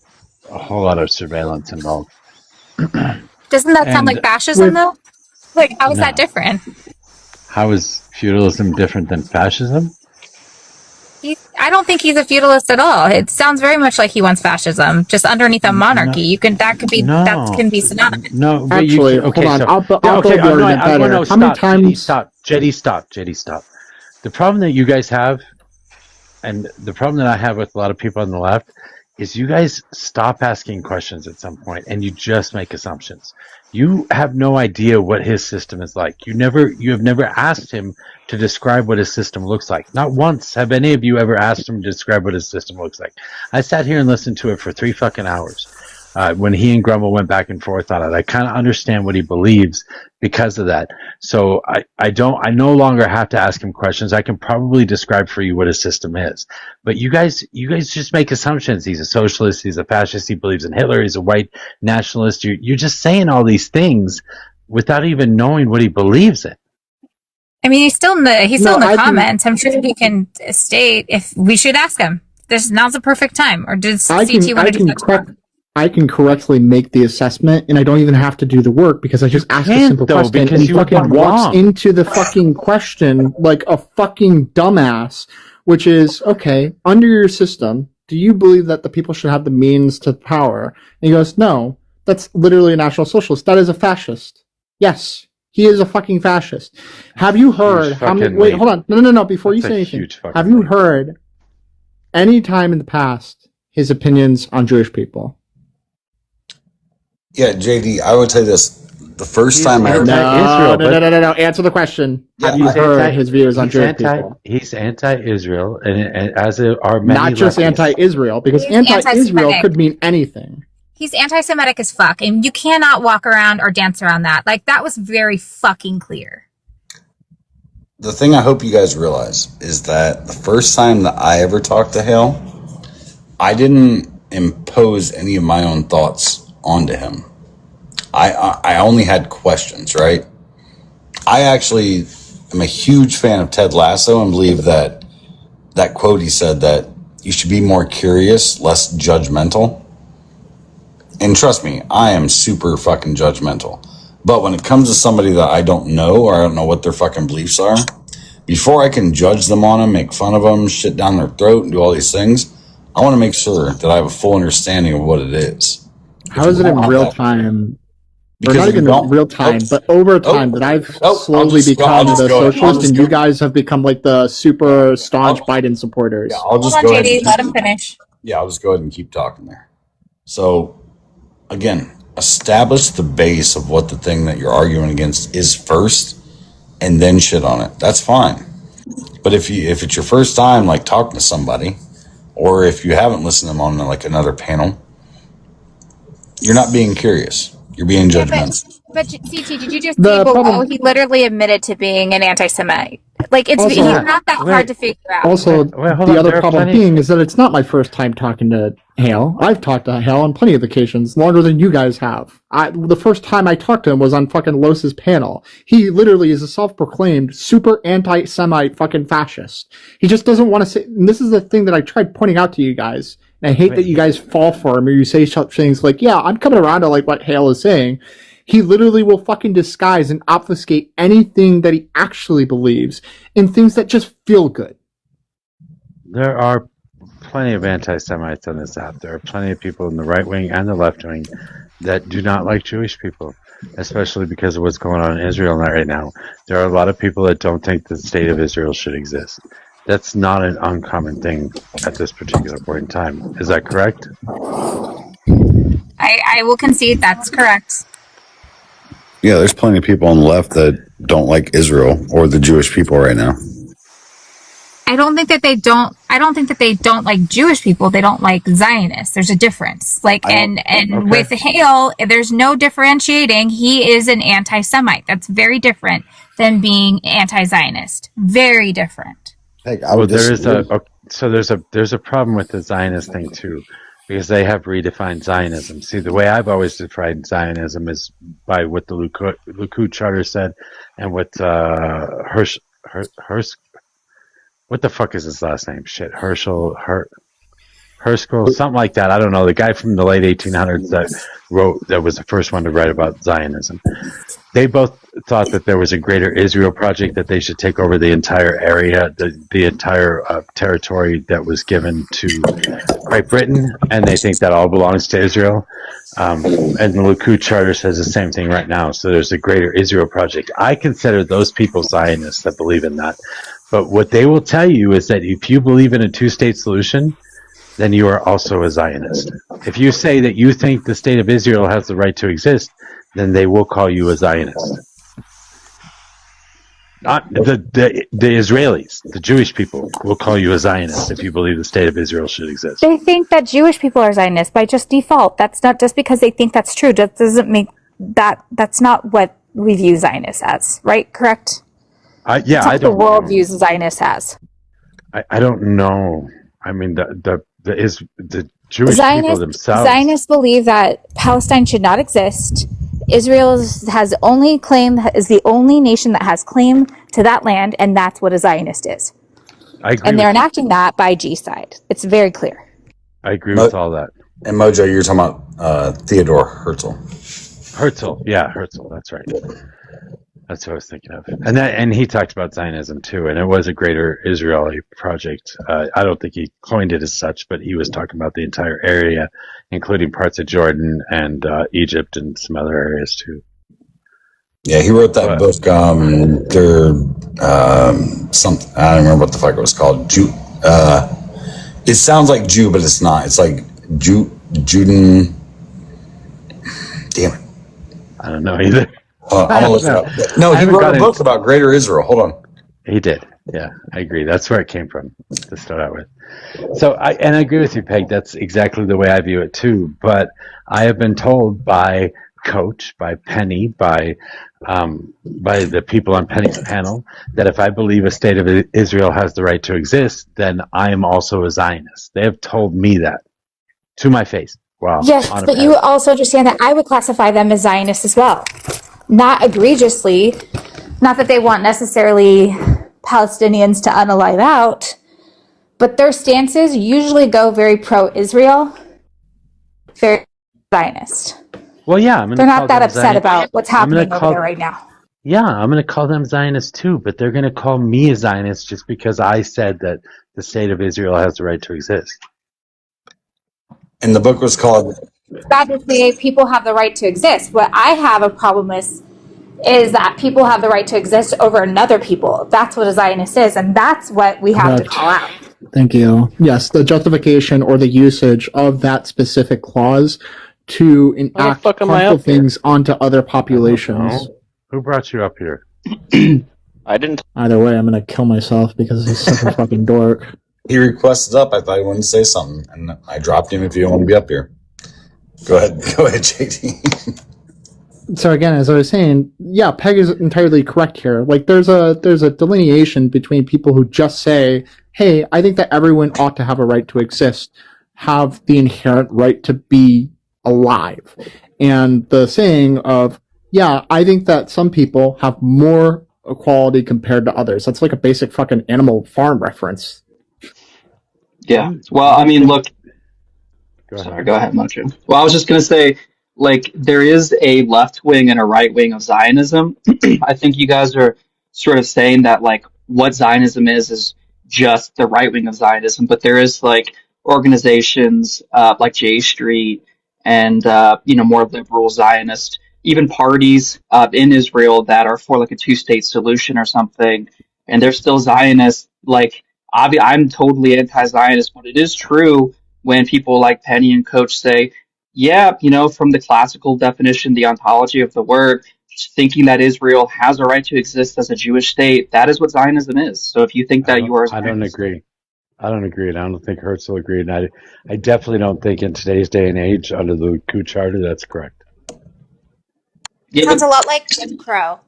whole lot of surveillance involved. Doesn't that sound like fascism, though? Like, how is that different? How is feudalism different than fascism? I don't think he's a feudalist at all. It sounds very much like he wants fascism, just underneath a monarchy. That can be synonymous. No, but actually, hold on. I'll build the argument better. How many times? Stop, JD, stop. The problem that you guys have, and the problem that I have with a lot of people on the left, is you guys stop asking questions at some point and you just make assumptions. You have no idea what his system is like. You have never asked him to describe what his system looks like. Not once have any of you ever asked him to describe what his system looks like. I sat here and listened to it for 3 fucking hours. When he and Grumble went back and forth on it, I kind of understand what he believes because of that. So I no longer have to ask him questions. I can probably describe for you what his system is. But you guys just make assumptions. He's a socialist. He's a fascist. He believes in Hitler. He's a white nationalist. You're just saying all these things without even knowing what he believes in. I mean, he's still in the comments. I'm sure he can state if we should ask him. Now's the perfect time. Or does CT want to do that? I can correctly make the assessment, and I don't even have to do the work because I just ask a simple question, and he fucking walks into the fucking question like a fucking dumbass, which is, okay, under your system, do you believe that the people should have the means to power? And he goes, no, that's literally a National Socialist. That is a fascist. Yes, he is a fucking fascist. Have you heard how many... Wait, hold on. No, before you say anything. Have you heard any time in the past his opinions on Jewish people? Yeah, JD, I would say this. The first time I heard No. Answer the question. Have you heard his views on Jewish people? He's anti-Israel, and as are many. Not just anti-Israel, because anti-Israel could mean anything. He's anti-Semitic as fuck, and you cannot walk around or dance around that. Like, that was very fucking clear. The thing I hope you guys realize is that the first time that I ever talked to Hale, I didn't impose any of my own thoughts onto him. I only had questions, right? I actually am a huge fan of Ted Lasso and believe that quote he said that you should be more curious, less judgmental. And trust me, I am super fucking judgmental. But when it comes to somebody that I don't know or I don't know what their fucking beliefs are, before I can judge them on them, make fun of them, shit down their throat and do all these things, I want to make sure that I have a full understanding of what it is. How is it in real time? Or not even in real time, but over time that I've slowly become the socialist and you guys have become like the super staunch Biden supporters. Yeah, I'll just Hold on, JD, let him finish. Yeah, I'll just go ahead and keep talking there. So, again, establish the base of what the thing that you're arguing against is first, and then shit on it. That's fine. But if it's your first time like talking to somebody, or if you haven't listened to them on like another panel, you're not being curious. You're being judgmental. But CT, did you just see below? He literally admitted to being an anti-Semite. Like he's not that hard to figure out. Also, the other problem being is that it's not my first time talking to Hale. I've talked to Hale on plenty of occasions, longer than you guys have. The first time I talked to him was on fucking Los's panel. He literally is a self-proclaimed super anti-Semite fucking fascist. He just doesn't want to say, and this is the thing that I tried pointing out to you guys, and I hate that you guys fall for him, or you say things like, yeah, I'm coming around to like what Hale is saying. He literally will fucking disguise and obfuscate anything that he actually believes in things that just feel good. There are plenty of anti-Semites on this app. There are plenty of people in the right wing and the left wing that do not like Jewish people, especially because of what's going on in Israel right now. There are a lot of people that don't think the state of Israel should exist. That's not an uncommon thing at this particular point in time. Is that correct? I will concede that's correct. Yeah, there's plenty of people on the left that don't like Israel or the Jewish people right now. I don't think that they don't like Jewish people. They don't like Zionists. There's a difference. With Hale, there's no differentiating. He is an anti-Semite. That's very different than being anti-Zionist. Very different. There's a problem with the Zionist thing too, because they have redefined Zionism. See, the way I've always defined Zionism is by what the Likud Charter said, and what what the fuck is his last name? Shit, Herschel, something like that. I don't know. The guy from the late 1800s that was the first one to write about Zionism. They both thought that there was a greater Israel project, that they should take over the entire area, the entire territory that was given to Great Britain, and they think that all belongs to Israel. And the Likud Charter says the same thing right now. So there's a greater Israel project. I consider those people Zionists that believe in that. But what they will tell you is that if you believe in a two-state solution, then you are also a Zionist. If you say that you think the state of Israel has the right to exist, then they will call you a Zionist. Not the Israelis, the Jewish people will call you a Zionist if you believe the state of Israel should exist. They think that Jewish people are Zionists by just default. That's not just because they think that's true. That doesn't make that's not what we view Zionists as, right? Correct? I don't. The world views Zionists as. I don't know. I mean, the Jewish people themselves. Zionists believe that Palestine should not exist. Israel is the only nation that has claim to that land, and that's what a Zionist is. I agree. And they're enacting that by G side. It's very clear. I agree with all that. And Mojo, you're talking about Theodore Herzl. Herzl, that's right. That's what I was thinking of. And he talked about Zionism too, and it was a greater Israeli project. I don't think he coined it as such, but he was talking about the entire area, including parts of Jordan and Egypt and some other areas too. Yeah, he wrote that book. Something I don't remember what the fuck it was called. It sounds like Jew, but it's not. It's like Juden. Damn it! I don't know either. I'm gonna look it up. No, he wrote a book about Greater Israel. Hold on. He did. Yeah, I agree. That's where it came from to start out with. So I agree with you, Peg. That's exactly the way I view it too. But I have been told by Coach, by Penny, by the people on Penny's panel that if I believe a state of Israel has the right to exist, then I am also a Zionist. They have told me that to my face. Wow. Yes, but you also understand that I would classify them as Zionists as well. Not egregiously, not that they want necessarily Palestinians to unalive out, but their stances usually go very pro-Israel, very Zionist. Well, yeah, they're not that upset about what's happening over there right now. Yeah, I'm going to call them Zionists too, but they're going to call me a Zionist just because I said that the state of Israel has the right to exist. And the book was called... Obviously, people have the right to exist. What I have a problem with is that people have the right to exist over another people. That's what a Zionist is, and that's what we have to call out. Thank you. Yes, the justification or the usage of that specific clause to How the enact fuck am I harmful up here? things onto other populations. Who brought you up here? I didn't. Either way, I'm gonna kill myself because he's such a fucking dork. He requested up. I thought he wanted to say something, and I dropped him if you don't want to be up here. Go ahead, JT. So again, as I was saying, yeah, Peg is entirely correct here. Like there's a delineation between people who just say, "Hey, I think that everyone ought to have a right to exist, have the inherent right to be alive," and the saying of, "Yeah, I think that some people have more equality compared to others." That's like a basic fucking Animal Farm reference. Yeah. Well, I mean, look. Sorry, go ahead, Mojo. Well, I was just going to say, like, there is a left wing and a right wing of Zionism. I think you guys are sort of saying that, like, what Zionism is just the right wing of Zionism, but there is, like, organizations like J Street and, more liberal Zionist, even parties in Israel that are for, like, a two-state solution or something, and they're still Zionist. Like, I'm totally anti-Zionist, but it is true when people like Penny and Coach say, yeah, from the classical definition, the ontology of the word, thinking that Israel has a right to exist as a Jewish state, that is what Zionism is. So if you think that you are, I don't agree. I don't agree, and I don't think Herzl agreed. And I definitely don't think in today's day and age, under the Likud charter, that's correct. Sounds a lot like Jim Crow.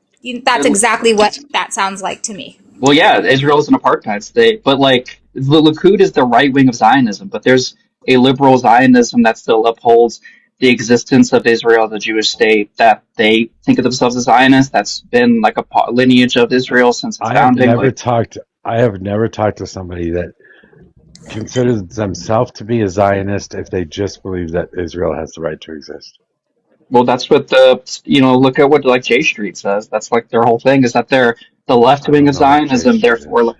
That's exactly what that sounds like to me. Well, yeah, Israel is an apartheid state, but like the Likud is the right wing of Zionism, but there's a liberal Zionism that still upholds the existence of Israel as a Jewish state, that they think of themselves as Zionists. That's been like a lineage of Israel since its founding. I have never talked to somebody that considers themselves to be a Zionist if they just believe that Israel has the right to exist. Well, that's what look at what like J Street says. That's like their whole thing is that they're the left wing of Zionism. Therefore,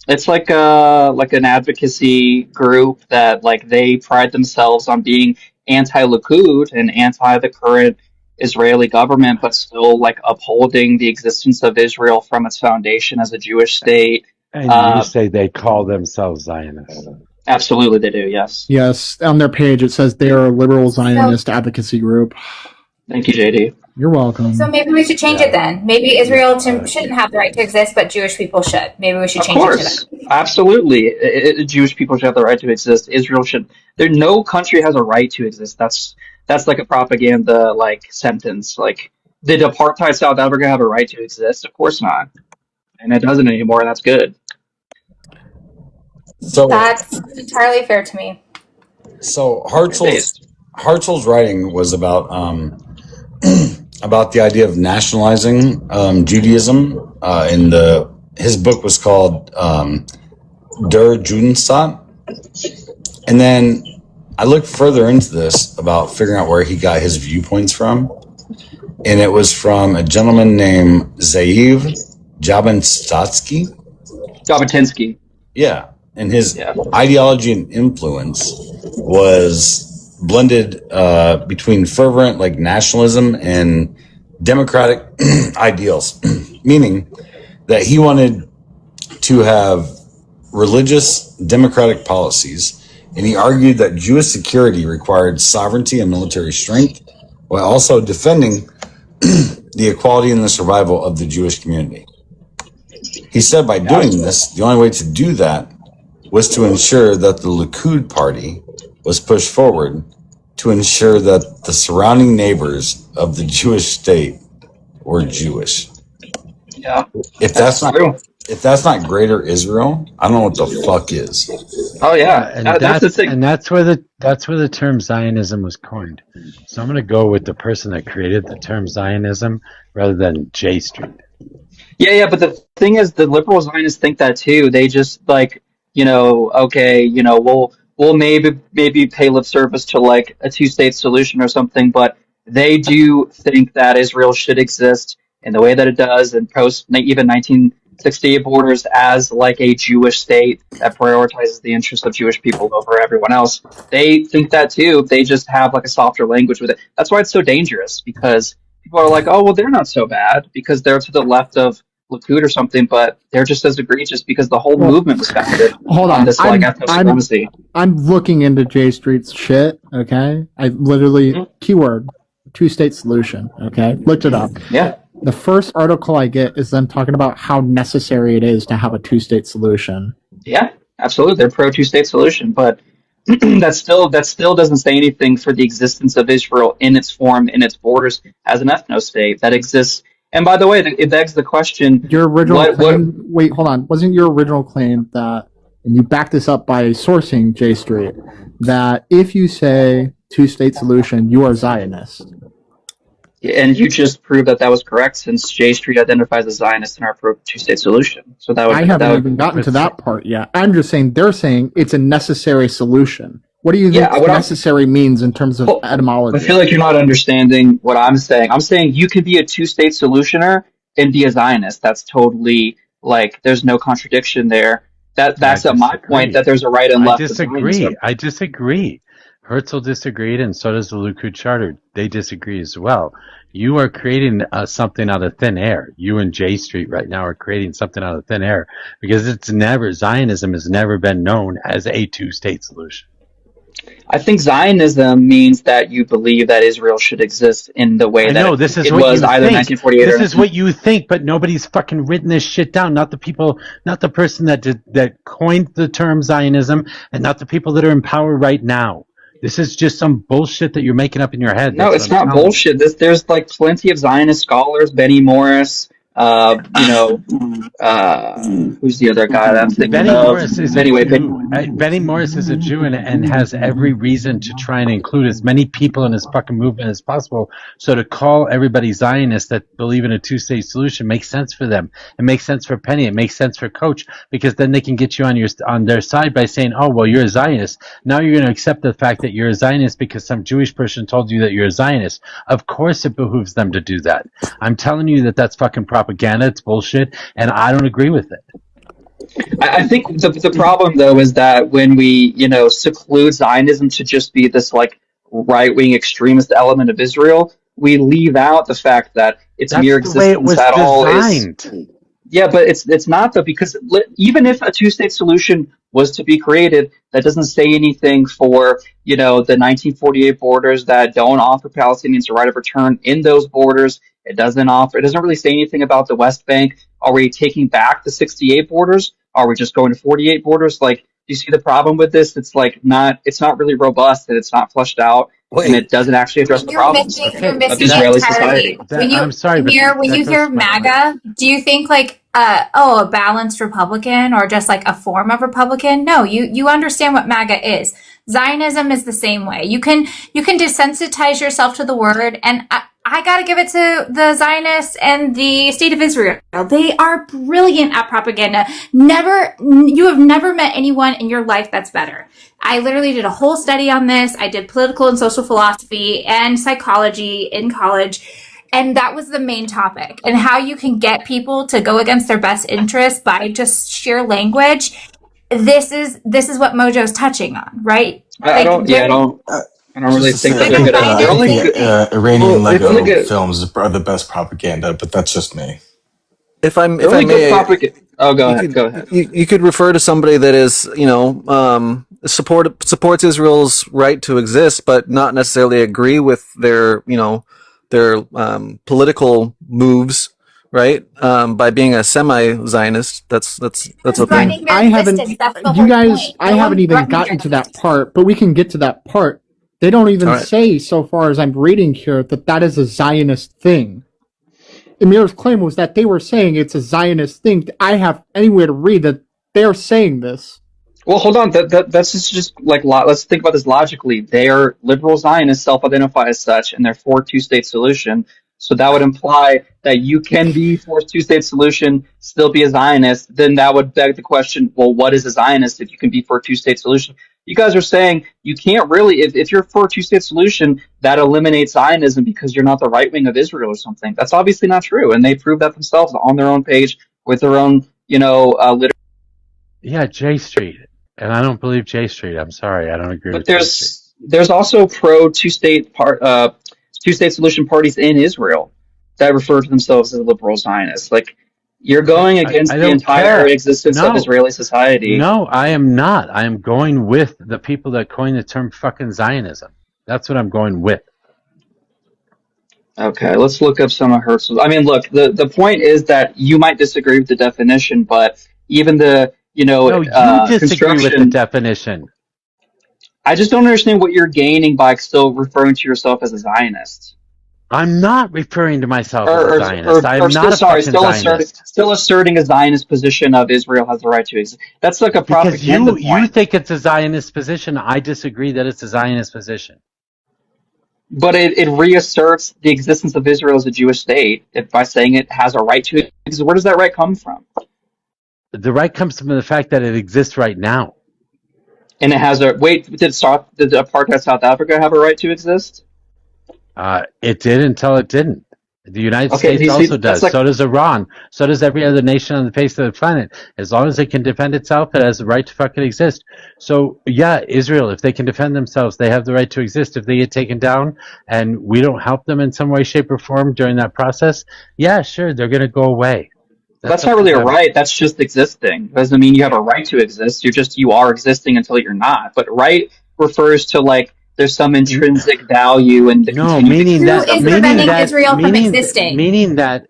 it's like an advocacy group that like they pride themselves on being anti-Likud and anti the current Israeli government, but still like upholding the existence of Israel from its foundation as a Jewish state. And you say they call themselves Zionists. Absolutely, they do. Yes. Yes, on their page it says they are a liberal Zionist advocacy group. Thank you, JD. You're welcome. So maybe we should change it then. Maybe Israel shouldn't have the right to exist, but Jewish people should. Maybe we should change it to that. Absolutely. Jewish people should have the right to exist. Israel should. No country has a right to exist. That's like a propaganda like sentence. Like, did apartheid South Africa have a right to exist? Of course not. And it doesn't anymore, and that's good. So that's entirely fair to me. So Hartzell's writing was about about the idea of nationalizing Judaism. His book was called Der Judenstaat. And then I looked further into this about figuring out where he got his viewpoints from. And it was from a gentleman named Zeev Jabotinsky. Yeah. And his ideology and influence was blended between fervent like nationalism and democratic ideals, meaning that he wanted to have religious democratic policies, and he argued that Jewish security required sovereignty and military strength while also defending the equality and the survival of the Jewish community. He said by doing this, the only way to do that was to ensure that the Likud party was pushed forward to ensure that the surrounding neighbors of the Jewish state were Jewish. Yeah. If that's not greater Israel, I don't know what the fuck is. Oh yeah. And that's the thing. And that's where the term Zionism was coined. So I'm going to go with the person that created the term Zionism rather than J Street. Yeah, but the thing is, the liberal Zionists think that too. They just like, we'll maybe pay lip service to like a two-state solution or something, but they do think that Israel should exist in the way that it does and post even 1968 borders as like a Jewish state that prioritizes the interests of Jewish people over everyone else. They think that too. They just have like a softer language with it. That's why it's so dangerous, because people are like, oh, well, they're not so bad because they're to the left of Likud or something, but they're just as egregious because the whole Well, movement was founded hold on on. this like ethno supremacy. I'm looking into J Street's shit. Okay, I literally keyword 2-state solution. Okay, looked it up. Yeah. The first article I get is them talking about how necessary it is to have a 2-state solution. Yeah, absolutely. They're pro 2-state solution, but that still doesn't say anything for the existence of Israel in its form, in its borders as an ethno state that exists. And by the way, it begs the question: Your original claim. Wait, hold on. Wasn't your original claim that, and you backed this up by sourcing J Street, that if you say 2-state solution, you are Zionist? And you just proved that was correct, since J Street identifies as Zionist in our pro 2-state solution. So that would I haven't even gotten to that part yet. I'm just saying they're saying it's a necessary solution. What do you think necessary means in terms of etymology? I feel like you're not understanding what I'm saying. I'm saying you could be a 2-state solutioner and be a Zionist. That's totally like there's no contradiction there. That backs up my point that there's a right and left. I disagree. Herzl disagreed, and so does the Likud Charter. They disagree as well. You are creating something out of thin air. You and J Street right now are creating something out of thin air because Zionism has never been known as a 2-state solution. I think Zionism means that you believe that Israel should exist in the way that this is it what was you either think. 1948 This or is what you think, but nobody's fucking written this shit down. Not the people, not the person that coined the term Zionism, and not the people that are in power right now. This is just some bullshit that you're making up in your head. No, it's not bullshit. There's like plenty of Zionist scholars, Benny Morris, who's the other guy that I'm thinking Benny of? Morris is a Jew. Benny Morris is a Jew and has every reason to try and include as many people in his fucking movement as possible. So to call everybody Zionists that believe in a 2-state solution makes sense for them. It makes sense for Penny. It makes sense for Coach, because then they can get you on their side by saying, "Oh, well, you're a Zionist. Now you're going to accept the fact that you're a Zionist because some Jewish person told you that you're a Zionist." Of course, it behooves them to do that. I'm telling you that that's fucking propaganda. It's bullshit, and I don't agree with it. I think the problem though is that when we seclude Zionism to just be this like right-wing extremist element of Israel, we leave out the fact that its mere existence at all is. Yeah, but it's not though, because even if a 2-state solution was to be created, that doesn't say anything for the 1948 borders that don't offer Palestinians the right of return in those borders. It doesn't really say anything about the West Bank. Are we taking back the 68 borders? Are we just going to 48 borders? Like, do you see the problem with this? It's not really robust, and it's not fleshed out, and it doesn't actually address the problems of Israeli society. I'm sorry, when you hear MAGA, do you think like a balanced Republican or just like a form of Republican? No, you understand what MAGA is. Zionism is the same way. You can desensitize yourself to the word, and I got to give it to the Zionists and the State of Israel. They are brilliant at propaganda. You have never met anyone in your life that's better. I literally did a whole study on this. I did political and social philosophy and psychology in college. And that was the main topic, and how you can get people to go against their best interests by just sheer language. This is what Mojo's touching on, right? I don't really think that they're good at it. I think Iranian Lego films are the best propaganda, but that's just me. If I may, go ahead. You could refer to somebody that is, supports Israel's right to exist, but not necessarily agree with their political moves, right? By being a semi-Zionist, that's a thing. I haven't even gotten to that part, but we can get to that part. They don't even say, so far as I'm reading here, that is a Zionist thing. Emir's claim was that they were saying it's a Zionist thing. I have anywhere to read that they're saying this. Well, hold on. That's just like let's think about this logically. They are liberal Zionists, self-identify as such, and they're for 2-state solution. So that would imply that you can be for a 2-state solution, still be a Zionist. Then that would beg the question: well, what is a Zionist if you can be for a 2-state solution? You guys are saying you can't really, if you're for a 2-state solution, that eliminates Zionism because you're not the right wing of Israel or something. That's obviously not true, and they prove that themselves on their own page with their own, literature. Yeah, J Street. And I don't believe J Street. I'm sorry, I don't agree with J Street. There's also pro 2-state solution parties in Israel that refer to themselves as liberal Zionists. Like, You're going against I the don't entire care. existence of No. Israeli society. No, I am not. I am going with the people that coined the term fucking Zionism. That's what I'm going with. Okay, let's look up some of Herzl's. I mean, look, the point is that you might disagree with the definition, but even the, No, you disagree with the construction, definition. I just don't understand what you're gaining by still referring to yourself as a Zionist. I'm not referring to myself as a Or, Zionist. I am still, not a sorry, fucking Zionist. still asserting a Zionist position of Israel has the right to exist. That's like a Because propaganda you point. think it's a Zionist position. I disagree that it's a Zionist position. But it reasserts the existence of Israel as a Jewish state by saying it has a right to exist. Where does that right come from? The right comes from the fact that it exists right now. And it has a wait. Did apartheid South Africa have a right to exist? It did until it didn't. The United Okay, States also does. So does Iran. So does every other nation on the face of the planet. As long as it can defend itself, it has the right to fucking exist. So, yeah, Israel, if they can defend themselves, they have the right to exist. If they get taken down and we don't help them in some way, shape, or form during that process, yeah, sure, they're going to go away. That's not really a right. That's just existing. Doesn't mean you have a right to exist. You are existing until you're not. But right refers to like there's some intrinsic value in the meaning that Who is preventing Israel from existing? Meaning that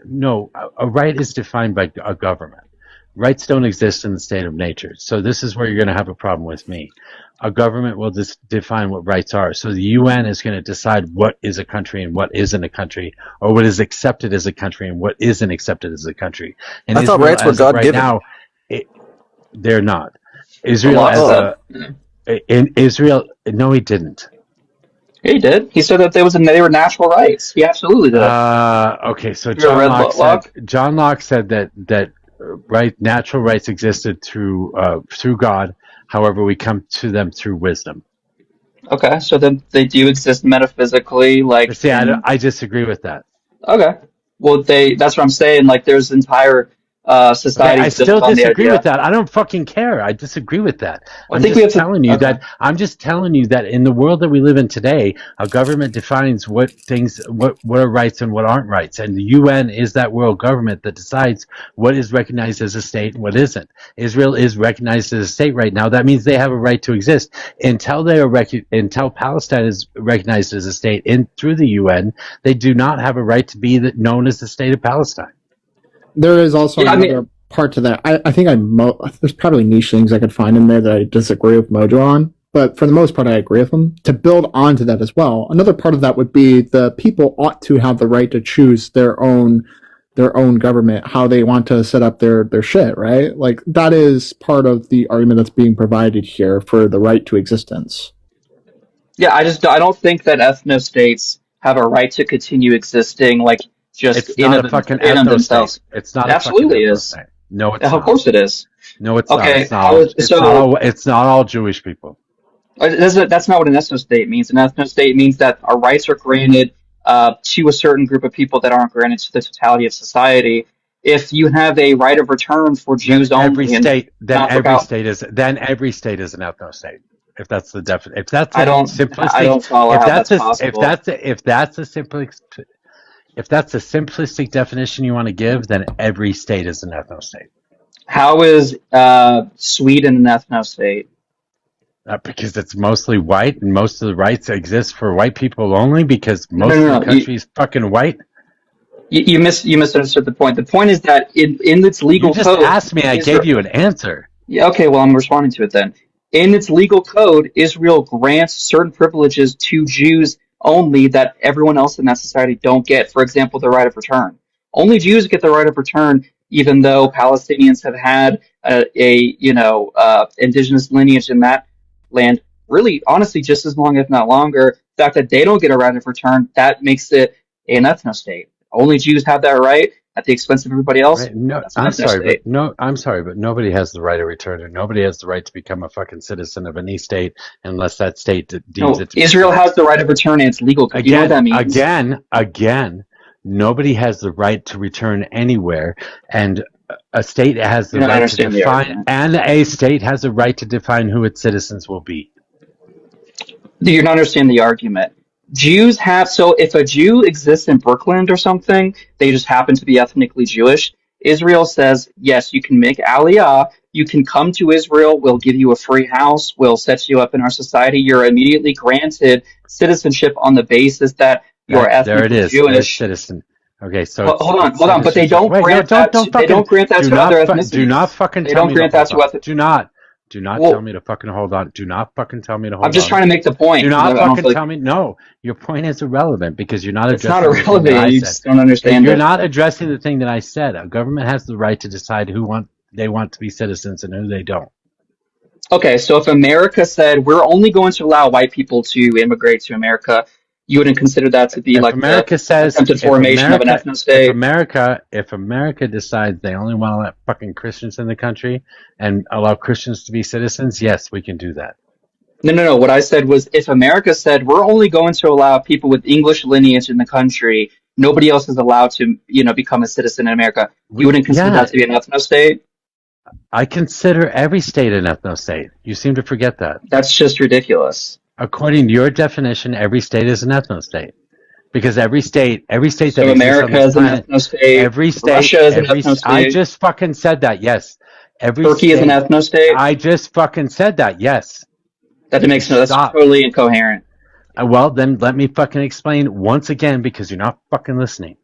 a right is defined by a government. Rights don't exist in the state of nature. So this is where you're going to have a problem with me. A government will just define what rights are. So the UN is going to decide what is a country and what isn't a country, or what is accepted as a country and what isn't accepted as a country. And I thought rights were God-given. Now, they're not. Israel in Israel, no, he didn't. He did. He said that they were natural rights. He absolutely did. Okay, so John Locke said that natural rights existed through God. However, we come to them through wisdom. Okay, so then they do exist metaphysically, like. See, I disagree with that. Okay, well, that's what I'm saying. Like, there's entire society. I still disagree with that. I don't fucking care. I disagree with that. Well, I'm just telling you that in the world that we live in today, a government defines what are rights and what aren't rights, and the UN is that world government that decides what is recognized as a state and what isn't. Israel is recognized as a state right now. That means they have a right to exist until Palestine is recognized as a state through the UN. They do not have a right to be known as the state of Palestine. There is also another part to that. I think there's probably niche things I could find in there that I disagree with Mojo on, but for the most part, I agree with him. To build onto that as well, another part of that would be the people ought to have the right to choose their own government, how they want to set up their shit, right? Like that is part of the argument that's being provided here for the right to existence. Yeah, I don't think that ethno-states have a right to continue existing, like. Just it's not a fucking ethno-state. It's not absolutely a fucking is. No, it's not. Of course it is. No, it's okay. not. It's not all Jewish people. That's not what an ethno-state means. An ethno-state means that our rights are granted to a certain group of people that aren't granted to the totality of society. If you have a right of return for Jews only, every state is an ethno-state. If that's the definition, if that's I don't follow how that's possible. If that's the simplistic definition you want to give, then every state is an ethno-state. How is Sweden an ethno-state? Because it's mostly white, and most of the rights exist for white people only. Because most of the country is fucking white. You misunderstood the point. The point is that in its legal code, you just asked me. I gave you an answer. Yeah. Okay. Well, I'm responding to it then. In its legal code, Israel grants certain privileges to Jews only that everyone else in that society don't get. For example, the right of return. Only Jews get the right of return, even though Palestinians have had indigenous lineage in that land, really, honestly, just as long, if not longer. The fact that they don't get a right of return, that makes it an ethno-state. Only Jews have that right at the expense of everybody else. Right. No, I'm sorry, but nobody has the right of return, and nobody has the right to become a fucking citizen of any state unless that state deems it to be. Israel has the right of return, and it's legal. You know what that means? Again, nobody has the right to return anywhere, and a state has the right to define, and a state has a right to define who its citizens will be. Do you not understand the argument? Jews have, so if a Jew exists in Brooklyn or something, they just happen to be ethnically Jewish. Israel says, yes, you can make aliyah, you can come to Israel, we'll give you a free house, we'll set you up in our society, you're immediately granted citizenship on the basis that you're There it ethnically is. There's Jewish. citizen. Okay, so Hold on, it's hold on, but they citizenship. don't Wait, no, grant that. don't They fucking don't grant that do to other not do not ethnicities. fucking They tell don't me to grant that hold to on. other. Do not tell Well, me to fucking hold on. Do not fucking tell me to I'm hold just on. trying to make the point Do because not I don't fucking feel like tell me. No, your point is irrelevant because you're not it's not addressing the thing that irrelevant. I You said. just don't understand You're it. not addressing the thing that I said. A government has the right to decide they want to be citizens and who they don't. Okay, so if America said we're only going to allow white people to immigrate to America, you wouldn't consider that to be If like the America says, attempted formation of an ethno state? if America decides they only want to let fucking Christians in the country and allow Christians to be citizens, yes, we can do that. No. What I said was if America said we're only going to allow people with English lineage in the country, nobody else is allowed to, become a citizen in America. You wouldn't consider that to be an ethno state? I consider every state an ethno state. You seem to forget that. That's just ridiculous. According to your definition, every state is an ethno state. Because every state that exists on America this is an planet, ethno state. every state, Russia is an ethno state. I just fucking said that, yes. Every Turkey state, is an ethno state. I just fucking said that, yes. That makes no. That's totally incoherent. Well, then let me fucking explain once again because you're not fucking listening.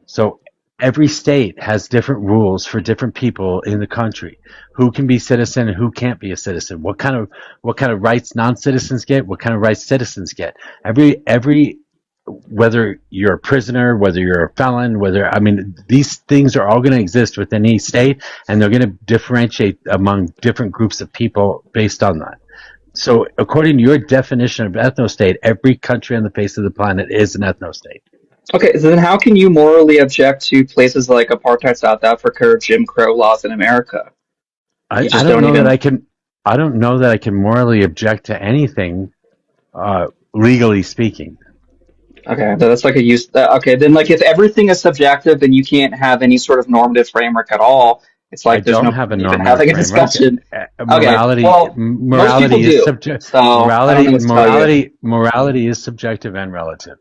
So every state has different rules for different people in the country. Who can be citizen and who can't be a citizen? What kind of rights non-citizens get? What kind of rights citizens get? Every whether you're a prisoner, whether you're a felon, these things are all going to exist within each state, and they're going to differentiate among different groups of people based on that. So, according to your definition of ethno-state, every country on the face of the planet is an ethno-state. Okay, so then how can you morally object to places like apartheid South Africa or Jim Crow laws in America? I don't know that I can morally object to anything, legally speaking. Okay, that's like a use. Okay, then like if everything is subjective, then you can't have any sort of normative framework at all. It's like there's no point even having a discussion. Morality, okay, well, morality most is people do. subjective. So Morality is subjective and relative.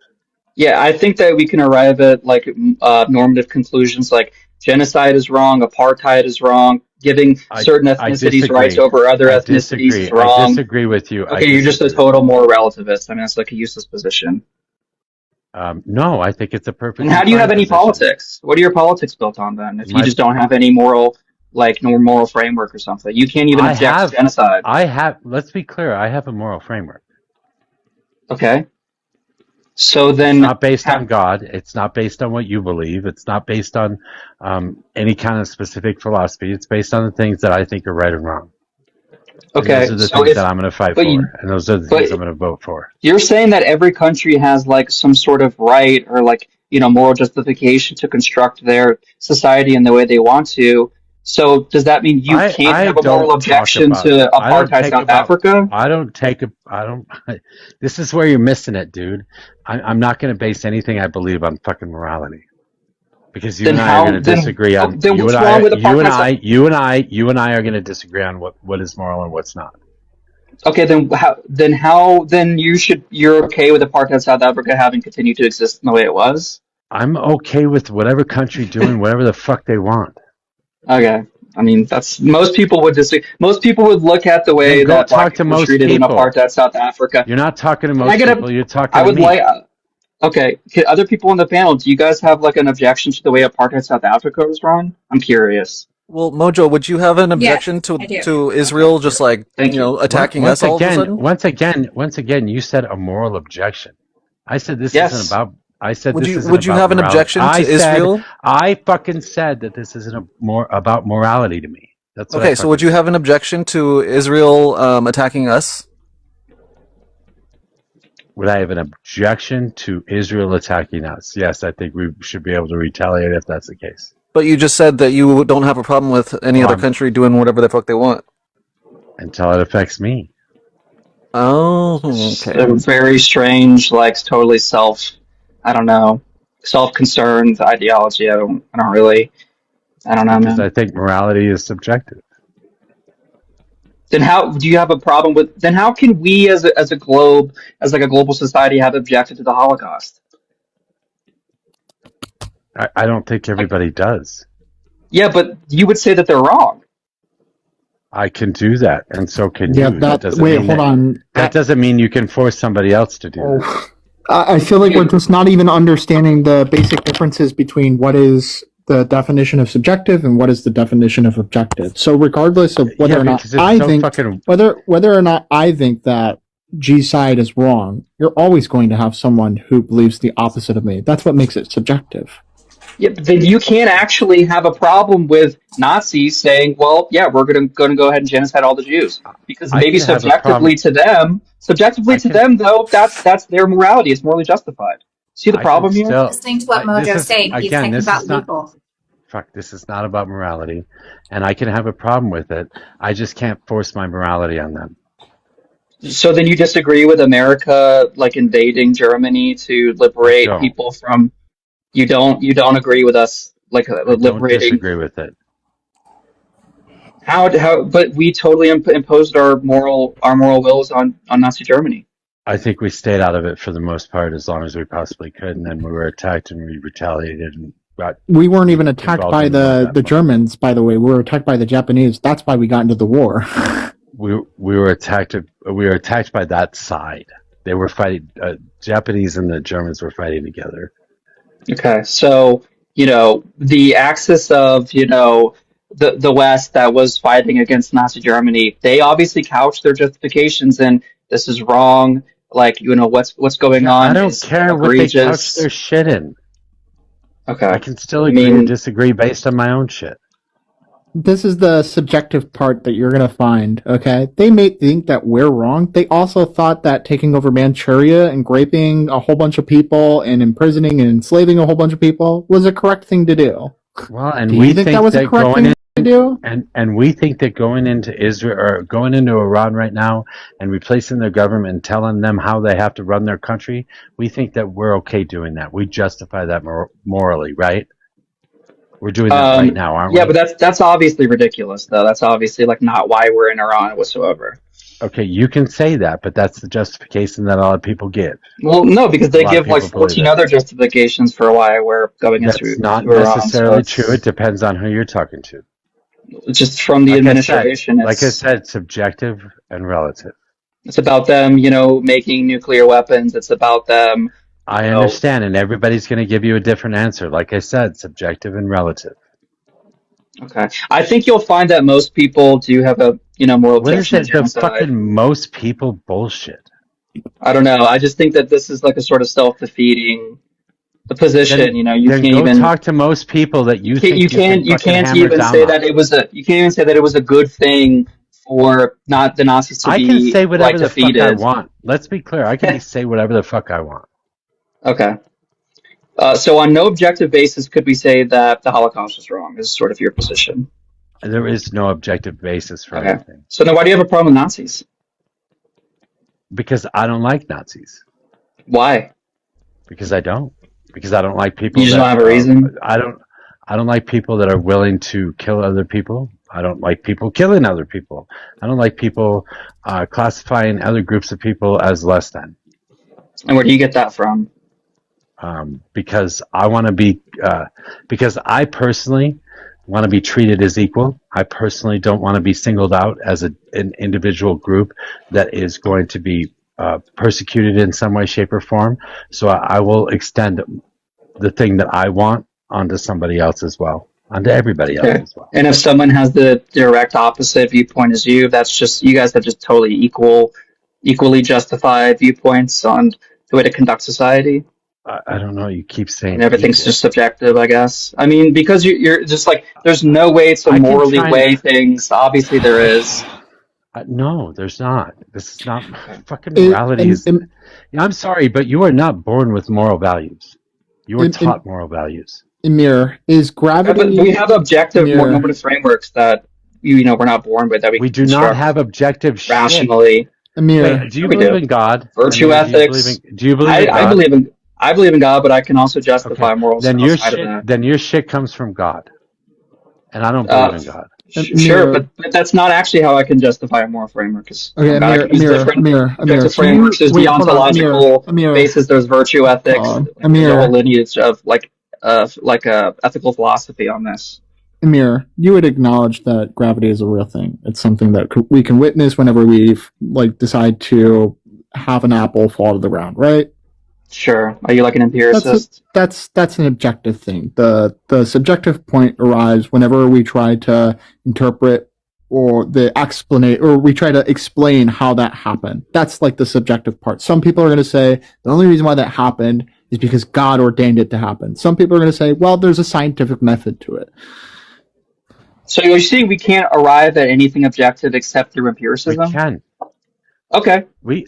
Yeah, I think that we can arrive at like normative conclusions like genocide is wrong, apartheid is wrong, giving certain ethnicities rights over other ethnicities is wrong. I disagree with you. Okay, you're just a total moral relativist. I mean, that's like a useless position. No, I think it's a perfect. And how do you have any politics? What are your politics built on then? If you just don't have any moral, moral framework or something, you can't even object to genocide. Let's be clear. I have a moral framework. Okay. So then, it's not based on God. It's not based on what you believe. It's not based on any kind of specific philosophy. It's based on the things that I think are right and wrong. Okay, and those are the things that I'm going to fight for, and those are the things I'm going to vote for. You're saying that every country has like some sort of right or moral justification to construct their society in the way they want to. So does that mean you can't have a moral objection to apartheid South Africa? This is where you're missing it, dude. I'm not going to base anything I believe on fucking morality. Because you and I are going to disagree on you and I are going to disagree on what is moral and what's not. Okay, then you're okay with apartheid South Africa having continued to exist in the way it was? I'm okay with whatever country doing whatever the fuck they want. Okay. I mean, most people would disagree. Most people would look at the way that black people were treated in apartheid South Africa. You're not talking to most people. You're talking to me. Okay, other people on the panel, do you guys have an objection to the way apartheid South Africa was run? I'm curious. Well, Mojo, would you have an objection to Israel just attacking us all of a sudden? Once again, you said a moral objection. I said this isn't about. I said would this you isn't would you about have an morality. objection to Israel? I fucking said that this isn't about morality to me. That's okay. So would you have an objection to Israel attacking us? Would I have an objection to Israel attacking us? Yes, I think we should be able to retaliate if that's the case. But you just said that you don't have a problem with any other country doing whatever the fuck they want. Until it affects me. Oh, okay. A very strange, totally self-concerned ideology. I don't know, man. Because I think morality is subjective. Then how do you have a problem with? Then how can we, as a global society, have objected to the Holocaust? I don't think everybody does. Yeah, but you would say that they're wrong. I can do that, and so can Yeah, you. That doesn't wait, mean hold on. that doesn't mean you can force somebody else to do that. Oh, I feel like we're just not even understanding the basic differences between what is the definition of subjective and what is the definition of objective. So regardless of whether or not I think whether or not I think that G's side is wrong, you're always going to have someone who believes the opposite of me. That's what makes it subjective. Yeah, but then you can't actually have a problem with Nazis saying, "Well, yeah, we're going to go ahead and genocide all the Jews," because maybe subjectively to them, though, that's their morality. It's morally justified. See the problem here? Listening to what Mojo's saying, he's thinking about legal. Fuck, this is not about morality, and I can have a problem with it. I just can't force my morality on them. So then you disagree with America, like invading Germany to liberate people from? You don't agree with us, like liberating? I don't disagree with it. How? But we totally imposed our moral wills on Nazi Germany. I think we stayed out of it for the most part as long as we possibly could, and then we were attacked and we retaliated and we weren't even attacked by the Germans, by the way. We were attacked by the Japanese. That's why we got into the war. we were attacked. We were attacked by that side. They were fighting. Japanese and the Germans were fighting together. Okay, so the axis of the West that was fighting against Nazi Germany, they obviously couched their justifications in this is wrong. Like what's going on. I don't care what they couch their shit in. Okay, I can still agree and disagree based on my own shit. This is the subjective part that you're going to find, okay? They may think that we're wrong. They also thought that taking over Manchuria and raping a whole bunch of people and imprisoning and enslaving a whole bunch of people was a correct thing to do. Well, and do we you think that was a correct thing to do? And we think that going into Israel or going into Iran right now and replacing their government and telling them how they have to run their country, we think that we're okay doing that. We justify that morally, right? We're doing that right now, aren't we? Yeah, but that's obviously ridiculous, though. That's obviously not why we're in Iran whatsoever. Okay, you can say that, but that's the justification that a lot of people give. Well, no, because they give 14 other justifications for why we're going into Iran. That's not necessarily true. It depends on who you're talking to. Just from the administration. Like I said, subjective and relative. It's about them, making nuclear weapons. It's about them. I understand, and everybody's going to give you a different answer. Like I said, subjective and relative. Okay, I think you'll find that most people do have a moral. What is the fucking most people bullshit? I don't know. I just think that this is like a sort of self-defeating position. Then, you can't even talk to most people that you think you can't even say that it was a good thing for not the Nazis to be. I can say whatever the defeated. fuck I want. Let's be clear. I can say whatever the fuck I want. Okay. So on no objective basis could we say that the Holocaust was wrong, is sort of your position. There is no objective basis for anything. So then why do you have a problem with Nazis? Because I don't like Nazis. Why? Because I don't. Because I don't like people. You just don't have a reason? I don't like people that are willing to kill other people. I don't like people killing other people. I don't like people classifying other groups of people as less than. And where do you get that from? Because I want to be, because I personally want to be treated as equal. I personally don't want to be singled out as an individual group that is going to be persecuted in some way, shape, or form. So I will extend the thing that I want onto somebody else as well, onto everybody else as well. And if someone has the direct opposite viewpoint as you, that's just, you guys have just totally equally justified viewpoints on the way to conduct society. I don't know. You keep saying and everything's just subjective, I guess. I mean, because you're just like, there's no way to morally weigh things. Obviously, there is. No, there's not. This is not fucking morality. I'm sorry, but you are not born with moral values. You are taught moral values. Emir, is gravity? Yeah, but we have objective normative frameworks that we're not born with. That we do not have objective rationally. Emir, do you believe in God? Virtue ethics. Do you believe in God? I believe in God, but I can also justify morals. Then your shit comes from God, and I don't believe in God. Sure, but that's not actually how I can justify a moral framework. Okay, Amir, frameworks. There's the ontological basis. There's virtue ethics. There's a whole lineage of like ethical philosophy on this. Amir, you would acknowledge that gravity is a real thing. It's something that we can witness whenever we decide to have an apple fall to the ground, right? Sure. Are you like an empiricist? That's an objective thing. The subjective point arrives whenever we try to interpret or we try to explain how that happened. That's like the subjective part. Some people are going to say the only reason why that happened is because God ordained it to happen. Some people are going to say, well, there's a scientific method to it. So you're saying we can't arrive at anything objective except through empiricism? We can. Okay. We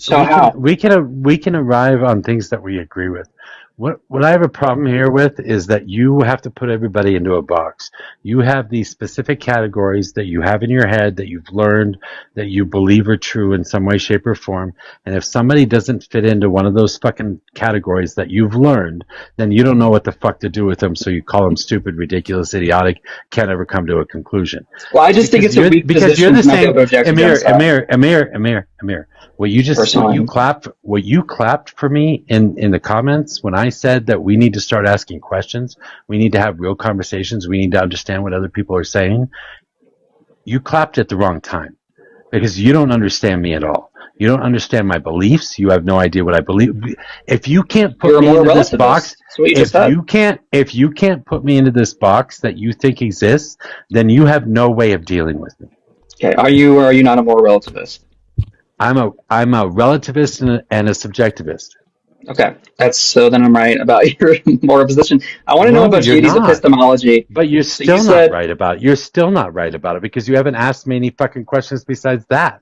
can arrive on things that we agree with. What I have a problem here with is that you have to put everybody into a box. You have these specific categories that you have in your head that you've learned that you believe are true in some way, shape, or form. And if somebody doesn't fit into one of those fucking categories that you've learned, then you don't know what the fuck to do with them. So you call them stupid, ridiculous, idiotic, can't ever come to a conclusion. Well, I just think it's a weak position to not be able to object against that. Amir. What you clapped for me in the comments when I said that we need to start asking questions, we need to have real conversations, we need to understand what other people are saying. You clapped at the wrong time because you don't understand me at all. You don't understand my beliefs. You have no idea what I believe. If you can't put me into this box, if you can't put me into this box that you think exists, then you have no way of dealing with me. Okay, are you or are you not a moral relativist? I'm a relativist and a subjectivist. Okay, then I'm right about your moral position. I want to know about JD's epistemology. But you're still not right about it. You're still not right about it because you haven't asked me any fucking questions besides that.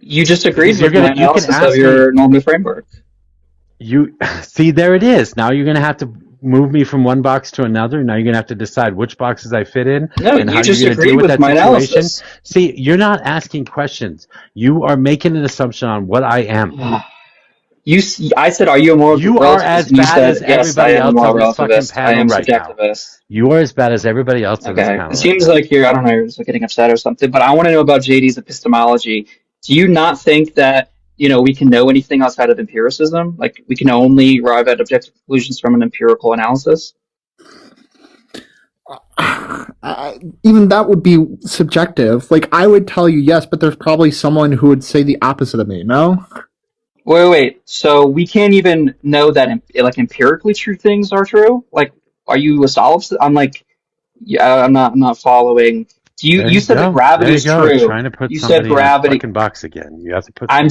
You just agreed with my analysis of your normal framework. You see, there it is. Now you're going to have to move me from one box to another. Now you're going to have to decide which boxes I fit in and how you're going to deal with that situation. Analysis. See, you're not asking questions. You are making an assumption on what I am. I said, are you a moral relativist? You are as bad as everybody else on this fucking panel right now. You are as bad as everybody else on this panel. It seems like you're getting upset or something, but I want to know about JD's epistemology. Do you not think that we can know anything outside of empiricism? Like we can only arrive at objective conclusions from an empirical analysis? Even that would be subjective. Like I would tell you yes, but there's probably someone who would say the opposite of me. No. Wait. So we can't even know that empirically true things are true? Like, are you a solipsist? I'm like, I'm not following. You said that gravity is true. Trying to put you said gravity in the fucking box again. You have to put. I'm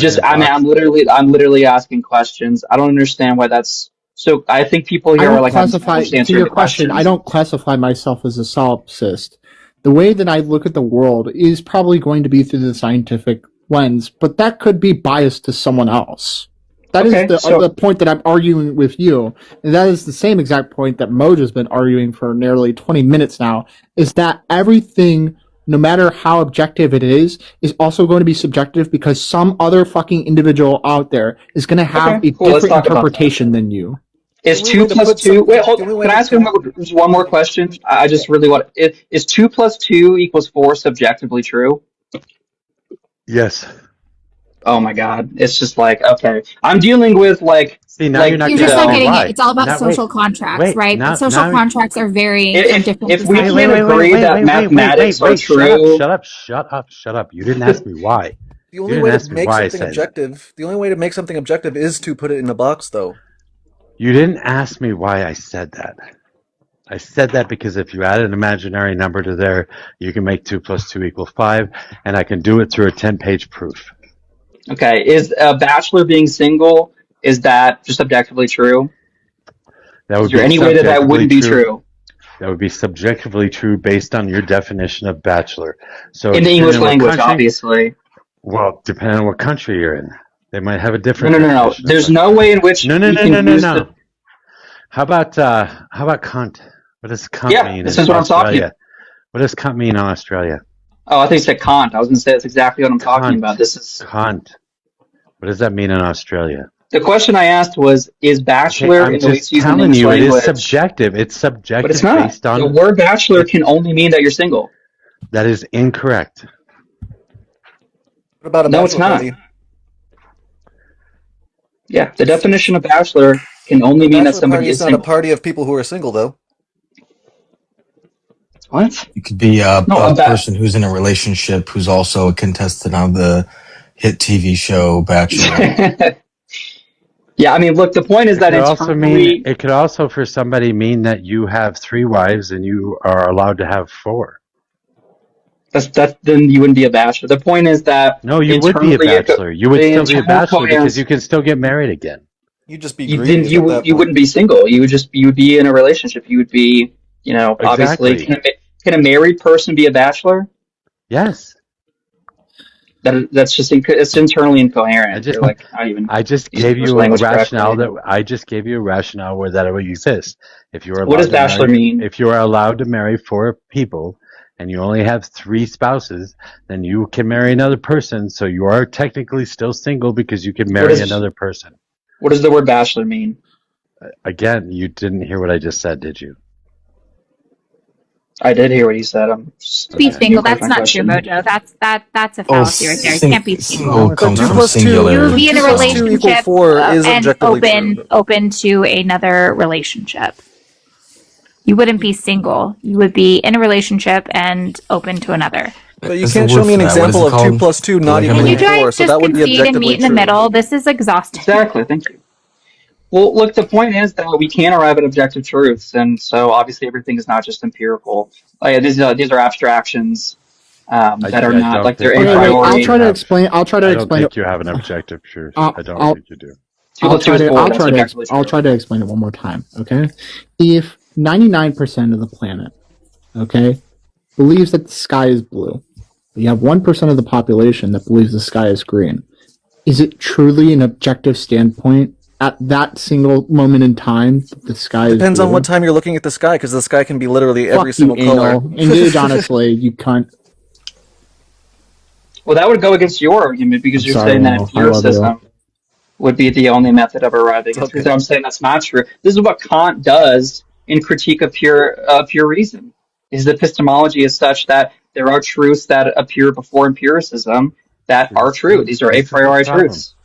literally asking questions. I don't understand why that's so. I think people here are like to your question. I don't classify myself as a solipsist. The way that I look at the world is probably going to be through the scientific lens, but that could be biased to someone else. That is the point that I'm arguing with you, and that is the same exact point that Mojo's been arguing for nearly 20 minutes now, is that everything, no matter how objective it is also going to be subjective because some other fucking individual out there is going to have a different interpretation than you. Is 2 plus 2... Wait, hold on. Can I ask you one more question? I just really want... Is 2 plus 2 equals 4 subjectively true? Yes. Oh my God! It's just like I'm dealing with like. See, now you're not just not getting it. It's all about social contracts, right? But social contracts are very different. If we can't agree that mathematics are true, shut up! You didn't ask me why. The only way to make something objective. The only way to make something objective is to put it in a box, though. You didn't ask me why I said that. I said that because if you add an imaginary number to there, you can make 2 plus 2 equal 5, and I can do it through a 10-page proof. Okay, is a bachelor being single, is that just objectively true? Is there any way that wouldn't be true? That would be subjectively true based on your definition of bachelor. So in the English language, obviously. Well, depending on what country you're in. They might have a different No. There's no way in which No. How about cunt? What does cunt mean this is what I'm talking about. What does cunt mean in Australia? Oh, I think you said Kant. I was going to say that's exactly what I'm talking about. This is Kant. What does that mean in Australia? The question I asked was, is bachelor in the way it's used in English language? It is subjective. It's subjective. But it's not. Based on the word bachelor can only mean that you're single. That is incorrect. What about a no, it's not. Party? Yeah, the definition of bachelor can only mean that somebody is single. It's not a party of people who are single, though. What? You could be a person who's in a relationship who's also a contestant on the hit TV show Bachelor. Yeah, I mean, look, the point is that It it's also mean it could also for somebody mean that you have 3 wives and you are allowed to have 4. that's then you wouldn't be a bachelor. The point is that No, you would be a bachelor. You would still be a bachelor because you can still get married again. You'd just be you greedy didn't at that you point. wouldn't be single. You would be in a relationship. You would be, you know, obviously. Exactly. Can a married person be a bachelor? Yes. That's just it's internally incoherent. You're like not even. I just gave you a rationale where that would exist. If you are What does bachelor mean? If you are allowed to marry 4 people and you only have 3 spouses, then you can marry another person. So you are technically still single because you can marry another person. What does the word bachelor mean? Again, you didn't hear what I just said, did you? I did hear what you said. Be single. That's not true, Mojo. That's a fallacy right there. You can't be single. Comes from singular. You would be in a 2 + 2 relationship 4 is and objectively open to another relationship. You wouldn't be single. You would be in a relationship and open to another. But you can't show me an example of 2 + 2 not Can you equaling 4, guys so just that would be concede and objectively meet in the true. middle? This is exhausting. Exactly. Thank you. Well, look, the point is that we can't arrive at objective truths, and so obviously everything is not just empirical. These are abstractions that are not like they're a priori. I'll try to explain. I don't think it. you have an objective truth. I'll- I don't I'll- think you do. I'll try to explain it one more time. Okay, if 99% of the planet, okay, believes that the sky is blue, but you have 1% of the population that believes the sky is green, is it truly an objective standpoint at that single moment in time that the sky is Depends blue? on what time you're looking at the sky, because the sky can be literally every Fuck single you, color. anal. Engage honestly, you cunt. Well, that would go against your argument because you're saying that empiricism would be the only method of arriving at truth. I'm saying that's not true. This is what Kant does in Critique of Pure Reason. His epistemology is such that there are truths that appear before empiricism that are true. These are a priori truths.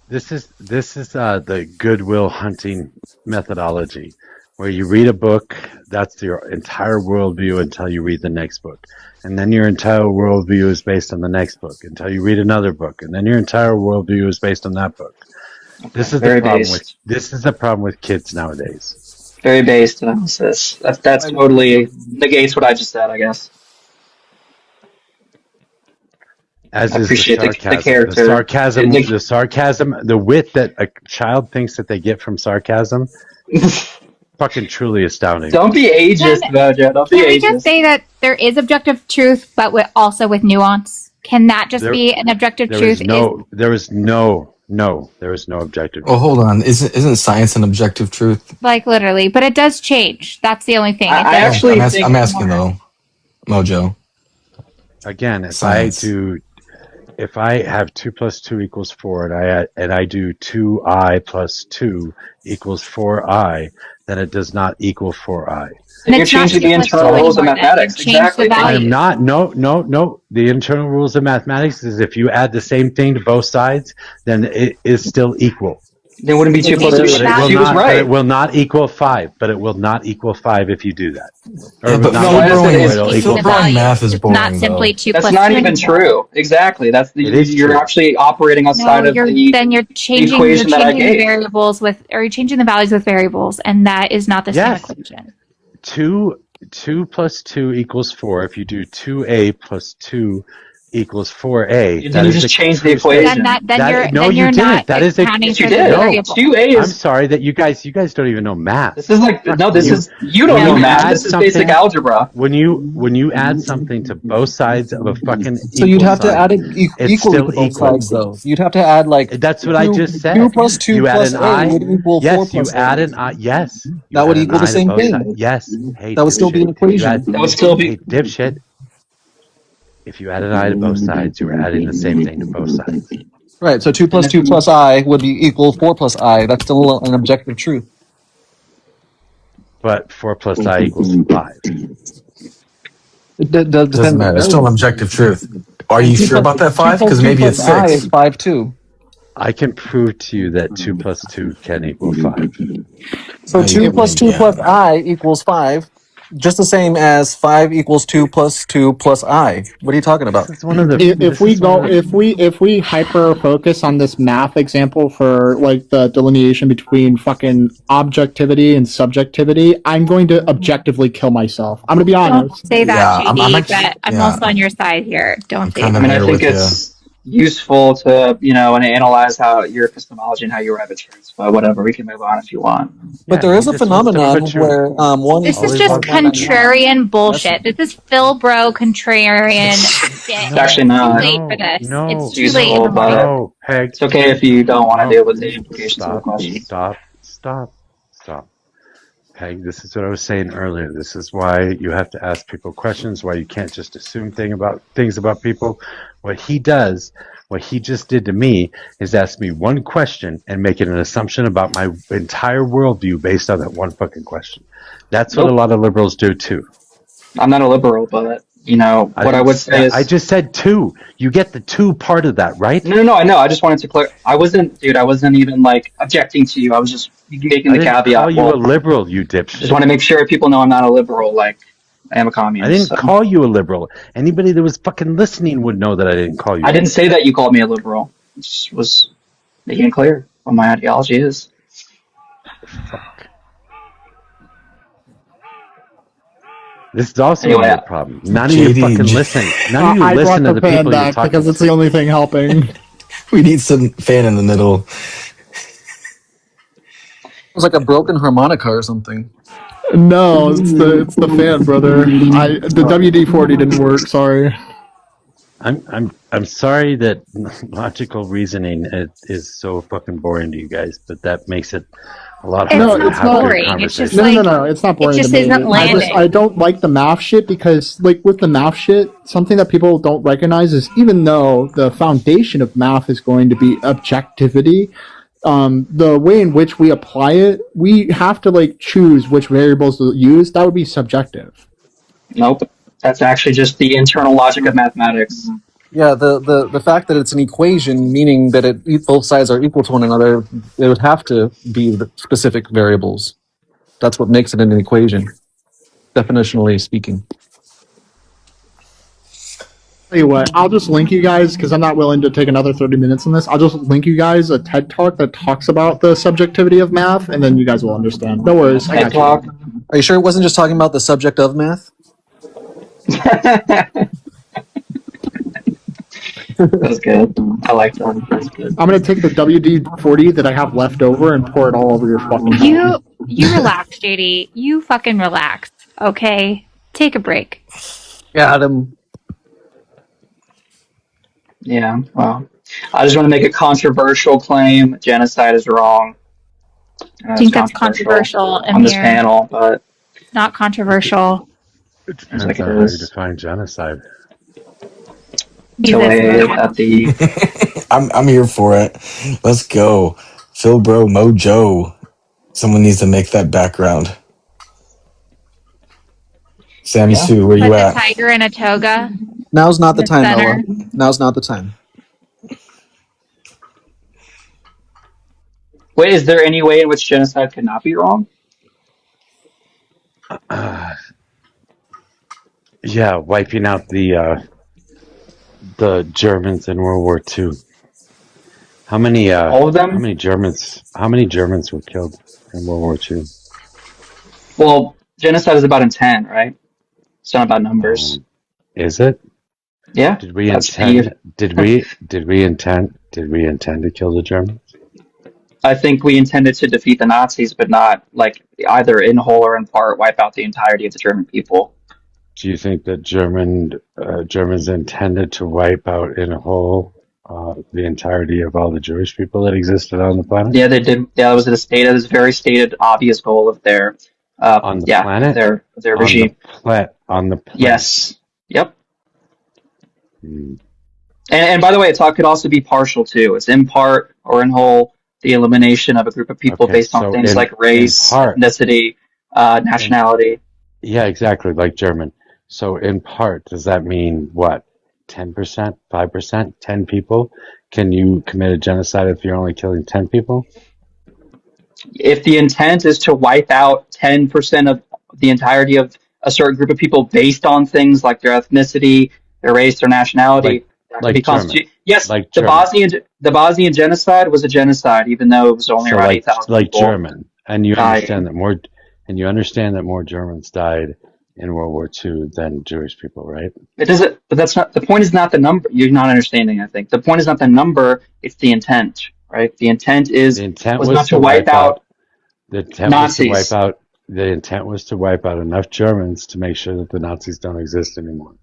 This is the goodwill hunting methodology, where you read a book, that's your entire worldview until you read the next book. And then your entire worldview is based on the next book until you read another book. And then your entire worldview is based on that book. This is the problem with kids nowadays. Very based analysis. That's totally negates what I just said, I guess. As I is appreciate the sarcasm, the the sarcasm, the wit that a child thinks that they get from sarcasm, fucking truly astounding. Don't be ageist, Mojo. Don't be Can we ageist. just say that there is objective truth, but also with nuance? Can that just be an objective truth? There is no objective. Oh, hold on. Isn't science an objective truth? Like literally, but it does change. That's the only thing. I'm asking though, Mojo. Again, if I have 2 + 2 = 4, and I do 2i + 2 = 4i, then it does not equal 4i. And you're changing the internal rules of mathematics. Exactly. I am not. No. The internal rules of mathematics is if you add the same thing to both sides, then it is still equal. Then wouldn't be 2 + 2. She was right. It will not equal 5. But it will not equal 5 if you do that. Math is boring. Not simply 2 + 2. That's not even true. Exactly. You're actually operating outside of the then you're changing equation that I the gave. variables you're changing the values with variables, and that is not the same equation. 2 + 2 = 4. If you do 2a + 2 = 4a. Then you just change the equation. You're not that is accounting for the no. variable. 2a is. I'm sorry that you guys don't even know math. This is like you don't know math. This is basic algebra. When you add something to both sides of a fucking so you'd have to add it it's equally still to both equal. sides, though. You'd have to add like that's what I just said. 2 + 2 you add + an a I would equal 4 yes, you + add a. an I. Yes, That would equal the same thing. Yes, hey, that would still be an equation. That would still be dipshit. If you add an I to both sides, you are adding the same thing to both sides. Right. So 2 + 2 + I would be equal 4 + I. That's still an objective truth. But 4 + I = 5. It doesn't matter. It's still an objective truth. Are you sure about that 5? Because maybe it's 6. I is 5 too. I can prove to you that 2 + 2 can equal 5. So 2 + 2 + I = 5. just the same as 5 equals 2 plus 2 plus I. What are you talking about? This is one of the. If we hyper focus on this math example for like the delineation between fucking objectivity and subjectivity, I'm going to objectively kill myself. I'm gonna be honest. Don't say that, JD, but I'm also on your side here. Don't say I that. mean, I think it's useful to, and analyze how your epistemology and how you arrive at truth. But whatever, we can move on if you want. But there is a phenomenon where one This is just contrarian bullshit. This is Phil Bro contrarian shit. It's actually not. It's too late for this. It's too useful, late in the but morning. it's okay if you don't want to deal with the implications of the question. Stop. Peg, this is what I was saying earlier. This is why you have to ask people questions, why you can't just assume things about people. What he just did to me is ask me one question and make it an assumption about my entire worldview based on that one fucking question. That's what a lot of liberals do too. I'm not a liberal, but what I would say is I just said 2. You get the 2 part of that, right? No, I know. I just wanted to clear. I wasn't even like objecting to you. I was just making the caveat. Call you a liberal, you dipshit. Just want to make sure people know I'm not a liberal. Like I am a communist. I didn't call you a liberal. Anybody that was fucking listening would know that I didn't call you. I didn't say that you called me a liberal. I just was making it clear what my ideology is. Fuck. This is also a problem. None of you fucking listen. None of you listen to the people you're talking because it's the only thing helping. We need some fan in the middle. It was like a broken harmonica or something. No, it's the fan, brother. The WD-40 didn't work. Sorry. I'm sorry that logical reasoning is so fucking boring to you guys, but that makes it a lot harder to have good conversations. No, it's not boring. It just to me. isn't landing. I don't like the math shit because, like, with the math shit, something that people don't recognize is even though the foundation of math is going to be objectivity, the way in which we apply it, we have to like choose which variables to use. That would be subjective. Nope, that's actually just the internal logic of mathematics. Yeah, the fact that it's an equation, meaning that both sides are equal to one another, it would have to be the specific variables. That's what makes it an equation, definitionally speaking. Tell you what, I'll just link you guys because I'm not willing to take another 30 minutes on this. I'll just link you guys a TED Talk that talks about the subjectivity of math, and then you guys will understand. No worries. I got you. Are you sure it wasn't just talking about the subject of math? That's good. I like that. That's good. I'm gonna take the WD-40 that I have left over and pour it all over your fucking head. You relax, JD. You fucking relax. Okay? Take a break. Got him. Yeah, well, I just want to make a controversial claim. Genocide is wrong. I think that's controversial on this panel, but it's not controversial. It depends on how you define genocide. I'm here for it. Let's go. Phil Bro Mojo. Someone needs to make that background. Sammy Sue, where you Put at? the tiger in a toga. Now's not the time, center. Noah. Now's not the time. Wait, is there any way in which genocide could not be wrong? Yeah, wiping out the Germans in World War II. How many? All of them? How many Germans were killed in World War II? Well, genocide is about intent, right? It's not about numbers. Is it? Yeah. Did we intend? Did we intend to kill the Germans? I think we intended to defeat the Nazis, but not like either in whole or in part wipe out the entirety of the German people. Do you think that Germans intended to wipe out in whole the entirety of all the Jewish people that existed on the planet? Yeah, they did. Yeah, that was that was a very stated, obvious goal of their on the planet, their regime. On the planet. Yes. Yep. And by the way, a talk could also be partial too. It's in part or in whole the elimination of a group of people based on things like race, ethnicity, nationality. Yeah, exactly, like German. So in part, does that mean what? 10%, 5%, 10 people? Can you commit a genocide if you're only killing 10 people? If the intent is to wipe out 10% of the entirety of a certain group of people based on things like their ethnicity, their race, their nationality. That could be constituted. Yes, like the Bosnian genocide was a genocide, even though it was only around 8,000 like people. German, and you dying. understand that more Germans died in World War II than Jewish people, right? It doesn't. But that's not the point. Is not the number. You're not understanding. I think the point is not the number. It's the intent, right? The intent was not to wipe out. The intent Nazis. was to wipe out. The intent was to wipe out enough Germans to make sure that the Nazis don't exist anymore.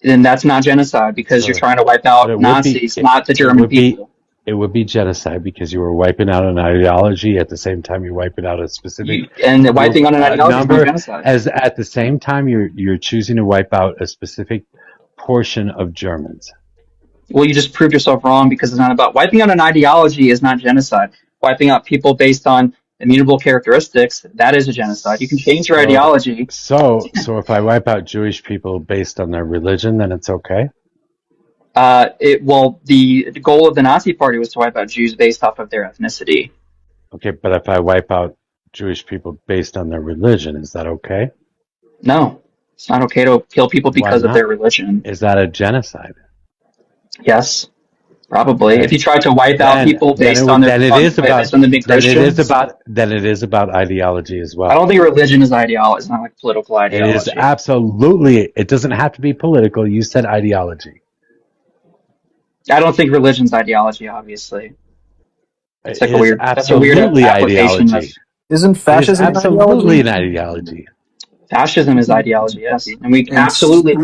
Then that's not genocide because you're trying to wipe out Nazis, not the German people. It would be genocide because you were wiping out an ideology at the same time you're wiping out a specific wiping out an ideology number, is not genocide. As at the same time you're choosing to wipe out a specific portion of Germans. Well, you just proved yourself wrong because it's not about wiping out an ideology is not genocide. Wiping out people based on immutable characteristics, that is a genocide. You can change your ideology. So if I wipe out Jewish people based on their religion, then it's okay? The goal of the Nazi Party was to wipe out Jews based off of their ethnicity. Okay, but if I wipe out Jewish people based on their religion, is that okay? No, it's not okay to kill people because of their religion. Is that a genocide? Yes, probably. Okay. If you try to wipe out people based on their religion, then it is about ideology as well. I don't think religion is ideology. It's not like political ideology. It is absolutely. It doesn't have to be political. You said ideology. I don't think religion's ideology, obviously. It's like that's a weird ideology. Isn't fascism absolutely an ideology? Fascism is ideology, yes. And we absolutely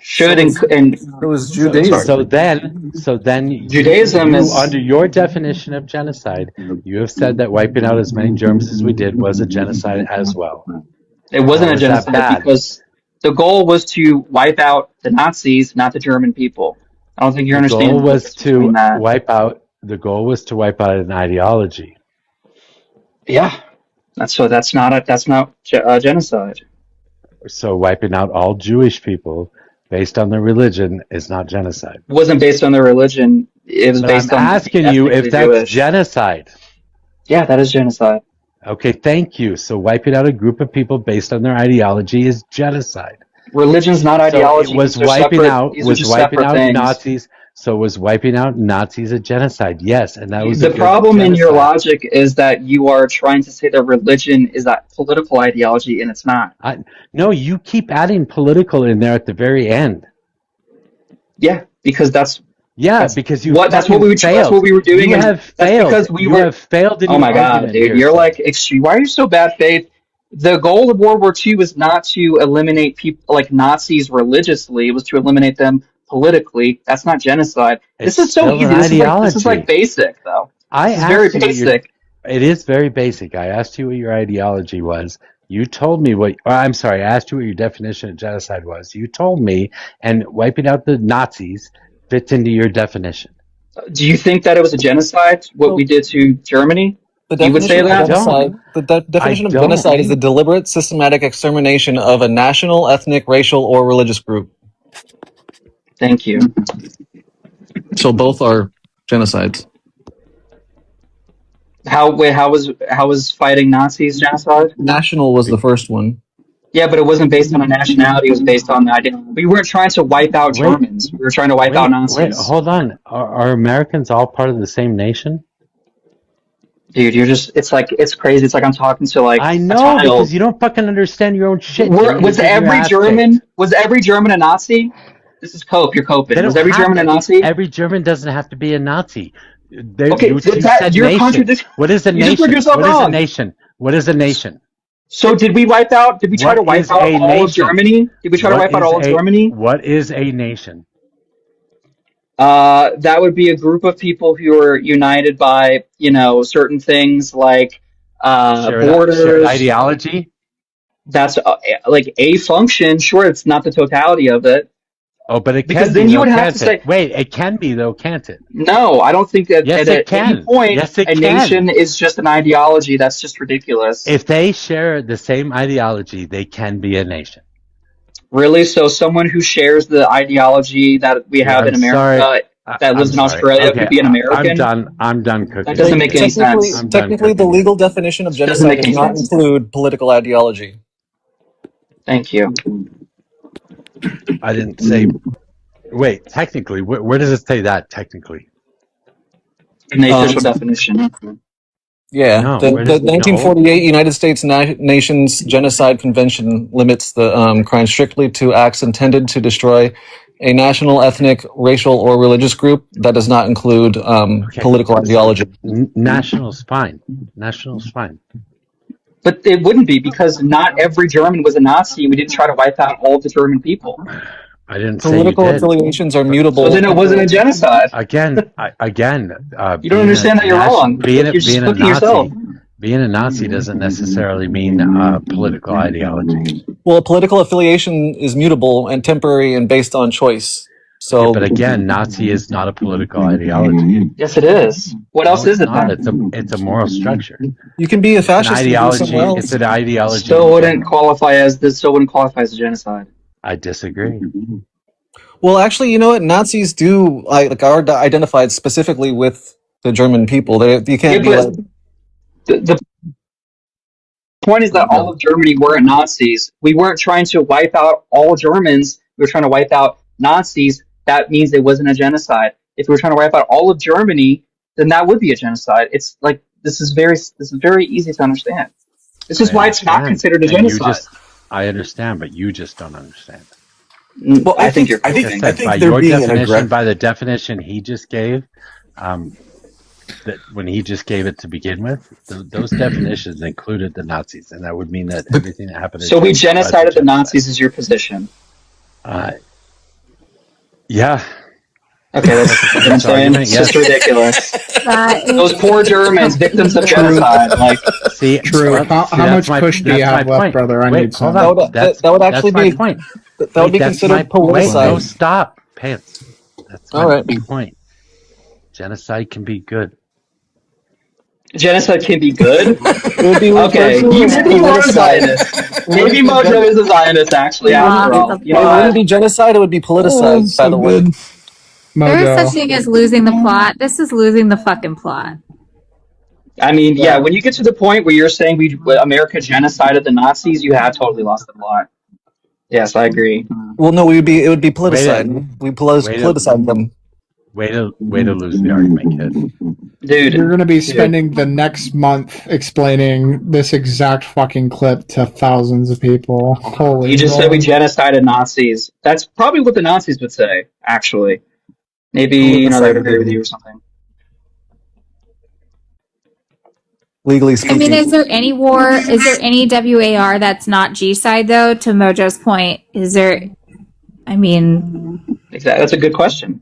should and it was Judaism. So then Judaism is under your definition of genocide, you have said that wiping out as many Germans as we did was a genocide as well. It wasn't a genocide because the goal was to wipe out the Nazis, not the German people. I don't think you're understanding. The goal was to wipe out an ideology. Yeah, that's not genocide. So wiping out all Jewish people based on their religion is not genocide. It wasn't based on their religion. It was based on. I'm asking you if that's genocide. Yeah, that is genocide. Okay, thank you. So wiping out a group of people based on their ideology is genocide. Religion's not ideology. So was wiping out Nazis. So was wiping out Nazis a genocide? Yes, and that was the problem in your logic is that you are trying to say that religion is that political ideology, and it's not. No, you keep adding political in there at the very end. Yeah, because that's because you that's what we were doing. You have failed. Because we have failed. Oh my god, dude! You're like extreme. Why are you so bad faith? The goal of World War II was not to eliminate people like Nazis religiously. It was to eliminate them politically. That's not genocide. This is so easy. This is like basic, though. This is very basic. It is very basic. I asked you what your ideology was. You told me I asked you what your definition of genocide was. You told me, and wiping out the Nazis fits into your definition. Do you think that it was a genocide, what we did to Germany? You would say that? The definition of genocide is the deliberate, systematic extermination of a national, ethnic, racial, or religious group. Thank you. So both are genocides. How was fighting Nazis genocide? National was the first one. Yeah, but it wasn't based on a nationality. It was based on the idea. We weren't trying to wipe out Germans. We were trying to wipe out Nazis. Wait, hold on. Are Americans all part of the same nation? Dude, it's crazy. It's like I'm talking to like I know because you don't fucking understand your own shit. Was every German a Nazi? This is cope. You're coping. Was every German a Nazi? Every German doesn't have to be a Nazi. You're contradicting. What is a nation? What is a nation? So did we wipe out? Did we try to wipe out all of Germany? Did we try to wipe out all of Germany? What is a nation? That would be a group of people who are united by, certain things like borders, shared ideology. That's like a function. Sure, it's not the totality of it. Oh, but it can because be, then you though, would have to say, wait, it can be though, can't it? No, I don't think that yes, at any point a nation is just an ideology. That's just ridiculous. If they share the same ideology, they can be a nation. Really? So someone who shares the ideology that we have in America that lives in Australia could be an American? I'm done cooking. That doesn't make any sense. Technically, the legal definition of genocide does not include political ideology. Thank you. I didn't say. Wait, technically, where does it say that technically? In the official definition. Yeah, No, the where does no? 1948 United States Nations Genocide Convention limits the crime strictly to acts intended to destroy a national, ethnic, racial, or religious group. That does not include political ideology. National's fine. National's fine. But it wouldn't be, because not every German was a Nazi, and we didn't try to wipe out all of the German people. I didn't say you Political did. affiliations are mutable. So then it wasn't a genocide. Again. You don't understand that you're wrong. You're just flipping yourself. Being a Nazi doesn't necessarily mean political ideology. Well, a political affiliation is mutable and temporary and based on choice. So, Yeah, but again, Nazi is not a political ideology. Yes, it is. What else is it not. then? It's a moral structure. You can be a fascist. It's an ideology. It's an ideology. Still wouldn't qualify as a genocide. I disagree. Well, actually, you know what? Nazis do are identified specifically with the German people. You can't be like. The point is that all of Germany weren't Nazis. We weren't trying to wipe out all Germans. We were trying to wipe out Nazis. That means it wasn't a genocide. If we were trying to wipe out all of Germany, then that would be a genocide. It's like this is very easy to understand. This is why it's not considered a genocide. I understand, but you just don't understand. Well, I think I think by they're your being definition, by the definition he just gave, that when he just gave it to begin with, those definitions included the Nazis, and that would mean that everything that happened. So we genocided the Nazis, is your position? Yeah. Okay, that's what I'm saying. It's just ridiculous. Those poor Germans, victims of genocide. Like, see, true. How much push do you have left, brother? I need some. That would actually be my point. That would be considered politicized. No, stop, Pants. That's my point. Genocide can be good. Genocide can be good? Okay, maybe you are a Zionist. Maybe Mojo is a Zionist, actually, after all. It wouldn't be genocide, it would be politicized, by the way. There is such thing as losing the plot. This is losing the fucking plot. I mean, yeah, when you get to the point where you're saying America genocided the Nazis, you have totally lost the plot. Yes, I agree. Well, no, it would be politicized. We politicized them. Way to lose the argument, kid. Dude, you're going to be spending the next month explaining this exact fucking clip to thousands of people. Holy You just Lord. said we genocided Nazis. That's probably what the Nazis would say, actually. Maybe, they would agree with you or something. Legally I speaking. mean, is there any war? Is there any WAR that's not G-side though? To Mojo's point, is there? I mean, exactly. That's a good question.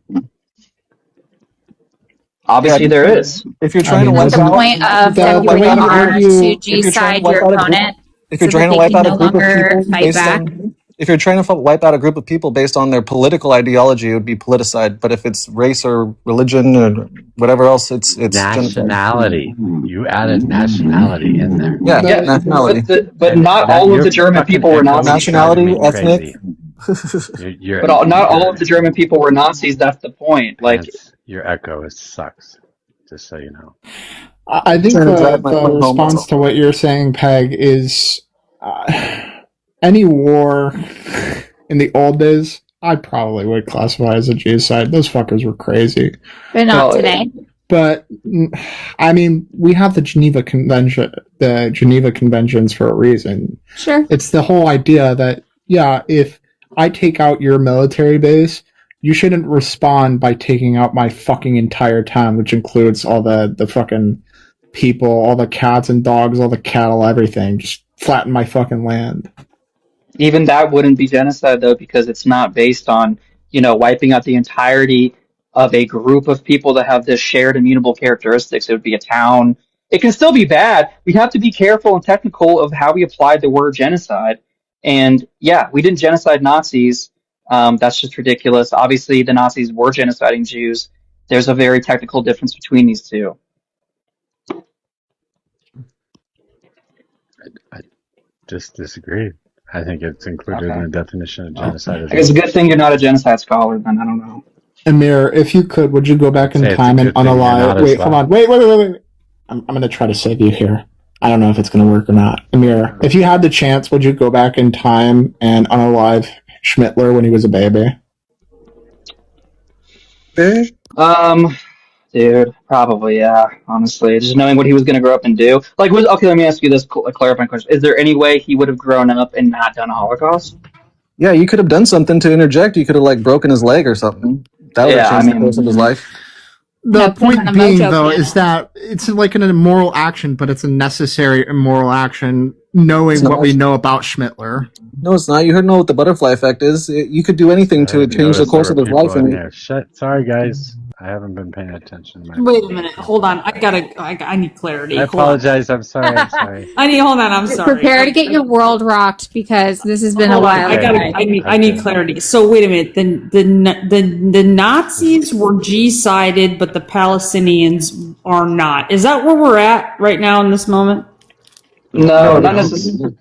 Obviously, there is. If you're trying to wipe the out point of WAR to G-side your opponent, if you're so trying that to wipe they out can a no group of longer people fight based back. on, if you're trying to wipe out a group of people based on their political ideology, it would be politicized. But if it's race or religion or whatever else, it's nationality. You added nationality in there. Yeah, nationality. But not all of the German people were Nazis. Nationality, ethnic. But not all of the German people were Nazis. That's the point. Like your echo, it sucks. Just so you know. I think the response to what you're saying, Peg, is any war in the old days, I probably would classify as a genocide. Those fuckers were crazy. But not today. But I mean, we have the Geneva Conventions for a reason. Sure. It's the whole idea that, yeah, if I take out your military base, you shouldn't respond by taking out my fucking entire town, which includes all the fucking people, all the cats and dogs, all the cattle, everything. Just flatten my fucking land. even that wouldn't be genocide though, because it's not based on, wiping out the entirety of a group of people that have this shared immutable characteristics. It would be a town. It can still be bad. We have to be careful and technical of how we applied the word genocide. And yeah, we didn't genocide Nazis. That's just ridiculous. Obviously, the Nazis were genociding Jews. There's a very technical difference between these two. I just disagree. I think it's included in the definition of genocide. I guess it's a good thing you're not a genocide scholar, then. I don't know. Amir, if you could, would you go back in time and unalive? Wait, hold on. Wait. I'm going to try to save you here. I don't know if it's going to work or not. Amir, if you had the chance, would you go back in time and unalive Schmittler when he was a baby? Dude, probably, yeah, honestly. Just knowing what he was going to grow up and do. Like, okay, let me ask you this clarifying question. Is there any way he would have grown up and not done a Holocaust? Yeah, you could have done something to interject. You could have, like, broken his leg or something. That would have changed the course of his life. The point being, though, is that it's like an immoral action, but it's a necessary immoral action, knowing what we know about Schmittler. No, it's not. You heard know what the butterfly effect is. You could do anything to change the course of his life. Sorry, guys. I haven't been paying attention. Wait a minute. Hold on. I need clarity. I apologize. I'm sorry. I'm sorry. Hold on. I'm sorry. Prepare to get your world rocked because this has been a while. I need clarity. So wait a minute. The Nazis were G-sided, but the Palestinians are not. Is that where we're at right now in this moment? No, not necessarily.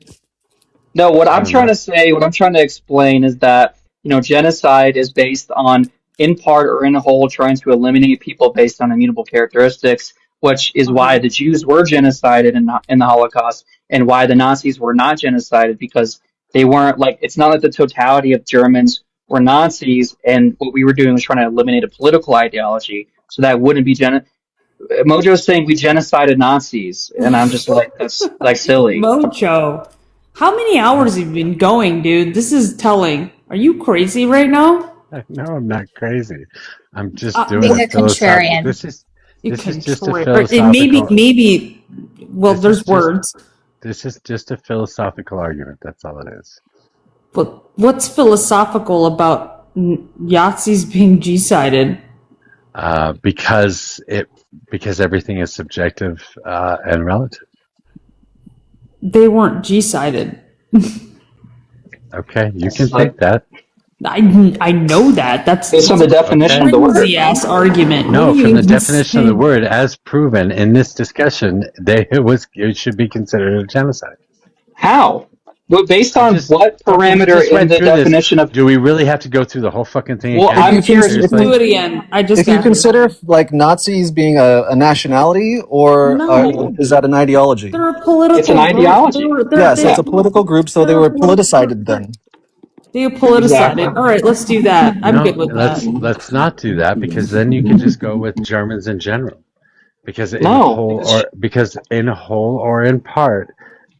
No, what I'm trying to explain is that, genocide is based on, in part or in a whole, trying to eliminate people based on immutable characteristics, which is why the Jews were genocided in the Holocaust, and why the Nazis were not genocided, because they weren't, like, it's not like the totality of Germans were Nazis, and what we were doing was trying to eliminate a political ideology, so that wouldn't be Mojo's saying we genocided Nazis, and I'm just like, that's like silly. Mojo, how many hours have you been going, dude? This is telling. Are you crazy right now? No, I'm not crazy. I'm just doing being a contrarian. This is just a And philosophical. maybe. Well, there's words. This is just a philosophical argument. That's all it is. But what's philosophical about Yahtzees being G-sided? Because everything is subjective and relative. They weren't G-sided. Okay, you can think that. I know that. That's based on the definition of the word. Crazy-ass argument. No, from the definition of the word, as proven in this discussion, it should be considered a genocide. How? But based on what parameter in the definition of? Do we really have to go through the whole fucking thing Well, again? I'm curious. Do it again. If you consider like Nazis being a nationality, or is that an ideology? They're a political. It's an ideology. Yes, it's a political group, so they were politicized then. They politicized Exactly. it. All right, let's do that. I'm good with that. Let's not do that, because then you can just go with Germans in general, because in whole or in part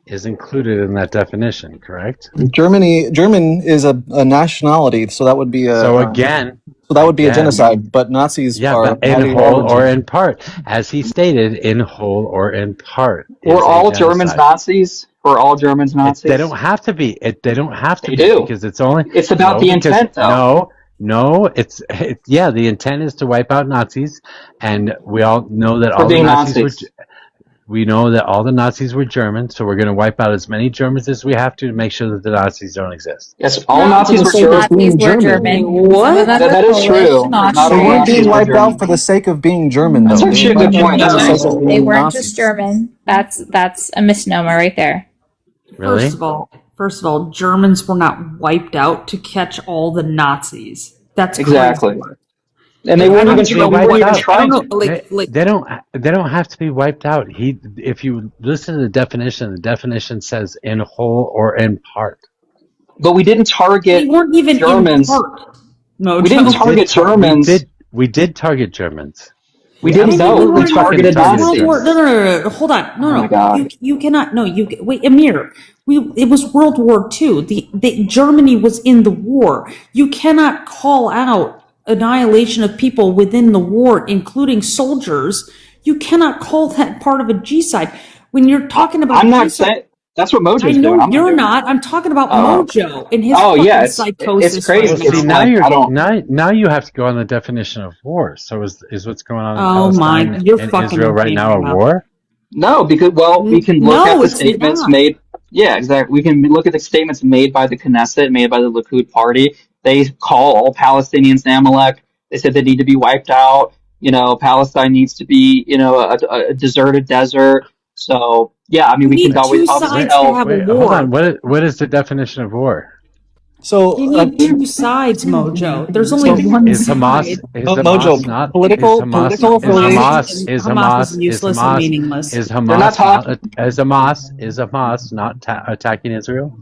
is included in that definition, correct? German is a nationality, so that would be a. So again. So that would be a genocide, but Nazis are but in whole or in part, as he stated, in whole or in part. Were all Germans Nazis? Were all Germans Nazis? They don't have to be. They don't have to be, do. because it's only. It's about the intent, though. No. The intent is to wipe out Nazis, and we all know that all the Nazis. We know that all the Nazis were German, so we're going to wipe out as many Germans as we have to make sure that the Nazis don't exist. Yes, all Nazis were German. What? That is true. They weren't being wiped out for the sake of being German, though. That's actually a good point. They weren't just German. That's a misnomer right there. Really? First of all, Germans were not wiped out to catch all the Nazis. That's exactly. Crazy. And they weren't even trying. They don't have to be wiped out. If you listen to the definition says in whole or in part. But we didn't target Germans. No, we didn't target Germans. We did target Germans. We didn't know. We targeted Nazis. No. Hold on. No. You cannot. No. Wait, Amir. It was World War II. Germany was in the war. You cannot call out annihilation of people within the war, including soldiers. You cannot call that part of a G-side. When you're talking about, I'm not saying that's what Mojo's doing. I know you're not. I'm talking about Mojo and his psychosis. It's crazy. See, now you have to go on the definition of war. So is what's going on in Palestine and Israel right now a war? No, because we can look at the statements made. Yeah, exactly. We can look at the statements made by the Knesset, made by the Likud party. They call all Palestinians Amalek. They said they need to be wiped out. Palestine needs to be, a deserted desert. So, yeah, I mean, we can always Hold on. What is the definition of war? So You need two sides, Mojo. There's only So one Is side. Hamas not political Hamas affiliations. is useless and meaningless. is They're not Hamas talking. is Hamas not attacking Israel?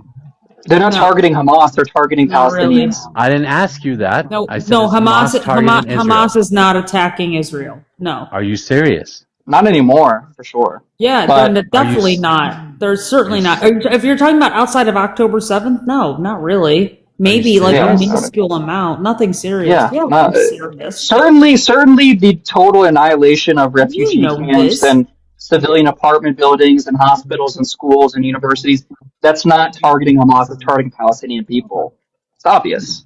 They're not No, targeting Hamas. They're targeting not really. Palestinians. I didn't ask you that. No, I said no. is Hamas targeting Israel? Hamas is not attacking Israel. No. Are you serious? Not anymore, for sure. Yeah, But they're Are you definitely not. They're are you certainly not. If you're talking about outside of October 7th, no, not really. are you Maybe like a yeah, serious? minuscule amount. Nothing serious. yeah. Yeah, Not, I'm serious. certainly, the total annihilation of You refugee know camps this. and civilian apartment buildings and hospitals and schools and universities. That's not targeting Hamas. It's targeting Palestinian people. It's obvious.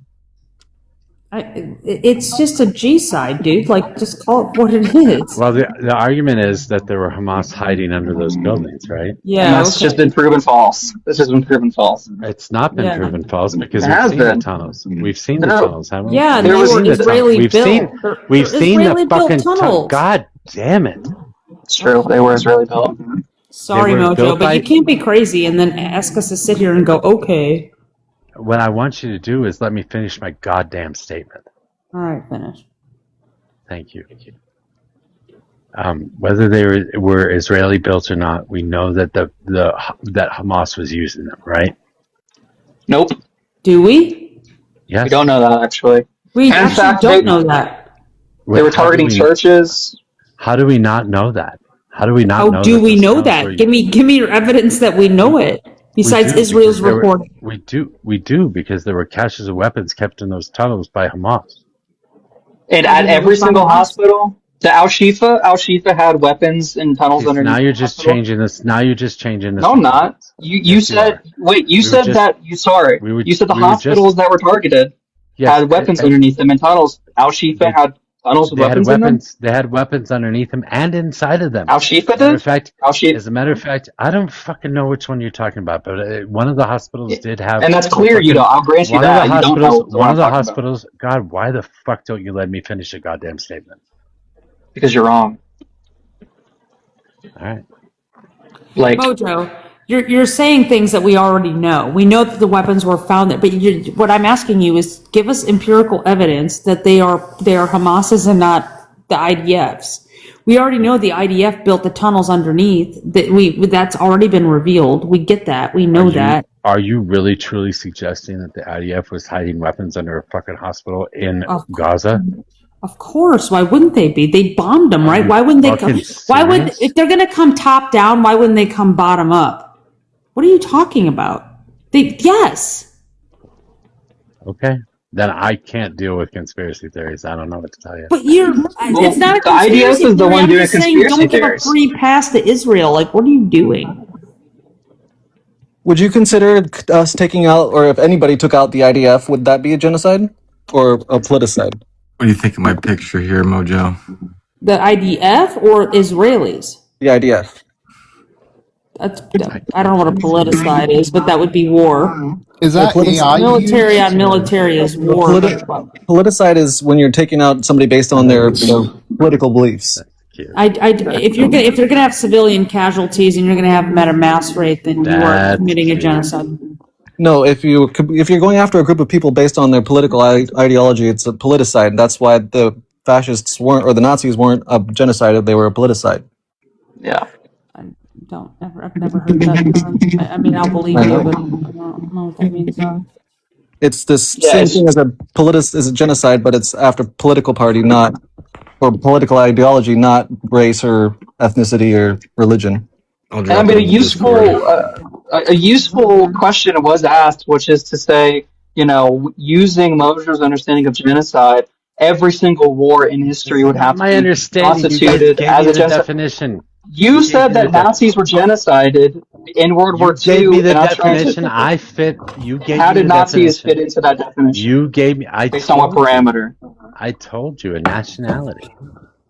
It's just a G side, dude. Like, just call it what it is. Well, the argument is that there were Hamas hiding under those buildings, right? And Yeah, that's just okay. been proven false. This has been proven false. It's not been Yeah. proven false It because we've has seen the been. tunnels. We've seen the No, tunnels, haven't we? Yeah, and there they We've was. were seen the tunnel. Israeli built. They're We've seen the Israeli built fucking tunnels. God damn it! It's true. They were Israeli built. Sorry, were Mojo, built but by- you can't be crazy and then ask us to sit here and go, okay. What I want you to do is let me finish my goddamn statement. All right, finish. Thank you. Whether they were Israeli built or not, we know that that Hamas was using them, right? Nope. Do we? Yes. We don't know that, actually. We And in actually fact, don't know that. They were targeting churches. How do we not know that? How do we not How know do that we those know tunnels that? were- Give me your evidence that we know it. Besides We do, Israel's because there were- reporting. We do because there were caches of weapons kept in those tunnels by Hamas. And at every single hospital, the Al Shifa had weapons in tunnels Okay, so underneath. now you're the just hospital. changing this. Now you're just changing this. No, I'm not. You said wait. You said that you sorry. You said the hospitals that were targeted had weapons underneath them in tunnels. Al Shifa had tunnels with weapons in them. They had weapons underneath them and inside of them. Al Shifa did. Matter of fact, Al Shifa. as a matter of fact, I don't fucking know which one you're talking about, but one of the hospitals did have. And that's clear. You know, I'll grant you that. You don't know One of the hospitals. God, why the fuck don't you let me finish a goddamn statement? Because you're wrong. All right. Like Mojo, you're saying things that we already know. We know that the weapons were found there, but what I'm asking you is give us empirical evidence that they are Hamas's and not the IDF's. We already know the IDF built the tunnels underneath. That's already been revealed. We get that. We know that. Are you really truly suggesting that the IDF was hiding weapons under a fucking hospital in Gaza? Of course. Why wouldn't they be? They bombed them, right? Why wouldn't they come? If they're going to come top down, why wouldn't they come bottom up? What are you talking about? Yes. Okay. Then I can't deal with conspiracy theories. I don't know what to tell you. But it's not a the IDF is the theory. one I'm doing just saying, conspiracy don't theories. give a free pass to Israel. Like, what are you doing? Would you consider us taking out, or if anybody took out the IDF, would that be a genocide or a politicide? What do you think of my picture here, Mojo? The IDF or Israelis? The IDF. I don't know what a politicide is, but that would be war. Is that AI? Military on military is war. Politicide is when you're taking out somebody based on their political beliefs. If you're gonna have civilian casualties and you're gonna have mass rape, then you are committing a genocide. No, if you're going after a group of people based on their political ideology, it's a politicide. That's why the fascists weren't, or the Nazis weren't a genocide; they were a politicide. Yeah. I've never heard that. I mean, I'll believe you, but I don't know what that means. It's this same thing as a genocide, but it's after political party, not or political ideology, not race or ethnicity or religion. And I mean, a useful question was asked, which is to say, you know, using Moser's understanding of genocide, every single war in history would have to be constituted as a genocide. Definition. You said that Nazis were genocided in World War II. Gave me the definition. I fit. You gave. How me did the Nazis definition. fit into that definition? You gave me. Based on what parameter? I told you a nationality.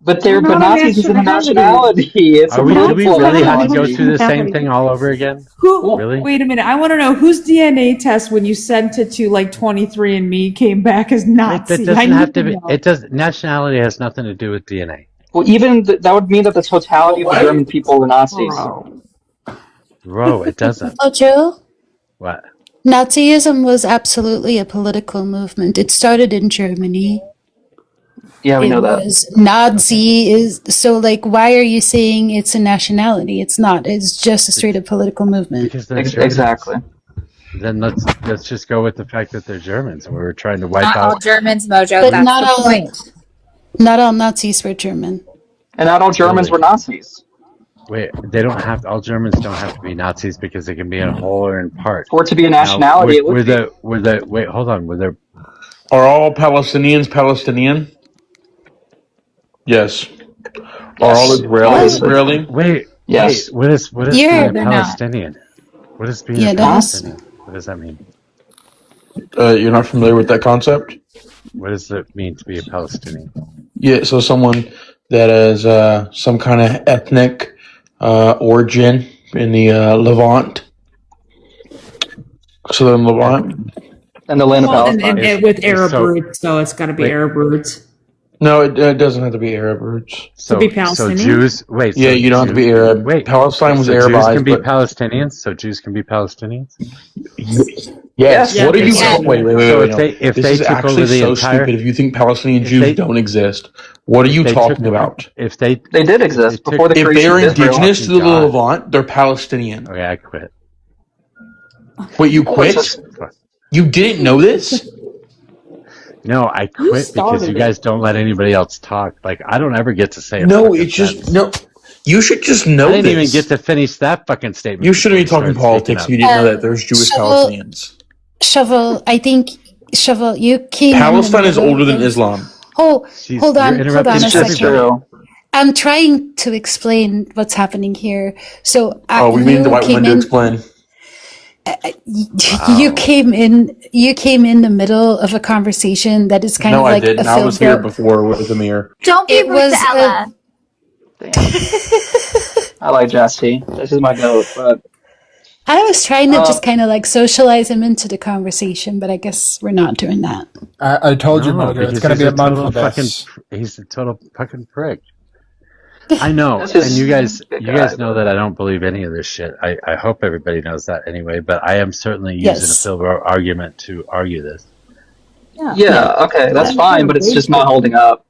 But Nazis isn't a nationality. It's Do we really have to go through the same thing all over again? Really? Wait a minute. I want to know whose DNA test when you sent it to like 23andMe came back as Nazi. That doesn't have to be. It does. Nationality has nothing to do with DNA. Well, even that would mean that the totality of the German people were Nazis. Bro, it doesn't. Oh, true. What? Nazism was absolutely a political movement. It started in Germany. Yeah, we It know that. was Nazi is so like why are you saying it's a nationality? It's not. It's just a straight up political movement. Because they're Germans. Exactly. Then let's just go with the fact that they're Germans. We were trying to wipe Not all out. Germans, Mojo. But That's the point. not all Nazis were German. And not all Germans were Nazis. Wait, they don't have. All Germans don't have to be Nazis because they can be in whole or in part. For it to be a nationality, it would be. Wait, hold on. Were there? Are all Palestinians Palestinian? Yes. Are all Israelis Israeli? Wait. Yes. Wait, what is Yeah, being a Palestinian? What is being a Palestinian? What does that mean? You're not familiar with that concept? What does it mean to be a Palestinian? Yeah, so someone that has some kind of ethnic origin in the Levant. Southern Levant. And the land of Palestine. And with Arab roots, so it's got to be Arab roots. No, it doesn't have to be Arab roots. So be Palestinian? So Jews. Wait. Yeah, you don't have to be Arab. Wait. Palestine was Arabized. Jews can be Palestinians. So Jews can be Palestinians. Yes. What are you? Yeah. Wait. So No. if this they is took actually over the so entire, stupid. If you think Palestinian Jews don't exist, what are you talking about? If they did exist before the if creation they're of Israel. indigenous to the Levant, they're Palestinian. Okay, I quit. Wait, you quit? You didn't know this? No, I quit because you guys don't let anybody else talk. Like, I don't ever get to say it. No, it's just no. You should just know. I didn't even this. get to finish that fucking statement. You shouldn't be talking politics if you didn't know that there's Jewish Palestinians. Shovel, I think Shovel, you came. Palestine is older than Islam. Oh, hold on a second. True. I'm trying to explain what's happening here. So, we mean the white woman to explain. You came in. You came in the middle of a conversation that is kind of like I didn't. I was here before with Amir. Don't be rude to Ella. I like Jesse. This is my goat, but I was trying to just kind of like socialize him into the conversation, but I guess we're not doing that. I told you, Mojo, it's going to be a month of this. He's a total fucking prick. I know, and you guys know that I don't believe any of this shit. I hope everybody knows that anyway, but I am certainly using a silver argument to argue this. Yeah, okay, that's fine, but it's just not holding up.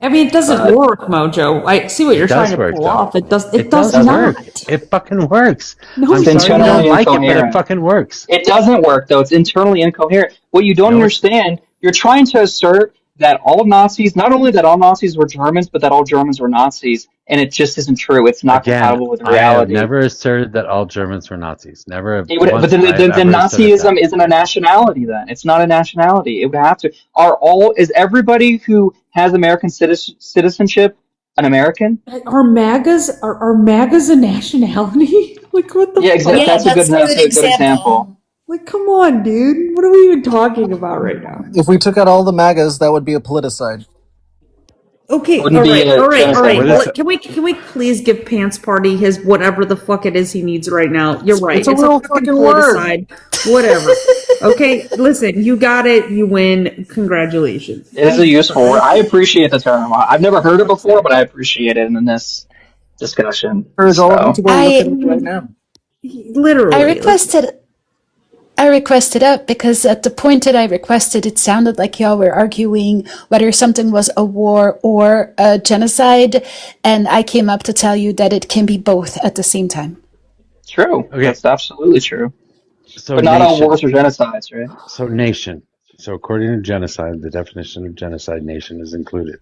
I mean, it doesn't work, Mojo. I see what you're trying to pull off. It does not. Work. It fucking works. No, it's I internally don't like it, but incoherent. it fucking works. It doesn't work, though. It's internally incoherent. What you don't understand, you're trying to assert that all Nazis, not only that all Nazis were Germans, but that all Germans were Nazis, and it just isn't true. It's not compatible with reality. I have never asserted that all Germans were Nazis. Never. But then Nazism isn't a nationality. Then it's not a nationality. It would have to. Is everybody who has American citizenship an American? Are MAGAs a nationality? Like what the? Yeah, exactly. That's a good example. Like, come on, dude. What are we even talking about right now? If we took out all the MAGAs, that would be a politicide. Okay, all right. Can we please give Pants Party his whatever the fuck it is he needs right now? You're right. It's a real fucking word. Whatever. Okay, listen, you got it. You win. Congratulations. It is a useful word. I appreciate the term. I've never heard it before, but I appreciate it in this discussion. Right now. Literally. I requested up because at the point that I requested, it sounded like y'all were arguing whether something was a war or a genocide, and I came up to tell you that it can be both at the same time. True. Okay. That's absolutely true. So but not all wars are genocides, right? So nation. So according to genocide, the definition of genocide, nation is included.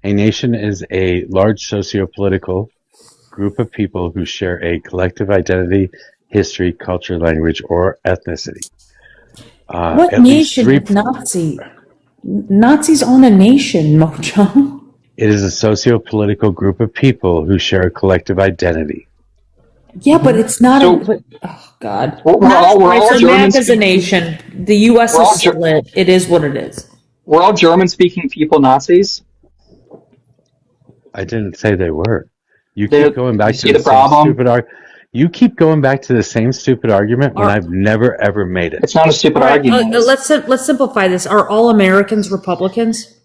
A nation is a large socio-political group of people who share a collective identity, history, culture, language, or ethnicity. What nation is Nazi? Nazis own a nation, Mojo. It is a socio-political group of people who share a collective identity. Yeah, but it's not oh God. We're all German as a nation. The U.S. is split. It is what it is. We're all German-speaking people Nazis? I didn't say they were. You keep going back to the problem? Same stupid You keep going back to the same stupid argument when I've never ever made it. It's not a stupid argument. Let's simplify this. Are all Americans Republicans?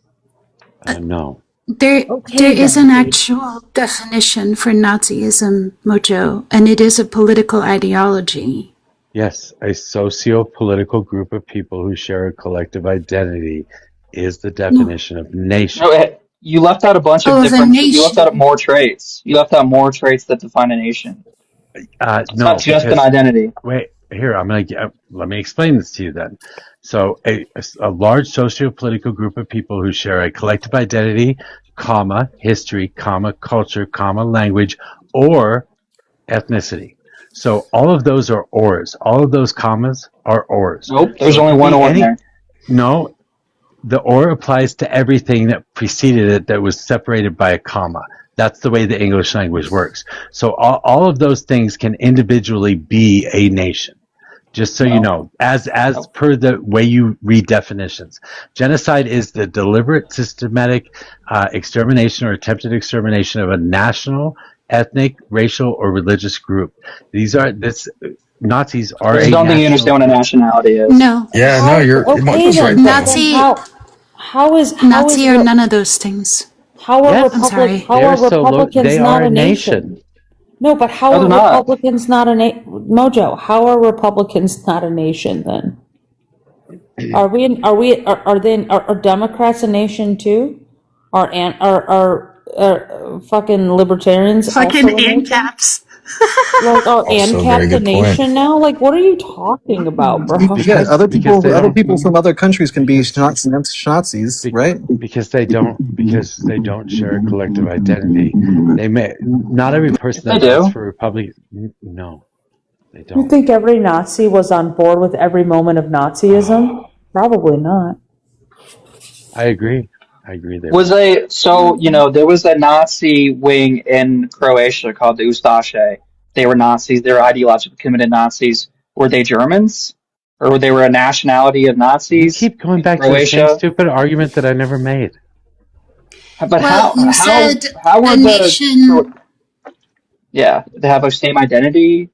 No. There is an actual definition for Nazism, Mojo, and it is a political ideology. Yes, a socio-political group of people who share a collective identity is the definition of nation. No, you left out a bunch of Oh, the different. You left out nation. more traits. You left out more traits that define a nation. It's not No, just an because identity. wait, here let me explain this to you then. So, a large socio-political group of people who share a collective identity, comma history, comma culture, comma language, or ethnicity. So all of those are ors. All of those commas are ors. Nope, there's So it only could one be or in any. there. No, the or applies to everything that preceded it that was separated by a comma. That's the way the English language works. So all of those things can individually be a nation. Just so you No, know, as no. per the way you read definitions, genocide is the deliberate, systematic extermination or attempted extermination of a national, ethnic, racial, or religious group. Nazis I are just a don't think you national understand what a group. nationality is. No. Yeah, no, Okay Mojo's right then, though. but then Nazi, how is Nazi are none of those things. Republic I'm sorry. how are They Republicans are not a a nation. nation? No, but how No, are they're not. Republicans not a Mojo? How are Republicans not a nation then? Are Democrats a nation too? Are fucking libertarians also Fucking a nation? ANCAPs. Like, are Also, a very ANCAP the good point. nation now? Like, what are you talking about, bro? Yeah, Because they other don't people from other countries can be because Nazis, right? because they don't share a collective identity. They may not every person They that votes do. for Republican. No, they You don't. think every Nazi was on board with every moment of Nazism? Probably not. I agree. They Was weren't. a so there was a Nazi wing in Croatia called the Ustaše. They were Nazis. They were ideologically committed Nazis. Were they Germans, or they were a nationality of You Nazis keep going in back to the same Croatia? stupid argument that I never made. But Well, you said how a were nation. yeah, they have a same identity.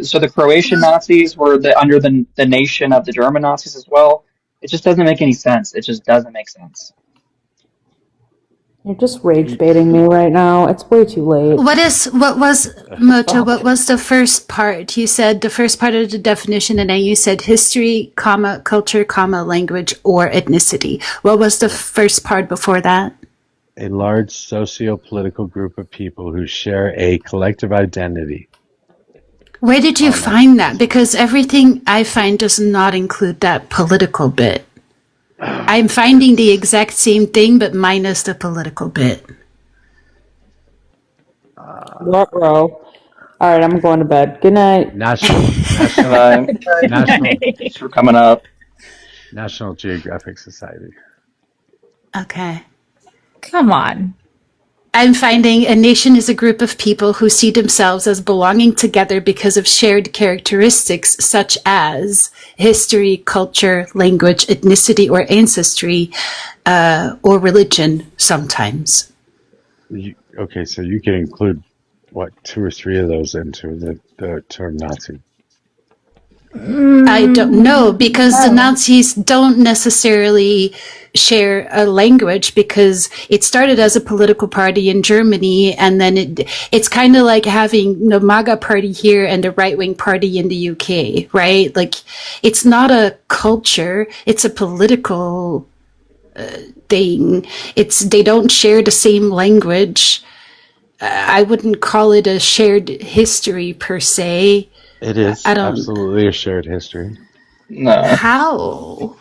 So the Croatian Nazis were under the nation of the German Nazis as well. It just doesn't make any sense. It just doesn't make sense. You're just rage baiting me right now. It's way too late. What was Moto? What was the first part? You said the first part of the definition, and then you said history, comma culture, comma language, or ethnicity. What was the first part before that? A large socio-political group of people who share a collective identity. Where did you find that? Because everything I find does not include that political bit. I'm finding the exact same thing, but minus the political bit. What, bro? All right, I'm going to bed. Good night. National Thanks for coming up. National Geographic Society. Okay. Come on. I'm finding a nation is a group of people who see themselves as belonging together because of shared characteristics such as history, culture, language, ethnicity, or ancestry, or religion sometimes. Okay, so you can include, what, 2 or 3 of those into the term Nazi? I don't know, because the Nazis don't necessarily share a language, because it started as a political party in Germany, and then it's kind of like having the MAGA party here and the right-wing party in the UK, right? Like, it's not a culture, it's a political thing. They don't share the same language. I wouldn't call it a shared history per se. It is absolutely a shared history. No. How?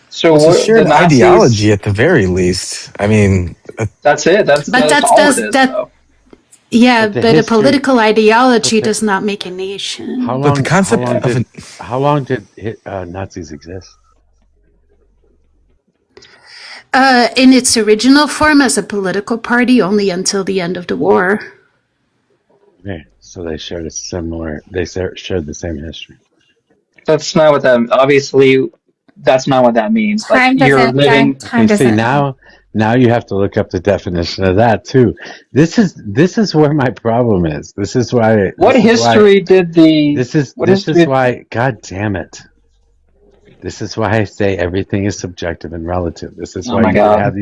So It's a shared the Nazis, ideology at the very least. I mean, that's it. That's all it is, though. Yeah, but a political ideology does not make a nation. How long did Nazis exist? In its original form as a political party, only until the end of the war. Okay, so they shared the same history. That's not what that. Obviously, that's not what that means. Like you're living. See, now you have to look up the definition of that too. This is where my problem is. This is why. This is why. God damn it. This is why I say everything is subjective and relative. This is why you have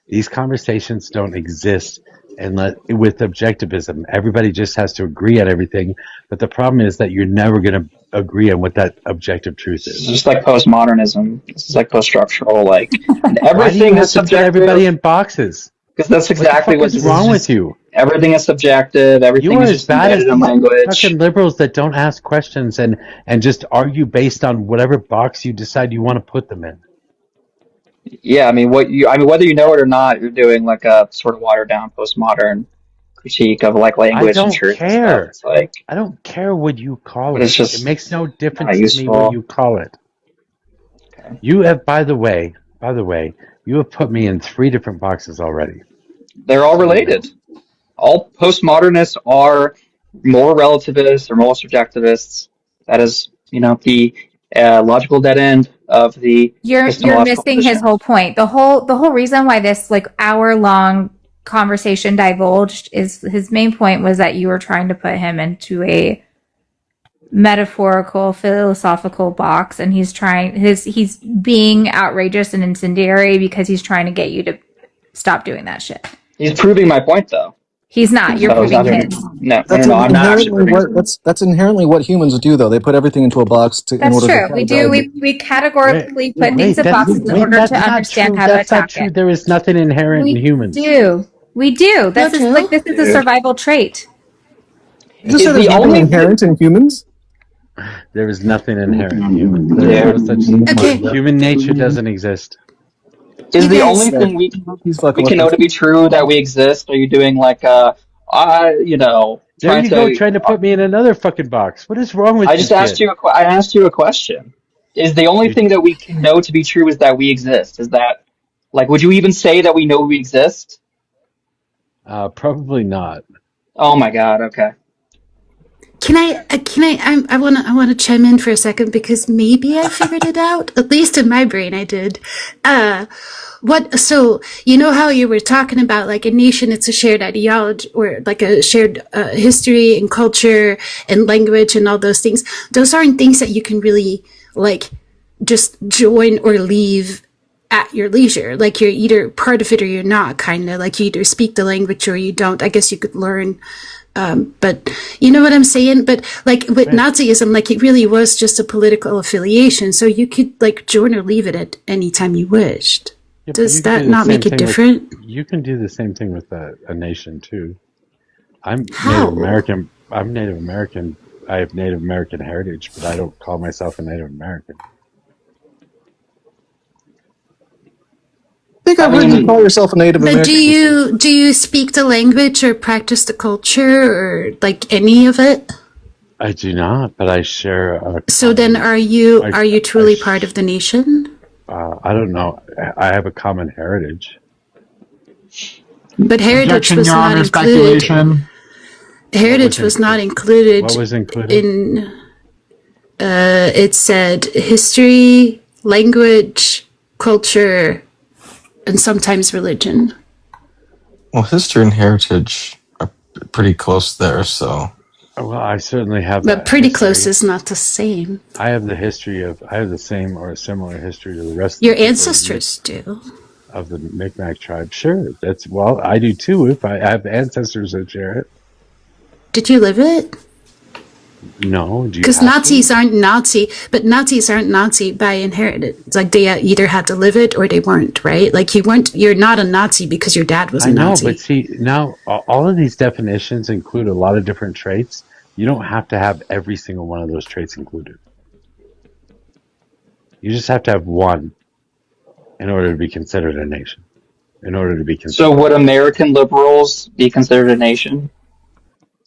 these conversations don't exist and with objectivism. Everybody just has to agree on everything, but the problem is that you're never going to agree on what that objective truth It's is. just like postmodernism. This is like post-structural. Like Why do you everything have is to put everybody subjective. in boxes? Because that's exactly what the fuck is wrong with you? Everything is subjective. You Everything are is as just bad as embedded in these language. fucking liberals that don't ask questions and just argue based on whatever box you decide you want to put them in. Yeah, I mean, whether you know it or not, you're doing like a sort of watered down postmodern critique of like I language and don't truth and stuff. care. It's like, I don't care what you call but it. it's just It makes no not difference to me what useful. you call it. Okay. You have, by the way, you have put me in 3 different boxes already. They're all related. All postmodernists are more relativists or more subjectivists. That is, the logical dead end of the You're epistemological missing his position. whole point. The whole reason why this like hour-long conversation divulged is his main point was that you were trying to put him into a metaphorical philosophical box, and he's being outrageous and incendiary because he's trying to get you to stop doing that shit. He's proving my point, though. He's not. You're proving his. No, That's I'm not actually inherently proving his point. that's inherently what humans do, though. They put everything into a box in That's order to true. We do. We categorically put things in boxes in order that's to not understand true. how to That's not attack true. it. There is nothing inherent in humans. We do. This is a survival trait. You just said there's nothing inherent in humans. There is nothing inherent in humans. There is no such human nature doesn't exist. Is the only thing we can know to be true that we exist? Are you doing like There trying you go, trying to put me in another fucking box. What is wrong with I you? just asked you. I asked you a question. Is the only thing that we can know to be true is that we exist? Is that like? Would you even say that we know we exist? Probably not. Oh my God. Okay. I want to chime in for a second because maybe I figured it out. At least in my brain, I did. So you know how you were talking about like a nation, it's a shared ideology or like a shared history and culture and language and all those things. Those aren't things that you can really like just join or leave at your leisure. Like you're either part of it or you're not, kind of like you either speak the language or you don't. I guess you could learn. But you know what I'm saying? But like with Nazism, like it really was just a political affiliation. So you could like join or leave it at any time you wished. Yeah, Does that not make it different? You can do the same thing with a nation too. I'm How? Native American. I'm Native American. I have Native American heritage, but I don't call myself a Native American. I think I've heard you call yourself a Native But American. do you speak the language or practice the culture or like any of it? I do not, but I share. So then, are you truly part of the nation? I don't know. I have a common heritage. But heritage Objection, was Your not Honor, included. speculation. Heritage was not included. What was included? In it said history, language, culture, and sometimes religion. Well, history and heritage are pretty close there, so. Well, I certainly have. But pretty history. close is not the same. I have the same or a similar history to the rest. Your of the ancestors do. Of the Micmac tribe, sure. I do too. If I have ancestors that share it. Did you live it? No, because Nazis aren't Nazi, but Nazis aren't Nazi by inheritance. It's like they either had to live it or they weren't, right? Like you're not a Nazi because your dad was a Nazi. I know, but see, now all of these definitions include a lot of different traits. You don't have to have every single one of those traits included. You just have to have one in order to be considered a nation. So would American liberals be considered a nation?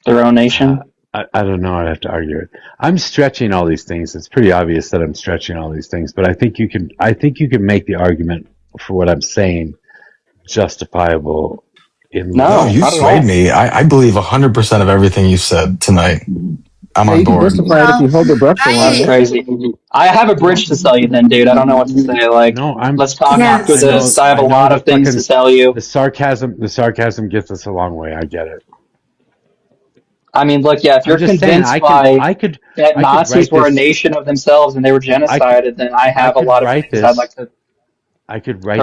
Their own nation? I don't know. I'd have to argue it. I'm stretching all these things. It's pretty obvious that I'm stretching all these things, but I think you can make the argument for what I'm saying justifiable. No, you swayed me. I believe 100% of everything you said tonight. I'm on board. If you hold the breath for That's crazy. I have a bridge to sell you then, dude. I don't know what to say. Like, let's talk after this. I have a lot of things to sell you. The sarcasm gets us a long way. I get it. I mean, look, yeah, if you're convinced that Nazis were a nation of themselves and they were genocided, then I have a lot of things I'd like to. I could write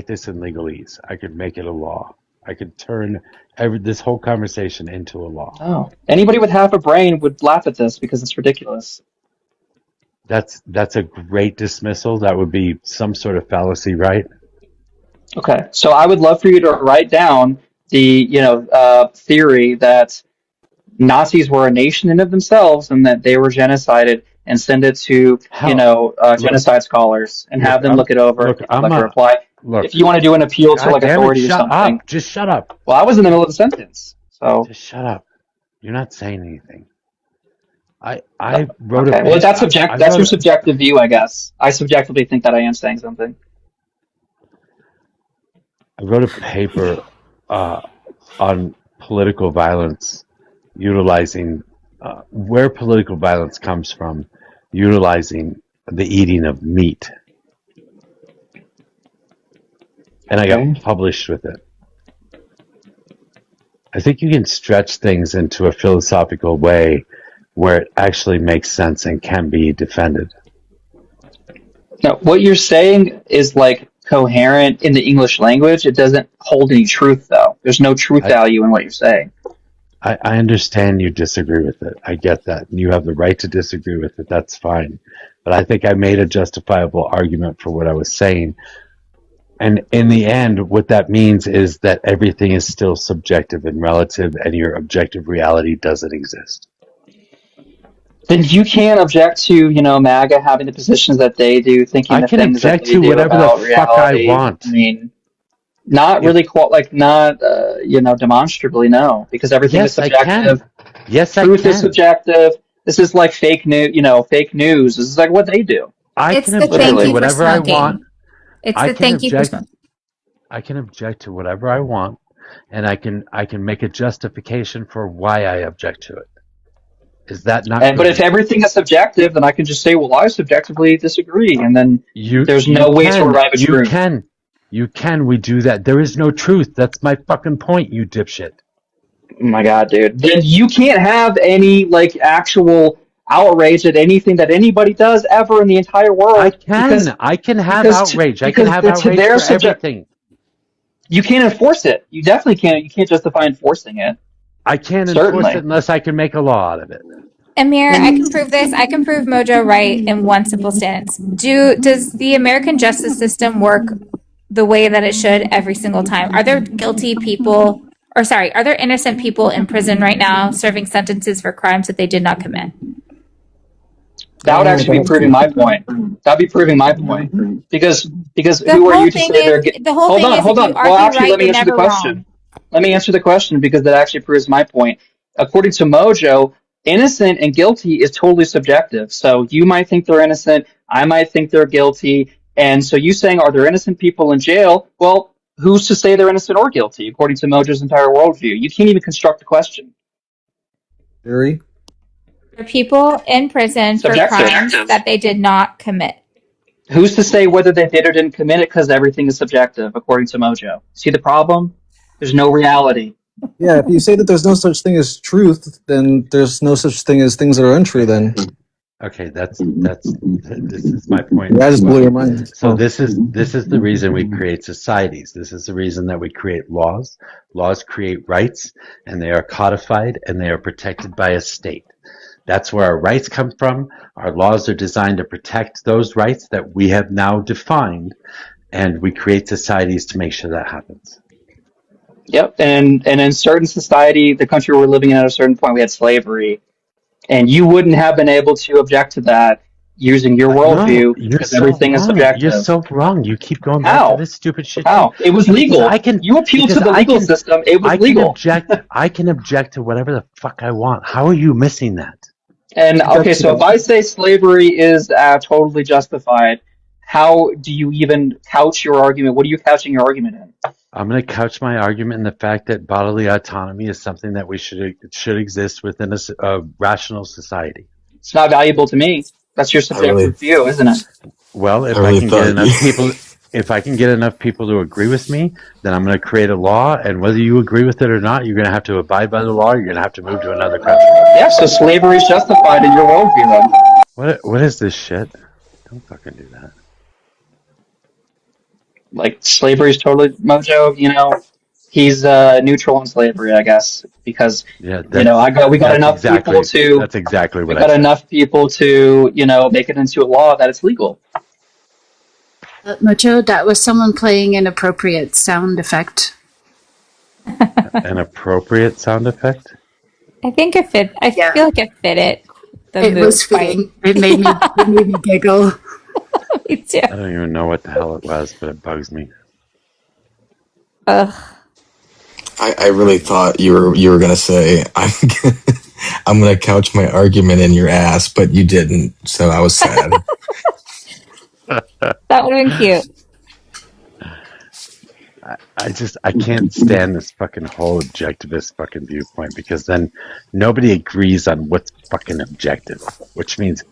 this in legalese. I could make it a law. I could turn this whole conversation into a law. Oh, anybody with half a brain would laugh at this because it's ridiculous. That's a great dismissal. That would be some sort of fallacy, right? Okay, so I would love for you to write down the theory that Nazis were a nation in of themselves and that they were genocided, and send it to genocide scholars and have them look it over and like a reply. If you want to do an appeal to like authority or something, up. Just shut up. Well, I was in the middle of the sentence, so just shut up. You're not saying anything. I wrote okay. Well, that's That's your subjective view, I guess. I subjectively think that I am saying something. I wrote a paper on political violence, utilizing where political violence comes from, utilizing the eating of meat. And I got published with it. I think you can stretch things into a philosophical way where it actually makes sense and can be defended. Now, what you're saying is like coherent in the English language. It doesn't hold any truth, though. There's no truth value in what you're saying. I understand you disagree with it. I get that. You have the right to disagree with it. That's fine. But I think I made a justifiable argument for what I was saying. And in the end, what that means is that everything is still subjective and relative, and your objective reality doesn't exist. Then you can't object to, MAGA having the positions that they do, thinking the things that they do whatever about the reality. fuck I want. I mean, not really, demonstrably, no, because everything is subjective. Truth is subjective. This is like fake news. Fake news. This is like what they do. I can object to whatever I want. It's the thank you for smoking. I can object to whatever I want, and I can make a justification for why I object to it. Is that not? But if everything is subjective, then I can just say, well, I subjectively disagree, and then there's no way to arrive at truth. You can. We do that. There is no truth. That's my fucking point, you dipshit. Oh my god, dude. Then you can't have any actual outrage at anything that anybody does ever in the entire world. I can have outrage. I can have outrage for everything. You can't enforce it. You definitely can't. You can't justify enforcing it. I can't enforce it unless I can make a law out of it. Amir, I can prove this. I can prove Mojo right in one simple sentence. Does the American justice system work the way that it should every single time? Are there are there innocent people in prison right now serving sentences for crimes that they did not commit? That would actually be proving my point. That'd be proving my point. Because who are you to say they're guilty? Hold on. Well, actually, let me answer the question. Let me answer the question because that actually proves my point. According to Mojo, innocent and guilty is totally subjective. So you might think they're innocent, I might think they're guilty, and so you saying, are there innocent people in jail? Well, who's to say they're innocent or guilty, according to Mojo's entire worldview? You can't even construct a question. Theory? There are people in prison for crimes that they did not commit. Who's to say whether they did or didn't commit it, because everything is subjective, according to Mojo? See the problem? There's no reality. Yeah, if you say that there's no such thing as truth, then there's no such thing as things that are untrue then. Okay, this is my point. That just blew your mind. So this is the reason we create societies. This is the reason that we create laws. Laws create rights, and they are codified, and they are protected by a state. That's where our rights come from. Our laws are designed to protect those rights that we have now defined, and we create societies to make sure that happens. Yep, and in certain society, the country we're living in at a certain point, we had slavery, and you wouldn't have been able to object to that using your worldview because everything is subjective. You're so wrong. You keep going back to this stupid shit. How? It was legal. You appeal to the legal system. It was legal. I can object to whatever the fuck I want. How are you missing that? And okay, so if I say slavery is totally justified, how do you even couch your argument? What are you couching your argument in? I'm going to couch my argument in the fact that bodily autonomy is something that we should exist within a rational society. It's not valuable to me. That's your subjective view, isn't it? Well, if I can get enough people to agree with me, then I'm going to create a law, and whether you agree with it or not, you're going to have to abide by the law. You're going to have to move to another country. Yeah, so slavery is justified in your worldview, then. What is this shit? Don't fucking do that. Like, slavery is totally, Mojo, He's neutral on slavery, I guess, because Yeah, we got enough people to That's exactly we what got I said. enough people to make it into a law that it's legal. Mojo, that was someone playing an appropriate sound effect. An appropriate sound effect? I think it fit. I feel like it fit it. It was fitting. It made me giggle. Me too. I don't even know what the hell it was, but it bugs me. Ugh. I really thought you were gonna say I'm gonna couch my argument in your ass, but you didn't, so I was sad. That would have been cute. I can't stand this fucking whole objectivist fucking viewpoint, because then nobody agrees on what's fucking objective, which means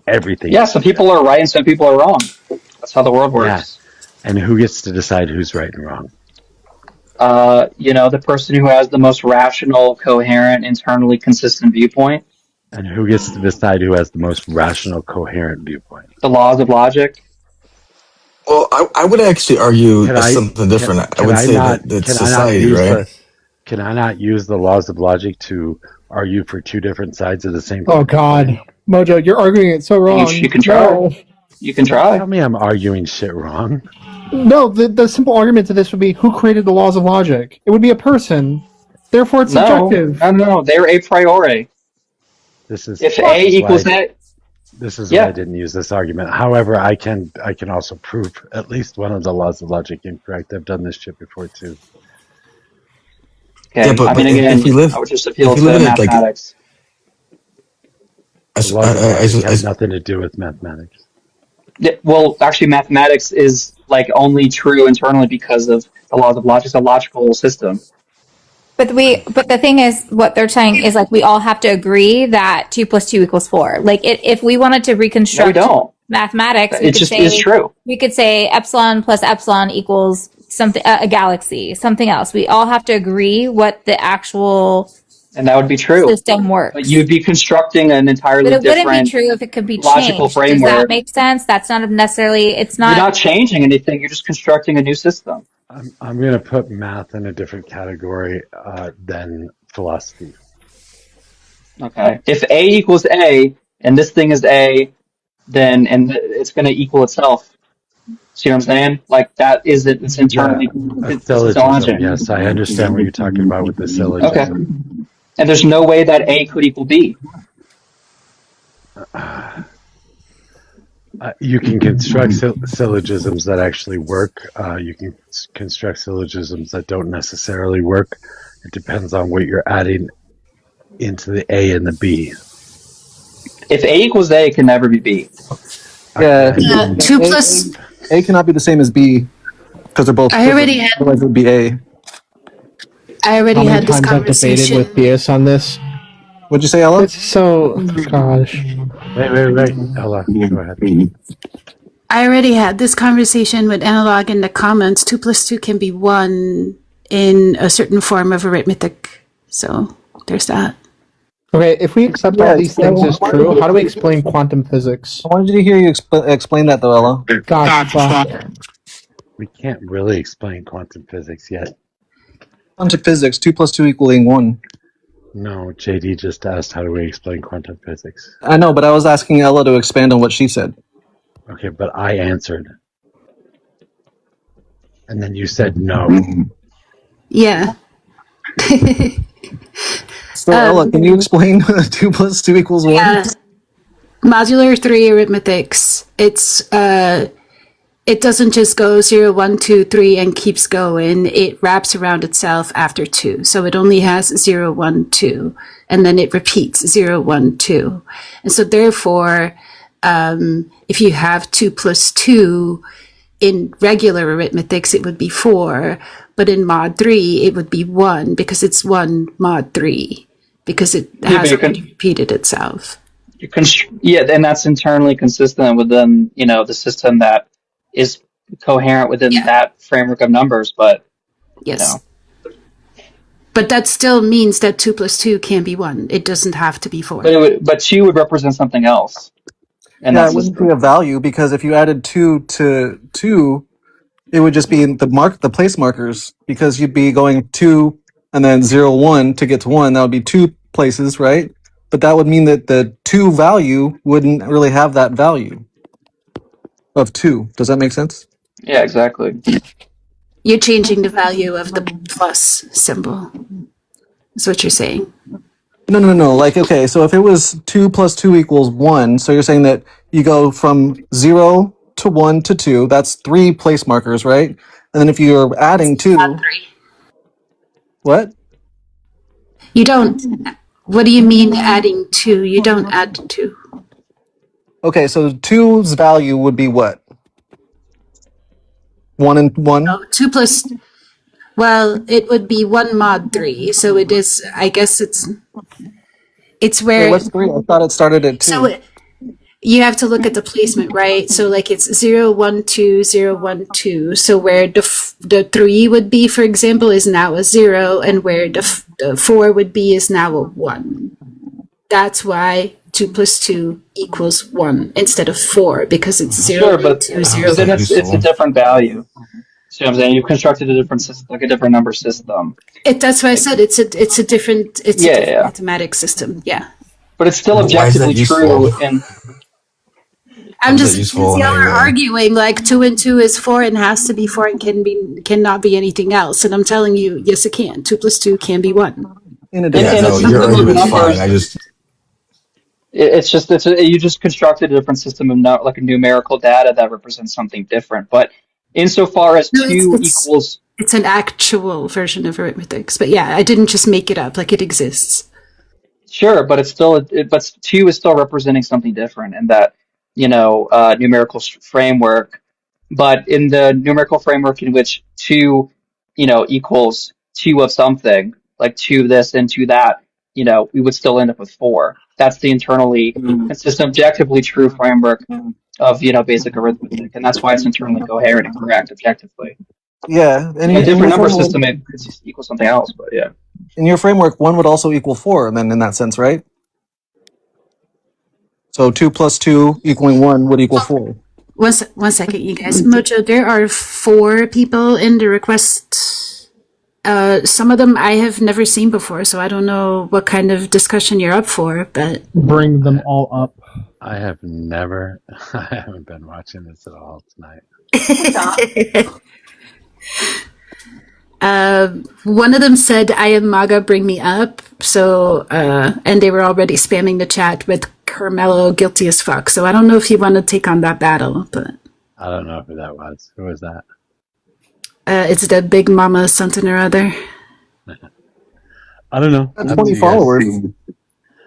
everything. Yeah, some people are right and some people are wrong. That's how the world works. Yeah. And who gets to decide who's right and wrong? The person who has the most rational, coherent, internally consistent viewpoint. And who gets to decide who has the most rational, coherent viewpoint? The laws of logic. Well, I would actually argue something different. I would say that society, right? Can I not use the laws of logic to argue for two different sides of the same thing? Oh, God. Mojo, you're arguing it so wrong. You can try. No. You can try. Tell me I'm arguing shit wrong. No, the simple argument to this would be, who created the laws of logic? It would be a person. Therefore, it's subjective. No, they're a priori. If A equals A. This is why I didn't use this argument. However, I can also prove at least one of the laws of logic incorrect. I've done this shit before too. Okay. Yeah, but again, if you live, I would just appeal to mathematics. Logic has nothing to do with mathematics. Yeah, well, actually, mathematics is only true internally because of the laws of logic. It's a logical system. But the thing is, what they're saying is we all have to agree that 2 + 2 = 4. If we wanted to reconstruct mathematics, it just is true. We could say epsilon plus epsilon equals something, a galaxy, something else. We all have to agree what the actual and that would be true. System works. But you'd be constructing an entirely different. But it wouldn't be true if it could be logical changed. framework. Does that make sense? That's not necessarily. It's not. You're not changing anything. You're just constructing a new system. I'm going to put math in a different category than philosophy. Okay. If A equals A and this thing is A, then it's going to equal itself. See what I'm saying? That is it. It's internally. It's syllogism. Yes, I understand what you're talking about with the syllogism. Okay. And there's no way that A could equal B. You can construct syllogisms that actually work. You can construct syllogisms that don't necessarily work. It depends on what you're adding into the A and the B. If A equals A, it can never be B. Yeah. 2 plus A cannot be the same as B because they're both. Otherwise, it would be A. I already had this How many times I've debated with DS on this? What'd you say, Ella? It's so gosh. Wait, Ella, go ahead. I already had this conversation with Analog in the comments. 2 + 2 can be 1 in a certain form of arithmetic. So there's that. Okay, if we accept all these things as true, how do we explain quantum physics? I wanted to hear you explain that, though, Ella. Gosh, fuck. We can't really explain quantum physics yet. Quantum physics, 2 + 2 = 1. No, JD just asked, how do we explain quantum physics? I know, but I was asking Ella to expand on what she said. Okay, but I answered. And then you said no. Yeah. So, Ella, can you explain 2 + 2 = 1? Yeah. Modular 3 arithmetics. It doesn't just go 0, 1, 2, 3 and keeps going. It wraps around itself after 2. So it only has 0, 1, 2. And then it repeats 0, 1, 2. And so therefore, if you have 2 + 2 in regular arithmetics, it would be 4. But in mod 3, it would be 1 because it's 1 mod 3 because it has already repeated itself. And that's internally consistent within, the system that is coherent within that framework of numbers, but yes. But that still means that 2 + 2 can be 1. It doesn't have to be 4. But 2 would represent something else. And it wouldn't be a value because if you added 2 to 2, It would just be the place markers, because you'd be going 2 and then 0, 1 to get to 1. That would be 2 places, right? But that would mean that the 2 value wouldn't really have that value of 2. Does that make sense? Yeah, exactly. You're changing the value of the plus symbol. Is what you're saying. No. Like, okay, so if it was 2 plus 2 equals 1, so you're saying that you go from 0 to 1 to 2, that's 3 place markers, right? And then if you're adding 2... Not 3. What? You don't... What do you mean adding 2? You don't add 2. Okay, so 2's value would be what? 1 and 1? No, 2 plus... Well, it would be 1 mod 3, so it is... I guess it's where... Wait, what's 3? I thought it started at 2. So you have to look at the placement, right? So like it's 0, 1, 2, 0, 1, 2. So where the 3 would be, for example, is now a 0, and where the 4 would be is now a 1. That's why 2 plus 2 equals 1 instead of 4, because it's 0, Sure, but 2, 0. then it's a different value. See what I'm saying? You've constructed a different system, like a different number system. That's why I said it's a different mathematic system. Yeah. But it's still objectively true. And I'm just y'all are arguing like 2 and 2 is 4 and has to be 4 and cannot be anything else. And I'm telling you, yes, it can. 2 plus 2 can be 1. Your argument's fine. You just constructed a different system of like a numerical data that represents something different. But insofar as 2 equals, it's an actual version of arithmetics. But yeah, I didn't just make it up. Like it exists. Sure, but it's still but 2 is still representing something different in that numerical framework. But in the numerical framework in which 2 equals 2 of something, like 2 this and 2 that, we would still end up with 4. That's the internally consistent, objectively true framework of basic arithmetic, and that's why it's internally coherent and correct objectively. Yeah, and a different number system it could equal something else, but yeah. In your framework, 1 would also equal 4, then in that sense, right? So 2 plus 2 equaling 1 would equal 4. One second, you guys. Mojo, there are 4 people in the request. Some of them I have never seen before, so I don't know what kind of discussion you're up for, but... Bring them all up. I haven't been watching this at all tonight. One of them said, I am MAGA, bring me up. So, and they were already spamming the chat with Carmelo guilty as fuck. So I don't know if you want to take on that battle, but... I don't know who that was. Who was that? It's the big mama something or other. I don't know. 20 followers.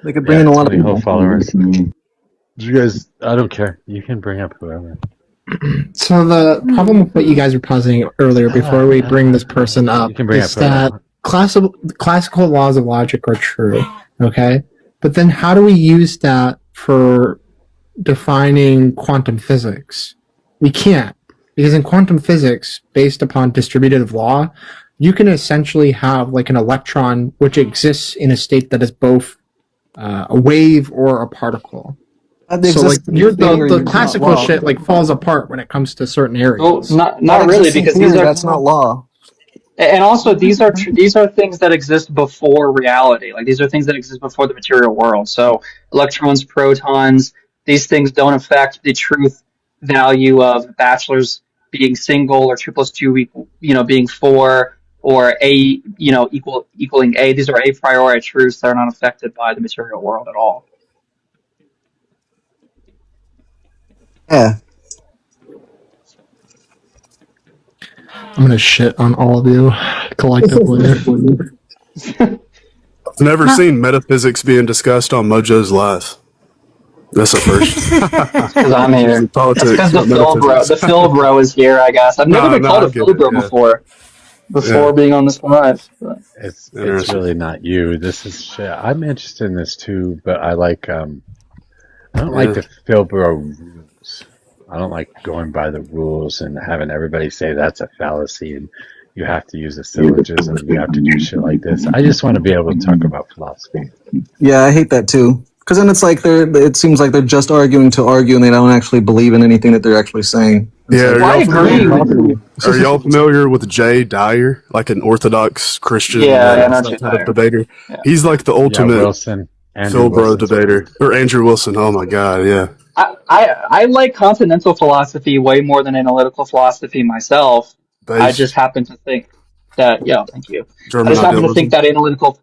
They could bring in a lot of people. Followers. You guys, I don't care. You can bring up whoever. So the problem with what you guys were positing earlier, before we bring this person up, is that classical laws of logic are true, okay? But then how do we use that for defining quantum physics? We can't. Because in quantum physics, based upon distributive law, you can essentially have like an electron which exists in a state that is both a wave or a particle. So like the classical shit like falls apart when it comes to certain areas. Well, not really, because that's not law. And also, these are things that exist before reality. Like these are things that exist before the material world. So electrons, protons, these things don't affect the truth value of bachelors being single or 2 plus 2 being 4 or a equaling a. These are a priori truths that are not affected by the material world at all. Yeah. I'm gonna shit on all of you collectively. I've never seen metaphysics being discussed on Mojo's Live. That's the first. Because I'm here. Because the Phil bro is here, I guess. I've never been called a Phil bro before being on this live. But. It's really not you. This is shit. I'm interested in this too, but I like I don't like the Phil bro rules. I don't like going by the rules and having everybody say that's a fallacy and you have to use a syllogism. You have to do shit like this. I just want to be able to talk about philosophy. Yeah, I hate that too. Because then it's like it seems like they're just arguing to argue and they don't actually believe in anything that they're actually saying. Yeah, Well, I agree with. are y'all familiar with Jay Dyer, like an Orthodox Christian Yeah, I know that Jay type of Dyer. debater? Yeah. He's like the ultimate Wilson, Andrew Phil Bro Wilson's debater, or Andrew Wilson. Oh my God, yeah. I like continental philosophy way more than analytical philosophy myself. I just happen to think that, yeah, thank you. I German just happen to think idealism. that analytical,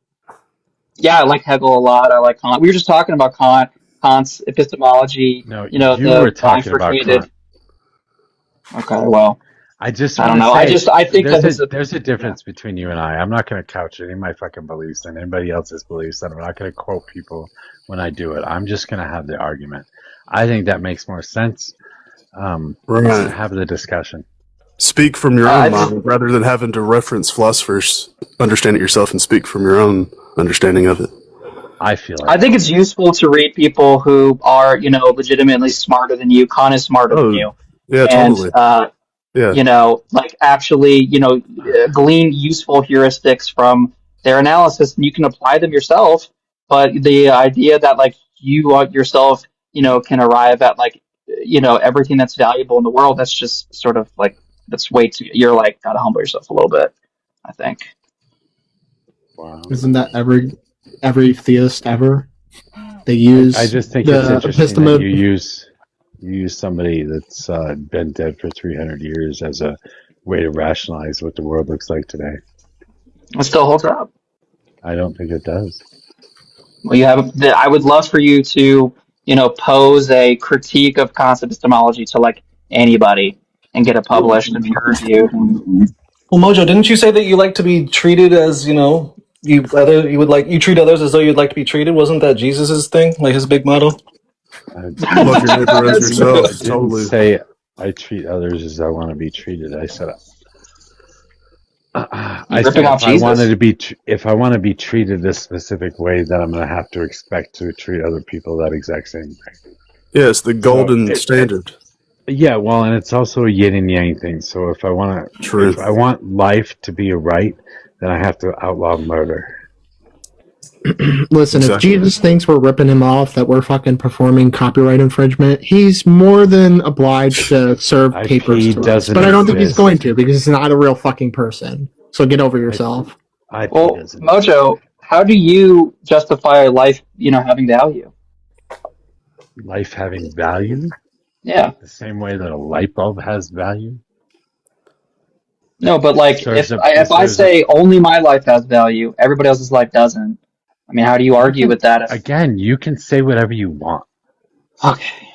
yeah, I like Hegel a lot. I like Kant. We were just talking about Kant's epistemology, No, you know, you were the talking about bifurcated. Kant. Okay, well, I just I want don't to know. say I think that there's a difference between you and I. I'm not going to couch any of my fucking beliefs and anybody else's beliefs, and I'm not going to quote people when I do it. I'm just going to have the argument. I think that makes more sense. Right. Have the discussion. Speak from your own mind rather than having to reference philosophers. Understand it yourself and speak from your own understanding of it. I feel it. I think it's useful to read people who are, you know, legitimately smarter than you. Kant is smarter than you. Yeah, And, totally. Yeah. you know, like actually, you know, glean useful heuristics from their analysis, and you can apply them yourself. But the idea that like you yourself, you know, can arrive at like, you know, everything that's valuable in the world, that's just sort of like, that's way too, you're like, gotta humble yourself a little bit, I think. Wow. Isn't that every theist ever? They use I just think it's interesting that you use somebody that's been dead for 300 years as a way to rationalize what the world looks like today. It still holds up. I don't think it does. Well, you have. I would love for you to, you know, pose a critique of concept epistemology to like anybody and get it published and peer reviewed. Well, Mojo, didn't you say that you like to be treated as, you know, you treat others as though you'd like to be treated? Wasn't that Jesus's thing, like his big motto? Love your neighbor as yourself. I didn't say I treat others as I want to be treated. I said if I want to be treated a specific way, then I'm going to have to expect to treat other people that exact same way. Yeah, it's the golden standard. Yeah, well, and it's also a yin and yang thing. So if I want life to be a right, then I have to outlaw murder. Listen, if Jesus thinks we're ripping him off, that we're fucking performing copyright infringement, he's more than obliged to serve papers to us. But I don't think he's going to, because he's not a real fucking person. So get over yourself. Well, Mojo, how do you justify life, you know, having value? Life having value? Yeah. The same way that a light bulb has value? No, but like if I say only my life has value, everybody else's life doesn't. I mean, how do you argue with that? Again, you can say whatever you want. Okay.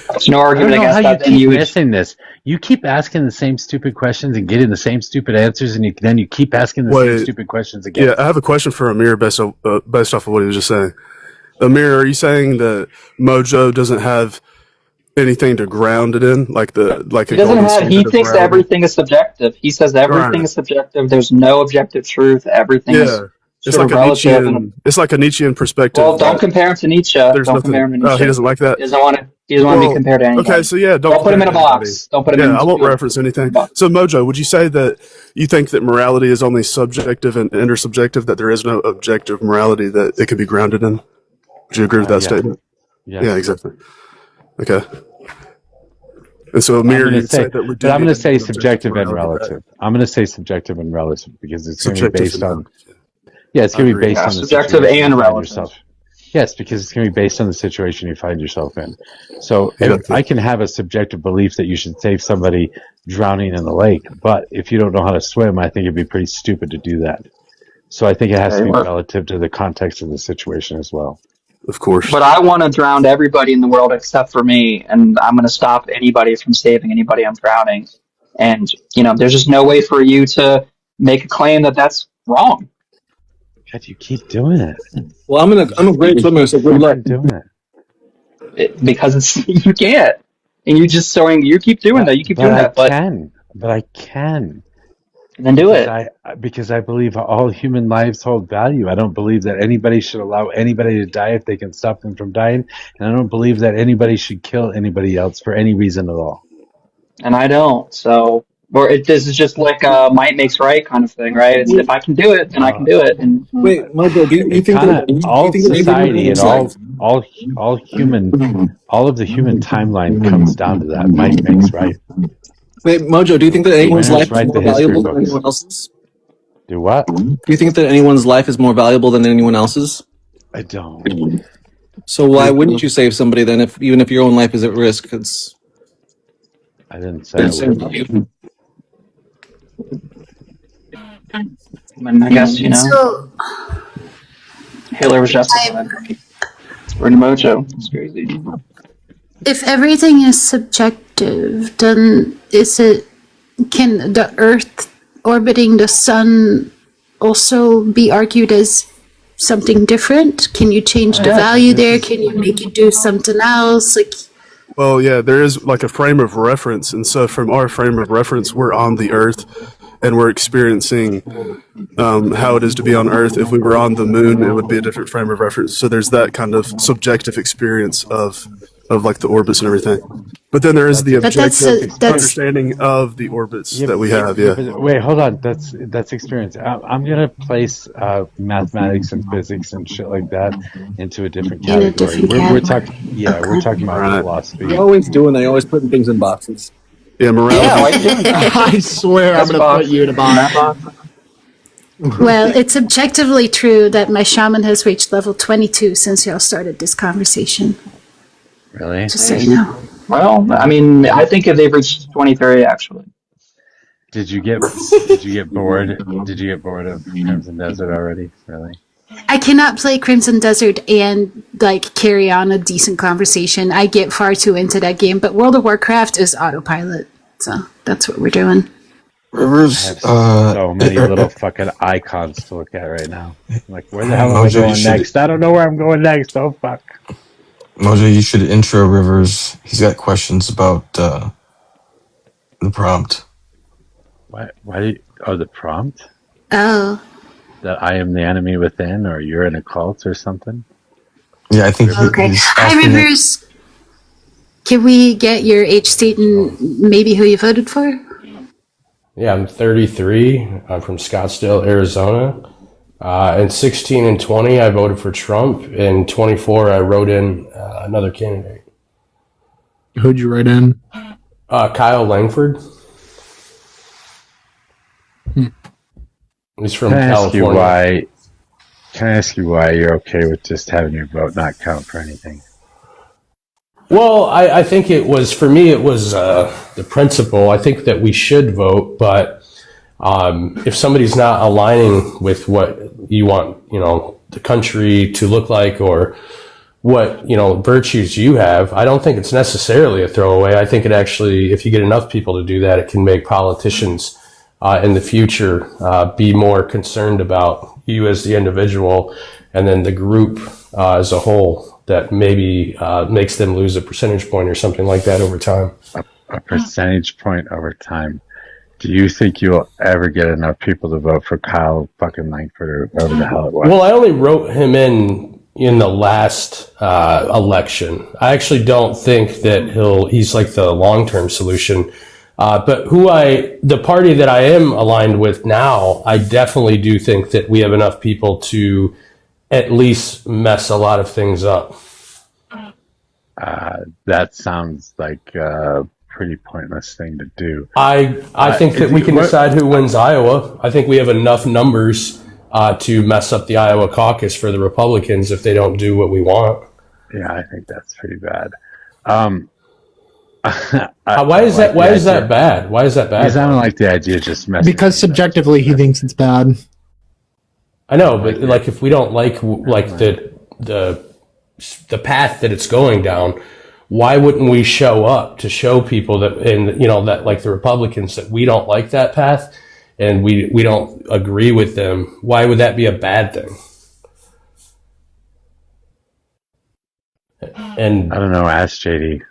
There's no argument against that. Then you keep missing this. You keep asking the same stupid questions and getting the same stupid answers, and then you keep asking the same stupid questions again. Yeah, I have a question for Amir based off of what he was just saying. Amir, are you saying that Mojo doesn't have anything to ground it in, like he doesn't have? He thinks that everything is subjective. He says everything is subjective. There's no objective truth. Everything is. It's like a Nietzschean perspective. Well, don't compare him to Nietzsche. Don't compare him to Nietzsche. Oh, he doesn't like that. He doesn't want to be compared to anybody. Okay, so yeah, don't put him in a box. Don't put him in. I won't reference anything. So Mojo, would you say that you think that morality is only subjective and intersubjective? That there is no objective morality that it could be grounded in? Would you agree with that statement? Yeah, exactly. Okay. And so Amir, I'm going to say subjective and relative. I'm going to say subjective and relative because it's going to be based on. Yeah, it's going to be based on the subjective and relative. Yes, because it's going to be based on the situation you find yourself in. So I can have a subjective belief that you should save somebody drowning in the lake, but if you don't know how to swim, I think it'd be pretty stupid to do that. So I think it has to be relative to the context of the situation as well. Of course. But I want to drown everybody in the world except for me, and I'm going to stop anybody from saving anybody I'm drowning. And, you know, there's just no way for you to make a claim that that's wrong. God, you keep doing it. Well, I'm a great swimmer, so good luck doing it. Because you can't, and you keep doing that. You keep doing that, but I can. Then do it. Because I believe all human lives hold value. I don't believe that anybody should allow anybody to die if they can stop them from dying, and I don't believe that anybody should kill anybody else for any reason at all. And I don't. So. This is just like a might makes right kind of thing, right? If I can do it, then I can do it. And wait, Mojo, do you think that all society and all of the human timeline comes down to that. Might makes right. Wait, Mojo, do you think that anyone's Winners life is write more the history valuable than books. anyone else's? Do what? Do you think that anyone's life is more valuable than anyone else's? I don't. So why wouldn't you save somebody then, even if your own life is at risk? It's I didn't say I would. I guess, you know, So Hitler was justified. We're in Mojo. It's crazy. if everything is subjective, then can the Earth orbiting the sun also be argued as something different? Can you change the value there? Can you make it do something else? Like, Well, yeah, there is like a frame of reference, and so from our frame of reference, we're on the Earth, and we're experiencing how it is to be on Earth. If we were on the moon, it would be a different frame of reference. So there's that kind of subjective experience of like the orbits and everything. But then there is the objective understanding of the orbits that we have. Yeah. Wait, hold on. That's experience. I'm gonna place mathematics and physics and shit like that into a different category. We're talking. Yeah, we're talking about philosophy. You're always doing that. You're always putting things in boxes. Yeah, morality. I swear I'm going to put you in a box. well, it's objectively true that my shaman has reached level 22 since y'all started this conversation. Really? Just so you know. Well, I mean, I think if they've reached 23, actually. Did you get bored? Did you get bored of Crimson Desert already? Really? I cannot play Crimson Desert and like carry on a decent conversation. I get far too into that game, but World of Warcraft is autopilot. So that's what we're doing. Rivers, I have so many little fucking icons to look at right now. I'm like, where the hell am I going next? I don't know where I'm going next. Oh, fuck. Mojo, you should intro Rivers. He's got questions about the prompt. Why the prompt? Oh. That I am the enemy within, or you're in a cult or something? Yeah, I think. Okay. Hi, Rivers. Can we get your age, state, and maybe who you voted for? Yeah, I'm 33. I'm from Scottsdale, Arizona. In 16 and 20, I voted for Trump. In 24, I wrote in another candidate. Who'd you write in? Kyle Langford. He's from California. Can I ask you why you're okay with just having your vote not count for anything? Well, I think it was, for me, it was the principle. I think that we should vote, but if somebody's not aligning with what you want, the country to look like, or what, virtues you have, I don't think it's necessarily a throwaway. I think it actually, if you get enough people to do that, it can make politicians in the future be more concerned about you as the individual, and then the group as a whole, that maybe makes them lose a percentage point or something like that over time. A percentage point over time. Do you think you'll ever get enough people to vote for Kyle fucking Langford or whatever the hell it was? Well, I only wrote him in the last election. I actually don't think that he's like the long-term solution. But the party that I am aligned with now, I definitely do think that we have enough people to at least mess a lot of things up. That sounds like a pretty pointless thing to do. I think that we can decide who wins Iowa. I think we have enough numbers to mess up the Iowa caucus for the Republicans if they don't do what we want. Yeah, I think that's pretty bad. Why is that bad? Why is that bad? Because I don't like the idea of just messing. Because subjectively he thinks it's bad. I know, but like if we don't like the path that it's going down, why wouldn't we show up to show people that, and that like the Republicans, that we don't like that path and we don't agree with them? Why would that be a bad thing? And I don't know. Ask JD.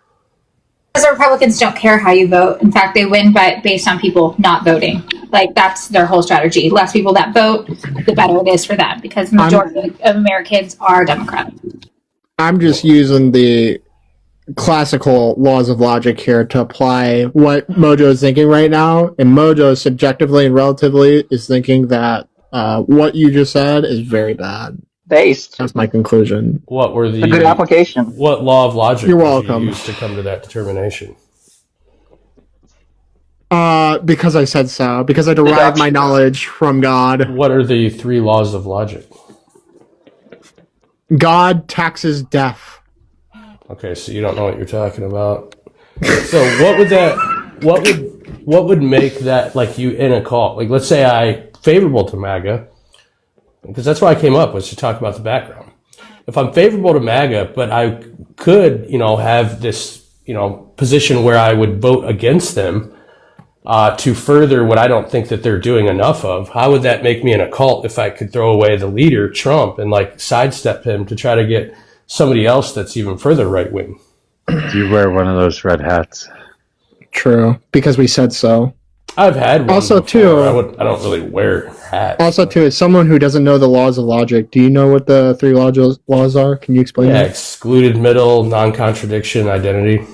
Because the Republicans don't care how you vote. In fact, they win based on people not voting. Like, that's their whole strategy. Less people that vote, the better it is for them, because the majority of Americans are Democratic. I'm just using the classical laws of logic here to apply what Mojo is thinking right now. And Mojo subjectively and relatively is thinking that what you just said is very bad. based. That's my conclusion. What were the A good application. What law of logic You're did welcome. you use to come to that determination? Because I said so. Because I derived my knowledge from God. What are the 3 laws of logic? God taxes death. Okay, so you don't know what you're talking about. So what would make that like you in a cult? Like, let's say I favorable to MAGA, because that's why I came up was to talk about the background. If I'm favorable to MAGA, but I could, have this, position where I would vote against them to further what I don't think that they're doing enough of, how would that make me in a cult if I could throw away the leader, Trump, and like sidestep him to try to get somebody else that's even further right wing? Do you wear one of those red hats? True, because we said so. I've had one also before. too. I don't really wear hats. Also too, as someone who doesn't know the laws of logic, do you know what the 3 laws are? Can you explain that? Excluded middle, non-contradiction, identity.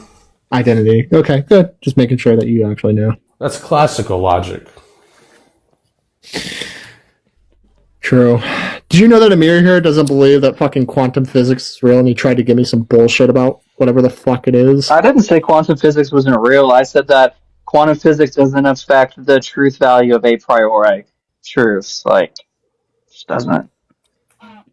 Identity. Okay, good. Just making sure that you actually know. That's classical logic. True. Did you know that Amir here doesn't believe that fucking quantum physics is real, and he tried to give me some bullshit about whatever the fuck it is? I didn't say quantum physics wasn't real. I said that quantum physics doesn't affect the truth value of a priori truths. Like, just doesn't.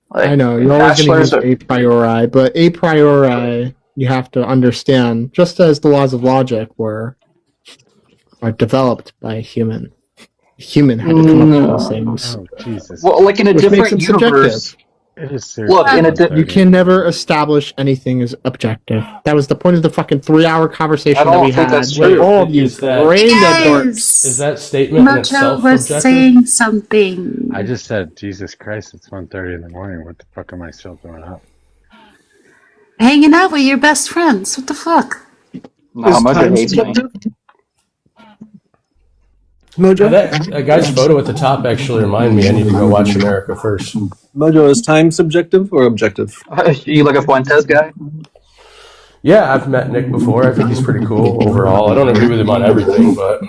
Like, I know, you're always going to use a priori, but a priori, you have to understand, just as the laws of logic are developed by a human. A human had to come up with those things. Oh, Jesus. Well, like in a different universe. It is Look, you can never establish anything as objective. That was the point of the fucking 3-hour conversation I don't that we think had. that's true. All of you brain dead dorks. Is that statement in Mojo itself was subjective? saying something. I just said, Jesus Christ, it's 1:30 in the morning. What the fuck am I still doing up? Hanging out with your best friends. What the fuck? How much it hates me. Mojo? That guy's photo at the top actually reminded me I need to go watch America First. Mojo, is time subjective or objective? You like a Fuentes guy? Yeah, I've met Nick before. I think he's pretty cool overall. I don't agree with him on everything, but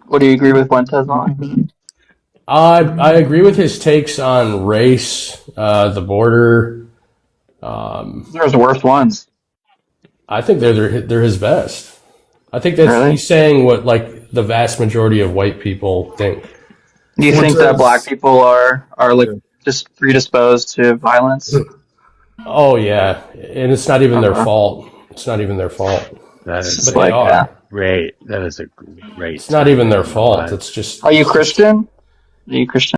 What do you agree with Fuentes on? I agree with his takes on race, the border. There's worse ones. I think they're his best. I think that Really? he's saying what like the vast majority of white people think. Do you think that black people are like just predisposed to violence? Oh yeah, and it's not even their fault. It's not even their fault. That is But they are. great. That is a great. It's not even their fault. It's just. Are you Christian? Are you Christian?